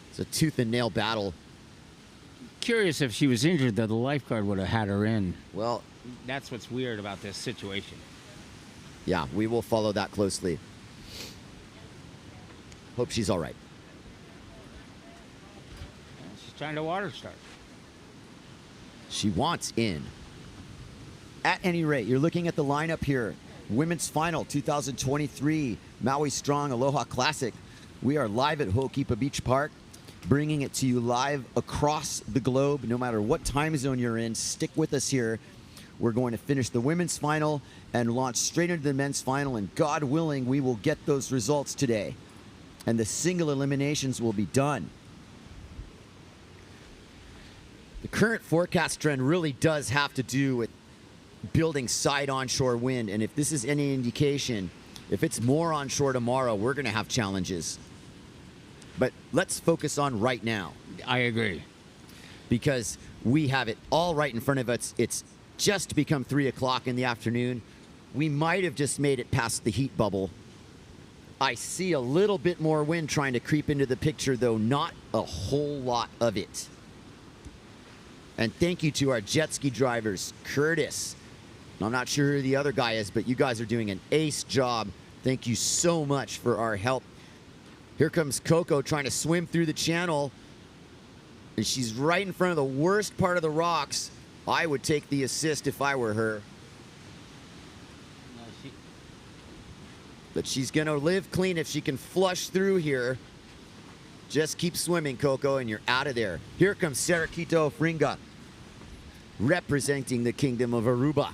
It's a tooth and nail battle. Curious if she was injured, though the lifeguard would have had her in. Well, that's what's weird about this situation. Yeah, we will follow that closely. Hope she's all right. She's trying to water start. She wants in. At any rate, you're looking at the lineup here. Women's Final 2023 Maui Strong Aloha Classic. We are live at Ho'okipa Beach Park, bringing it to you live across the globe. No matter what time zone you're in, stick with us here. We're going to finish the women's final and launch straight into the men's final, and God willing, we will get those results today. And the single eliminations will be done. The current forecast trend really does have to do with building side onshore wind, and if this is any indication, if it's more onshore tomorrow, we're going to have challenges. But let's focus on right now. I agree. Because we have it all right in front of us. It's just become 3 o'clock in the afternoon. We might have just made it past the heat bubble. I see a little bit more wind trying to creep into the picture, though not a whole lot of it. And thank you to our jet ski drivers, Curtis. I'm not sure who the other guy is, but you guys are doing an ace job. Thank you so much for our help. Here comes Coco trying to swim through the channel. And she's right in front of the worst part of the rocks. I would take the assist if I were her. But she's going to live clean if she can flush through here. Just keep swimming, Coco, and you're out of there. Here comes SARAH-QUITA Ofringa, representing the Kingdom of Aruba.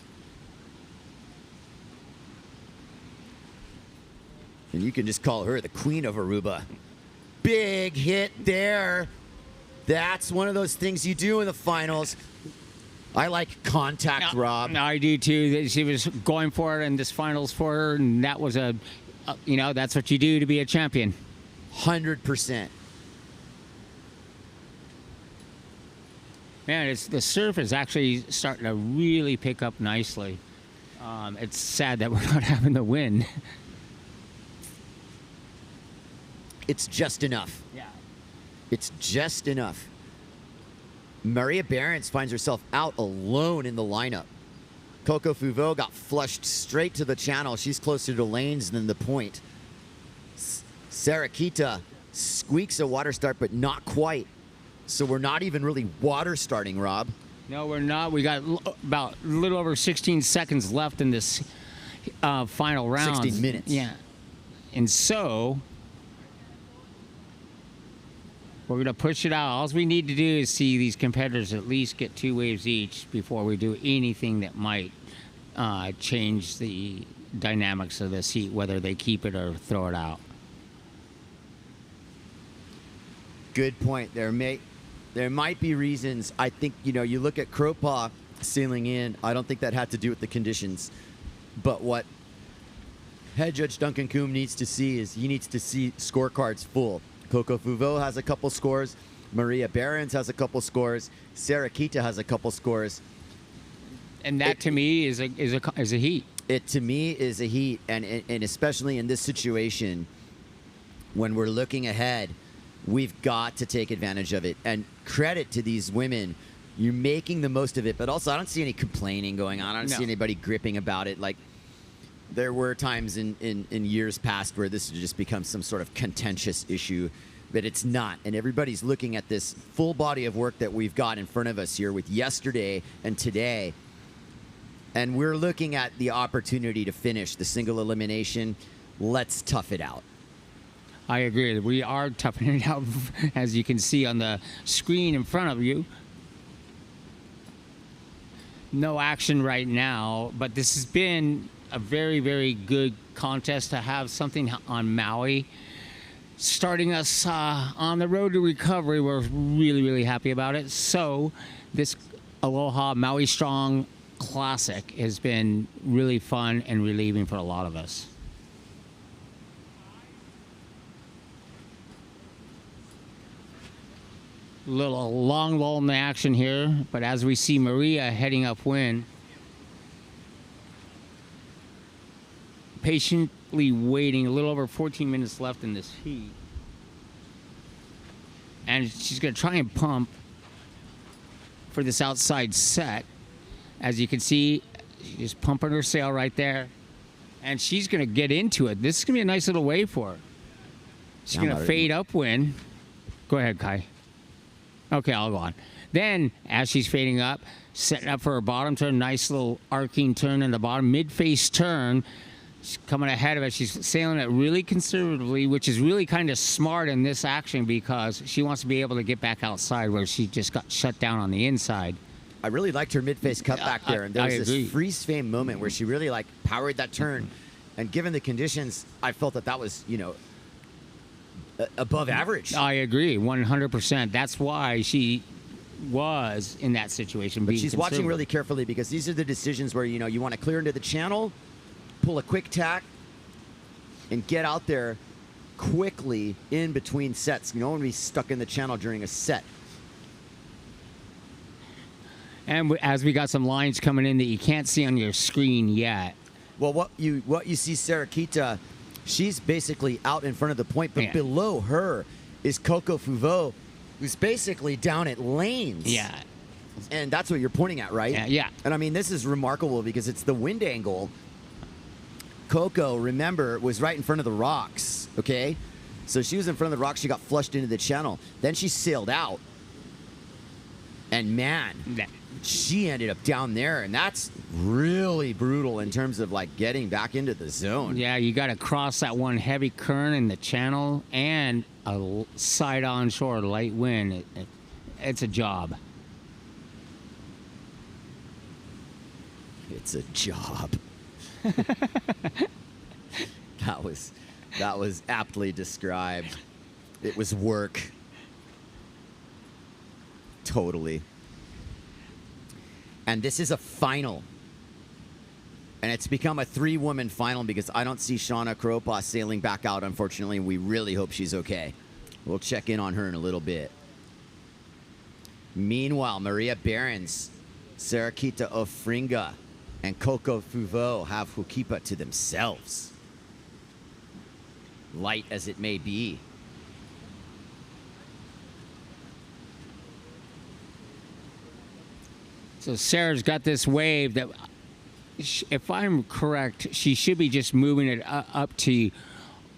And you can just call her the Queen of Aruba. Big hit there. That's one of those things you do in the finals. I like contact, Rob. I do too. She was going for it in this finals for her, and that was that's what you do to be a champion. 100%. Man, the surf is actually starting to really pick up nicely. It's sad that we're not having the wind. It's just enough. Yeah. It's just enough. Maria BEHRENS finds herself out alone in the lineup. Coco Fuveau got flushed straight to the channel. She's closer to lanes than the point. SARAH-QUITA squeaks a water start, but not quite. So we're not even really water starting, Rob. No, we're not. We got about a little over 16 seconds left in this final round. 16 minutes. Yeah. And so we're going to push it out. All we need to do is see these competitors at least get 2 waves each before we do anything that might change the dynamics of this heat, whether they keep it or throw it out. Good point. There might be reasons. I think, you look at CROPAS sailing in. I don't think that had to do with the conditions. But what head judge Duncan Coombe needs to see is he needs to see scorecards full. Coco Fuveau has a couple scores. Maria BEHRENS has a couple scores. SARAH-QUITA has a couple scores. And that, to me, is a heat. It, to me, is a heat. And especially in this situation, when we're looking ahead, we've got to take advantage of it. And credit to these women. You're making the most of it. But also, I don't see any complaining going on. I don't see anybody gripping about it. Like, there were times in years past where this has just become some sort of contentious issue, but it's not. And everybody's looking at this full body of work that we've got in front of us here with yesterday and today. And we're looking at the opportunity to finish the single elimination. Let's tough it out. I agree. We are toughing it out, as you can see on the screen in front of you. No action right now, but this has been a very, very good contest to have something on Maui. Starting us on the road to recovery. We're really, really happy about it. So this Aloha Maui Strong Classic has been really fun and relieving for a lot of us. Little long lull in the action here, but as we see Maria heading upwind, patiently waiting, a little over 14 minutes left in this heat. And she's going to try and pump for this outside set. As you can see, she's pumping her sail right there. And she's going to get into it. This is going to be a nice little wave for her. She's going to fade upwind. Go ahead, Kai. Okay, I'll go on. Then, as she's fading up, setting up for her bottom turn, nice little arcing turn in the bottom, mid-face turn. She's coming ahead of it. She's sailing it really conservatively, which is really kind of smart in this action because she wants to be able to get back outside where she just got shut down on the inside. I really liked her mid-face cut back there. And there was this freeze frame moment where she really powered that turn. And given the conditions, I felt that was, above average. I agree, 100%. That's why she was in that situation. But she's watching really carefully because these are the decisions where, you want to clear into the channel, pull a quick tack, and get out there quickly in between sets. You don't want to be stuck in the channel during a set. And as we got some lines coming in that you can't see on your screen yet. Well, what you see SARAH-QUITA, she's basically out in front of the point, but below her is Coco Fuveau, who's basically down at lanes. Yeah. And that's what you're pointing at, right? Yeah. And I mean, this is remarkable because it's the wind angle. Coco, remember, was right in front of the rocks, okay? So she was in front of the rocks. She got flushed into the channel. Then she sailed out. And man, she ended up down there. And that's really brutal in terms of getting back into the zone. Yeah, you got to cross that one heavy current in the channel and a side onshore light wind. It's a job. It's a job. That was aptly described. It was work. Totally. And this is a final. And it's become a 3-woman final because I don't see SHAWNA CROPAS sailing back out, unfortunately. We really hope she's okay. We'll check in on her in a little bit. Meanwhile, Maria BEHRENS, SARAH-QUITA Ofringa, and Coco Fuveau have Hukipa to themselves. Light as it may be. So Sarah's got this wave that, if I'm correct, she should be just moving it up to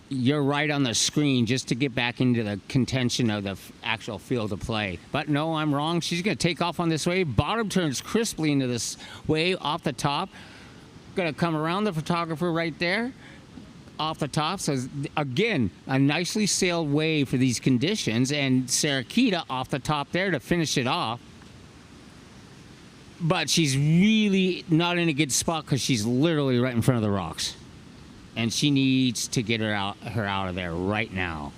you're right on the screen just to get back into the contention of the actual field of play. But no, I'm wrong. She's going to take off on this wave. Bottom turns crisply into this wave off the top. Going to come around the photographer right there off the top. So again, a nicely sailed wave for these conditions, and SARAH-QUITA off the top there to finish it off. But she's really not in a good spot because she's literally right in front of the rocks. And she needs to get her out of there right now.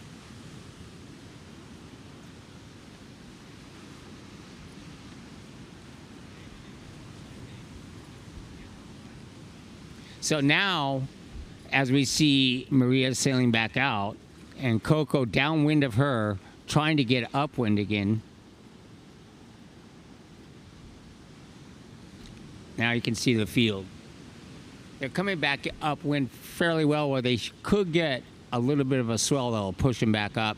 So now, as we see Maria sailing back out and Coco downwind of her, trying to get upwind again. Now you can see the field. They're coming back upwind fairly well, where they could get a little bit of a swell that'll push them back up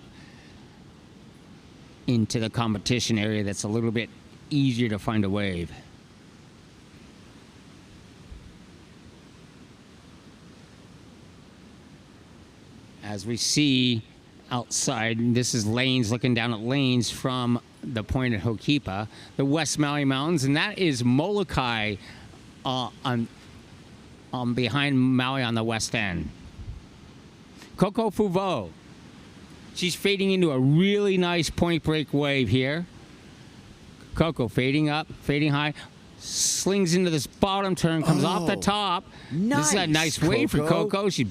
into the competition area that's a little bit easier to find a wave. As we see outside, this is Lanes looking down at Lanes from the point at Ho'okipa, the West Maui Mountains, and that is Molokai behind Maui on the west end. Coco Fuvo. She's fading into a really nice point break wave here. Coco fading up, fading high, slings into this bottom turn, comes off the top. Nice, this is a nice wave for Coco. She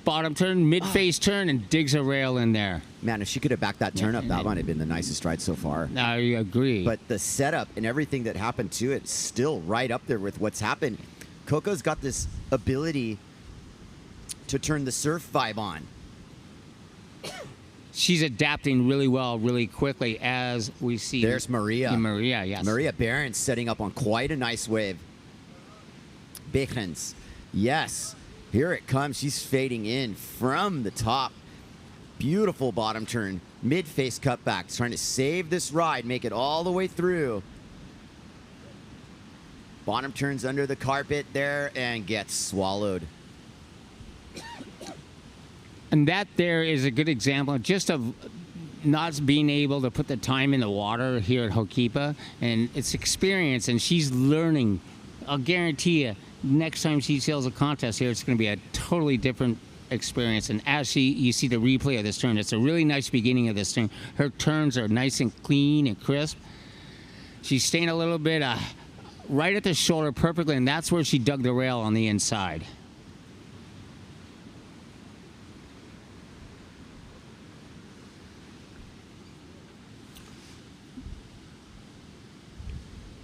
bottom turn, mid-face turn, and digs a rail in there. Man, if she could have backed that turn up, that might have been the nicest ride so far. I agree. But the setup and everything that happened to it, still right up there with what's happened. Coco's got this ability to turn the surf vibe on. She's adapting really well, really quickly, as we see. There's Maria. Maria, yes. Maria BEHRENS setting up on quite a nice wave. BEHRENS, yes. Here it comes. She's fading in from the top. Beautiful bottom turn. Mid-face cutbacks. Trying to save this ride, make it all the way through. Bottom turns under the carpet there and gets swallowed. And that there is a good example just of not being able to put the time in the water here at Ho'okipa. And it's experience, and she's learning. I'll guarantee you, next time she sails a contest here, it's going to be a totally different experience. And as you see the replay of this turn, it's a really nice beginning of this turn. Her turns are nice and clean and crisp. She's staying a little bit right at the shoulder perfectly, and that's where she dug the rail on the inside.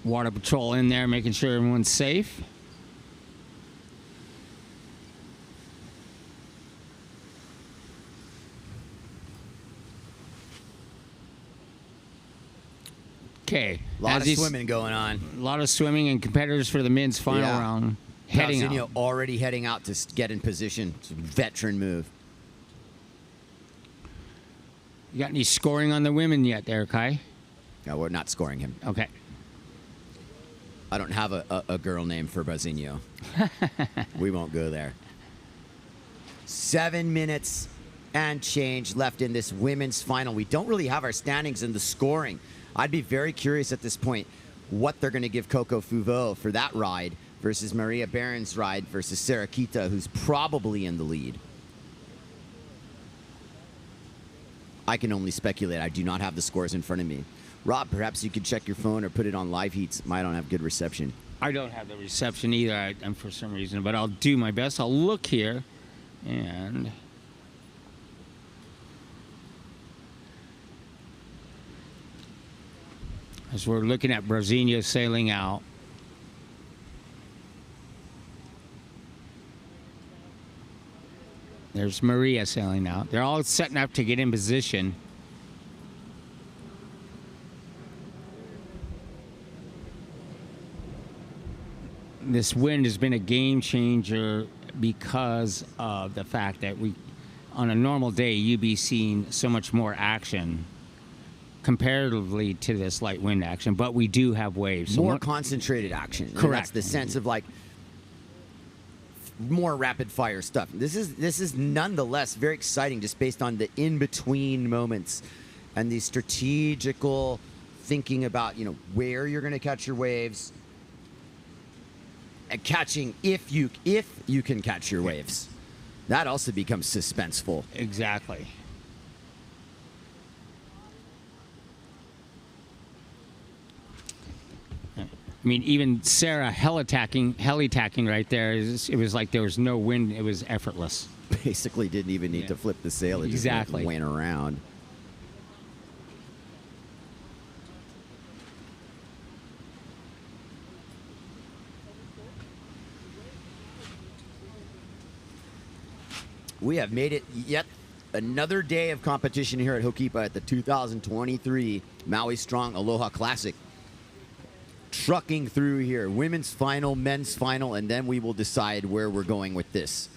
Water patrol in there, making sure everyone's safe. Okay. A lot of swimming going on. A lot of swimming and competitors for the men's final round heading out. Already heading out to get in position. It's a veteran move. You got any scoring on the women yet there, Kai? No, we're not scoring him. Okay. I don't have a girl name for Brazinho. We won't go there. 7 minutes and change left in this women's final. We don't really have our standings in the scoring. I'd be very curious at this point what they're going to give Coco Fuvo for that ride versus Maria BEHRENS' ride versus SARAH-QUITA, who's probably in the lead. I can only speculate. I do not have the scores in front of me. Rob, perhaps you could check your phone or put it on live heats. I don't have good reception. I don't have the reception either, for some reason, but I'll do my best. I'll look here, and as we're looking at Brazinho sailing out, there's Maria sailing out. They're all setting up to get in position. This wind has been a game changer because of the fact that on a normal day, you'd be seeing so much more action. comparatively to this light wind action, but we do have waves. So More concentrated action. And Correct. that's the sense of like more rapid fire stuff. This is nonetheless very exciting just based on the in-between moments and the strategical thinking about, you know, where you're going to catch your waves and catching if you can catch your waves. That also becomes suspenseful. Exactly. I mean, even Sarah heli-tacking right there, it was like there was no wind. It was effortless. Basically didn't even need to flip the sail. It Exactly. just went around. We have made it yet another day of competition here at Ho'okipa at the 2023 Maui Strong Aloha Classic. Trucking through here, women's final, men's final, and then we will decide where we're going with this.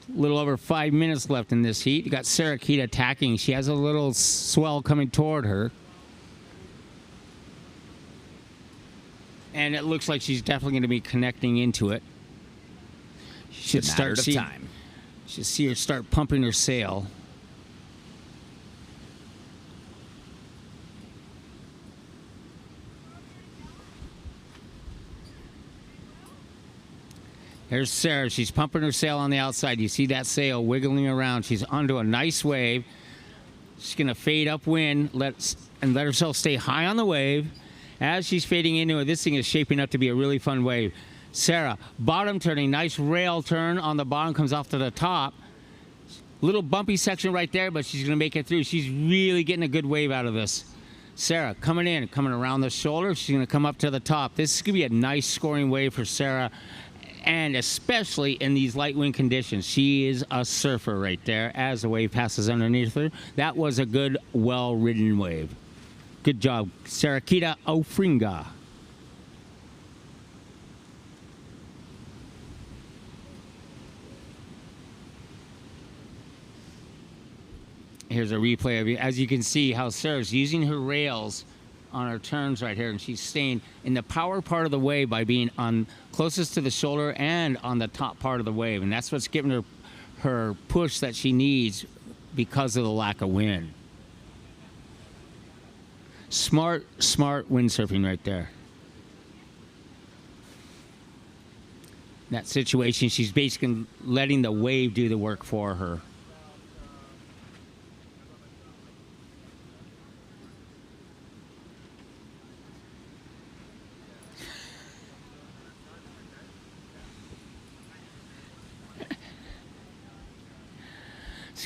A little over 5 minutes left in this heat. You got SARAH-QUITA attacking. She has a little swell coming toward her. And it looks like she's definitely going to be connecting into it. Should It's a matter of see, time. Should see her start pumping her sail. There's Sarah. She's pumping her sail on the outside. You see that sail wiggling around. She's onto a nice wave. She's going to fade upwind and let herself stay high on the wave. As she's fading into it, this thing is shaping up to be a really fun wave. Sarah, bottom turning, nice rail turn on the bottom, comes off to the top. Little bumpy section right there, but she's going to make it through. She's really getting a good wave out of this. Sarah coming in, coming around the shoulder. She's going to come up to the top. This is going to be a nice scoring wave for Sarah, and especially in these light wind conditions. She is a surfer right there as the wave passes underneath her. That was a good, well-ridden wave. Good job, SARAH-QUITA Ofringa. Here's a replay of it. As you can see how Sarah's using her rails on her turns right here, and she's staying in the power part of the wave by being on closest to the shoulder and on the top part of the wave, and that's what's giving her push that she needs because of the lack of wind. Smart windsurfing right there. In that situation, she's basically letting the wave do the work for her.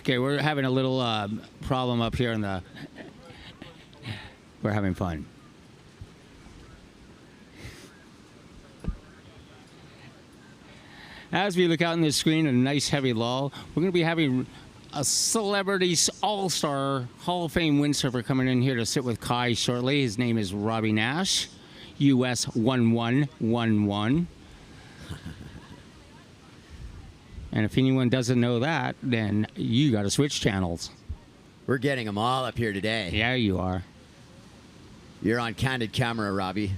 Okay, we're having a little problem up here in the... We're having fun. As we look out on the screen, a nice heavy lull, we're going to be having a celebrity all-star Hall of Fame windsurfer coming in here to sit with Kai shortly. His name is Robbie Nash, US 1111. And if anyone doesn't know that, then you got to switch channels. We're getting them all up here today. Yeah, you are. You're on candid camera, Robbie.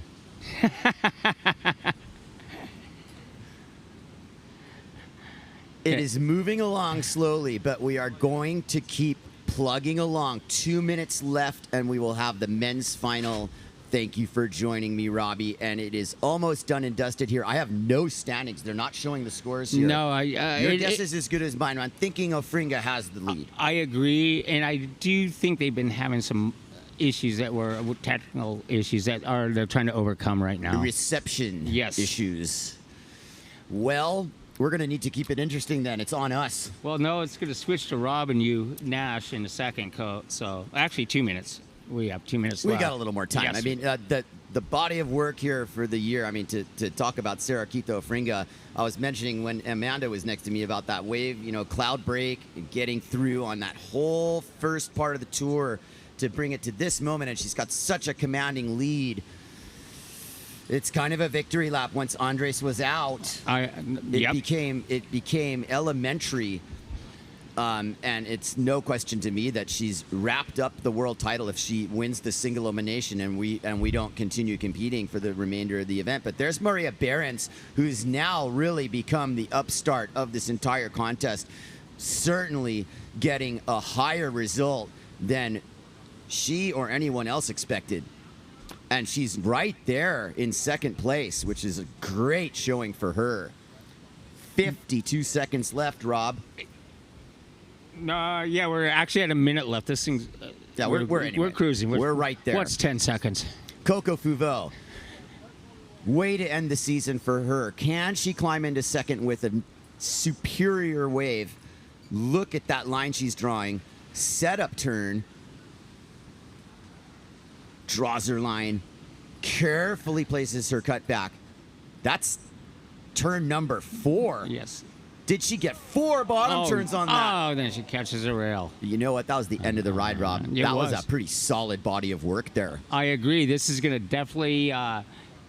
It is moving along slowly, but we are going to keep plugging along. 2 minutes left, and we will have the men's final. Thank you for joining me, Robbie. And it is almost done and dusted here. I have no standings. They're not showing the scores here. No, your guess is as good as mine. I'm thinking Ofringa has the lead. I agree, and I do think they've been having some issues that were technical issues that they're trying to overcome right now. The reception issues. Well, we're going to need to keep it interesting then. It's on us. Well, no, it's going to switch to Rob and you, Nash, in a second. So, actually, 2 minutes. We have 2 minutes left. We got a little more time. Yes. I mean, the body of work here for the year, I mean, to talk about SARAH-QUITA Ofringa, I was mentioning when Amanda was next to me about that wave, you know, cloud break, getting through on that whole first part of the tour to bring it to this moment, and she's got such a commanding lead. It's kind of a victory lap. Once Andres was out, Yep. it became elementary. And it's no question to me that she's wrapped up the world title if she wins the single elimination and we don't continue competing for the remainder of the event. But there's Maria BEHRENS, who's now really become the upstart of this entire contest, certainly getting a higher result than she or anyone else expected. And she's right there in second place, which is a great showing for her. 52 seconds left, Rob. Yeah, we're actually at a minute left. This thing's... Yeah, we're cruising. We're right there. What's 10 seconds? Coco Fuveau. Way to end the season for her. Can she climb into second with a superior wave? Look at that line she's drawing. Setup turn. Draws her line. Carefully places her cut back. That's turn number 4. Yes. Did she get 4 bottom turns on that? Oh, then she catches a rail. You know what? That was the end of the ride, Rob. That was a pretty solid body of work there. I agree. This is going to definitely...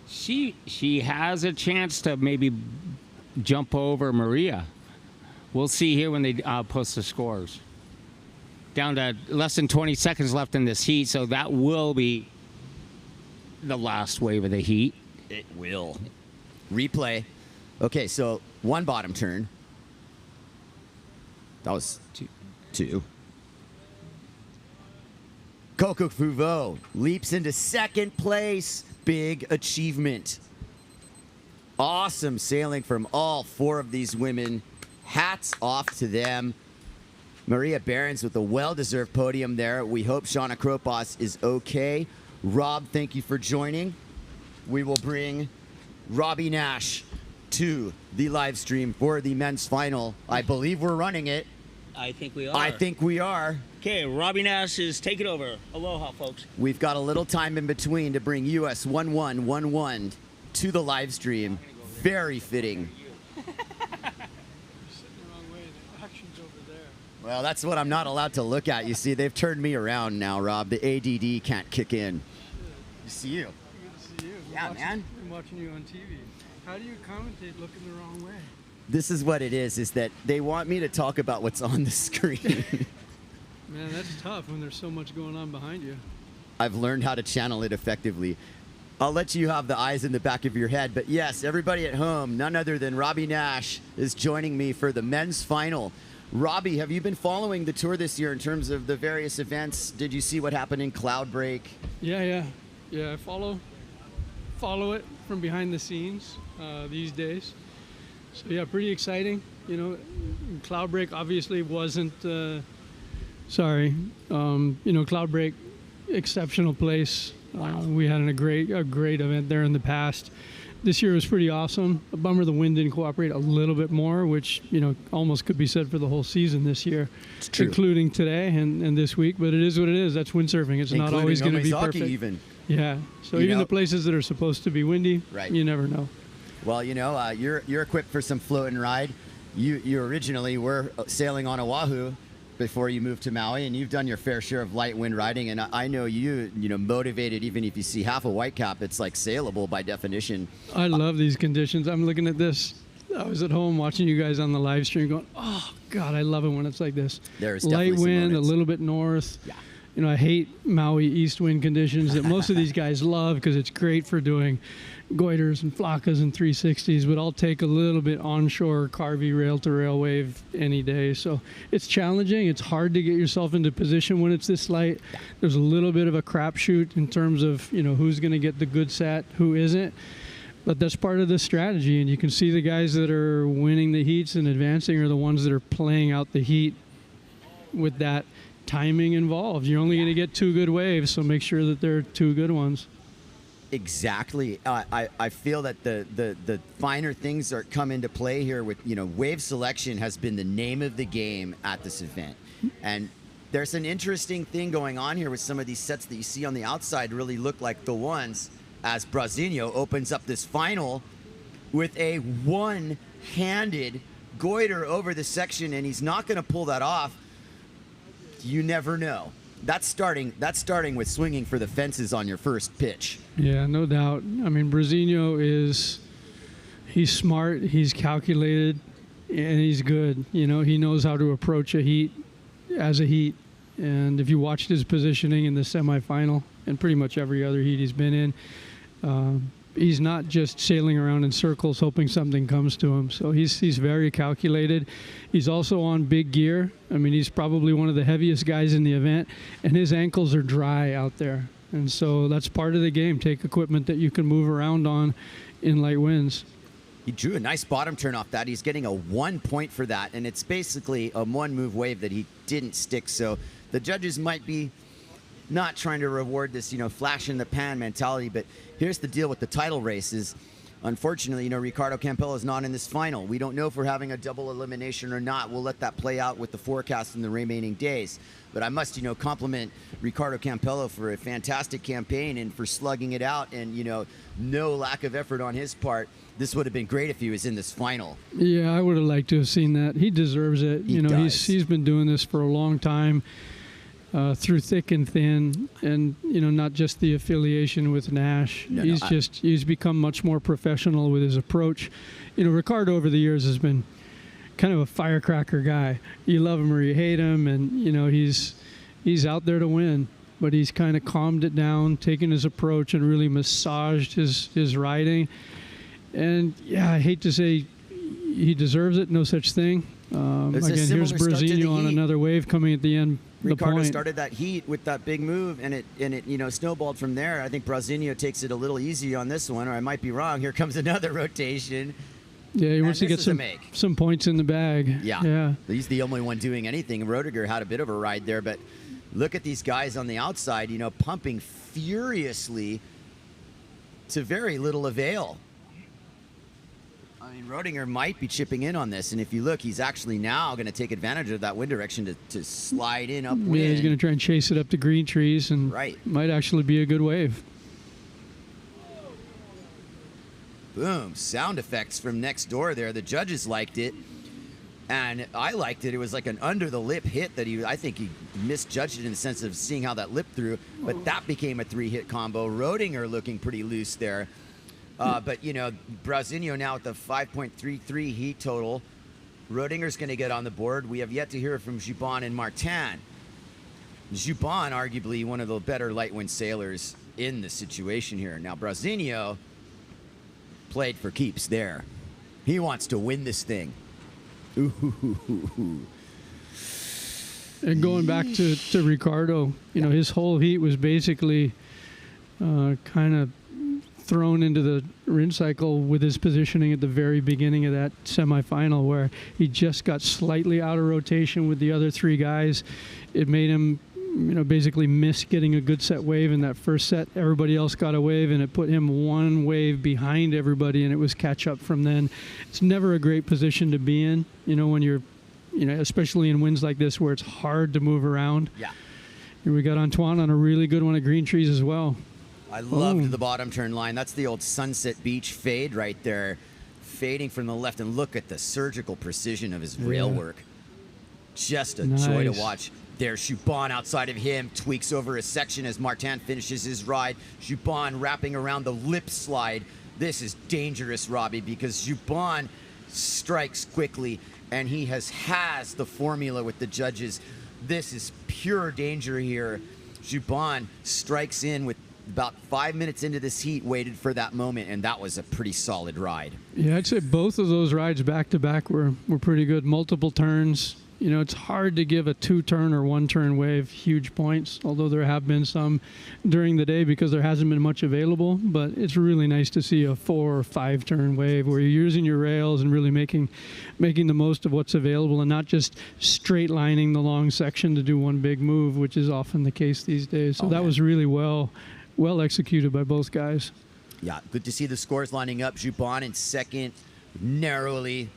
she has a chance to maybe jump over Maria. We'll see here when they post the scores. Down to less than 20 seconds left in this heat, so that will be the last wave of the heat. It will. Replay. Okay, so 1 bottom turn. That was 2. Coco Fuveau leaps into second place. Big achievement. Awesome sailing from all 4 of these women. Hats off to them. Maria BEHRENS with a well-deserved podium there. We hope Shawna CROPAS is okay. Rob, thank you for joining. We will bring Robbie Nash to the live stream for the men's final. I believe we're running it. I think we are. I think we are. Okay, Robbie Nash is taking over. Aloha, folks. We've got a little time in between to bring US 1111 to the live stream. Very fitting. Well, that's what I'm not allowed to look at. You see, they've turned me around now, Rob. The ADD can't kick in. You see you. Good to see you. Yeah, man. I'm watching you on TV. How do you commentate looking the wrong way? This is what it is that they want me to talk about what's on the screen. Man, that's tough when there's so much going on behind you. I've learned how to channel it effectively. I'll let you have the eyes in the back of your head. But yes, everybody at home, none other than Robbie Nash is joining me for the men's final. Robbie, have you been following the tour this year in terms of the various events? Did you see what happened in Cloud Break? Yeah. I follow it from behind the scenes these days. So yeah, pretty exciting. You know, Cloud Break obviously wasn't. Cloud Break, exceptional place. We had a great event there in the past. This year was pretty awesome. A bummer the wind didn't cooperate a little bit more, which, you know, almost could be said for the whole season this year, including today and this week. But it is what it is. That's windsurfing. It's not always going to be perfect. Even. Yeah. So even the places that are supposed to be windy, you never know. Well, you know, you're equipped for some float and ride. You originally were sailing on Oahu before you moved to Maui, and you've done your fair share of light wind riding. And I know you motivated. Even if you see half a white cap, it's like sailable by definition. I love these conditions. I'm looking at this. I was at home watching you guys on the live stream, going, "Oh God, I love it when it's like this." There's light wind, a little bit north. Yeah. You know, I hate Maui east wind conditions that most of these guys love because it's great for doing goiters and flockas and 360s, but I'll take a little bit onshore carvy rail-to-rail wave any day. So it's challenging. It's hard to get yourself into position when it's this light. There's a little bit of a crapshoot in terms of, you know, who's going to get the good set, who isn't. But that's part of the strategy, and you can see the guys that are winning the heats and advancing are the ones that are playing out the heat with that timing involved. You're only going to get 2 good waves, so make sure that they're 2 good ones. Exactly. I feel that the finer things come into play here with, you know, wave selection has been the name of the game at this event. And there's an interesting thing going on here with some of these sets that you see on the outside really look like the ones as Brasinho opens up this final with a one-handed goiter over the section, and he's not going to pull that off. You never know. that's starting with swinging for the fences on your first pitch. Yeah, no doubt. I mean, Brazinho he's smart, he's calculated, and he's good. You know, he knows how to approach a heat as a heat. And if you watched his positioning in the semifinal and pretty much every other heat he's been in, he's not just sailing around in circles hoping something comes to him. So he's very calculated. He's also on big gear. I mean, he's probably one of the heaviest guys in the event, and his ankles are dry out there. And so that's part of the game. Take equipment that you can move around on in light winds. He drew a nice bottom turn off that. He's getting a 1 point for that, and it's basically a one-move wave that he didn't stick. So the judges might be not trying to reward this, you know, flash in the pan mentality, but here's the deal with the title races. Unfortunately, you know, Ricardo Campello is not in this final. We don't know if we're having a double elimination or not. We'll let that play out with the forecast in the remaining days. But I must, you know, compliment Ricardo Campello for a fantastic campaign and for slugging it out, and, you know, no lack of effort on his part. This would have been great if he was in this final. Yeah, I would have liked to have seen that. He deserves it. You know, he's been doing this for a long time. Through thick and thin, and, you know, not just the affiliation with Nash. He's become much more professional with his approach. You know, Ricardo over the years has been kind of a firecracker guy. You love him or you hate him, and, you know, he's out there to win. But he's kind of calmed it down, taken his approach, and really massaged his riding. And yeah, I hate to say he deserves it. No such thing. Again, here's Brazinho on another wave coming at the end. Ricardo started that heat with that big move, and it you know, snowballed from there. I think Brazinho takes it a little easy on this one, or I might be wrong. Here comes another rotation. Yeah, he wants to get some points in the bag. Yeah. He's the only one doing anything. ROEDIGER had a bit of a ride there, but look at these guys on the outside, you know, pumping furiously to very little avail. I mean, ROEDIGER might be chipping in on this, and if you look, he's actually now going to take advantage of that wind direction to slide in upwind. Yeah, he's going to try and chase it up to green trees, and might actually be a good wave. Boom, sound effects from next door there. The judges liked it, and I liked it. It was like an under-the-lip hit that I think he misjudged it in the sense of seeing how that lip through, but that became a 3-hit combo. ROEDIGER looking pretty loose there. But, you know, Brazinho now with the 5.33 heat total. ROEDIGER's going to get on the board. We have yet to hear from Juban and Martin. Juban, arguably one of the better light wind sailors in the situation here. Now, Brazinho played for keeps there. He wants to win this thing. Ooh. And going back to Ricardo, you know, his whole heat was basically kind of thrown into the rinse cycle with his positioning at the very beginning of that semifinal, where he just got slightly out of rotation with the other three guys. It made him, you know, basically miss getting a good set wave in that first set. Everybody else got a wave, and it put him one wave behind everybody, and it was catch up from then. It's never a great position to be in, you know, when you're, you know, especially in winds like this where it's hard to move around. Yeah. And we got Antoine on a really good one at green trees as well. I loved the bottom turn line. That's the old Sunset Beach fade right there. Fading from the left, and look at the surgical precision of his rail work. Just a joy to watch. There's Juban outside of him, tweaks over his section as Martin finishes his ride. Juban wrapping around the lip slide. This is dangerous, Robbie, because Juban strikes quickly, and he has the formula with the judges. This is pure danger here. Juban strikes in with about 5 minutes into this heat, waited for that moment, and that was a pretty solid ride. Yeah, I'd say both of those rides back-to-back were pretty good. Multiple turns. You know, it's hard to give a 2-turn or 1-turn wave huge points, although there have been some during the day because there hasn't been much available. But it's really nice to see a 4 or 5-turn wave where you're using your rails and really making the most of what's available, and not just straight lining the long section to do one big move, which is often the case these days. So that was really well executed by both guys. Yeah, good to see the scores lining up. Juban in second, narrowly.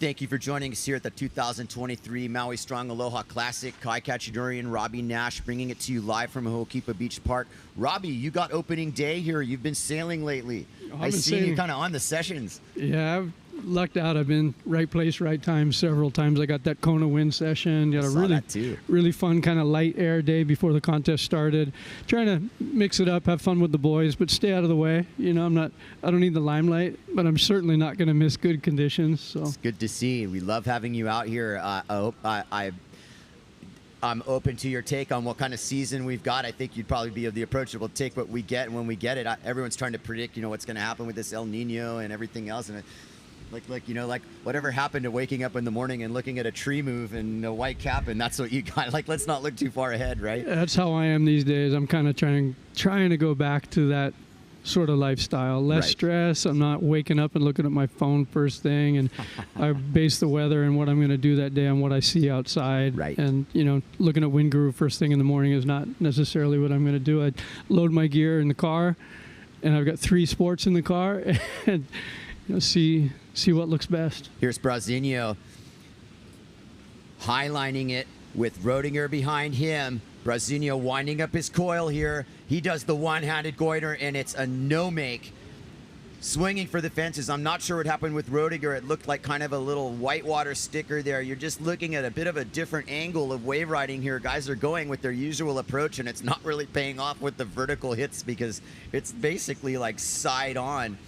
Thank you for joining us here at the 2023 Maui Strong Aloha Classic. Kai Kachidorian, Robbie Nash, bringing it to you live from Ho'okipa Beach Park. Robbie, you got opening day here. You've been sailing lately. I see you kind of on the sessions. Yeah, lucked out. I've been right place, right time several times. I got that Kona wind session. Got a really fun kind of light air day before the contest started. Trying to mix it up, have fun with the boys, but stay out of the way. You know, I don't need the limelight, but I'm certainly not going to miss good conditions. So it's good to see. We love having you out here. I'm open to your take on what kind of season we've got. I think you'd probably be of the approach that we'll take what we get, and when we get it, everyone's trying to predict, you know, what's going to happen with this El Nino and everything else. And like whatever happened to waking up in the morning and looking at a tree move and a white cap, and that's what you got. Like, let's not look too far ahead, right? That's how I am these days. I'm kind of trying to go back to that sort of lifestyle. Less stress. I'm not waking up and looking at my phone first thing, and I base the weather and what I'm going to do that day on what I see outside. Right. And, you know, looking at wind guru first thing in the morning is not necessarily what I'm going to do. I load my gear in the car, and I've got 3 sports in the car, and you know, see what looks best. Here's Brazinho highlining it with Roediger behind him. Brazinho winding up his coil here. He does the one-handed goiter, and it's a no-make. Swinging for the fences. I'm not sure what happened with Roediger. It looked like kind of a little whitewater sticker there. You're just looking at a bit of a different angle of wave riding here. Guys are going with their usual approach, and it's not really paying off with the vertical hits because it's basically like side on.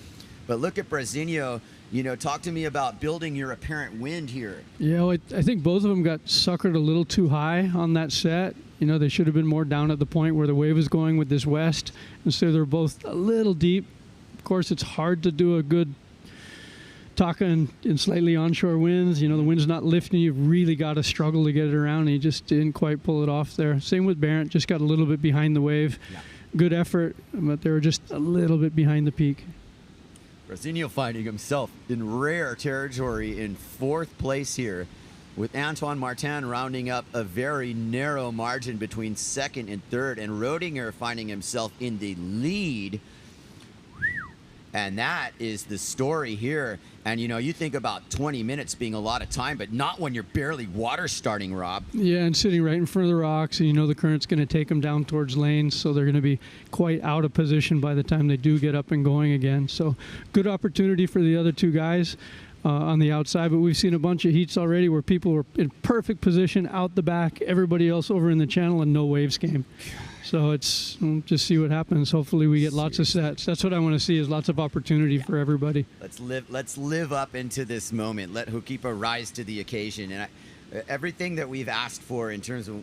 But look at Brazinho. You know, talk to me about building your apparent wind here. Yeah, well, I think both of them got suckered a little too high on that set. You know, they should have been more down at the point where the wave is going with this west. And so they're both a little deep. Of course, it's hard to do a good taka in slightly onshore winds. You know, the wind's not lifting. You've really got to struggle to get it around. And he just didn't quite pull it off there. Same with BERND, just got a little bit behind the wave. Yeah. Good effort, but they were just a little bit behind the peak. Brazinho finding himself in rare territory in 4th place here, with Antoine Martin rounding up a very narrow margin between 2nd and 3rd, and Roediger finding himself in the lead. And that is the story here. And, you know, you think about 20 minutes being a lot of time, but not when you're barely water starting, Rob. Yeah, and sitting right in front of the rocks, and you know the current's going to take them down towards lanes, so they're going to be quite out of position by the time they do get up and going again. So good opportunity for the other 2 guys on the outside, but we've seen a bunch of heats already where people were in perfect position out the back, everybody else over in the channel, and no waves came. So it's just see what happens. Hopefully we get lots of sets. That's what I want to see, is lots of opportunity for everybody. Let's live up into this moment. Let Hokipa rise to the occasion. And everything that we've asked for in terms of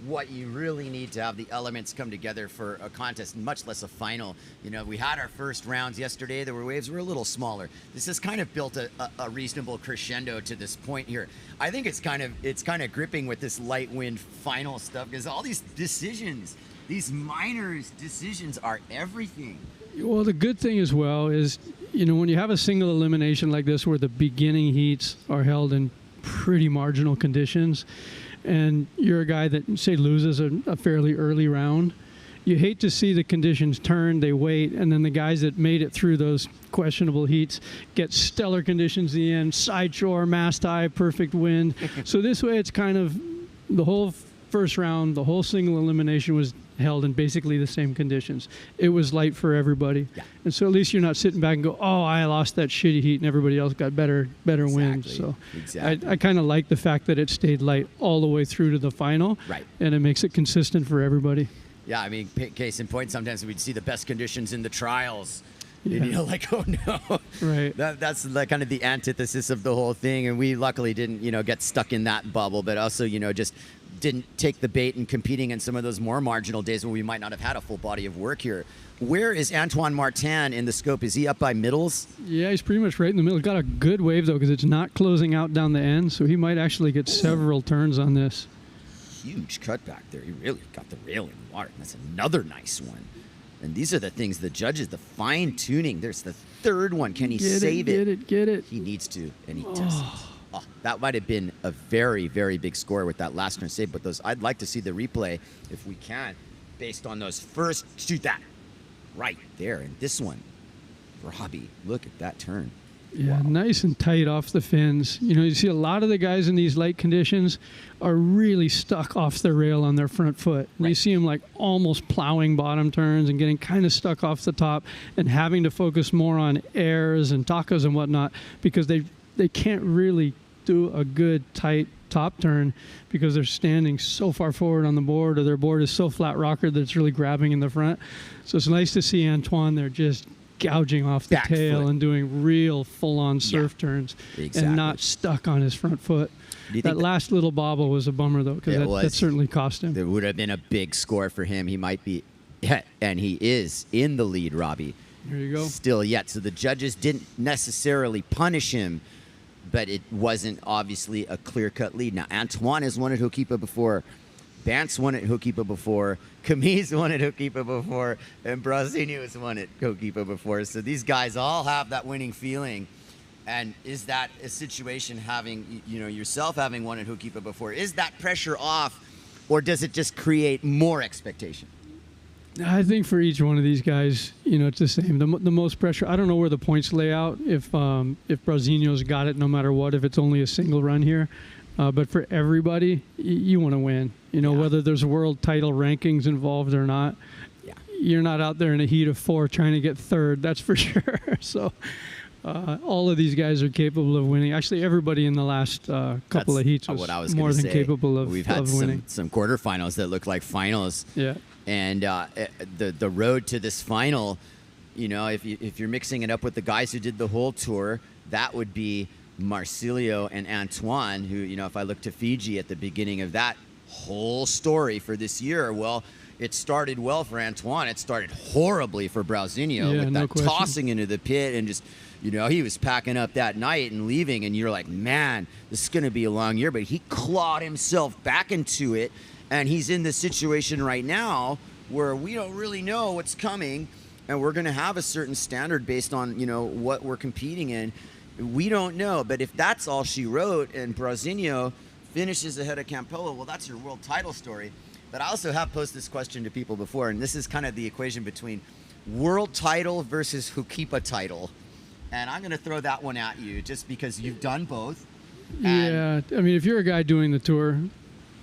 what you really need to have the elements come together for a contest, much less a final. You know, we had our first rounds yesterday. The waves were a little smaller. This has kind of built a reasonable crescendo to this point here. I think it's kind of gripping with this light wind final stuff, because all these decisions, these minors decisions, are everything. Well, the good thing as well is, you know, when you have a single elimination like this where the beginning heats are held in pretty marginal conditions, and you're a guy that, say, loses a fairly early round, you hate to see the conditions turn, they wait, and then the guys that made it through those questionable heats get stellar conditions in the end, side shore, mast high, perfect wind. So this way it's kind of the whole first round, the whole single elimination was held in basically the same conditions. It was light for everybody. Yeah. And so at least you're not sitting back and go, oh, I lost that shitty heat and everybody else got better wind. So I kind of like the fact that it stayed light all the way through to the final. Right. And it makes it consistent for everybody. Yeah, I mean, case in point, sometimes we'd see the best conditions in the trials. Yeah. And you know, like, oh no. Right. That's like kind of the antithesis of the whole thing. And we luckily didn't, you know, get stuck in that bubble, but also, you know, just didn't take the bait in competing in some of those more marginal days when we might not have had a full body of work here. Where is Antoine Martin in the scope? Is he up by middles? Yeah, he's pretty much right in the middle. Got a good wave, though, because it's not closing out down the end, so he might actually get several turns on this. Huge cutback there. He really got the rail in the water. That's another nice one. And these are the things the judges, the fine-tuning. There's the 3rd one. Can he save it? Get it. He needs to, and he doesn't. Oh, that might have been a very, very big score with that last turn save, but those, I'd like to see the replay, if we can, based on those first, shoot that right there. And this one, Robbie, look at that turn. Yeah, wow. Nice and tight off the fins. You know, you see a lot of the guys in these light conditions are really stuck off the rail on their front foot. Right. You see them like almost plowing bottom turns and getting kind of stuck off the top and having to focus more on airs and takas and whatnot because they they can't really do a good tight top turn because they're standing so far forward on the board, or their board is so flat rocker that it's really grabbing in the front. So it's nice to see Antoine there just gouging off the Back tail foot. and doing real full-on surf turns and not stuck on his front foot. That last little bobble was a bummer, though, because that certainly cost him. There would have been a big score for him. He might be, and he is in the lead, Robbie. There you go. Still yet. So the judges didn't necessarily punish him, but it wasn't obviously a clear-cut lead. Now, Antoine has won at Ho'okipa before. Bant's won at Ho'okipa before. Camille's won at Ho'okipa before. And Brazinho has won at Ho'okipa before. So these guys all have that winning feeling. And is that a situation having, yourself having won at Ho'okipa before, is that pressure off, or does it just create more expectation? I think for each one of these guys, it's the same. The most pressure. I don't know where the points lay out. If Brazinho's got it, no matter what, if it's only a single run here, but for everybody, you want to win. Whether there's world title rankings involved or not. Yeah. You're not out there in a heat of 4 trying to get third. That's for sure. So. All of these guys are capable of winning. Actually, everybody in the last couple of heats was more than capable of winning. We've had some quarterfinals that look like finals. Yeah. And the road to this final, if you're mixing it up with the guys who did the whole tour, that would be Marcilio and Antoine, who, if I look to Fiji at the beginning of that whole story for this year, well, it started well for Antoine. It started horribly for Brazinho with that tossing into the pit and just... he was packing up that night and leaving, and you're like, man, this is going to be a long year. But he clawed himself back into it, and he's in this situation right now where we don't really know what's coming, and we're going to have a certain standard based on, what we're competing in. We don't know, but if that's all she wrote and Brazinho finishes ahead of Campello, well, that's your world title story. But I also have posed this question to people before, and this is kind of the equation between world title versus Ho'okipa title. And I'm going to throw that one at you just because you've done both. Yeah, I mean, if you're a guy doing the tour,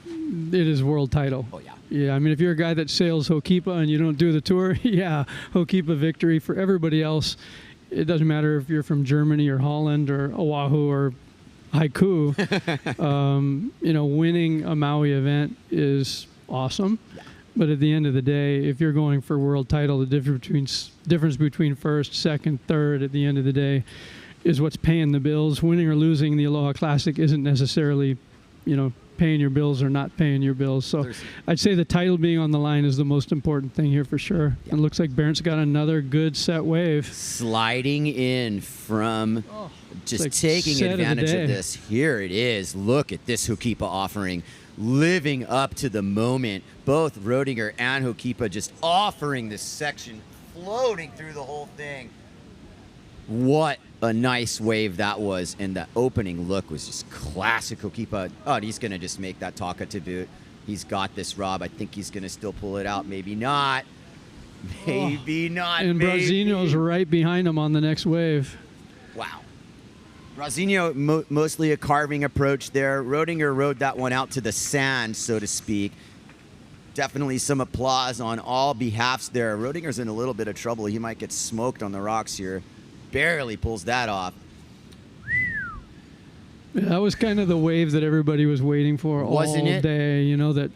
it is world title. Oh, yeah. Yeah, I mean, if you're a guy that sails Ho'okipa and you don't do the tour, yeah, Ho'okipa victory. For everybody else, it doesn't matter if you're from Germany or Holland or Oahu or Haiku. Winning a Maui event is awesome. Yeah. But at the end of the day, if you're going for world title, the difference between first, second, third at the end of the day is what's paying the bills. Winning or losing the Aloha Classic isn't necessarily, paying your bills or not paying your bills. So I'd say the title being on the line is the most important thing here for sure. Yeah. It looks like Bernd's got another good set wave. Sliding in from just taking advantage of this. Here it is. Look at this Ho'okipa offering. Living up to the moment, both Roediger and Ho'okipa just offering this section, floating through the whole thing. What a nice wave that was, and the opening look was just classic Ho'okipa. Oh, and he's going to just make that Taka to boot. He's got this, Rob. I think he's going to still pull it out. Maybe not. Maybe not. And Brazinho's right behind him on the next wave. Wow. Brazinho, mostly a carving approach there. Roediger rode that one out to the sand, so to speak. Definitely some applause on all behalfs there. Roediger's in a little bit of trouble. He might get smoked on the rocks here. Barely pulls that off. Yeah, that was kind of the wave that everybody was waiting for all day. That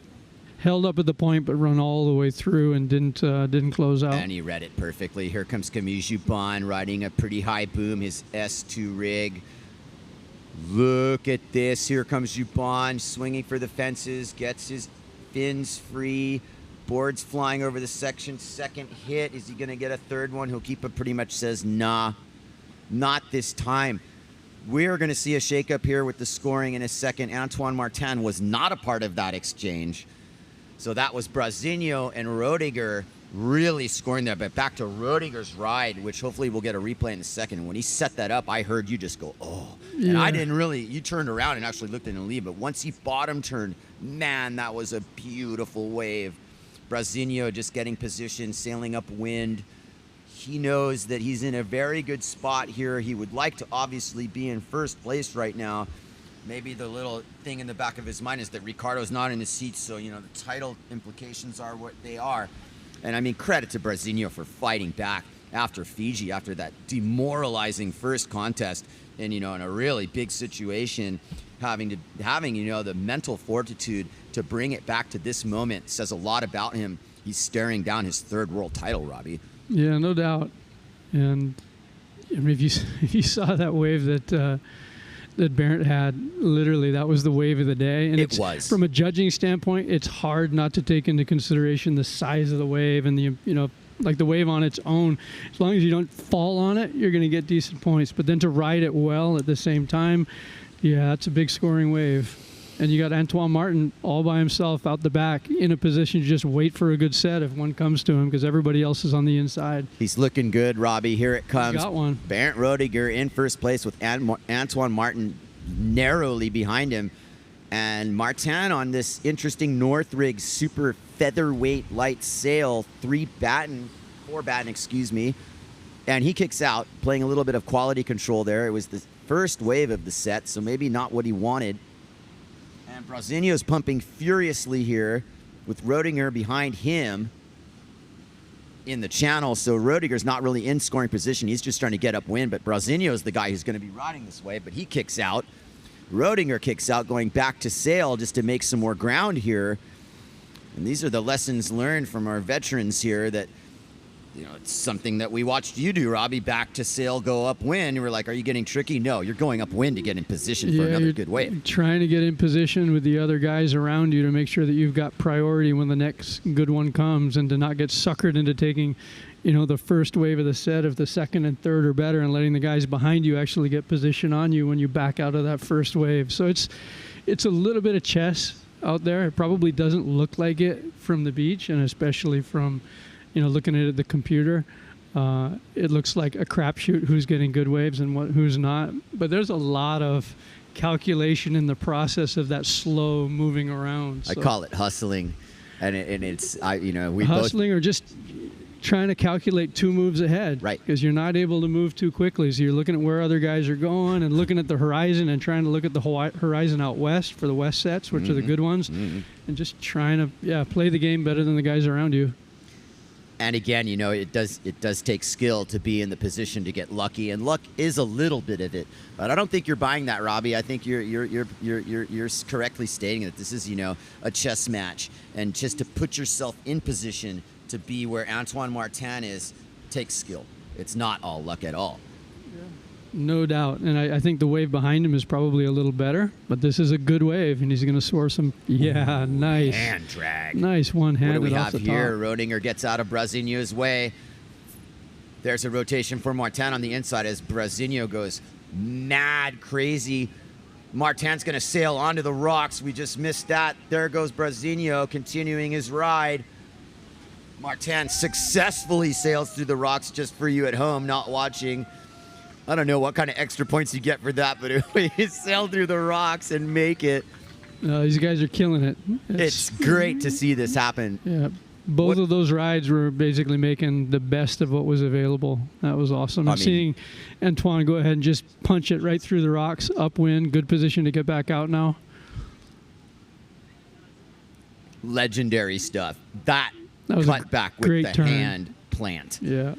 held up at the point but run all the way through and didn't close out. And he read it perfectly. Here comes Camille Juban riding a pretty high boom, his S2 rig. Look at this. Here comes Juban swinging for the fences, gets his fins free. Boards flying over the section. Second hit. Is he going to get a third one? Ho'okipa pretty much says, nah, not this time. We're going to see a shakeup here with the scoring in a second. Antoine Martin was not a part of that exchange. So that was Brazinho and Roediger really scoring there. But back to Roediger's ride, which hopefully we'll get a replay in a second. When he set that up, I heard you just go, oh. Yeah. And I didn't really, you turned around and actually looked in the lead. But once he bottom turned, man, that was a beautiful wave. Brazinho just getting position, sailing upwind. He knows that he's in a very good spot here. He would like to obviously be in first place right now. Maybe the little thing in the back of his mind is that Ricardo's not in the seat, so, the title implications are what they are. And, I mean, credit to Brazinho for fighting back. after Fiji, after that demoralizing first contest, and in a really big situation, having the mental fortitude to bring it back to this moment says a lot about him. He's staring down his third world title, Robbie. Yeah, no doubt. And I mean, if you saw that wave that BERND had, literally that was the wave of the day. And it was. From a judging standpoint, it's hard not to take into consideration the size of the wave and the like the wave on its own. As long as you don't fall on it, you're going to get decent points. But then to ride it well at the same time, yeah, that's a big scoring wave. And you got Antoine Martin all by himself out the back in a position to just wait for a good set if one comes to him, because everybody else is on the inside. He's looking good, Robbie. Here it comes. He's got one. Bernd Roediger in first place with Antoine Martin narrowly behind him. And Martin on this interesting Northrig super featherweight light sail, 4 batten, excuse me. And he kicks out, playing a little bit of quality control there. It was the first wave of the set, so maybe not what he wanted. And Brazinho's pumping furiously here with Roediger behind him in the channel. So Roediger's not really in scoring position. He's just trying to get upwind, but Brazinho's the guy who's going to be riding this wave, but he kicks out. Roediger kicks out, going back to sail just to make some more ground here. And these are the lessons learned from our veterans here, that it's something that we watched you do, Robbie. Back to sail, go upwind. You were like, are you getting tricky? No, you're going upwind to get in position for another good wave. Trying to get in position with the other guys around you to make sure that you've got priority when the next good one comes, and to not get suckered into taking the first wave of the set if the second and third are better, and letting the guys behind you actually get position on you when you back out of that first wave. So it's a little bit of chess out there. It probably doesn't look like it from the beach, and especially from looking at the computer, it looks like a crapshoot who's getting good waves and who's not. But there's a lot of calculation in the process of that slow moving around. So I call it hustling, and it's we hustling, or just trying to calculate 2 moves ahead, right? Because you're not able to move too quickly, so you're looking at where other guys are going and looking at the horizon and trying to look at the horizon out west for the west sets, which are the good ones, and just trying to play the game better than the guys around you. And again, it does take skill to be in the position to get lucky, and luck is a little bit of it. But I don't think you're buying that, Robbie. I think you're correctly stating that this is a chess match, and just to put yourself in position to be where Antoine Martin is takes skill. It's not all luck at all. No doubt. And I think the wave behind him is probably a little better, but this is a good wave, and he's going to soar some. Yeah, nice. Hand drag. Nice one-handed What do we off have the here? top. Roediger gets out of Brazinho's way. There's a rotation for Martin on the inside as Brazinho goes mad crazy. Martin's going to sail onto the rocks. We just missed that. There goes Brazinho continuing his ride. Martin successfully sails through the rocks, just for you at home not watching. I don't know what kind of extra points you get for that, but we sail through the rocks and make it. These guys are killing it. It's great to see this happen. Yeah, both of those rides were basically making the best of what was available. That was awesome. I'm seeing Antoine go ahead and just punch it right through the rocks, upwind, good position to get back out now. Legendary stuff. That was cut back with the turn. hand plant. Yeah.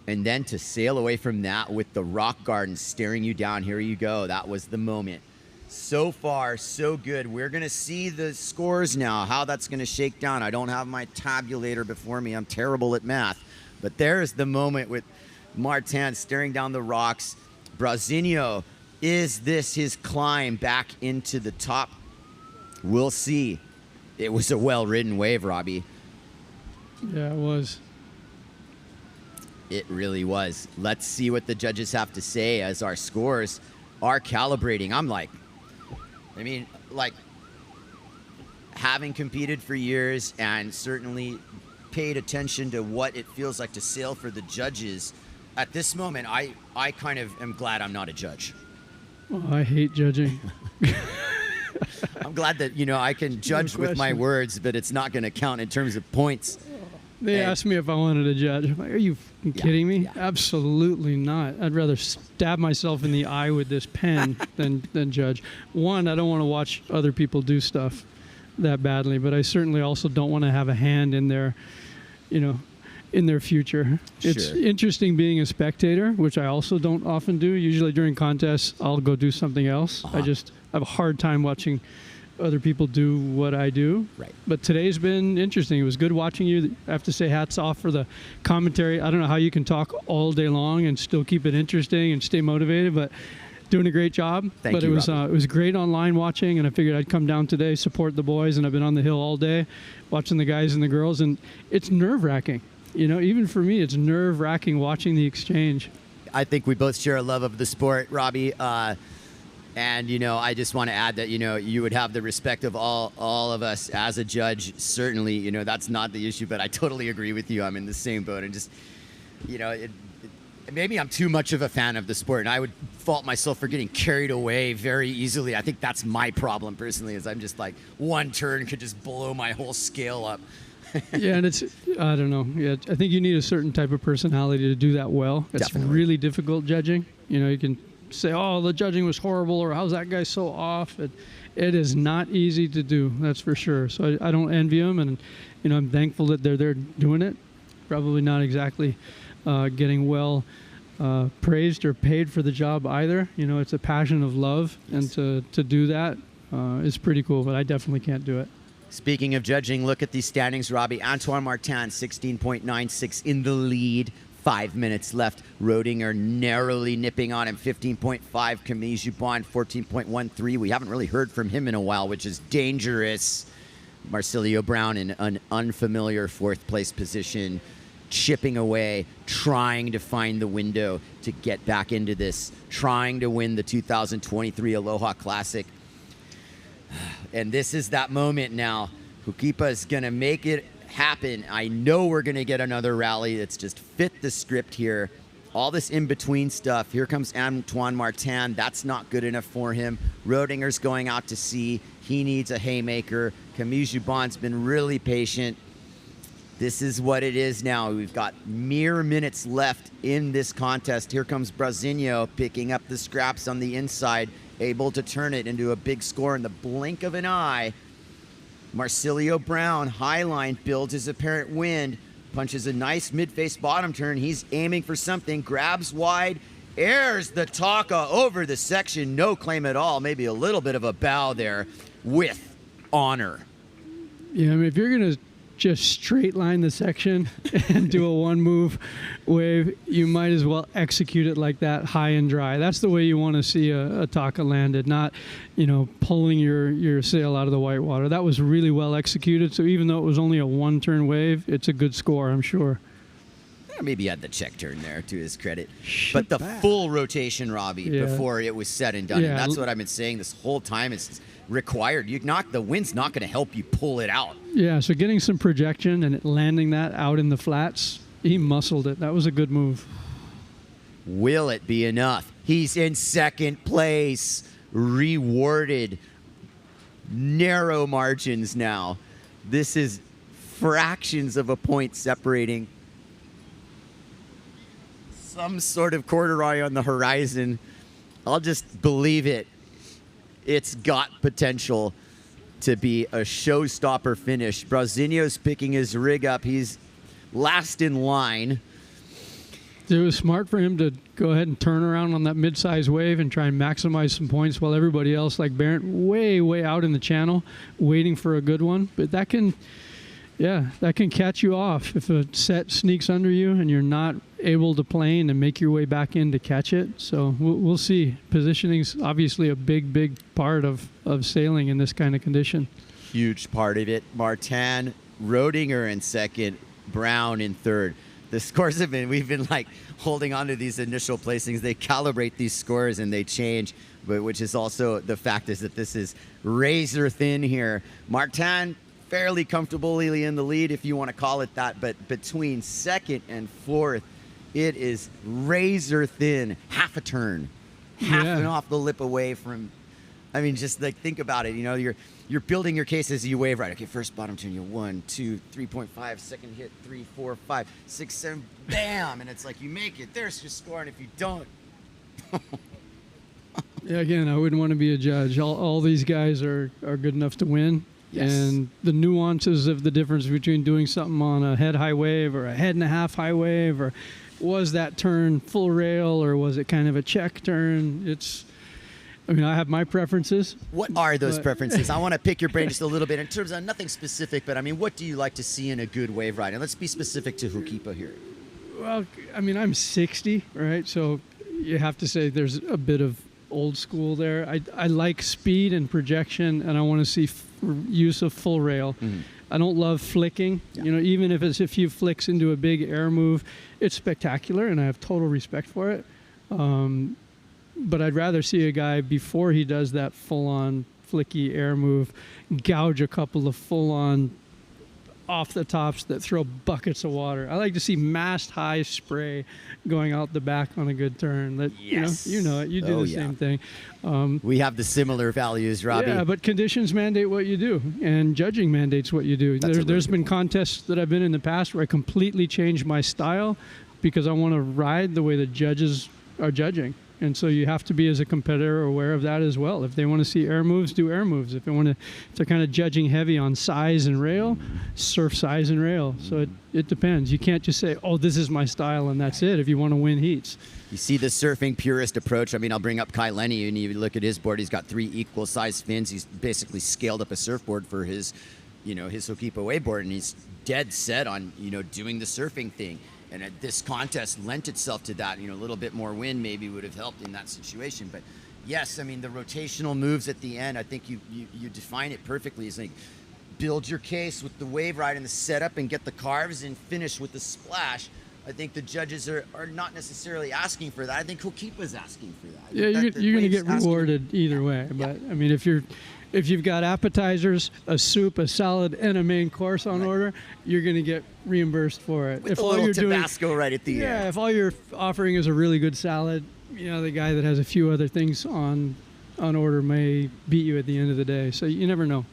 And then to sail away from that with the rock garden staring you down. Here you go. That was the moment. So far, so good. We're going to see the scores now, how that's going to shake down. I don't have my tabulator before me. I'm terrible at math. But there's the moment with Martin staring down the rocks. Brazinho, is this his climb back into the top? We'll see. It was a well-ridden wave, Robbie. Yeah, it was. It really was. Let's see what the judges have to say as our scores are calibrating. Having competed for years and certainly paid attention to what it feels like to sail for the judges, at this moment, I kind of am glad I'm not a judge. Oh, I hate judging. I'm glad that, I can judge with my words, but it's not going to count in terms of points. They asked me if I wanted to judge. I'm like, are you kidding me? Yeah. Absolutely not. I'd rather stab myself in the eye with this pen than judge. One, I don't want to watch other people do stuff that badly, but I certainly also don't want to have a hand in there, in their future. It's interesting being a spectator, which I also don't often do. Usually during contests, I'll go do something else. I just have a hard time watching other people do what I do. Right. But today's been interesting. It was good watching you. I have to say hats off for the commentary. I don't know how you can talk all day long and still keep it interesting and stay motivated, but doing a great job. Thank you, it was great online watching, and I figured I'd come down today, support the boys, and I've been on the hill all day watching the guys and the girls, and it's nerve-wracking. You know, even for me, it's nerve-wracking watching the exchange. I think we both share a love of the sport, Robbie. And, you know, I just want to add that, you know, you would have the respect of all of us as a judge. Certainly, you know, that's not the issue, but I totally agree with you. I'm in the same boat. And just, you know, maybe I'm too much of a fan of the sport, and I would fault myself for getting carried away very easily. I think that's my problem personally, is I'm just like, one turn could just blow my whole scale up. Yeah, and it's, I don't know. Yeah, I think you need a certain type of personality to do that well. It's Definitely. really difficult judging. You know, you can say, oh, the judging was horrible, or how's that guy so off? It is not easy to do, that's for sure. So I don't envy them, and, you know, I'm thankful that they're there doing it. Probably not exactly getting well praised or paid for the job either. You know, it's a passion of love, and to do that is pretty cool, but I definitely can't do it. Speaking of judging, look at these standings, Robbie. Antoine Martin, 16.96 in the lead. 5 minutes left. Roediger narrowly nipping on him, 15.5. Camille Juban, 14.13. We haven't really heard from him in a while, which is dangerous. Marcilio Brown in an unfamiliar fourth place position, chipping away, trying to find the window to get back into this, trying to win the 2023 Aloha Classic. And this is that moment now. Hukipa is going to make it happen. I know we're going to get another rally that's just fit the script here. All this in-between stuff. Here comes Antoine Martin. That's not good enough for him. Roediger's going out to sea. He needs a haymaker. Camille Juban's been really patient. This is what it is now. We've got mere minutes left in this contest. Here comes Brasinho picking up the scraps on the inside, able to turn it into a big score in the blink of an eye. Marcilio Brown, high line, builds his apparent wind, punches a nice mid-face bottom turn. He's aiming for something, grabs wide, airs the Taka over the section. No claim at all. Maybe a little bit of a bow there with honor. Yeah, I mean, if you're going to just straight line the section and do a one move wave, you might as well execute it like that, high and dry. That's the way you want to see a Taka landed, not, you know, pulling your sail out of the white water. That was really well executed. So even though it was only a one turn wave, it's a good score, I'm sure. Maybe he had the check turn there, to his credit. But the full rotation, Robbie, before it was said and done. Yeah. And that's what I've been saying this whole time. It's required. The wind's not going to help you pull it out. Yeah, so getting some projection and landing that out in the flats, he muscled it. That was a good move. Will it be enough? He's in second place, rewarded. Narrow margins now. This is fractions of a point separating. Some sort of corduroy on the horizon. I'll just believe it. It's got potential to be a showstopper finish. Brasinho's picking his rig up. He's last in line. It was smart for him to go ahead and turn around on that mid-size wave and try and maximize some points while everybody else, like BERND, way out in the channel, waiting for a good one. But that can catch you off if a set sneaks under you and you're not able to plane and make your way back in to catch it. So we'll see. Positioning's obviously a big part of sailing in this kind of condition. Huge part of it. Martin, Roediger in second, Brown in third. The scores have been, we've been like holding on to these initial placings. They calibrate these scores and they change, but which is also the fact is that this is razor thin here. Martin, fairly comfortably in the lead, if you want to call it that, but between second and fourth, it is razor thin, half a turn, half and off the lip away from. I mean, just like think about it. You know, you're building your case as you wave right. Okay, first bottom turn, you 1, 2, 3.5. Second hit, 3, 4, 5, 6, 7. Bam, and it's like you make it. There's your score, and if you don't. Yeah, again, I wouldn't want to be a judge. All these guys are good enough to win. and the nuances of the difference between doing something on a head high wave or a head and a half high wave, or was that turn full rail or was it kind of a check turn? I mean, I have my preferences. What are those preferences? I want to pick your brain just a little bit in terms of nothing specific, but I mean, what do you like to see in a good wave ride? And let's be specific to Hukipa here. Well, I mean, I'm 60, right? So you have to say there's a bit of old school there. I like speed and projection, and I want to see use of full rail. I don't love flicking. You know, even if it's a few flicks into a big air move, it's spectacular, and I have total respect for it. But I'd rather see a guy, before he does that full-on flicky air move, gouge a couple of full-on off the tops that throw buckets of water. I like to see mast high spray going out the back on a good turn. That you know it. You do the same thing. We have the similar values, Robbie. Yeah, but conditions mandate what you do, and judging mandates what you do. There's been contests that I've been in the past where I completely changed my style because I want to ride the way the judges are judging. And so you have to be, as a competitor, aware of that as well. If they want to see air moves, do air moves. If they're kind of judging heavy on size and rail, surf size and rail. So it depends. You can't just say, oh, this is my style and that's it if you want to win heats. You see the surfing purist approach. I mean, I'll bring up Lenny, and you look at his board. He's got 3 equal size fins. He's basically scaled up a surfboard for his Hukipa wakeboard, and he's dead set on, doing the surfing thing. And this contest lent itself to that. A little bit more wind maybe would have helped in that situation. But yes, I mean, the rotational moves at the end, I think you define it perfectly. It's like build your case with the wave ride and the setup and get the carves and finish with the splash. I think the judges are not necessarily asking for that. I think Hukipa's asking for that. Yeah, you're going to get rewarded either way. But I mean, if you've got appetizers, a soup, a salad, and a main course on order, you're going to get reimbursed for it. With a little Tabasco right at the end. Yeah, if all you're offering is a really good salad, the guy that has a few other things on order may beat you at the end of the day. So you never know.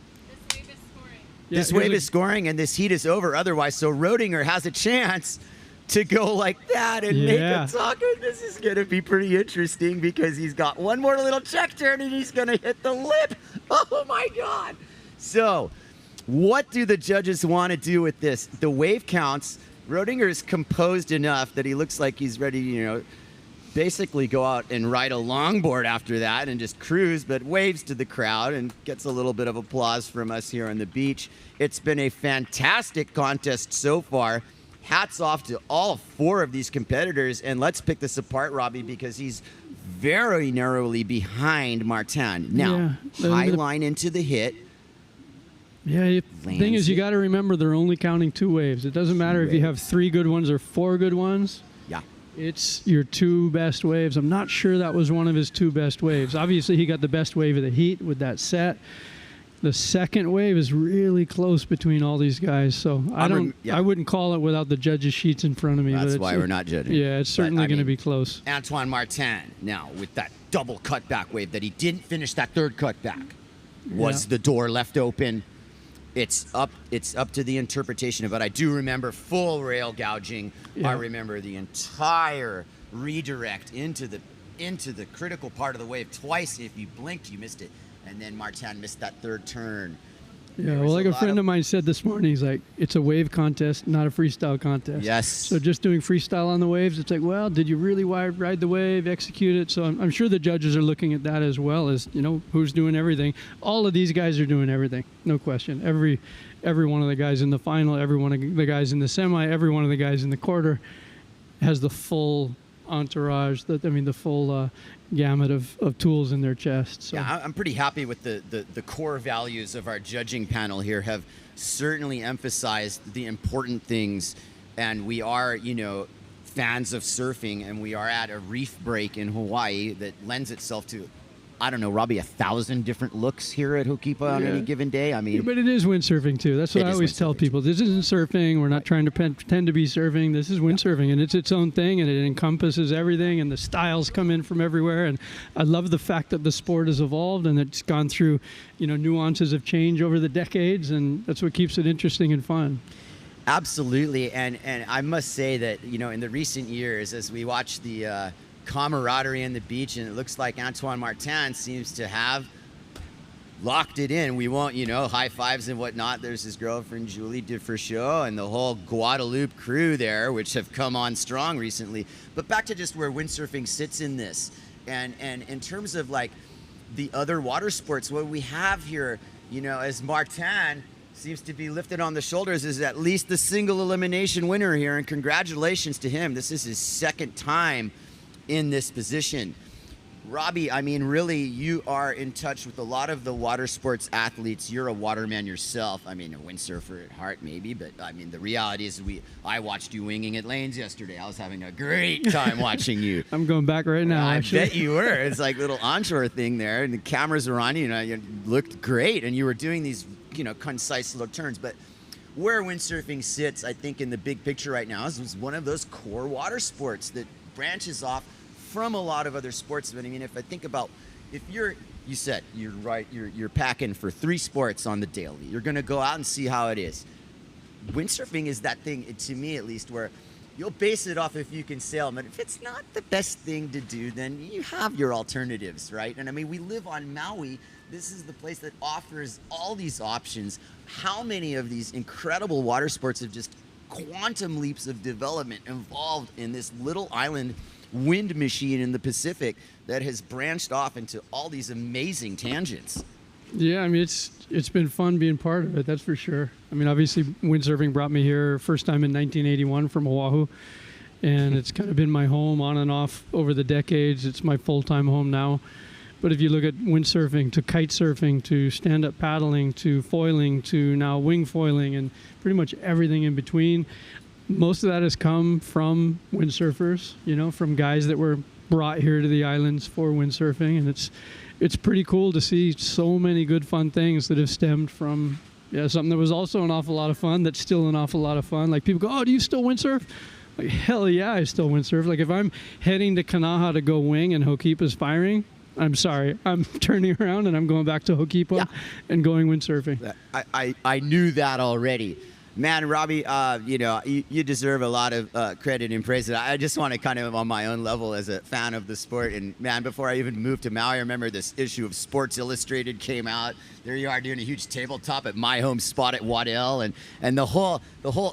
This wave is scoring, and this heat is over otherwise. So Roediger has a chance to go like that and make a taco. This is going to be pretty interesting because he's got one more little check turn and he's going to hit the lip. Oh my God. So what do the judges want to do with this? The wave counts. Roediger is composed enough that he looks like he's ready to, basically go out and ride a longboard after that and just cruise, but waves to the crowd and gets a little bit of applause from us here on the beach. It's been a fantastic contest so far. Hats off to all 4 of these competitors, and let's pick this apart, Robbie, because he's very narrowly behind Martin. Now, high line into the hit. Yeah, the thing is, you got to remember they're only counting 2 waves. It doesn't matter if you have 3 good ones or 4 good ones. Yeah. It's your 2 best waves. I'm not sure that was one of his 2 best waves. Obviously, he got the best wave of the heat with that set. The second wave is really close between all these guys, so I wouldn't call it without the judges' sheets in front of me. That's why we're not judging. Yeah, it's certainly going to be close. Antoine Martin, now with that double cutback wave that he didn't finish that third cutback. Was the door left open? It's up to the interpretation of it. I do remember full rail gouging. I remember the entire redirect into the critical part of the wave twice. If you blinked, you missed it. And then Martin missed that third turn. Yeah, well, like a friend of mine said this morning, he's like, it's a wave contest, not a freestyle contest. Yes. So just doing freestyle on the waves, it's like, well, did you really ride the wave, execute it? So I'm sure the judges are looking at that as well as, who's doing everything. All of these guys are doing everything, no question. Every one of the guys in the final, every one of the guys in the semi, every one of the guys in the quarter has the full entourage, the full gamut of tools in their chest. So. Yeah, I'm pretty happy with the core values of our judging panel here have certainly emphasized the important things, and we are, fans of surfing, and we are at a reef break in Hawaii that lends itself to, I don't know, Robbie, 1,000 different looks here at Hukipa on any given day. I mean, but it is windsurfing too. That's what I always tell people. This isn't surfing. We're not trying to pretend to be surfing. This is windsurfing, and it's its own thing, and it encompasses everything, and the styles come in from everywhere. And I love the fact that the sport has evolved and it's gone through, nuances of change over the decades, and that's what keeps it interesting and fun. Absolutely, and I must say that in the recent years, as we watch the camaraderie on the beach, and it looks like Antoine Martin seems to have locked it in. We won't, high fives and whatnot. There's his girlfriend, Julie DeFriscio, and the whole Guadeloupe crew there, which have come on strong recently. But back to just where windsurfing sits in this. And in terms of like the other water sports, what we have here, as Martin seems to be lifted on the shoulders, is at least the single elimination winner here. And congratulations to him. This is his second time in this position. Robbie, I mean, really, you are in touch with a lot of the water sports athletes. You're a waterman yourself. I mean, a windsurfer at heart, maybe, but I mean, the reality is I watched you winging at lanes yesterday. I was having a great time watching you. I'm going back right now, I actually. bet you were. It's like little onshore thing there, and the cameras are on you, you looked great, and you were doing these, concise little turns. But where windsurfing sits, I think, in the big picture right now is one of those core water sports that branches off from a lot of other sports. But I mean, if I think about, you're right, you're packing for 3 sports on the daily. You're going to go out and see how it is. Windsurfing is that thing, to me at least, where you'll base it off if you can sail. But if it's not the best thing to do, then you have your alternatives, right? And I mean, we live on Maui. This is the place that offers all these options. How many of these incredible water sports have just quantum leaps of development involved in this little island wind machine in the Pacific that has branched off into all these amazing tangents? Yeah, I mean, it's been fun being part of it, that's for sure. I mean, obviously, windsurfing brought me here first time in 1981 from Oahu, and it's kind of been my home on and off over the decades. It's my full-time home now. But if you look at windsurfing to kite surfing to stand-up paddling to foiling to now wing foiling and pretty much everything in between, most of that has come from windsurfers, from guys that were brought here to the islands for windsurfing. And it's pretty cool to see so many good fun things that have stemmed from something that was also an awful lot of fun, that's still an awful lot of fun. Like people go, oh, do you still windsurf? Like, hell yeah, I still windsurf. Like if I'm heading to Kanaha to go wing and Ho'okipa's firing, I'm sorry, I'm turning around and I'm going back to Ho'okipa and going windsurfing. I knew that already. Man, Robbie, you deserve a lot of credit and praise. I just want to kind of, on my own level, as a fan of the sport, and man, before I even moved to Maui, I remember this issue of Sports Illustrated came out. There you are doing a huge tabletop at my home spot at Waddell, and the whole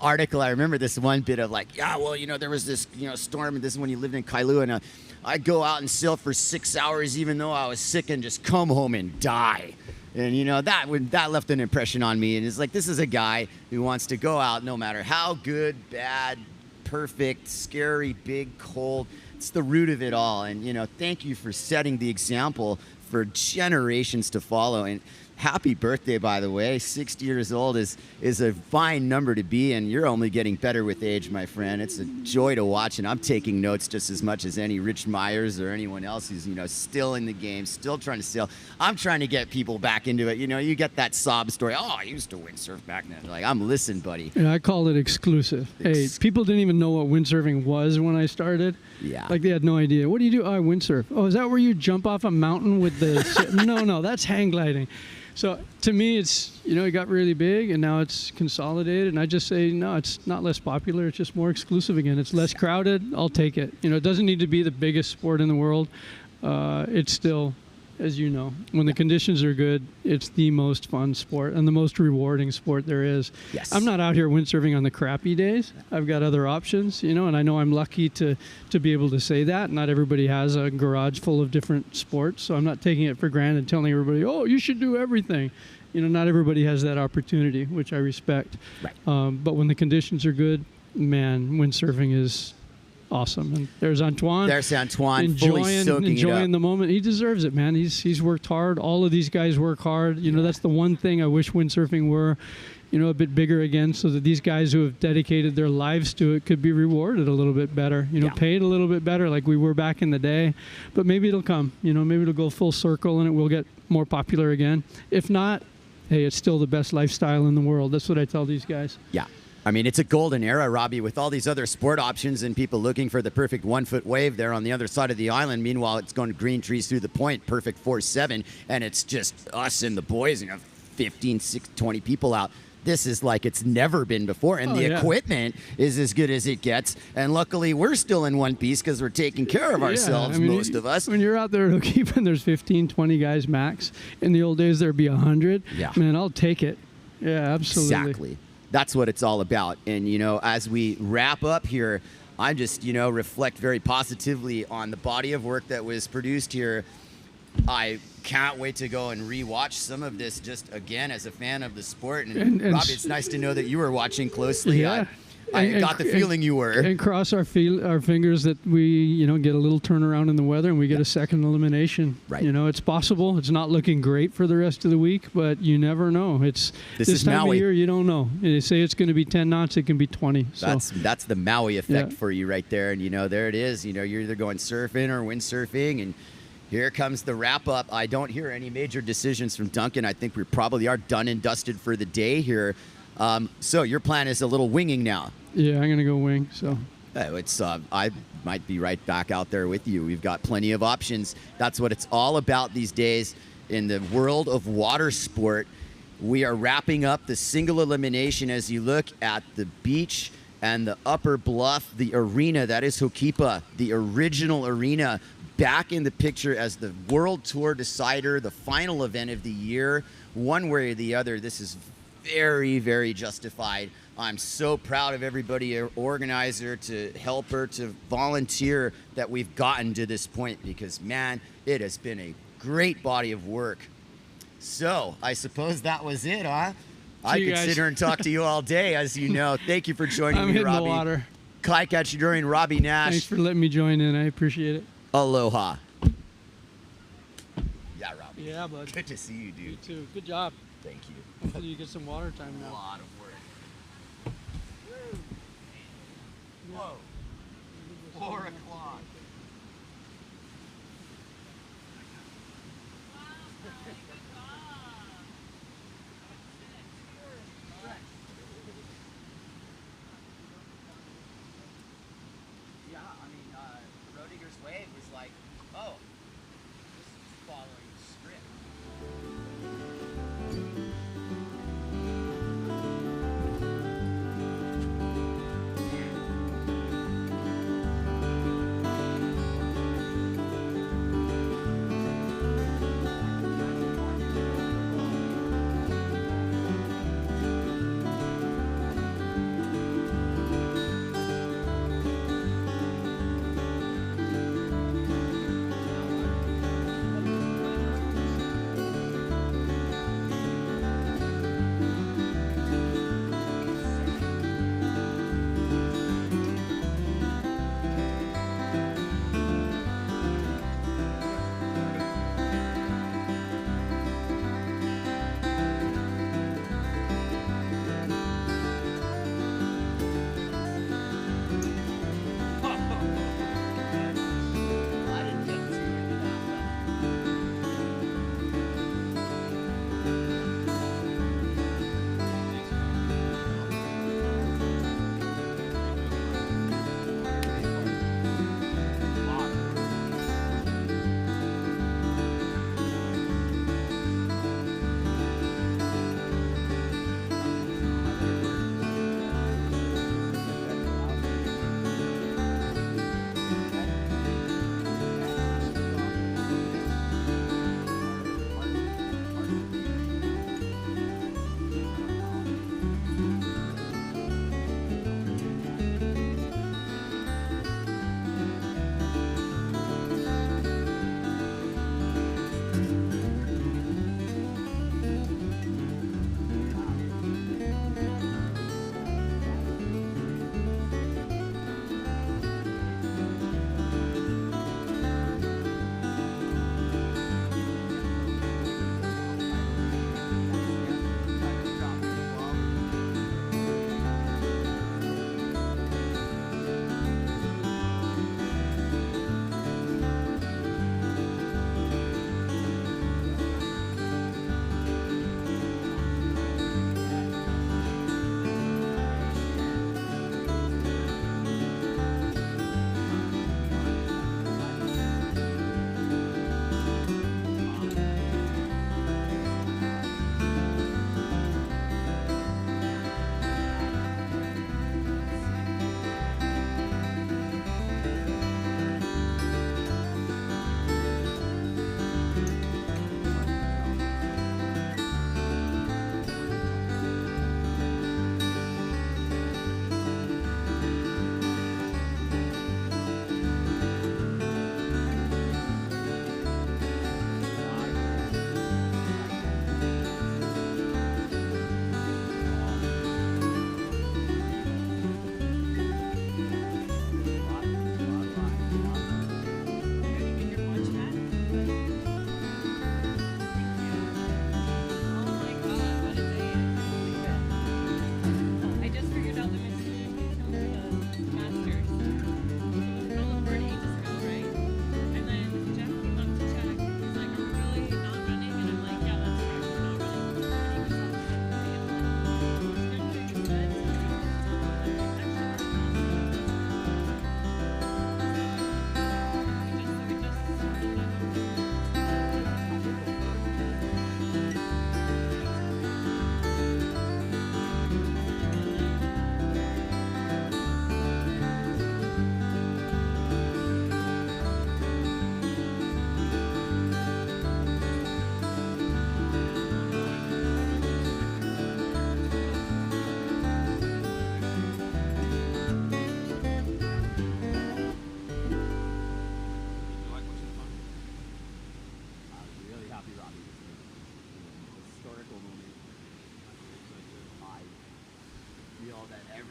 article. I remember this one bit of like, there was this storm, and this is when you lived in Kailua, and I'd go out and sail for 6 hours, even though I was sick, and just come home and die. And that left an impression on me. And it's like, this is a guy who wants to go out no matter how good, bad, perfect, scary, big, cold. It's the root of it all. And thank you for setting the example for generations to follow. And happy birthday, by the way. 60 years old is a fine number to be, and you're only getting better with age, my friend. It's a joy to watch, and I'm taking notes just as much as any Rich Myers or anyone else who's still in the game, still trying to sail. I'm trying to get people back into it. You get that sob story. Oh, I used to windsurf back then. Like, I'm listening, buddy. And I call it exclusive. Hey, people didn't even know what windsurfing was when I started. Yeah. Like, they had no idea. What do you do? Oh, I windsurf. Oh, is that where you jump off a mountain with the... No, that's hang gliding. So to me, it's, it got really big and now it's consolidated. And I just say, no, it's not less popular. It's just more exclusive again. It's less crowded. I'll take it. It doesn't need to be the biggest sport in the world. It's still, as you know, when the conditions are good, it's the most fun sport and the most rewarding sport there is. Yes. I'm not out here windsurfing on the crappy days. I've got other options, and I know I'm lucky to be able to say that. Not everybody has a garage full of different sports, so I'm not taking it for granted, telling everybody, oh, you should do everything. Not everybody has that opportunity, which I respect. Right. But when the conditions are good, man, windsurfing is awesome. And there's Antoine. There's Antoine, fully soaking it up. The moment. He deserves it, man. He's worked hard. All of these guys work hard. That's the one thing I wish windsurfing were, a bit bigger again, so that these guys who have dedicated their lives to it could be rewarded a little bit better. Paid a little bit better, like we were back in the day. But maybe it'll come. Maybe it'll go full circle and it will get more popular again. If not, hey, it's still the best lifestyle in the world. That's what I tell these guys. Yeah. I mean, it's a golden era, Robbie, with all these other sport options and people looking for the perfect 1-foot wave there on the other side of the island. Meanwhile, it's going to green trees through the point, perfect 4-7, and it's just us and the boys, 15, 6, 20 people out. this is like it's never been before, and the equipment is as good as it gets. And luckily, we're still in one piece because we're taking care of ourselves, most of us. When you're out there keeping, there's 15, 20 guys max. In the old days, there'd be 100. Yeah. Man, I'll take it. Yeah, absolutely. Exactly. That's what it's all about. And, you know, as we wrap up here, I just, you know, reflect very positively on the body of work that was produced here. I can't wait to go and rewatch some of this just again as a fan of the sport. And Robbie, it's nice to know that you were watching closely. Yeah. I got the feeling you were. And cross our fingers that we, you know, get a little turnaround in the weather and we get a second elimination. Right. You know, it's possible. It's not looking great for the rest of the week, but you never know. It's this time Maui. of year, you don't know. They say it's going to be 10 knots, it can be 20. So That's the Maui effect for you right there. And, you know, there it is. You know, you're either going surfing or windsurfing, and here comes the wrap up. I don't hear any major decisions from Duncan. I think we probably are done and dusted for the day here. So your plan is a little winging now. Yeah, I'm going to go wing. So it's I might be right back out there with you. We've got plenty of options. That's what it's all about these days in the world of water sport. We are wrapping up the single elimination as you look at the beach and the upper bluff, the arena. That is Hokipa, the original arena, back in the picture as the World Tour decider, the final event of the year. One way or the other, this is very, very justified. I'm so proud of everybody, organizer to helper to volunteer, that we've gotten to this point, because, man, it has been a great body of work. So I suppose that was it, huh? I could sit here and talk to you all day, as you know. Thank you for joining me, Robbie. I'm hitting the water. Kai Cachadorian, Robbie Nash. Thanks for letting me join in. I appreciate it. Aloha. Yeah, Robbie. Yeah, bud. Good to see you, dude. You too. Good job. Thank you. Hopefully you get some water time now. A lot of work. Whoa. 4 o'clock. Yeah, I mean, Roediger's wave was like, oh, this is following the script.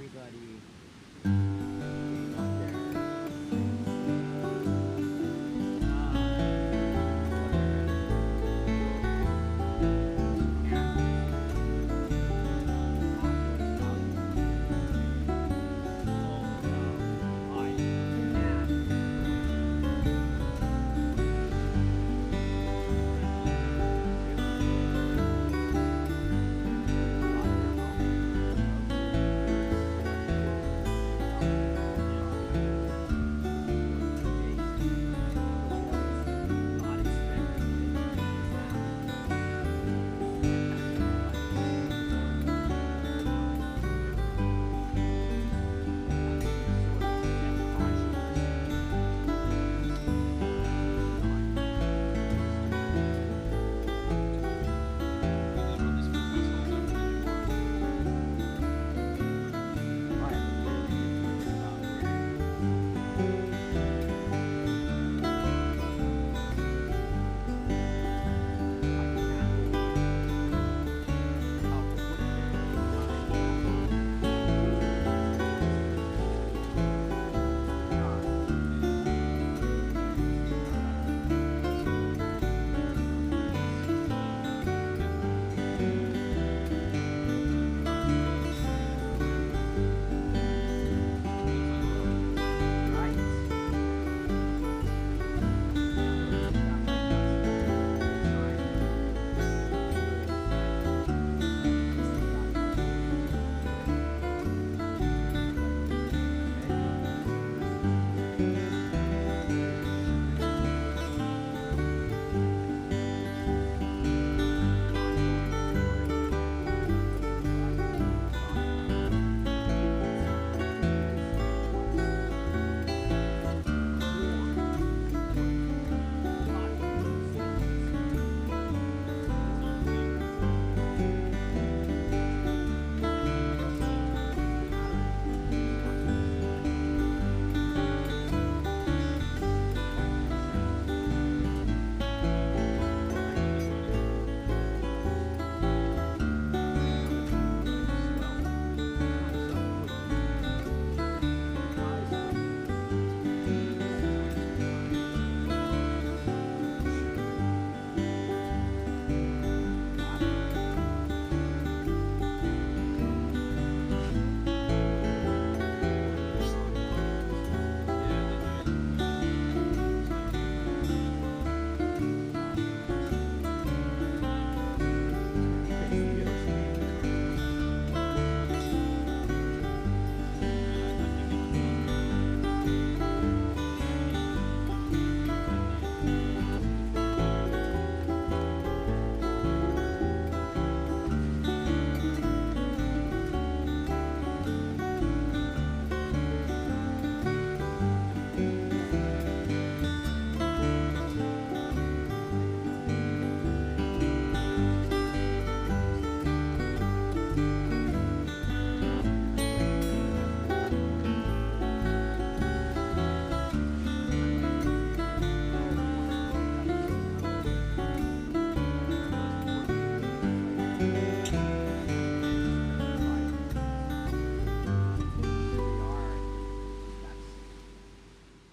everybody.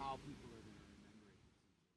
How people are